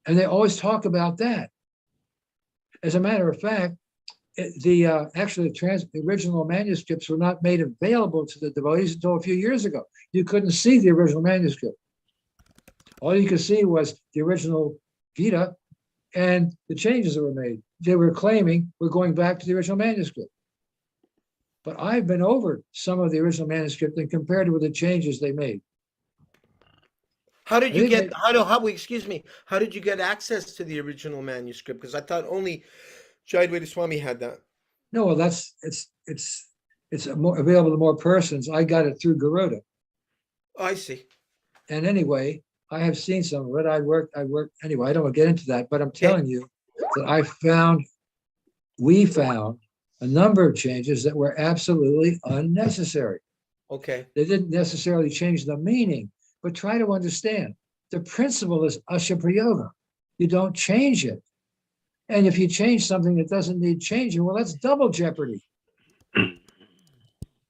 And they always talk about that. As a matter of fact, actually the original manuscripts were not made available to the devotees until a few years ago. You couldn't see the original manuscript. All you could see was the original Gita and the changes that were made. They were claiming we're going back to the original manuscript. But I've been over some of the original manuscript and compared it with the changes they made. How did you get, excuse me, how did you get access to the original manuscript? Because I thought only Jayadvaita Swami had that. No, well, it's available to more persons. I got it through Garuda. Oh, I see. And anyway, I have seen some of it. I worked, anyway, I don't want to get into that, but I'm telling you that we found a number of changes that were absolutely unnecessary. Okay. They didn't necessarily change the meaning, but try to understand. The principle is ashaprayoga. You don't change it. And if you change something that doesn't need changing, well, that's double jeopardy.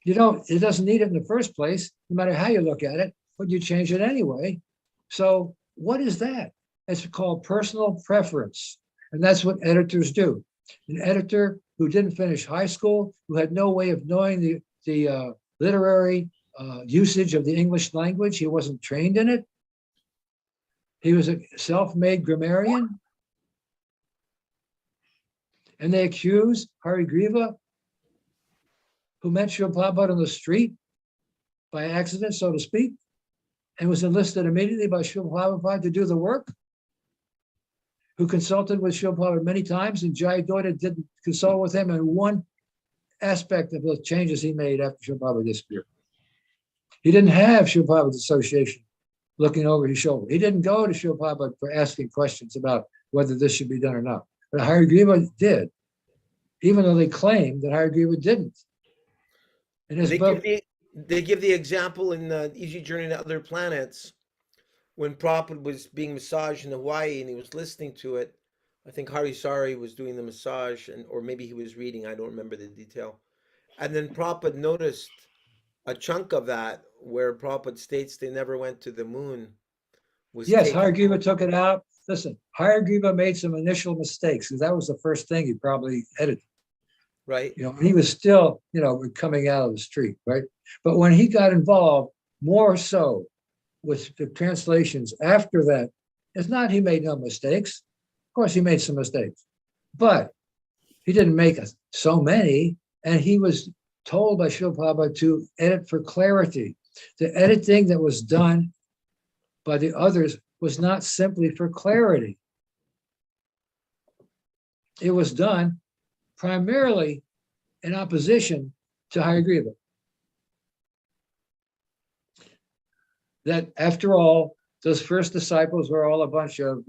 It doesn't need it in the first place, no matter how you look at it, but you change it anyway. So what is that? It's called personal preference. And that's what editors do. An editor who didn't finish high school, who had no way of knowing the literary usage of the English language, he wasn't trained in it. He was a self-made grammarian. And they accuse Hari Griva, who met Srila Prabhupada on the street by accident, so to speak, and was enlisted immediately by Srila Prabhupada to do the work, who consulted with Srila Prabhupada many times, and Jai Dota didn't consult with him in one aspect of the changes he made after Srila Prabhupada disappeared. He didn't have Srila Prabhupada's association looking over his shoulder. He didn't go to Srila Prabhupada for asking questions about whether this should be done or not. But Hari Griva did, even though they claimed that Hari Griva didn't. In his book, They give the example in the Easy Journey to Other Planets when Prabhupada was being massaged in Hawaii and he was listening to it. I think Hari Sari was doing the massage, or maybe he was reading. I don't remember the detail. And then Prabhupada noticed a chunk of that where Prabhupada states they never went to the moon. Yes, Hari Griva took it out. Listen, Hari Griva made some initial mistakes because that was the first thing he probably edited. Right. He was still, coming out of the street, right? But when he got involved more so with the translations after that, it's not he made no mistakes. Of course, he made some mistakes, but he didn't make so many. And he was told by Srila Prabhupada to edit for clarity. The editing that was done by the others was not simply for clarity. It was done primarily in opposition to Hari Griva. That after all, those first disciples were all a bunch of,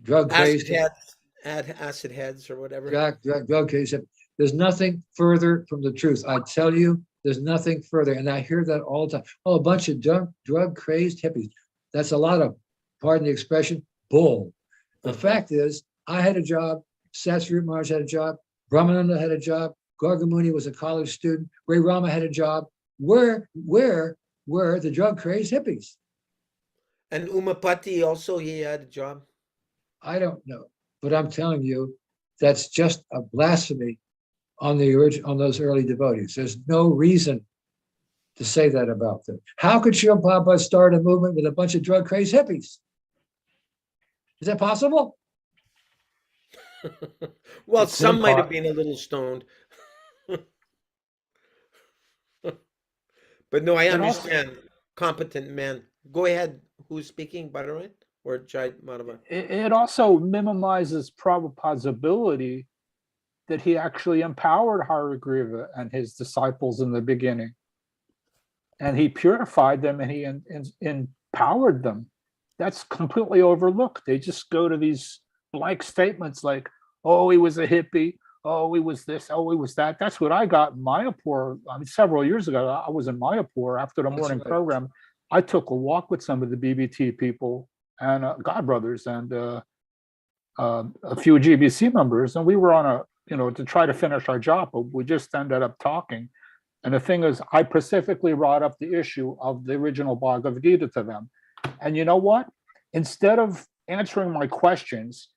drug crazed, acid heads or whatever. Drug crazed. There's nothing further from the truth. I tell you, there's nothing further. And I hear that all the time. Oh, a bunch of drug crazed hippies. That's a lot of, pardon the expression, bull. The fact is, I had a job, Satsvarup Maharaj had a job, Brahmananda had a job, Gargamuni was a college student, Ray Rama had a job. Where were the drug crazed hippies? And Umapati also, he had a job. I don't know, but I'm telling you, that's just a blasphemy on those early devotees. There's no reason to say that about them. How could Srila Prabhupada start a movement with a bunch of drug crazed hippies? Is that possible? Well, some might have been a little stoned. But no, I understand. Competent man. Go ahead. Who's speaking, Bhadaran or Jai Madhava? It also minimizes Prabhupada's ability that he actually empowered Hari Griva and his disciples in the beginning. And he purified them and he empowered them. That's completely overlooked. They just go to these blank statements like, oh, he was a hippie. Oh, he was this. Oh, he was that. That's what I got in Mayapur. I mean, several years ago, I was in Mayapur after the morning program. I took a walk with some of the BBT people and God Brothers and a few GBC members. And we were on to try to finish our job, but we just ended up talking. And the thing is, I specifically brought up the issue of the original Bhagavad Gita to them. And you know what? Instead of answering my questions,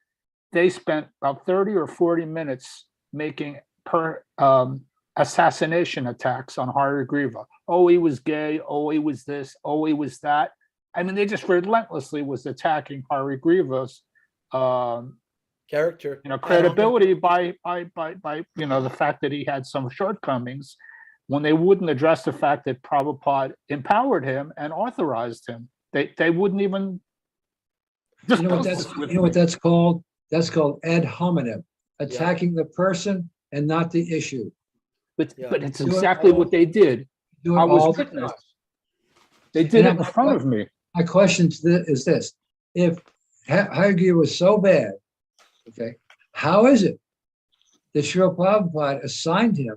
they spent about 30 or 40 minutes making assassination attacks on Hari Griva. Oh, he was gay. Oh, he was this. Oh, he was that. I mean, they just relentlessly was attacking Hari Griva's character, credibility by the fact that he had some shortcomings, when they wouldn't address the fact that Prabhupada empowered him and authorized him. They wouldn't even. You know what that's called? That's called ad hominem, attacking the person and not the issue. But it's exactly what they did. I was witness. They did it in front of me. My question is this: if Hari Griva was so bad, okay, how is it that Srila Prabhupada assigned him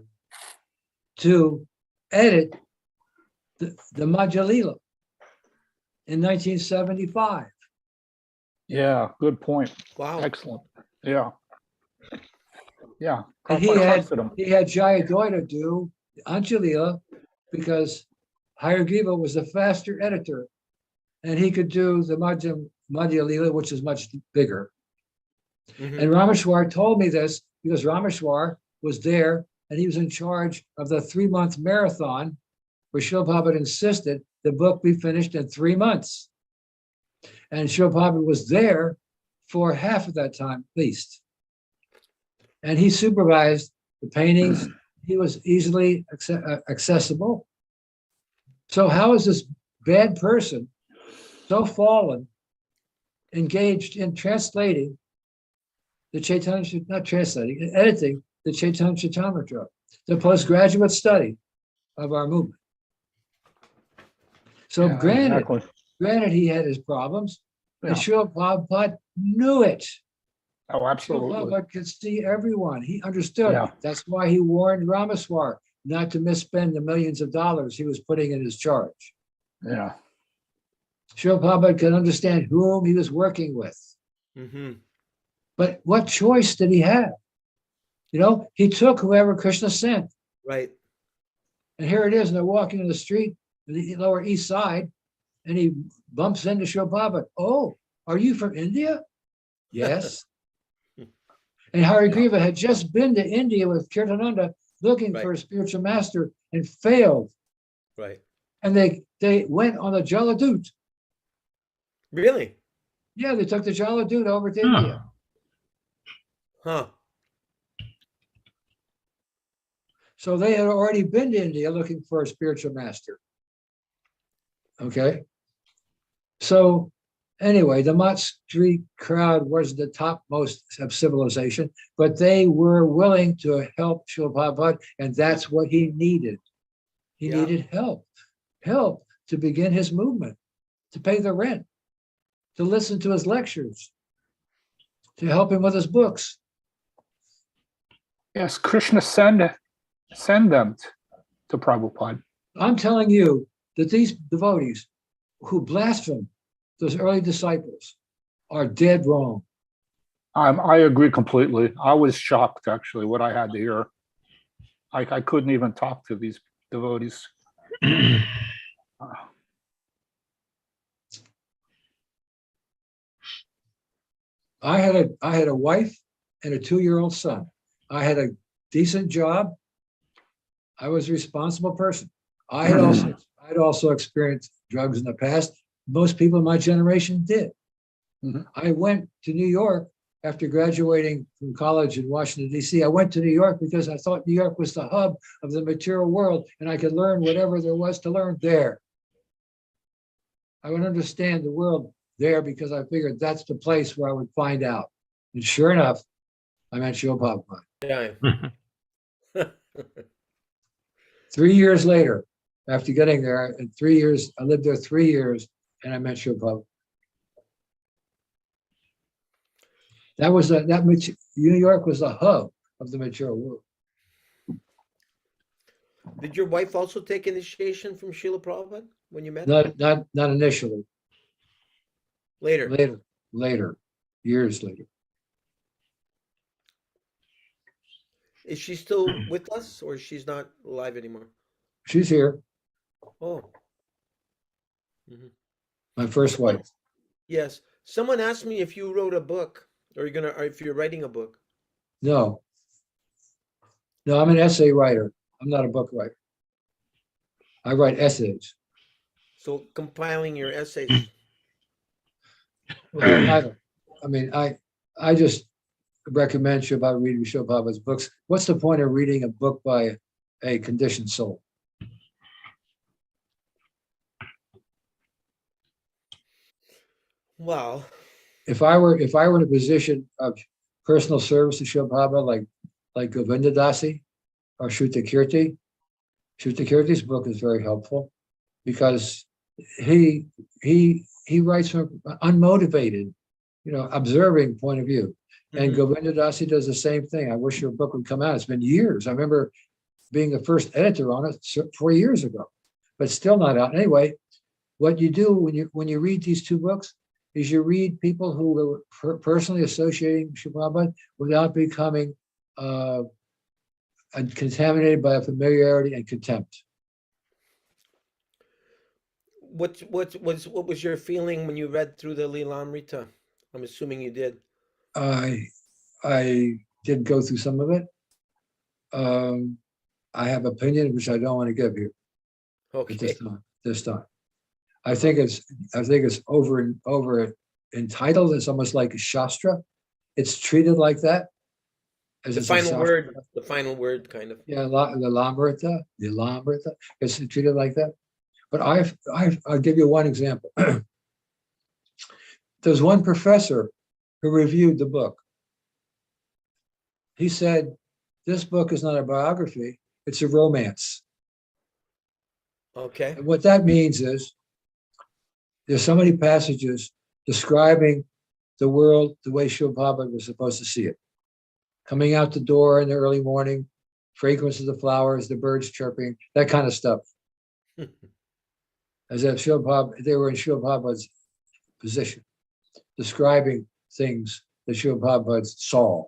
to edit the Madhya Lila in 1975. Yeah, good point. Wow. Excellent. Yeah. Yeah. And Prabhupada trusted him. he had Jayadvaita do the Anjalila because Hayagriva was the faster editor, and he could do the Madhya Lila, which is much bigger. Mhm. And Rameshwar told me this because Rameshwar was there and he was in charge of the 3-month marathon where Srila Prabhupada insisted the book be finished in 3 months. And Srila Prabhupada was there for half of that time, at least. And he supervised the paintings. He was easily accessible. So how is this bad person, so fallen, engaged in translating the Chaitanya, not translating, editing the Chaitanya Charitamrita, the postgraduate study of our movement? So Yeah, granted, exactly. granted he had his problems, and Yeah. Srila Prabhupada knew it. Oh, Srila absolutely. Prabhupada could see everyone. He understood. Yeah. That's why he warned Ramaswar not to misspend the millions of dollars he was putting in his charge. Yeah. Srila Prabhupada could understand whom he was working with. Mhm. But what choice did he have? You know, he took whoever Krishna sent. Right. And here it is, and they're walking in the street, the Lower East Side, and he bumps into Srila Prabhupada. Oh, are you from India? Yes. And Hari Griva had just been to India with Kirtananda looking for a spiritual master and failed. Right. And they went on the Jaladut. Really? Yeah, they took the Jaladut over to Huh. India. Huh. So they had already been to India looking for a spiritual master. Okay. So anyway, the Mott Street crowd was the topmost of civilization, but they were willing to help Srila Prabhupada, and that's what he needed. He Yeah. needed help to begin his movement, to pay the rent, to listen to his lectures, to help him with his books. Yes, Krishna send them to Prabhupada. I'm telling you that these devotees who blaspheme those early disciples are dead wrong. I agree completely. I was shocked, actually, what I had to hear. I couldn't even talk to these devotees. I had a wife and a 2-year-old son. I had a decent job. I was a responsible person. I had also experienced drugs in the past. Most people in my generation did. Mhm. I went to New York after graduating from college in Washington, D.C. I went to New York because I thought New York was the hub of the material world and I could learn whatever there was to learn there. I would understand the world there because I figured that's the place where I would find out. And sure enough, I met Srila Prabhupada. Yeah. 3 years later, after getting there, in 3 years, I lived there 3 years, and I met Srila Prabhupada. New York was the hub of the material world. Did your wife also take initiation from Srila Prabhupada when you met her? Not initially. Later. Later, years later. Is she still with us or she's not alive anymore? She's here, Oh. Mhm. my first wife. Yes. Someone asked me if you wrote a book or if you're writing a book. No, I'm an essay writer. I'm not a book writer. I write essays. So compiling your essays. Well, I just recommend Srila reading Srila Prabhupada's books. What's the point of reading a book by a conditioned soul? Wow. If I were in a position of personal service to Srila Prabhupada, like Govinda Dasi or Shruta Kirti's book is very helpful because he writes from unmotivated. observing point of view. And Mhm. Govinda Dasi does the same thing. I wish your book would come out. It's been years. I remember being the first editor on it 4 years ago, but still not out. Anyway, what you do when you read these two books is you read people who were personally associating Prabhupada without becoming contaminated by familiarity and contempt. What was your feeling when you read through the Lilamrita? I'm assuming you did. I did go through some of it. I have opinion which I don't want to give you at Okay. this time. I think it's over entitled. It's almost like a shastra. It's treated like that. As The it's a final shastra. word, the final word, kind of. Yeah, the Lamrita. It's treated like that. But I'll give you one example. There's one professor who reviewed the book. He said, this book is not a biography, it's a romance. Okay. And what that means is there's so many passages describing the world the way Srila Prabhupada was supposed to see it. Coming out the door in the early morning, fragrance of the flowers, the birds chirping, that kind of stuff. As if they were in Srila Prabhupada's position, describing things that Srila Prabhupada saw,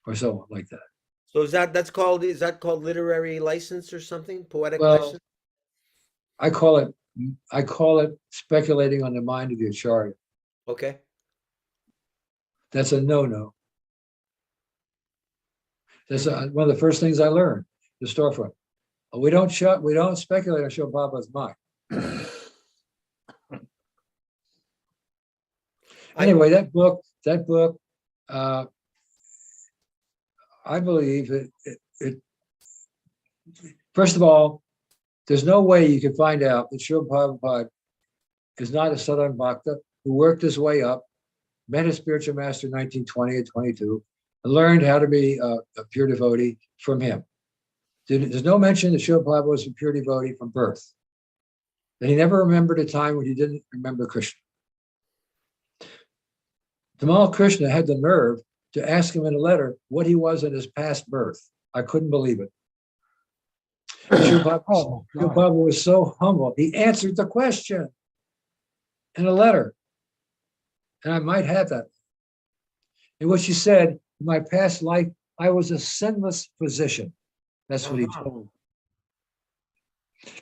or so like that. So is that called literary license or something? Poetic Well, license? I call it speculating on the mind of the Acharya. Okay. That's a no-no. That's one of the first things I learned, the storefront. We don't speculate on Srila Prabhupada's mind. Anyway, that book, I believe it. First of all, there's no way you can find out that Srila Prabhupada is not a Southern Bhakta who worked his way up, met his spiritual master in 1920 and 22, and learned how to be a pure devotee from him. There's no mention that Srila Prabhupada was a pure devotee from birth. That he never remembered a time when he didn't remember Krishna. Tamal Krishna had the nerve to ask him in a letter what he was in his past birth. I couldn't believe it. Srila Prabhupada was so humble. He answered the question in a letter. And I might have that. In which he said, in my past life, I was a sinless physician. That's what he told.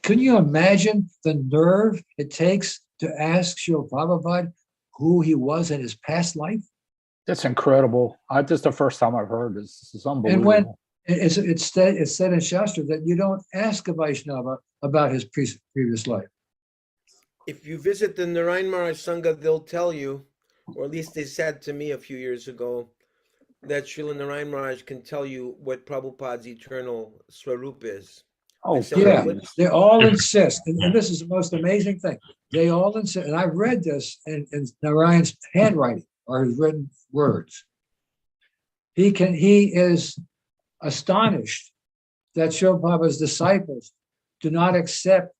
Can you imagine the nerve it takes to ask Srila Prabhupada who he was in his past life? That's incredible. This is the first time I've heard this. This is unbelievable. And when it's said in Shastra that you don't ask a Vaishnava about his previous life. If you visit the Narayan Maharaj Sangha, they'll tell you, or at least they said to me a few years ago, that Srila Narayan Maharaj can tell you what Prabhupada's eternal Swarup is. Oh, Yeah, please. they all insist, and this is the most amazing thing. They all insist, and I've read this in Narayan's handwriting or his written words. He is astonished that Srila Prabhupada's disciples do not accept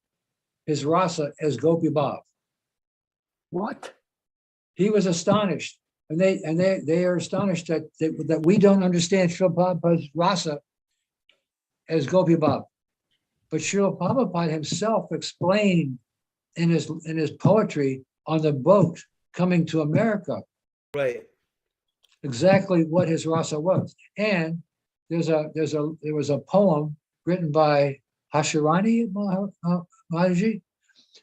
his rasa as Gopi Bhav. What? He was astonished, and they are astonished that we don't understand Srila Prabhupada's rasa as Gopi Bhav. But Srila Prabhupada himself explained in his poetry on the boat coming to America, Right. exactly what his rasa was. And there was a poem written by Hashirani Maharaji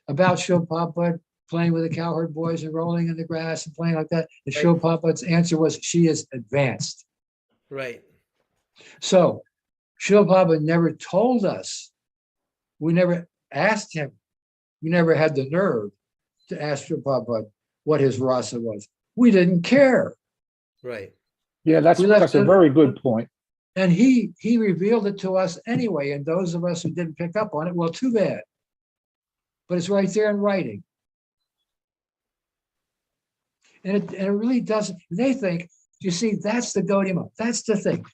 about Srila Prabhupada playing with the cowherd boys and rolling in the grass and playing like that. And Srila Prabhupada's answer was, she is advanced. Right. So Srila Prabhupada never told us. We never asked him. We never had the nerve to ask Srila Prabhupada what his rasa was. We didn't care. Right. Yeah, that's a very good point. And he revealed it to us anyway. And those of us who didn't pick up on it, well, too bad. But it's right there in writing. And it really doesn't. They think, you see, that's the Gaudiya. That's the thing.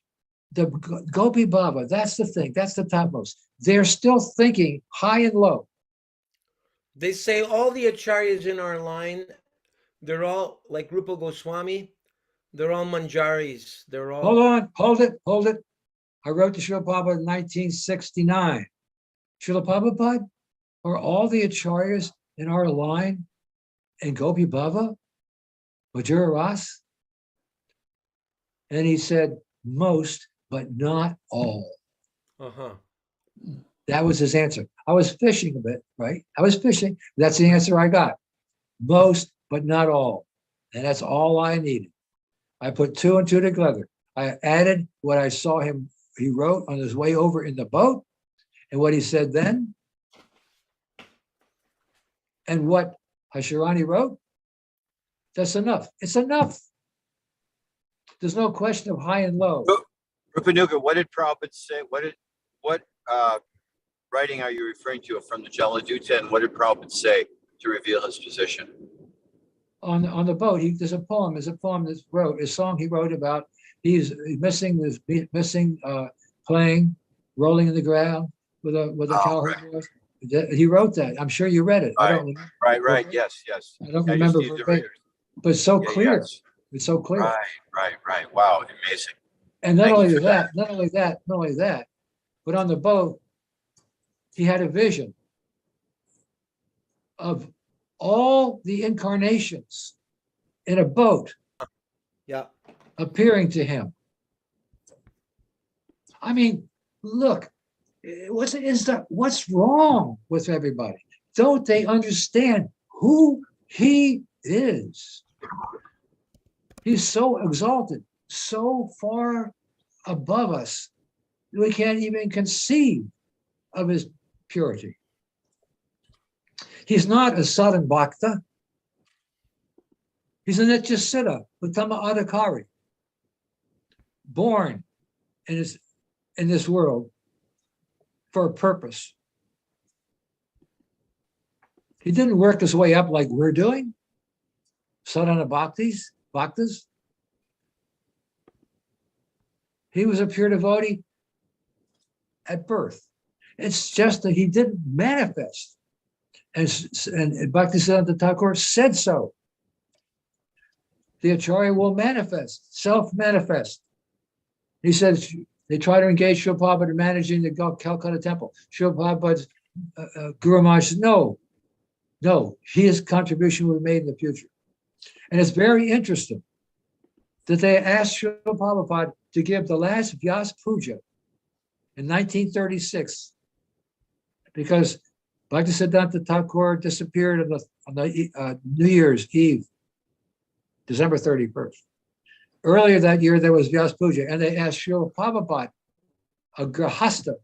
The Gopi Baba, that's the thing. That's the topmost. They're still thinking high and low. They say all the acharyas in our line They're all like Rupa Goswami. They're all Manjaris. They're all. Hold on, hold it. I wrote to Srila Prabhupada in 1969. Srila Prabhupada, are all the acharyas in our line in Gopi Bhava, Madhura Ras? And he said, most, but not all. Uh-huh. That was his answer. I was fishing a bit, right? I was fishing. That's the answer I got. Most, but not all. And that's all I needed. I put two and two together. I added what I saw he wrote on his way over in the boat and what he said then. And what Hasharani wrote. That's enough. It's enough. There's no question of high and low. Rupanuga, what did Prabhupada say? What writing are you referring to from the Jaladuta, and what did Prabhupada say to reveal his position? On the boat, there's a poem that wrote, a song he wrote about, he's missing playing, rolling in the ground with a cowherd. He wrote that. I'm sure you read it. I don't remember. Right. Yes. I don't remember verbatim, but it's so clear. Yes. It's so clear. Right. Wow, amazing. And not Thank you only for that, not only that, but on the boat, he had a vision of all the incarnations in a boat Yeah. appearing to him. I mean, look, what's wrong with everybody? Don't they understand who he is? He's so exalted, so far above us, we can't even conceive of his purity. He's not a Southern Bhakta. He's a Nityasiddha, Uttama Adhikari, born in this world for a purpose. He didn't work his way up like we're doing, Sadhana Bhaktas. He was a pure devotee at birth. It's just that he didn't manifest. And Bhaktisiddhanta Thakur said so. The Acharya will manifest, self-manifest. He says they try to engage Srila Prabhupada in managing the Calcutta temple. Srila Prabhupada's Guru Maharaj says, no, his contribution will be made in the future. And it's very interesting that they asked Srila Prabhupada to give the last Vyas Puja in 1936 because Bhaktisiddhanta Thakur disappeared on the New Year's Eve, December 31st. Earlier that year, there was Vyas Puja, and they asked Srila Prabhupada, a Grahasta,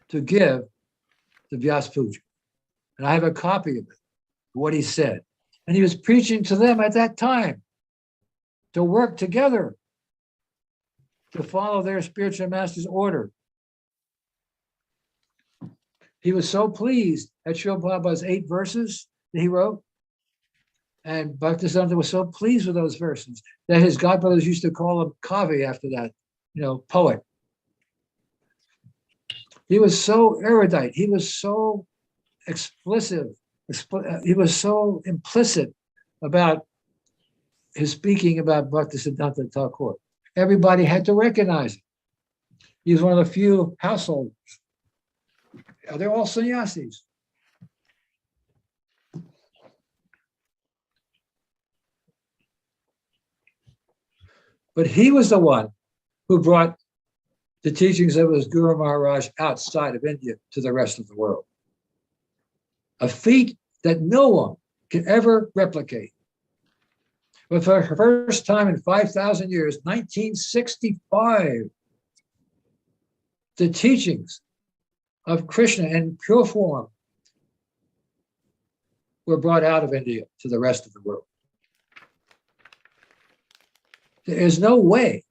to give the Vyas Puja. And I have a copy of it, what he said. And he was preaching to them at that time to work together, to follow their spiritual master's order. He was so pleased at Srila Prabhupada's 8 verses that he wrote. And Bhaktisiddhanta was so pleased with those verses that his godbrothers used to call him Kavi after that, poet. He was so erudite. He was so explicit. He was so implicit about his speaking about Bhaktisiddhanta Thakur. Everybody had to recognize it. He was one of the few householders. They're all sannyasis. But he was the one who brought the teachings of his Guru Maharaj outside of India to the rest of the world. A feat that no one can ever replicate. But for the first time in 5,000 years, 1965, the teachings of Krishna in pure form were brought out of India to the rest of the world. There is no way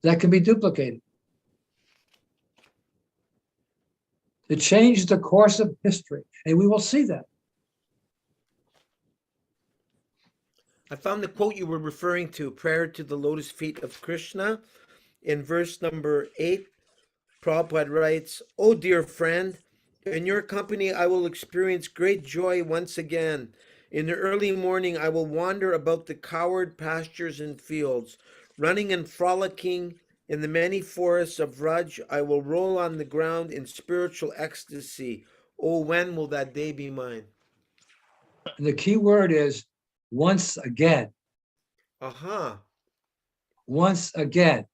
that can be duplicated. It changed the course of history, and we will see that. I found the quote you were referring to, prayer to the lotus feet of Krishna. In verse number 8, Prabhupada writes, "Oh dear friend, in your company I will experience great joy once again. In the early morning, I will wander about the coward pastures and fields, running and frolicking in the many forests of Raj. I will roll on the ground in spiritual ecstasy. Oh, when will that day be mine? And the key word is once again, Aha. once again.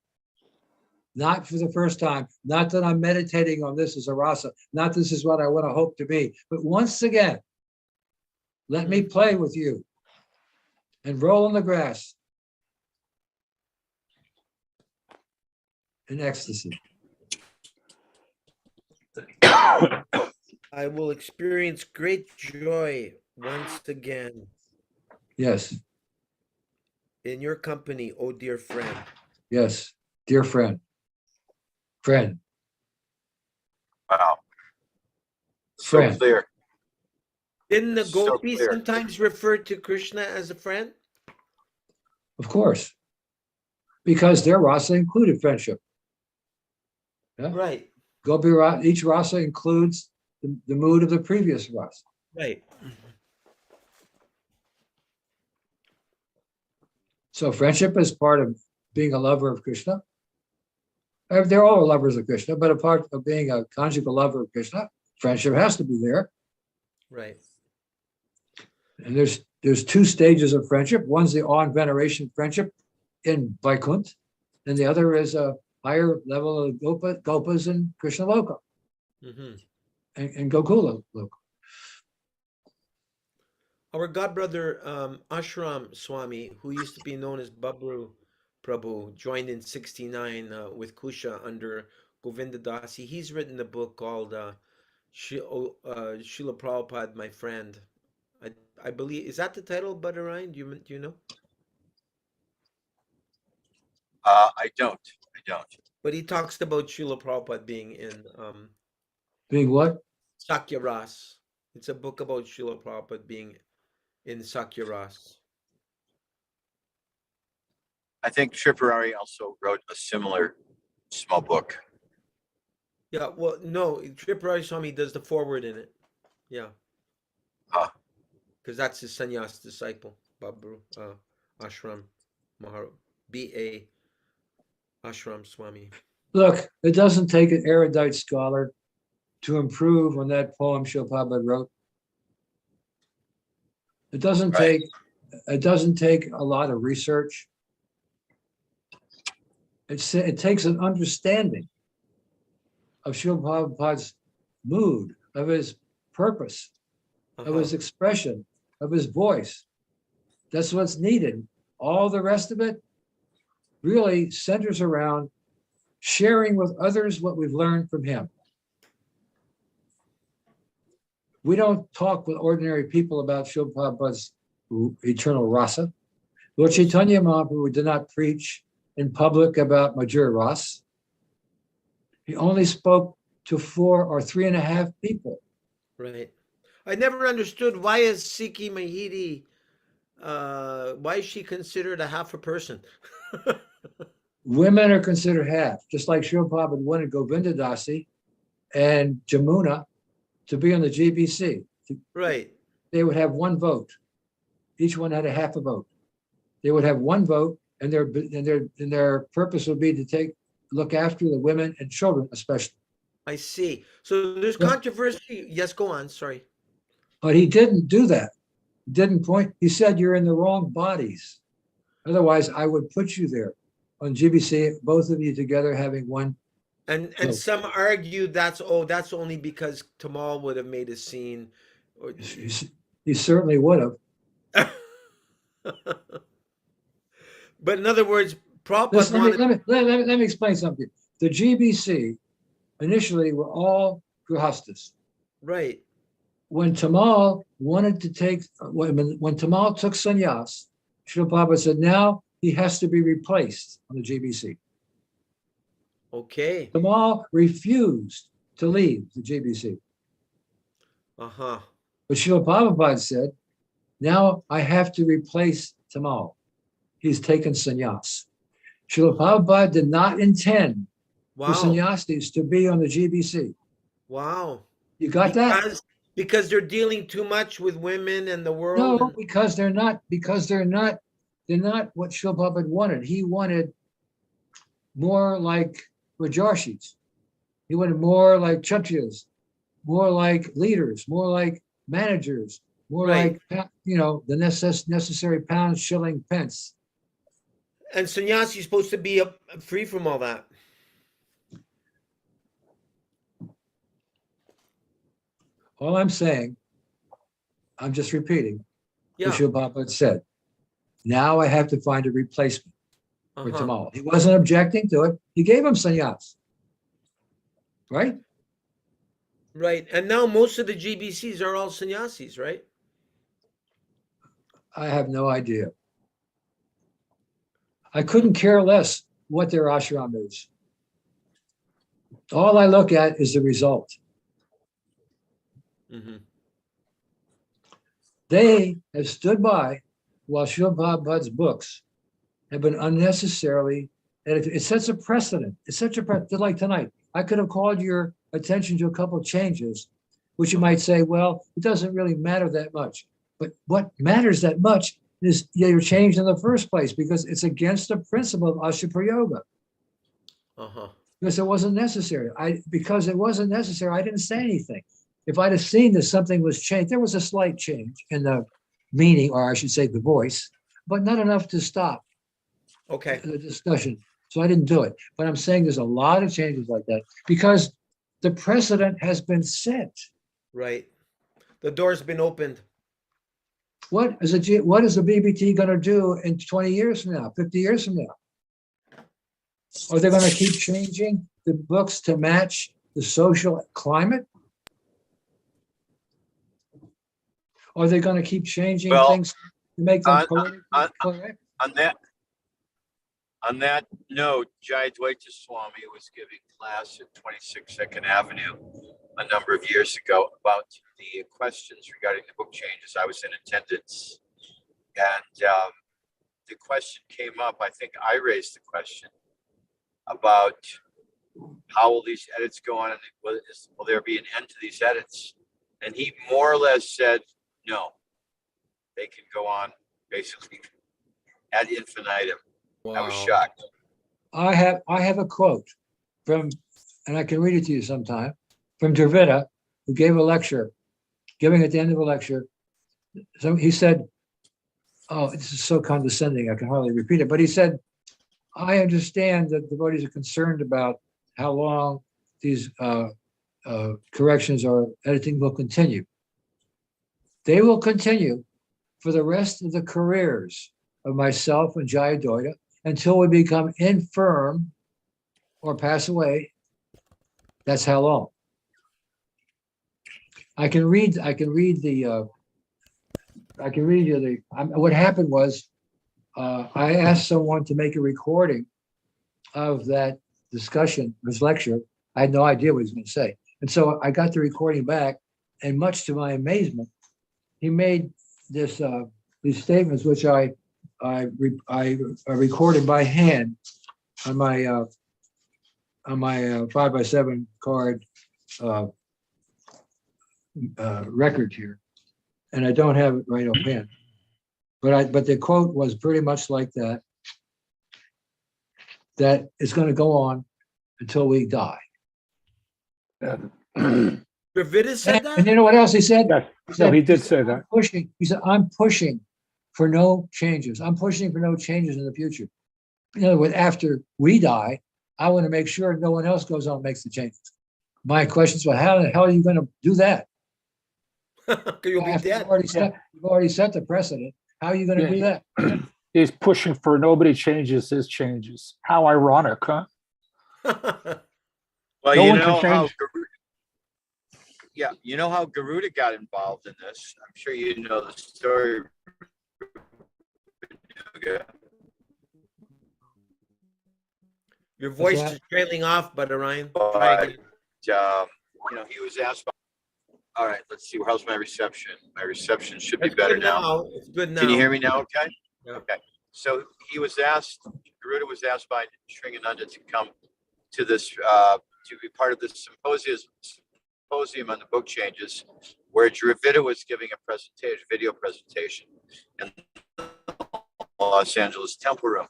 Not for the first time, not that I'm meditating on this as a rasa, not this is what I want to hope to be, but once again, let me play with you and roll in the grass in ecstasy. I will experience great joy once again Yes, in your company, oh dear friend. yes, dear friend. Friend, Wow. So Friend. clear. Didn't the So gopis clear. sometimes refer to Krishna as a friend? of course, because their rasa included friendship. Right, Each rasa includes the mood of the previous rasa. right. So friendship is part of being a lover of Krishna. They're all lovers of Krishna, but a part of being a conjugal lover of Krishna, friendship has to be there. Right. And there's two stages of friendship. One's the awe and veneration friendship in Vaikunt, and the other is a higher level of Gopas in Krishna Loka Mm-hmm. and Gokula Loka. Our godbrother Ashram Swami, who used to be known as Babru Prabhu, joined in '69 with Kusha under Govinda Dasi. He's written a book called Srila Prabhupada, My Friend. I believe, is that the title, Butterine? Do you know? I don't. But he talks about Srila Prabhupada being in Being what? Sakya Ras. It's a book about Srila Prabhupada being in Sakya Ras. I think Tripurari also wrote a similar small book. Yeah, well, no, Tripurari Swami does the foreword in it. Yeah. Huh. Because that's his sannyas disciple, Babru Ashram Mahar B.A. Ashram Swami. Look, it doesn't take an erudite scholar to improve on that poem Shilpabad wrote. It doesn't Right. take a lot of research. It takes an understanding of Srila Prabhupada's mood, of his purpose, of his expression, of his voice. That's what's needed. All the rest of it really centers around sharing with others what we've learned from him. We don't talk with ordinary people about Srila Prabhupada's eternal rasa. Lord Chaitanya Mahaprabhu did not preach in public about Madhura Ras. He only spoke to 4 or 3.5 people. Right. I never understood, why is Sikhi Mahidi, why is she considered a half a person? Women are considered half, just like Srila Prabhupada wanted Govinda Dasi and Jamuna to be on the GBC. Right. They would have one vote. Each one had a half a vote. They would have one vote, and their purpose would be to look after the women and children, especially. I see. So there's controversy. Yes, go on. Sorry. But he didn't do that. He didn't point. He said, you're in the wrong bodies. Otherwise, I would put you there on GBC, both of you together having one. And vote. some argue that's only because Tamal would have made a scene. Or... He certainly would have. But in other words, Prabhupada Listen, wanted... let me explain something. The GBC initially were all grihastas. Right. When Tamal wanted to take, when Tamal took sannyas, Srila Prabhupada said, now he has to be replaced on the GBC. Okay. Tamal refused to leave the GBC. Uh-huh. But Srila Prabhupada said, now I have to replace Tamal. He's taken sannyas. Srila Prabhupada did not intend for Wow. sannyasis to be on the GBC. Wow. You got that? Because they're dealing too much with women and the world. No, And, because they're not what Shil Prabhupada wanted. He wanted more like Rajarshis. He wanted more like Kshatriyas, more like leaders, more like managers, more Right. like, the necessary pounds, shilling, pence. and sannyasi is supposed to be free from all that. All I'm saying, I'm just repeating what Yeah. Shil Prabhupada said. Now I have to find a replacement for Uh-huh. Tamal. He wasn't objecting to it. He gave him sannyas. Right? Right. And now most of the GBCs are all sannyasis, right? I have no idea. I couldn't care less what their ashram is. All I look at is the result. Mm-hmm. They have stood by while Srila Prabhupada's books have been unnecessarily, and it sets a precedent. It's such a precedent. Like tonight, I could have called your attention to a couple of changes, which you might say, well, it doesn't really matter that much. But what matters that much is they were changed in the first place because it's against the principle of Ashaprayoga. Uh-huh. Because it wasn't necessary. Because it wasn't necessary, I didn't say anything. If I'd have seen that something was changed, there was a slight change in the meaning, or I should say the voice, but not enough to stop Okay. the discussion. So I didn't do it. But I'm saying there's a lot of changes like that because the precedent has been set. Right. The door's been opened. What is the BBT going to do in 20 years from now, 50 years from now? Are they going to keep changing the books to match the social climate? Are they going to keep changing Well, things to make them politically correct? On that note, Jayadvaita Swami was giving class at 26 Second Avenue a number of years ago about the questions regarding the book changes. I was in attendance, and the question came up. I think I raised the question about how will these edits go on, and will there be an end to these edits? And he more or less said, no, they can go on basically ad infinitum. Wow. I was shocked. I have a quote from, and I can read it to you sometime, from Dravida, who gave a lecture, giving at the end of a lecture. So he said, oh, this is so condescending, I can hardly repeat it, but he said, I understand that devotees are concerned about how long these corrections or editing will continue. They will continue for the rest of the careers of myself and Jayadvaita until we become infirm or pass away. That's how long. I can read you what happened was I asked someone to make a recording of that discussion, this lecture. I had no idea what he was going to say. And so I got the recording back, and much to my amazement, he made these statements, which I recorded by hand on my 5x7 card record here, and I don't have it right offhand. But the quote was pretty much like that. That it's going to go on until we die. Dravida said that? And you know what else he said? He did say that. He said, I'm pushing for no changes. I'm pushing for no changes in the future. In other words, after we die, I want to make sure no one else goes on and makes the changes. My question is, well, how the hell are you going to do that? You'll be dead. You've already set the precedent. How are you going to do that? He's pushing for nobody changes his changes. How ironic, huh? Well, No you one know can how change. you know how Garuda got involved in this. I'm sure you know the story. Your voice is trailing off, but Orion. Try again. He was asked by, all right, let's see, how's my reception? My reception should be It's better good now. It's good now. Can you hear me now? Okay. Yeah. Okay. So he was asked, Garuda was asked by Sringananda to come to this, to be part of this symposium on the book changes where Dravida was giving a presentation, video presentation in the Los Angeles Temple Room.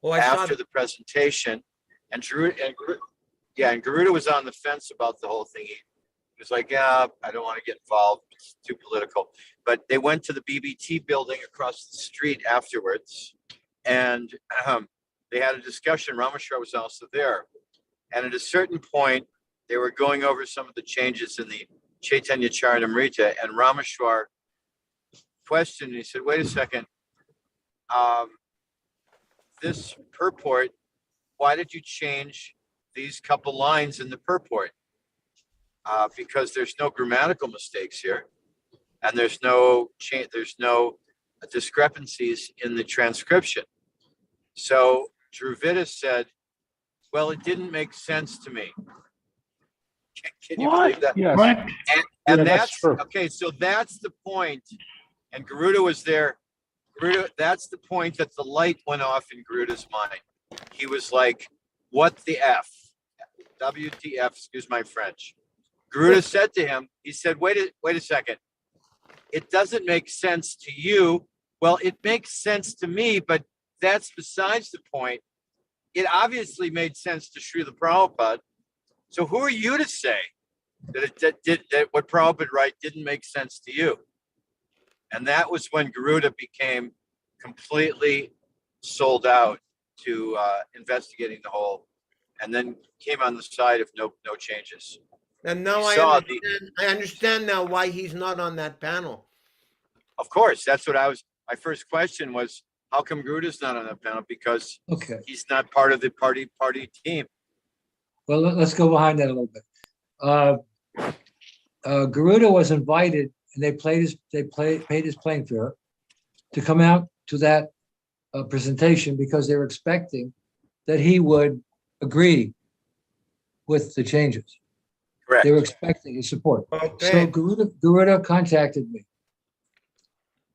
Oh, I saw After that. the presentation, and Garuda was on the fence about the whole thing. He was like, yeah, I don't want to get involved. It's too political. But they went to the BBT building across the street afterwards, and they had a discussion. Rameshwar was also there. And at a certain point, they were going over some of the changes in the Chaitanya Charitamrita, and Rameshwar questioned, he said, wait a second, this purport, why did you change these couple lines in the purport? Because there's no grammatical mistakes here, and there's no discrepancies in the transcription. So Dravida said, well, it didn't make sense to me. Can you believe that? Yes. What? And Yeah, that's that's true. okay. So that's the point. And Garuda was there. Garuda, that's the point that the light went off in Garuda's mind. He was like, what the F? WTF, excuse my French. Garuda said to him, he said, wait a second. It doesn't make sense to you. Well, it makes sense to me, but that's besides the point. It obviously made sense to Srila Prabhupada. So who are you to say that what Prabhupada wrote didn't make sense to you? And that was when Garuda became completely sold out to investigating the whole, and then came on the side of no changes. And now I understand now why he's not on that panel. Of course, that's what my first question was, how come Garuda's not on that panel? Because Okay. he's not part of the party team. Well, let's go behind that a little bit. Garuda was invited, and they paid his plane fare to come out to that presentation because they were expecting that he would agree with the changes. Correct. They were expecting his support. Okay. So Garuda contacted me,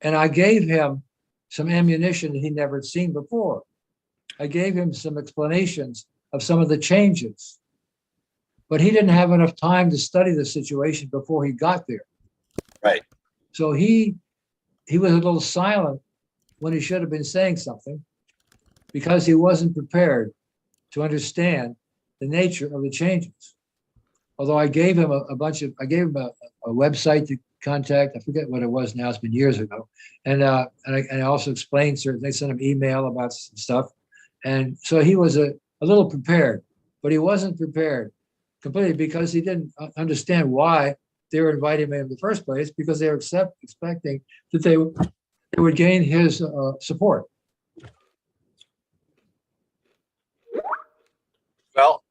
and I gave him some ammunition that he never had seen before. I gave him some explanations of some of the changes, but he didn't have enough time to study the situation before he got there. Right. So he was a little silent when he should have been saying something because he wasn't prepared to understand the nature of the changes. Although I gave him a website to contact. I forget what it was now. It's been years ago. And I also explained certain. They sent him email about some stuff, and so he was a little prepared, but he wasn't prepared completely because he didn't understand why they were inviting him in the first place, because they were expecting that they would gain his support. Well,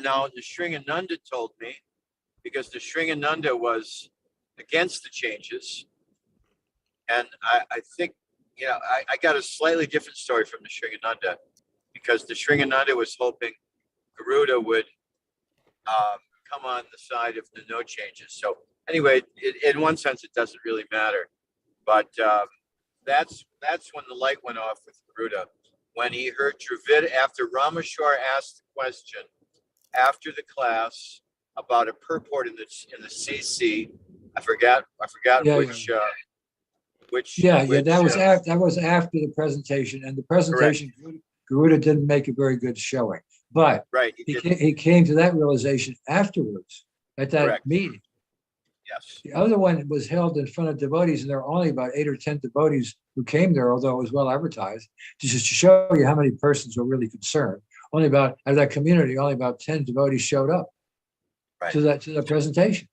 now the Sringananda told me, because the Sringananda was against the changes, and I think, I got a slightly different story from the Sringananda, because the Sringananda was hoping Garuda would come on the side of the no changes. So anyway, in one sense, it doesn't really matter, but that's when the light went off with Garuda, when he heard Dravida, after Rameshwar asked the question after the class about a purport in the CC. I forgot Yeah, which. That was after the presentation, and the presentation, Garuda didn't make a very good showing, but right, he came to that realization afterwards at that Correct. meeting. Yes. The other one was held in front of devotees, and there were only about 8 or 10 devotees who came there, although it was well advertised, just to show you how many persons were really concerned. Only about, out of that community, only about 10 devotees showed up to the presentation,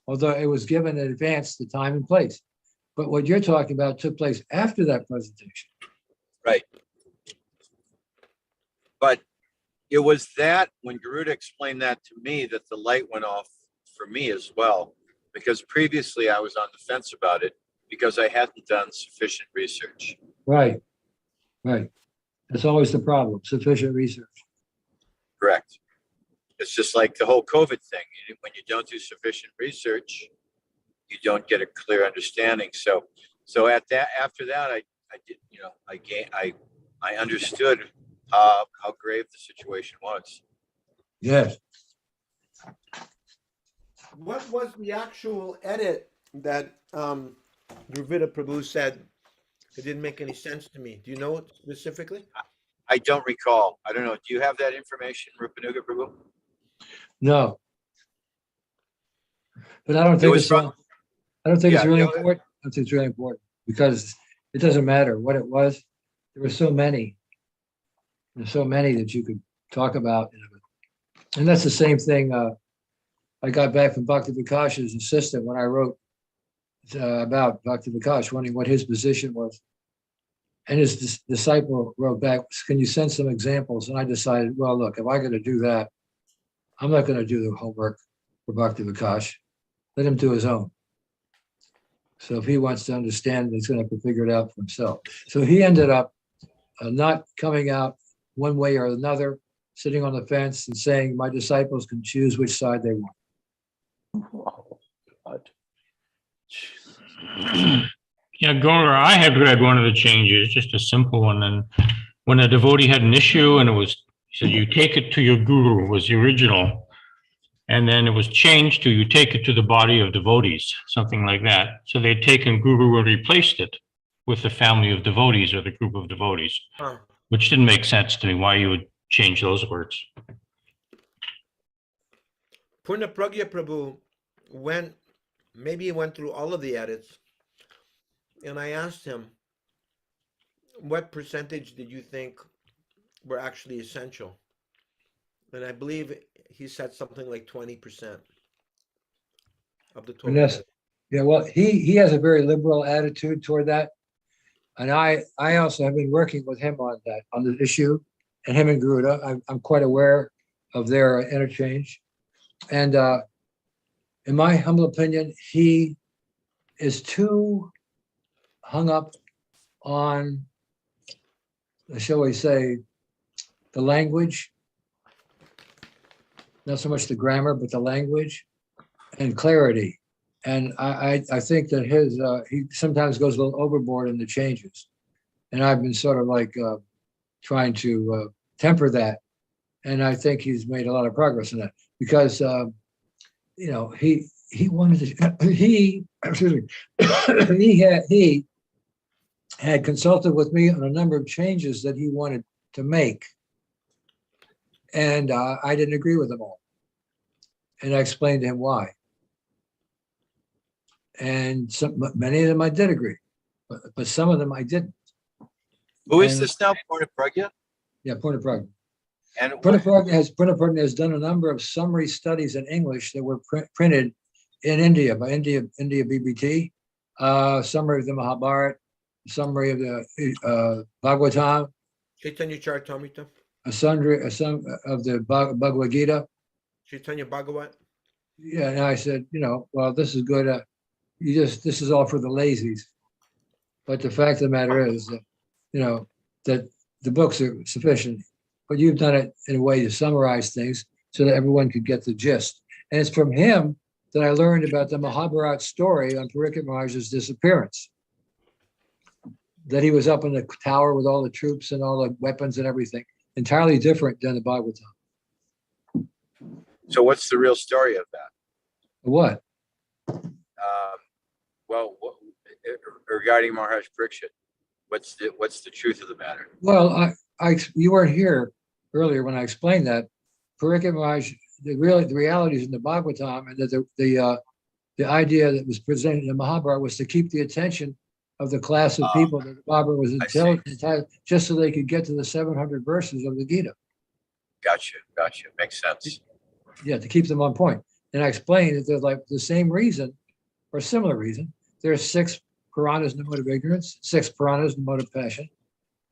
although it was given in advance the time and place. But what you're talking about took place after that presentation. Right. But it was that when Garuda explained that to me that the light went off for me as well, because previously I was on the fence about it because I hadn't done sufficient research. Right. That's always the problem, sufficient research. Correct. It's just like the whole COVID thing. When you don't do sufficient research, you don't get a clear understanding. So after that, I understood how grave the situation was. Yes. What was the actual edit that Dravida Prabhu said? It didn't make any sense to me. Do you know it specifically? I don't recall. I don't know. Do you have that information, Rupanuga Prabhu? No. But I don't It think was it's, from, I don't think it's yeah, really you know, important. I don't think it's really important because it doesn't matter what it was. There were so many. There's so many that you could talk about. And that's the same thing. I got back from Bhakti Vikash's assistant when I wrote about Bhakti Vikash, wondering what his position was. And his disciple wrote back, can you send some examples? And I decided, well, look, if I'm going to do that, I'm not going to do the homework for Bhakti Vikash. Let him do his own. So if he wants to understand, he's going to have to figure it out for himself. So he ended up not coming out one way or another, sitting on the fence and saying, my disciples can choose which side they want. Oh, God. Yeah, Gaura, I had read one of the changes, just a simple one. And when a devotee had an issue and he said, you take it to your guru, was the original. And then it was changed to you take it to the body of devotees, something like that. So they'd taken guru and replaced it with the family of devotees or the group of devotees, which didn't make sense to me why you would change those words. Purna Pragya Prabhu maybe he went through all of the edits, and I asked him, what percentage did you think were actually essential? And I believe he said something like 20% of the total. Vanessa, yeah, well, he has a very liberal attitude toward that. And I also have been working with him on that, on the issue, and him and Garuda. I'm quite aware of their interchange. And in my humble opinion, he is too hung up on, shall we say, the language, not so much the grammar, but the language and clarity. And I think that he sometimes goes a little overboard in the changes. And I've been sort of like trying to temper that. And I think he's made a lot of progress in that because, you know, he wanted to, he had consulted with me on a number of changes that he wanted to make. And I didn't agree with them all. And I explained to him why. And many of them I did agree, but some of them I didn't. Who is this now? Purna Pragya? Yeah, Purna Pragya. And Purna Pragya has done a number of summary studies in English that were printed in India by India BBT, summary of the Mahabharata, summary of the Bhagavatam, Chaitanya Charitamrita, some of the Bhagavad Gita. Chaitanya Bhagavat. Yeah, and I said, you know, well, this is good. This is all for the lazies. But the fact of the matter is that, you know, that the books are sufficient, but you've done it in a way to summarize things so that everyone could get the gist. And it's from him that I learned about the Mahabharata story on Pariksit Maharaj's disappearance. That he was up in the tower with all the troops and all the weapons and everything, entirely different than the Bhagavatam. so what's the real story of that? What? Well, regarding Maharaj Pariksit, what's the truth of the matter? Well, you weren't here earlier when I explained that. Pariksit Maharaj, the realities in the Bhagavatam, and that the idea that was presented in the Mahabharata was to keep the attention of the class of people that the Bhagavatam was entitled, just so they could get to the 700 verses of the Gita. Gotcha. Makes sense. Yeah, to keep them on point. And I explained that there's like the same reason or similar reason. There's 6 Puranas in the mode of ignorance, 6 Puranas in the mode of passion,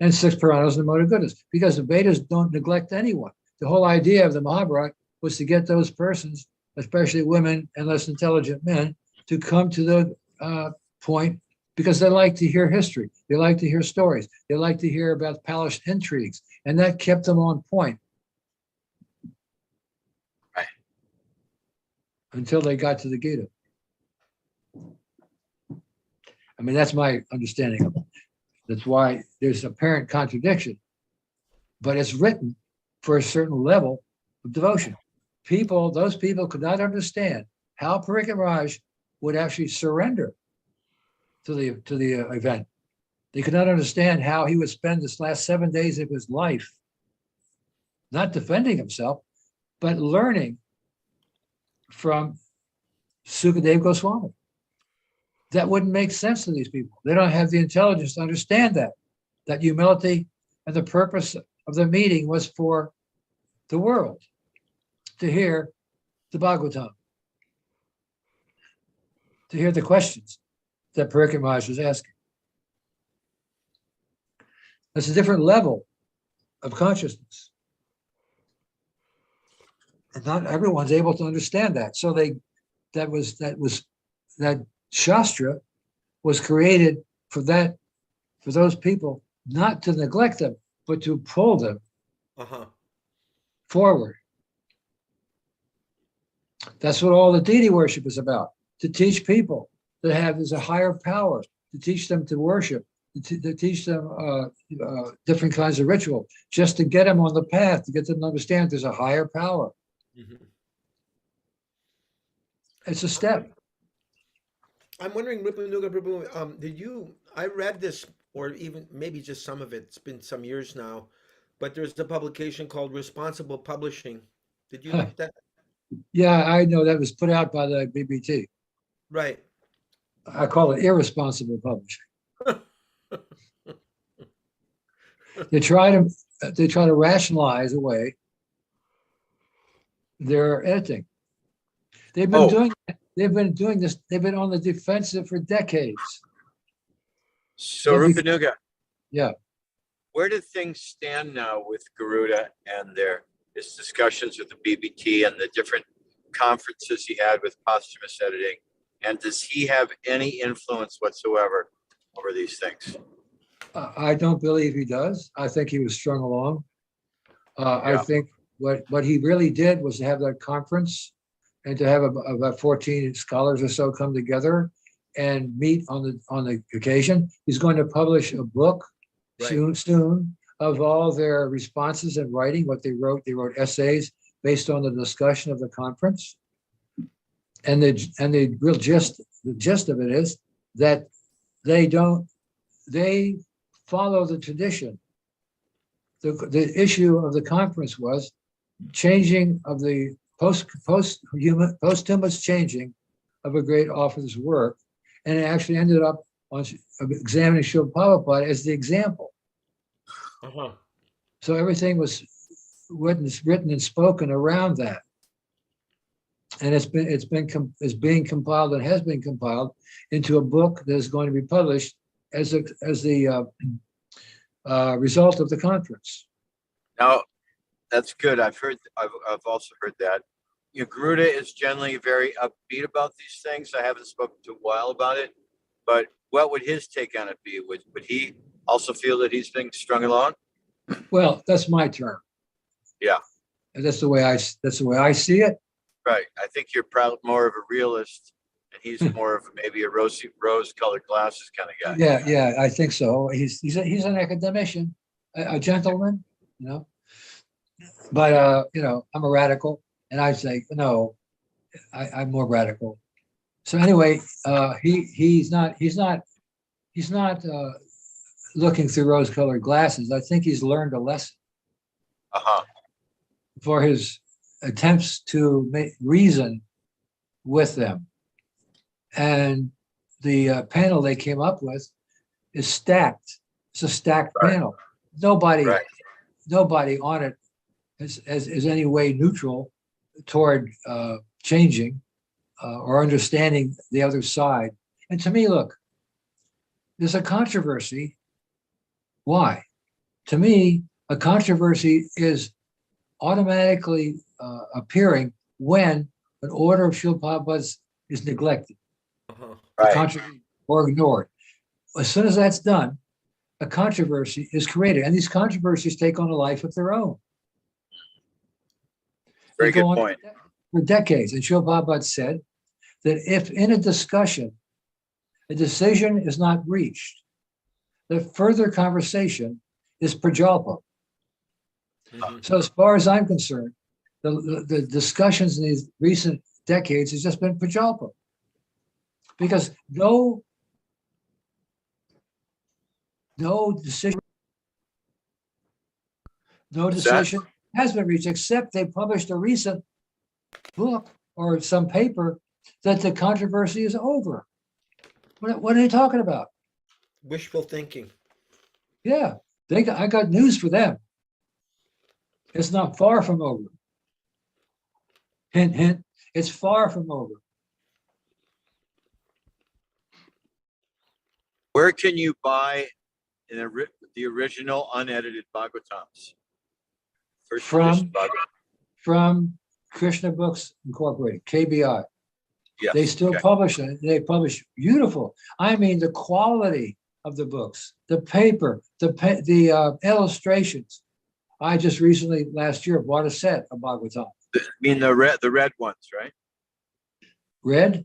and 6 Puranas in the mode of goodness, because the Vedas don't neglect anyone. The whole idea of the Mahabharata was to get those persons, especially women and less intelligent men, to come to the point because they like to hear history. They like to hear stories. They like to hear about palace intrigues. And that kept them on point. Right. Until they got to the Gita. I mean, that's my understanding of it. That's why there's apparent contradiction, but it's written for a certain level of devotion. Those people could not understand how Parikit Raj would actually surrender to the event. They could not understand how he would spend this last 7 days of his life not defending himself, but learning from Sukadev Goswami. That wouldn't make sense to these people. They don't have the intelligence to understand that humility and the purpose of the meeting was for the world to hear the Bhagavatam, to hear the questions that Parikit Maharaj was asking. That's a different level of consciousness. And not everyone's able to understand that. So that Shastra was created for those people, not to neglect them, but to pull them forward. That's what all the deity worship is about, to teach people that there's a higher power, to teach them to worship, to teach them different kinds of ritual, just to get them on the path, to get them to understand there's a higher power. It's a step. I'm wondering, Rupanuga Prabhu, I read this, or even maybe just some of it, it's been some years now, but there's a publication called Responsible Publishing. Did you read that? Yeah, I know that was put out by the BBT. Right. I call it irresponsible publishing. They try to rationalize away their editing. They've been doing this. They've been on the defensive for decades. So Rupanuga, Yeah. where do things stand now with Garuda and his discussions with the BBT and the different conferences he had with posthumous editing? And does he have any influence whatsoever over these things? I don't believe he does. I think he was strung along. I think what he really did was to have that conference and to have about 14 scholars or so come together and meet on the occasion. He's going to publish a book soon of all their responses and writing, what they wrote. They wrote essays based on the discussion of the conference. And the real gist of it is that they follow the tradition. The issue of the conference was changing of the posthumous changing of a great author's work, and it actually ended up on examining Srila Prabhupada as the example. So everything was written and spoken around that, and it's being compiled and has been compiled into a book that is going to be published as the result of the conference. Now, that's good. I've also heard that. Garuda is generally very upbeat about these things. I haven't spoken to a while about it, but what would his take on it be? Would he also feel that he's being strung along? Well, that's my term. Yeah. And that's the way I see it. Right. I think you're more of a realist, and he's more of maybe a rose-colored glasses kind of guy. Yeah, I think so. He's an academician, a gentleman, But I'm a radical, and I say no. I'm more radical. So anyway, he's not looking through rose-colored glasses. I think he's learned a lesson for his attempts to reason with them. And the panel they came up with is stacked. It's a stacked panel. Nobody on it is any way neutral toward changing or understanding the other side. And to me, look, there's a controversy. Why? To me, a controversy is automatically appearing when an order of Srila Prabhupada's is neglected, or ignored. As soon as that's done, a controversy is created, and these controversies take on a life of their own. Very good point. For decades, and Srila Prabhupada said that if in a discussion a decision is not reached, that further conversation is prajalpa. So as far as I'm concerned, the discussions in these recent decades has just been Prajalpa. Because no decision What's that? has been reached, except they published a recent book or some paper that the controversy is over. What are they talking about? Wishful thinking. Yeah, I got news for them. It's not far from over. Hint, hint, it's far from over. Where can you buy the original unedited Bhagavatams? First edition Bhagavatam. From Krishna Books Incorporated, KBI. Yes, They still okay. publish it. They publish beautiful. I mean, the quality of the books, the paper, the illustrations. I just recently, last year, bought a set of Bhagavatam. I mean the red ones, right? Red?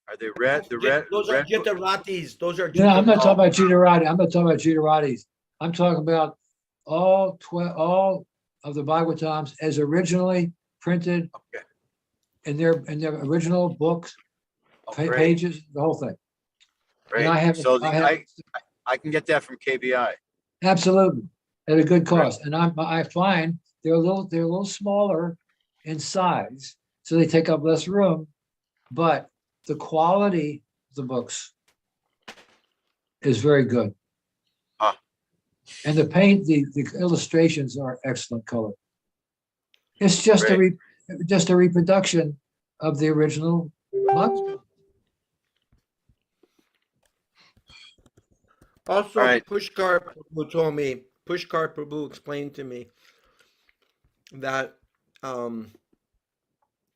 Are they red? The red. Those are Jitaratis. Those are. No, I'm not talking Oh. about Jitarati. I'm not talking about Jitaratis. I'm talking about all of the Bhagavatams as originally printed Okay. in their original books, Oh, great. pages, the whole thing. Great. And I have, So I can get that from KBI. absolutely at a good cost. And I find they're a little smaller in size, so they take up less room, but the quality of the books is very good. Huh. And the illustrations are excellent color. It's just a reproduction of the original book. Also, All right. Pushkar Prabhu explained to me that,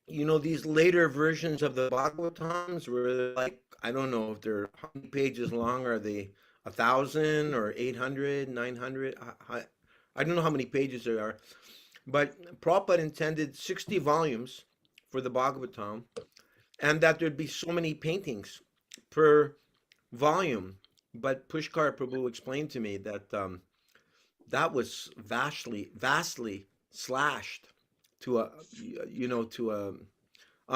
these later versions of the Bhagavatams were like, I don't know if they're how many pages long. Are they 1,000 or 800, 900? I don't know how many pages there are. But Prabhupada intended 60 volumes for the Bhagavatam, and that there'd be so many paintings per volume. But Pushkar Prabhu explained to me that that was vastly slashed to a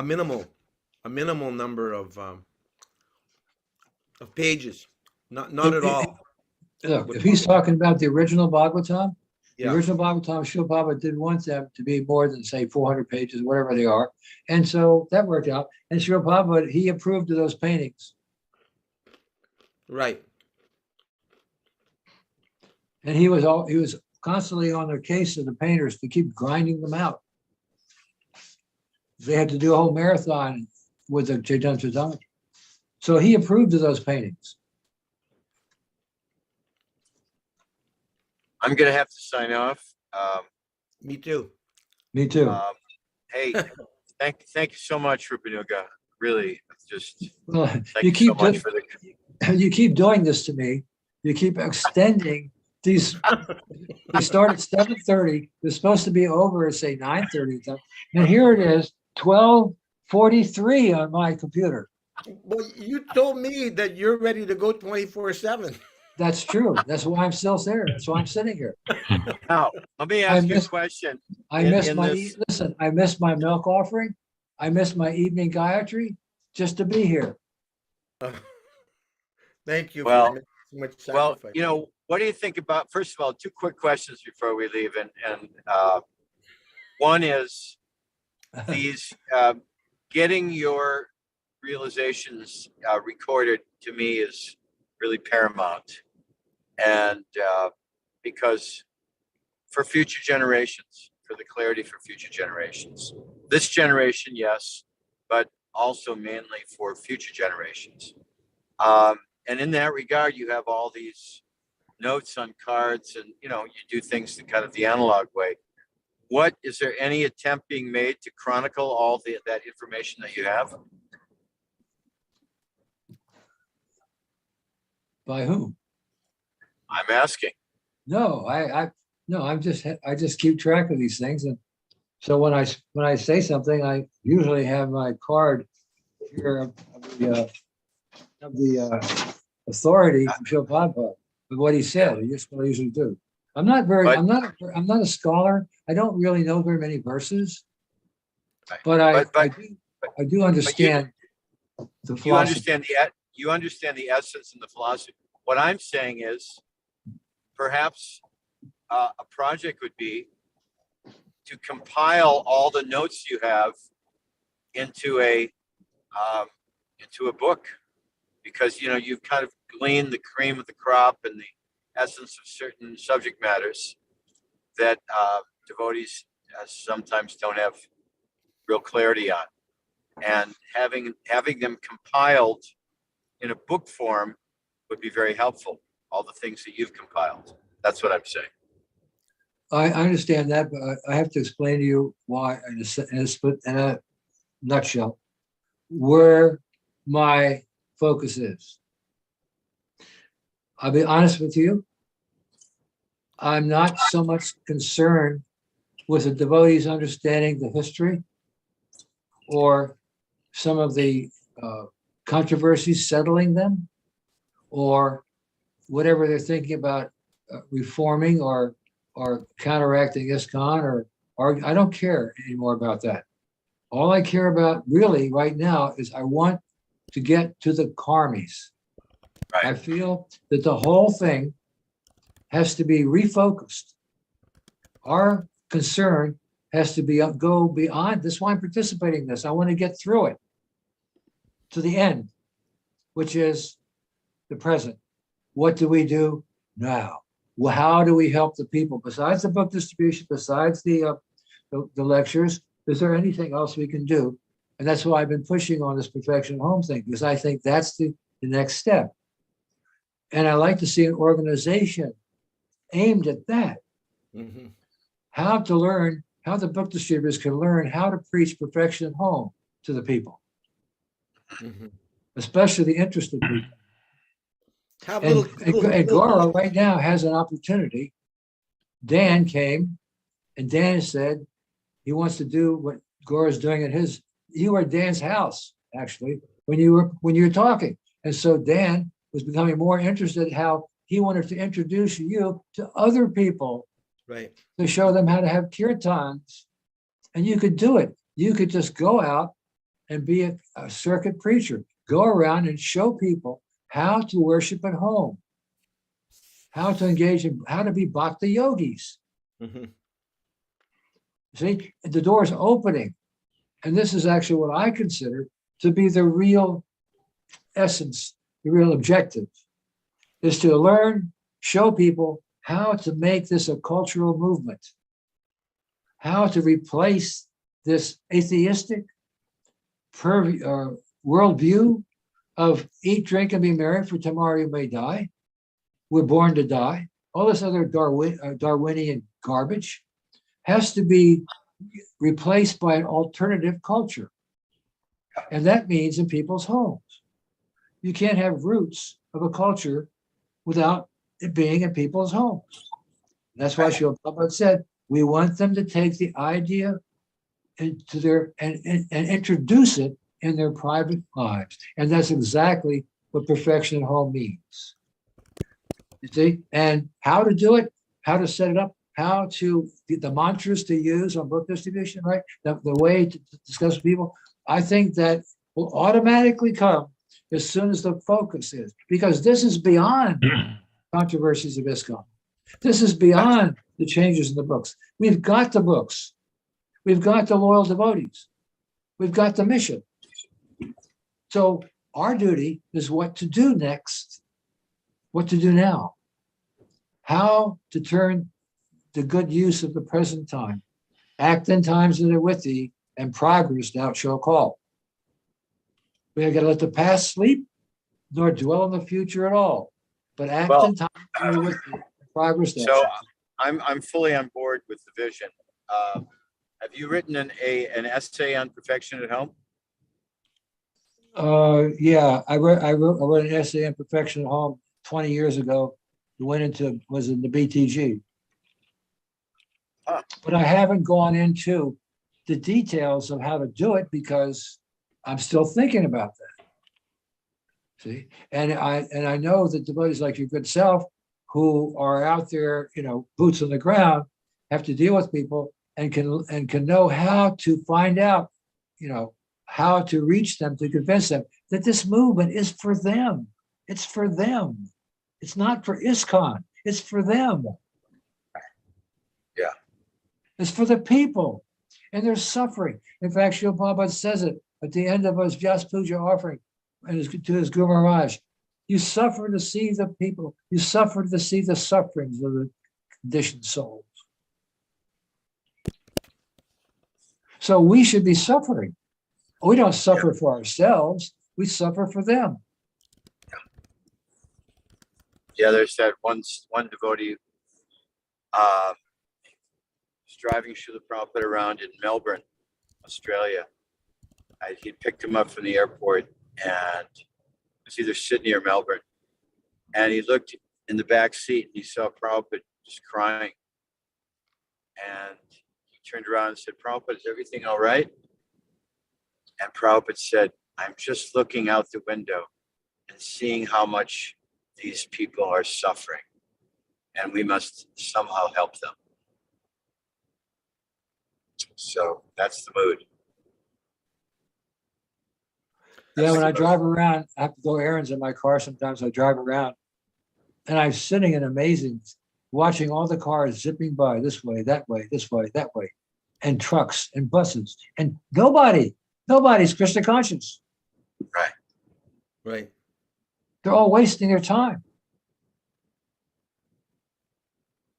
minimal number of pages, not at all. Look, if he's talking about the original Bhagavatam, the Yeah. original Bhagavatam, Srila Prabhupada didn't want them to be more than, say, 400 pages, whatever they are. And so that worked out. And Srila Prabhupada, he approved of those paintings. Right. And he was constantly on their case of the painters to keep grinding them out. They had to do a whole marathon with the Chaitanya Charitamrita. So he approved of those paintings. I'm gonna have to sign off. Me too. Me too. Hey, thank you so much, Rupanuga. Really, just Well, thank you you so keep much for the. you keep doing this to me. You keep extending these. They start at 7:30. They're supposed to be over at, say, 9:30. And here it is, 12:43 on my computer. Well, you told me that you're ready to go 24/7. That's true. That's why I'm still there. That's why I'm sitting here. Now, let me ask you a question. I In- missed in my this- listen. I missed my milk offering. I missed my evening Gayatri just to be here. Thank you Well- for making so much Well, sacrifice. what do you think about? First of all, two quick questions before we leave, and one is these getting your realizations recorded to me is really paramount, and because for future generations, for the clarity for future generations, this generation, yes, but also mainly for future generations. And in that regard, you have all these notes on cards, and you do things the kind of the analog way. What is there any attempt being made to chronicle all that information that you have? By whom? I'm asking. No, I just keep track of these things, and so when I say something, I usually have my card here of the authority from Srila Prabhupada with what he said. That's what I usually do. I'm not a scholar. I don't really know very many verses, Right. but I But- do. I do understand the You philosophy. understand the essence and the philosophy. What I'm saying is perhaps a project would be to compile all the notes you have into a book, because you've kind of gleaned the cream of the crop and the essence of certain subject matters that devotees sometimes don't have real clarity on, and having them compiled in a book form would be very helpful. All the things that you've compiled. That's what I'm saying. I understand that, but I have to explain to you why, in a nutshell, where my focus is. I'll be honest with you. I'm not so much concerned with the devotees understanding the history or some of the controversies, settling them, or whatever they're thinking about reforming or counteracting ISKCON, or I don't care anymore about that. All I care about really right now is I want to get to the karmis. Right. I feel that the whole thing has to be refocused. Our concern has to be go beyond this. Why I'm participating in this. I want to get through it to the end, which is the present. What do we do now? Well, how do we help the people besides the book distribution, besides the lectures? Is there anything else we can do? And that's why I've been pushing on this perfection at home thing, because I think that's the next step. And I like to see an organization aimed at that. Mm-hmm. How to learn, how the book distributors can learn how to preach perfection at home to the people, Mm-hmm. especially the interested people. Have And little Gaura right now has an opportunity. Dan came and Dan said he wants to do what Gaura's doing at his, you were at Dan's house, actually, when you were talking. And so Dan was becoming more interested in how he wanted to introduce you to other people, right. to show them how to have kirtans. And you could do it. You could just go out and be a circuit preacher, go around and show people how to worship at home, how to engage in, how to be bhakti yogis. Mm-hmm. See, the door's opening. And this is actually what I consider to be the real essence, the real objective, is to learn, show people how to make this a cultural movement, how to replace this atheistic worldview of eat, drink, and be merry, for tomorrow you may die. We're born to die. All this other Darwinian garbage has to be replaced by an alternative culture. And that means in people's homes. You can't have roots of a culture without it being in people's homes. That's why Srila Prabhupada said, we want them to take the idea into their and introduce it in their private lives. And that's exactly what perfection at home means. You see, and how to do it, how to set it up, how to the mantras to use on book distribution, right? The way to discuss with people. I think that will automatically come as soon as the focus is, because this is beyond controversies of ISKCON. This is beyond the changes in the books. We've got the books. We've got the loyal devotees. We've got the mission. So our duty is what to do next, what to do now, how to turn the good use of the present time, act in times that are with thee, and progress thou shalt call. We got to let the past sleep, nor dwell in the future at all, but act in times that are with thee, and progress thou So shalt. I'm fully on board with the vision. Have you written an essay on perfection at home? Yeah, I wrote an essay on perfection at home 20 years ago. It was in the BTG. But I haven't gone into the details of how to do it because I'm still thinking about that. See, and I know that devotees like your good self who are out there, boots on the ground, have to deal with people and can know how to find out, how to reach them, to convince them that this movement is for them. It's for them. It's not for ISKCON. It's for them. Yeah. It's for the people. And they're suffering. In fact, Srila Prabhupada says it at the end of his Vyas Puja offering and to his Guru Maharaj. You suffer to see the people. You suffer to see the sufferings of the conditioned souls. So we should be suffering. We don't suffer for ourselves. We suffer for them. Yeah, there's that one devotee was driving Srila Prabhupada around in Melbourne, Australia. He'd picked him up from the airport, and it was either Sydney or Melbourne. And he looked in the back seat and he saw Prabhupada just crying. And he turned around and said, Prabhupada, is everything all right? And Prabhupada said, I'm just looking out the window and seeing how much these people are suffering, and we must somehow help them. So that's the mood. Yeah, when I drive around, I have to go errands in my car. Sometimes I drive around and I'm sitting in amazing, watching all the cars zipping by this way, that way, this way, that way, and trucks and buses, and nobody's Krishna conscious. Right. Right. They're all wasting their time.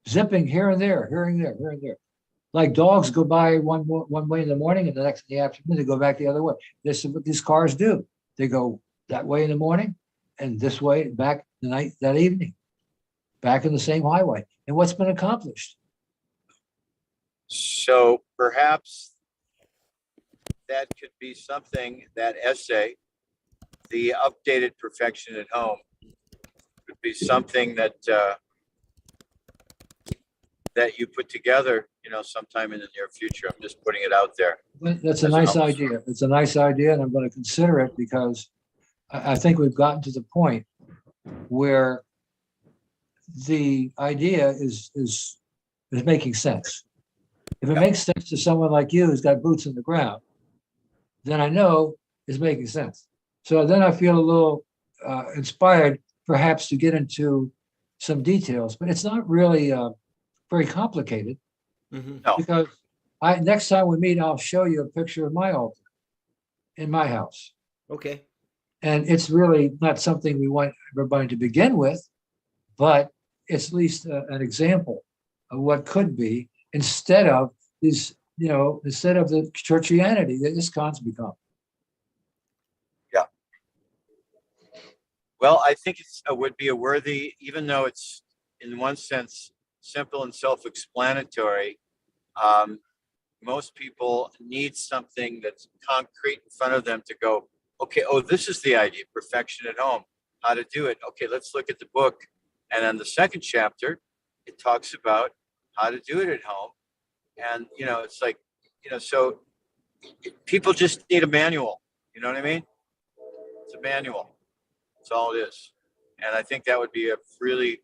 Zipping here and there, here and there, here and there. Like dogs go by one way in the morning and the next in the afternoon, they go back the other way. This is what these cars do. They go that way in the morning and this way back the night, that evening, back in the same highway. And what's been accomplished? So perhaps that could be something, that essay, the updated perfection at home, could be something that that you put together, sometime in the near future. I'm just putting it out there. That's a nice idea. It's a nice idea, and I'm going to consider it because I think we've gotten to the point where the idea is making sense. If it makes sense to someone like you who's got boots in the ground, then I know it's making sense. So then I feel a little inspired, perhaps, to get into some details, but it's not really very complicated. Mm-hmm. No. Because next time we meet, I'll show you a picture of my altar in my house. Okay. And it's really not something we want everybody to begin with, but it's at least an example of what could be instead of these, instead of the churchianity that ISKCON's become. Yeah. Well, I think it would be a worthy, even though it's in one sense simple and self-explanatory, most people need something that's concrete in front of them to go, okay, oh, this is the idea, perfection at home, how to do it. Okay, let's look at the book. And then the second chapter, it talks about how to do it at home. And, it's like, so people just need a manual. You know what I mean? It's a manual. That's all it is. And I think that would be a really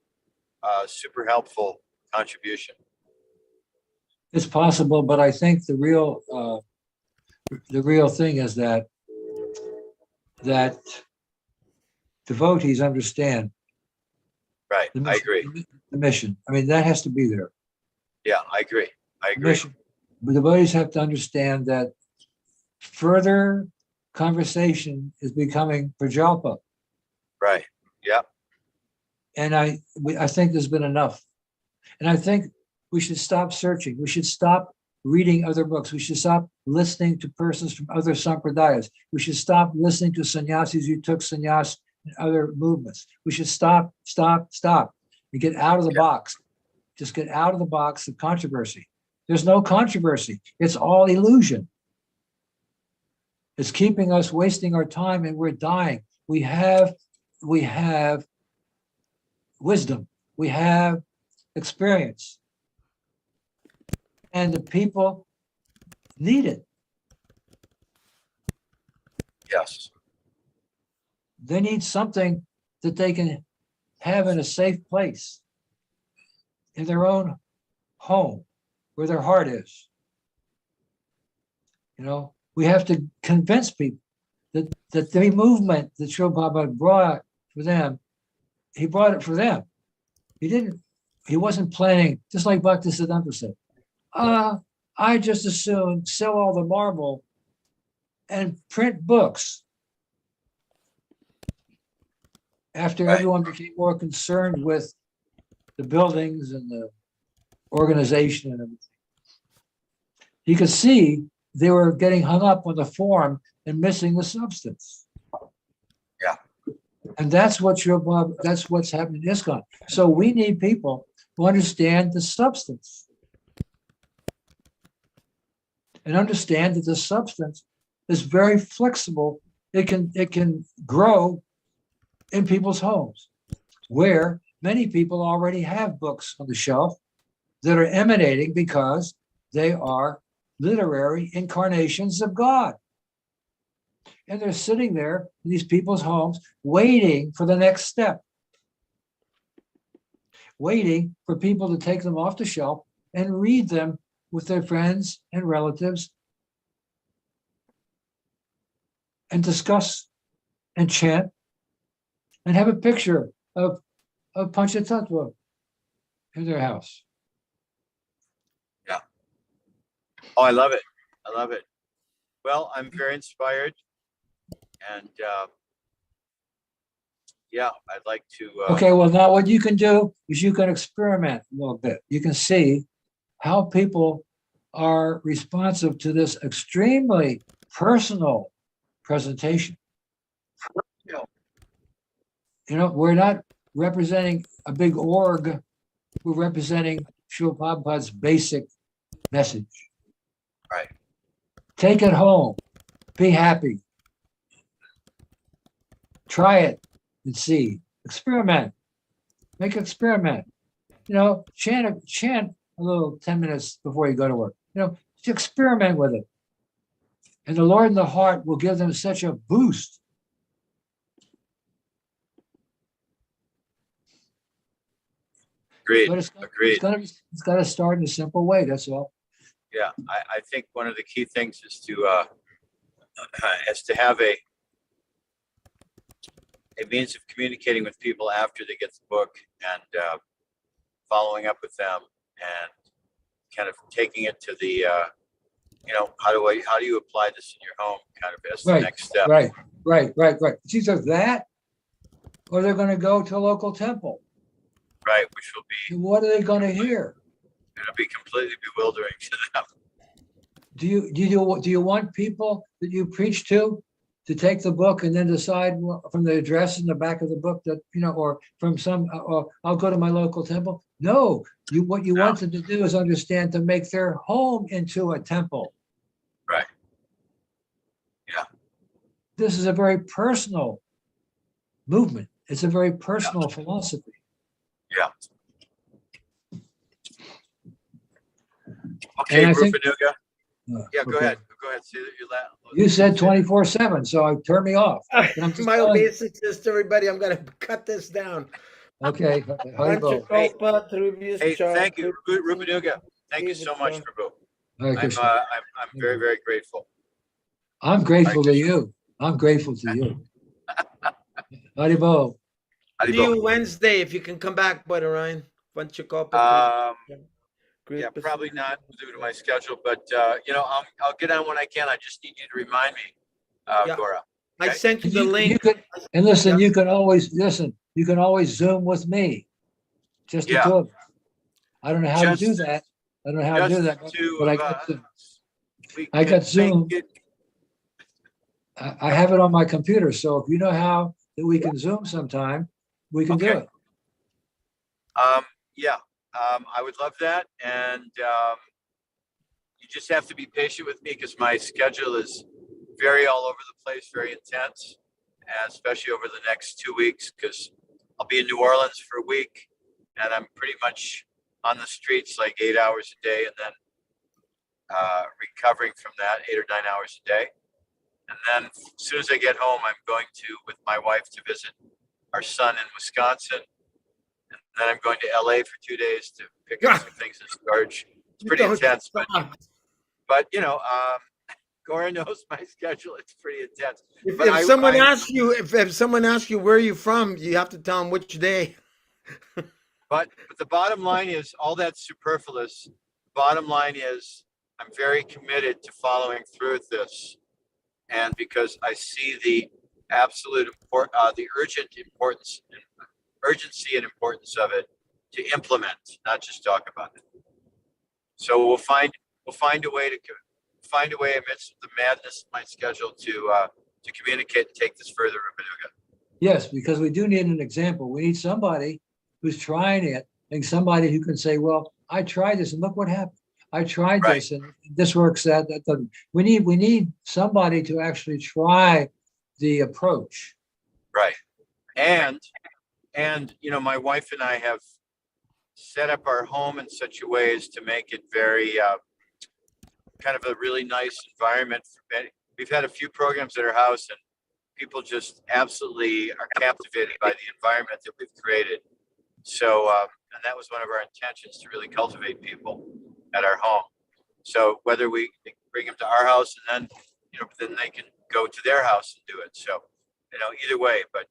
super helpful contribution. It's possible, but I think the real thing is that devotees understand. Right, I agree. The mission. I mean, that has to be there. Yeah, I agree. But devotees have to understand that further conversation is becoming prajalpa. Right. Yeah. And I think there's been enough. And I think we should stop searching. We should stop reading other books. We should stop listening to persons from other sampradayas. We should stop listening to sannyasis who took sannyas and other movements. We should stop, and get out of the box. Just get out of the box of controversy. There's no controversy. It's all illusion. It's keeping us wasting our time and we're dying. We have wisdom. We have experience. And the people need it. Yes. They need something that they can have in a safe place, in their own home, where their heart is. We have to convince people that the movement that Srila Prabhupada brought for them, he brought it for them. He wasn't planning, just like Bhaktisiddhanta said, I just as soon sell all the marble and print books after everyone became more concerned with the buildings and the organization and everything. You could see they were getting hung up on the form and missing the substance. Yeah. And that's what's happening in ISKCON. So we need people who understand the substance and understand that the substance is very flexible. It can grow in people's homes, where many people already have books on the shelf that are emanating because they are literary incarnations of God. And they're sitting there in these people's homes waiting for the next step, waiting for people to take them off the shelf and read them with their friends and relatives and discuss and chant and have a picture of Panchatattva in their house. Yeah. Oh, I love it. I love it. Well, I'm very inspired. And yeah, I'd like to. Okay, well, now what you can do is you can experiment a little bit. You can see how people are responsive to this extremely personal presentation. You know, we're not representing a big org. We're representing Srila Prabhupada's basic message. Right. Take it home. Be happy. Try it and see. Experiment. Make an experiment. You know, chant a little 10 minutes before you go to work. You know, just experiment with it. And the Lord in the heart will give them such a boost. Agreed. But Agreed. It's got to start in a simple way. That's all. Yeah, I think one of the key things is to have a means of communicating with people after they get the book and following up with them and kind of taking it to the you know, how do you apply this in your home kind of as the next step. Right. It's either that or they're going to go to a local temple. Right, which will be. And what are they going to hear? It'll be completely bewildering to them. Do you want people that you preach to take the book and then decide from the address in the back of the book that, you know, or from some, or I'll go to my local temple? No, what you want them to do is understand to make their home into a temple. Right. Yeah. This is a very personal movement. It's a very personal philosophy. Yeah. Okay, Rupanuga. Yeah, go ahead. Go ahead. See that you're loud. You said 24/7, so turn me off. My obeisance to everybody. I'm going to cut this down. Okay. Hey, thank you, Rupanuga. Thank you so much, Prabhu. I'm very, very grateful. I'm grateful to you. I'm grateful to you. Haribo. See you Wednesday if you can come back, Brother Ryan. Yeah, probably not due to my schedule, but you know, I'll get on when I can. I just need you to remind me, Gaura. I sent you the link. You can always Zoom with me. Just to talk. I don't know how to do that. But I got Zoom. I have it on my computer, so if you know how that we can Zoom sometime, we can do it. Yeah, I would love that, and you just have to be patient with me because my schedule is very all over the place, very intense, and especially over the next 2 weeks because I'll be in New Orleans for a week, and I'm pretty much on the streets like 8 hours a day, and then recovering from that 8 or 9 hours a day. And then as soon as I get home, I'm going with my wife to visit our son in Wisconsin. And then I'm going to LA for 2 days to pick up some things in storage. It's pretty intense, but you know, Gaura knows my schedule. It's pretty intense. If, But if someone asks you, if someone asks you where you're from, you have to tell them which day. But the bottom line is all that's superfluous. Bottom line is I'm very committed to following through with this. And because I see the absolute the urgency and importance of it to implement, not just talk about it. So we'll find a way amidst the madness of my schedule to communicate and take this further, Rabanuga. Yes, because we do need an example. We need somebody who's trying it and somebody who can say, well, I tried this and look what happened. I tried Right. this and this works, that doesn't. We need somebody to actually try the approach. Right. And my wife and I have set up our home in such a way as to make it very kind of a really nice environment for many. We've had a few programs at our house and people just absolutely are captivated by the environment that we've created. So, and that was one of our intentions, to really cultivate people at our home. So whether we bring them to our house and then they can go to their house and do it. So, either way, but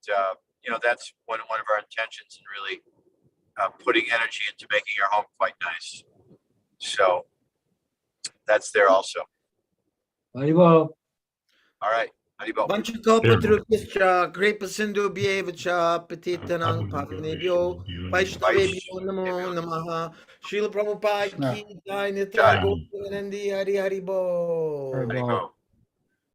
that's one of our intentions, and really putting energy into making our home quite nice. So that's there also. Haribol. All right. Haribol. Vanchiko Patrukischa, Kripa Sindhu Bhyevacha, Petitanang Pavanebhyo, Vaishnavebhyo Namo Namaha, Srila Prabhupada Krishna. Ki Jai, Nitya Govinandi Hari Hari Bo. Haribol.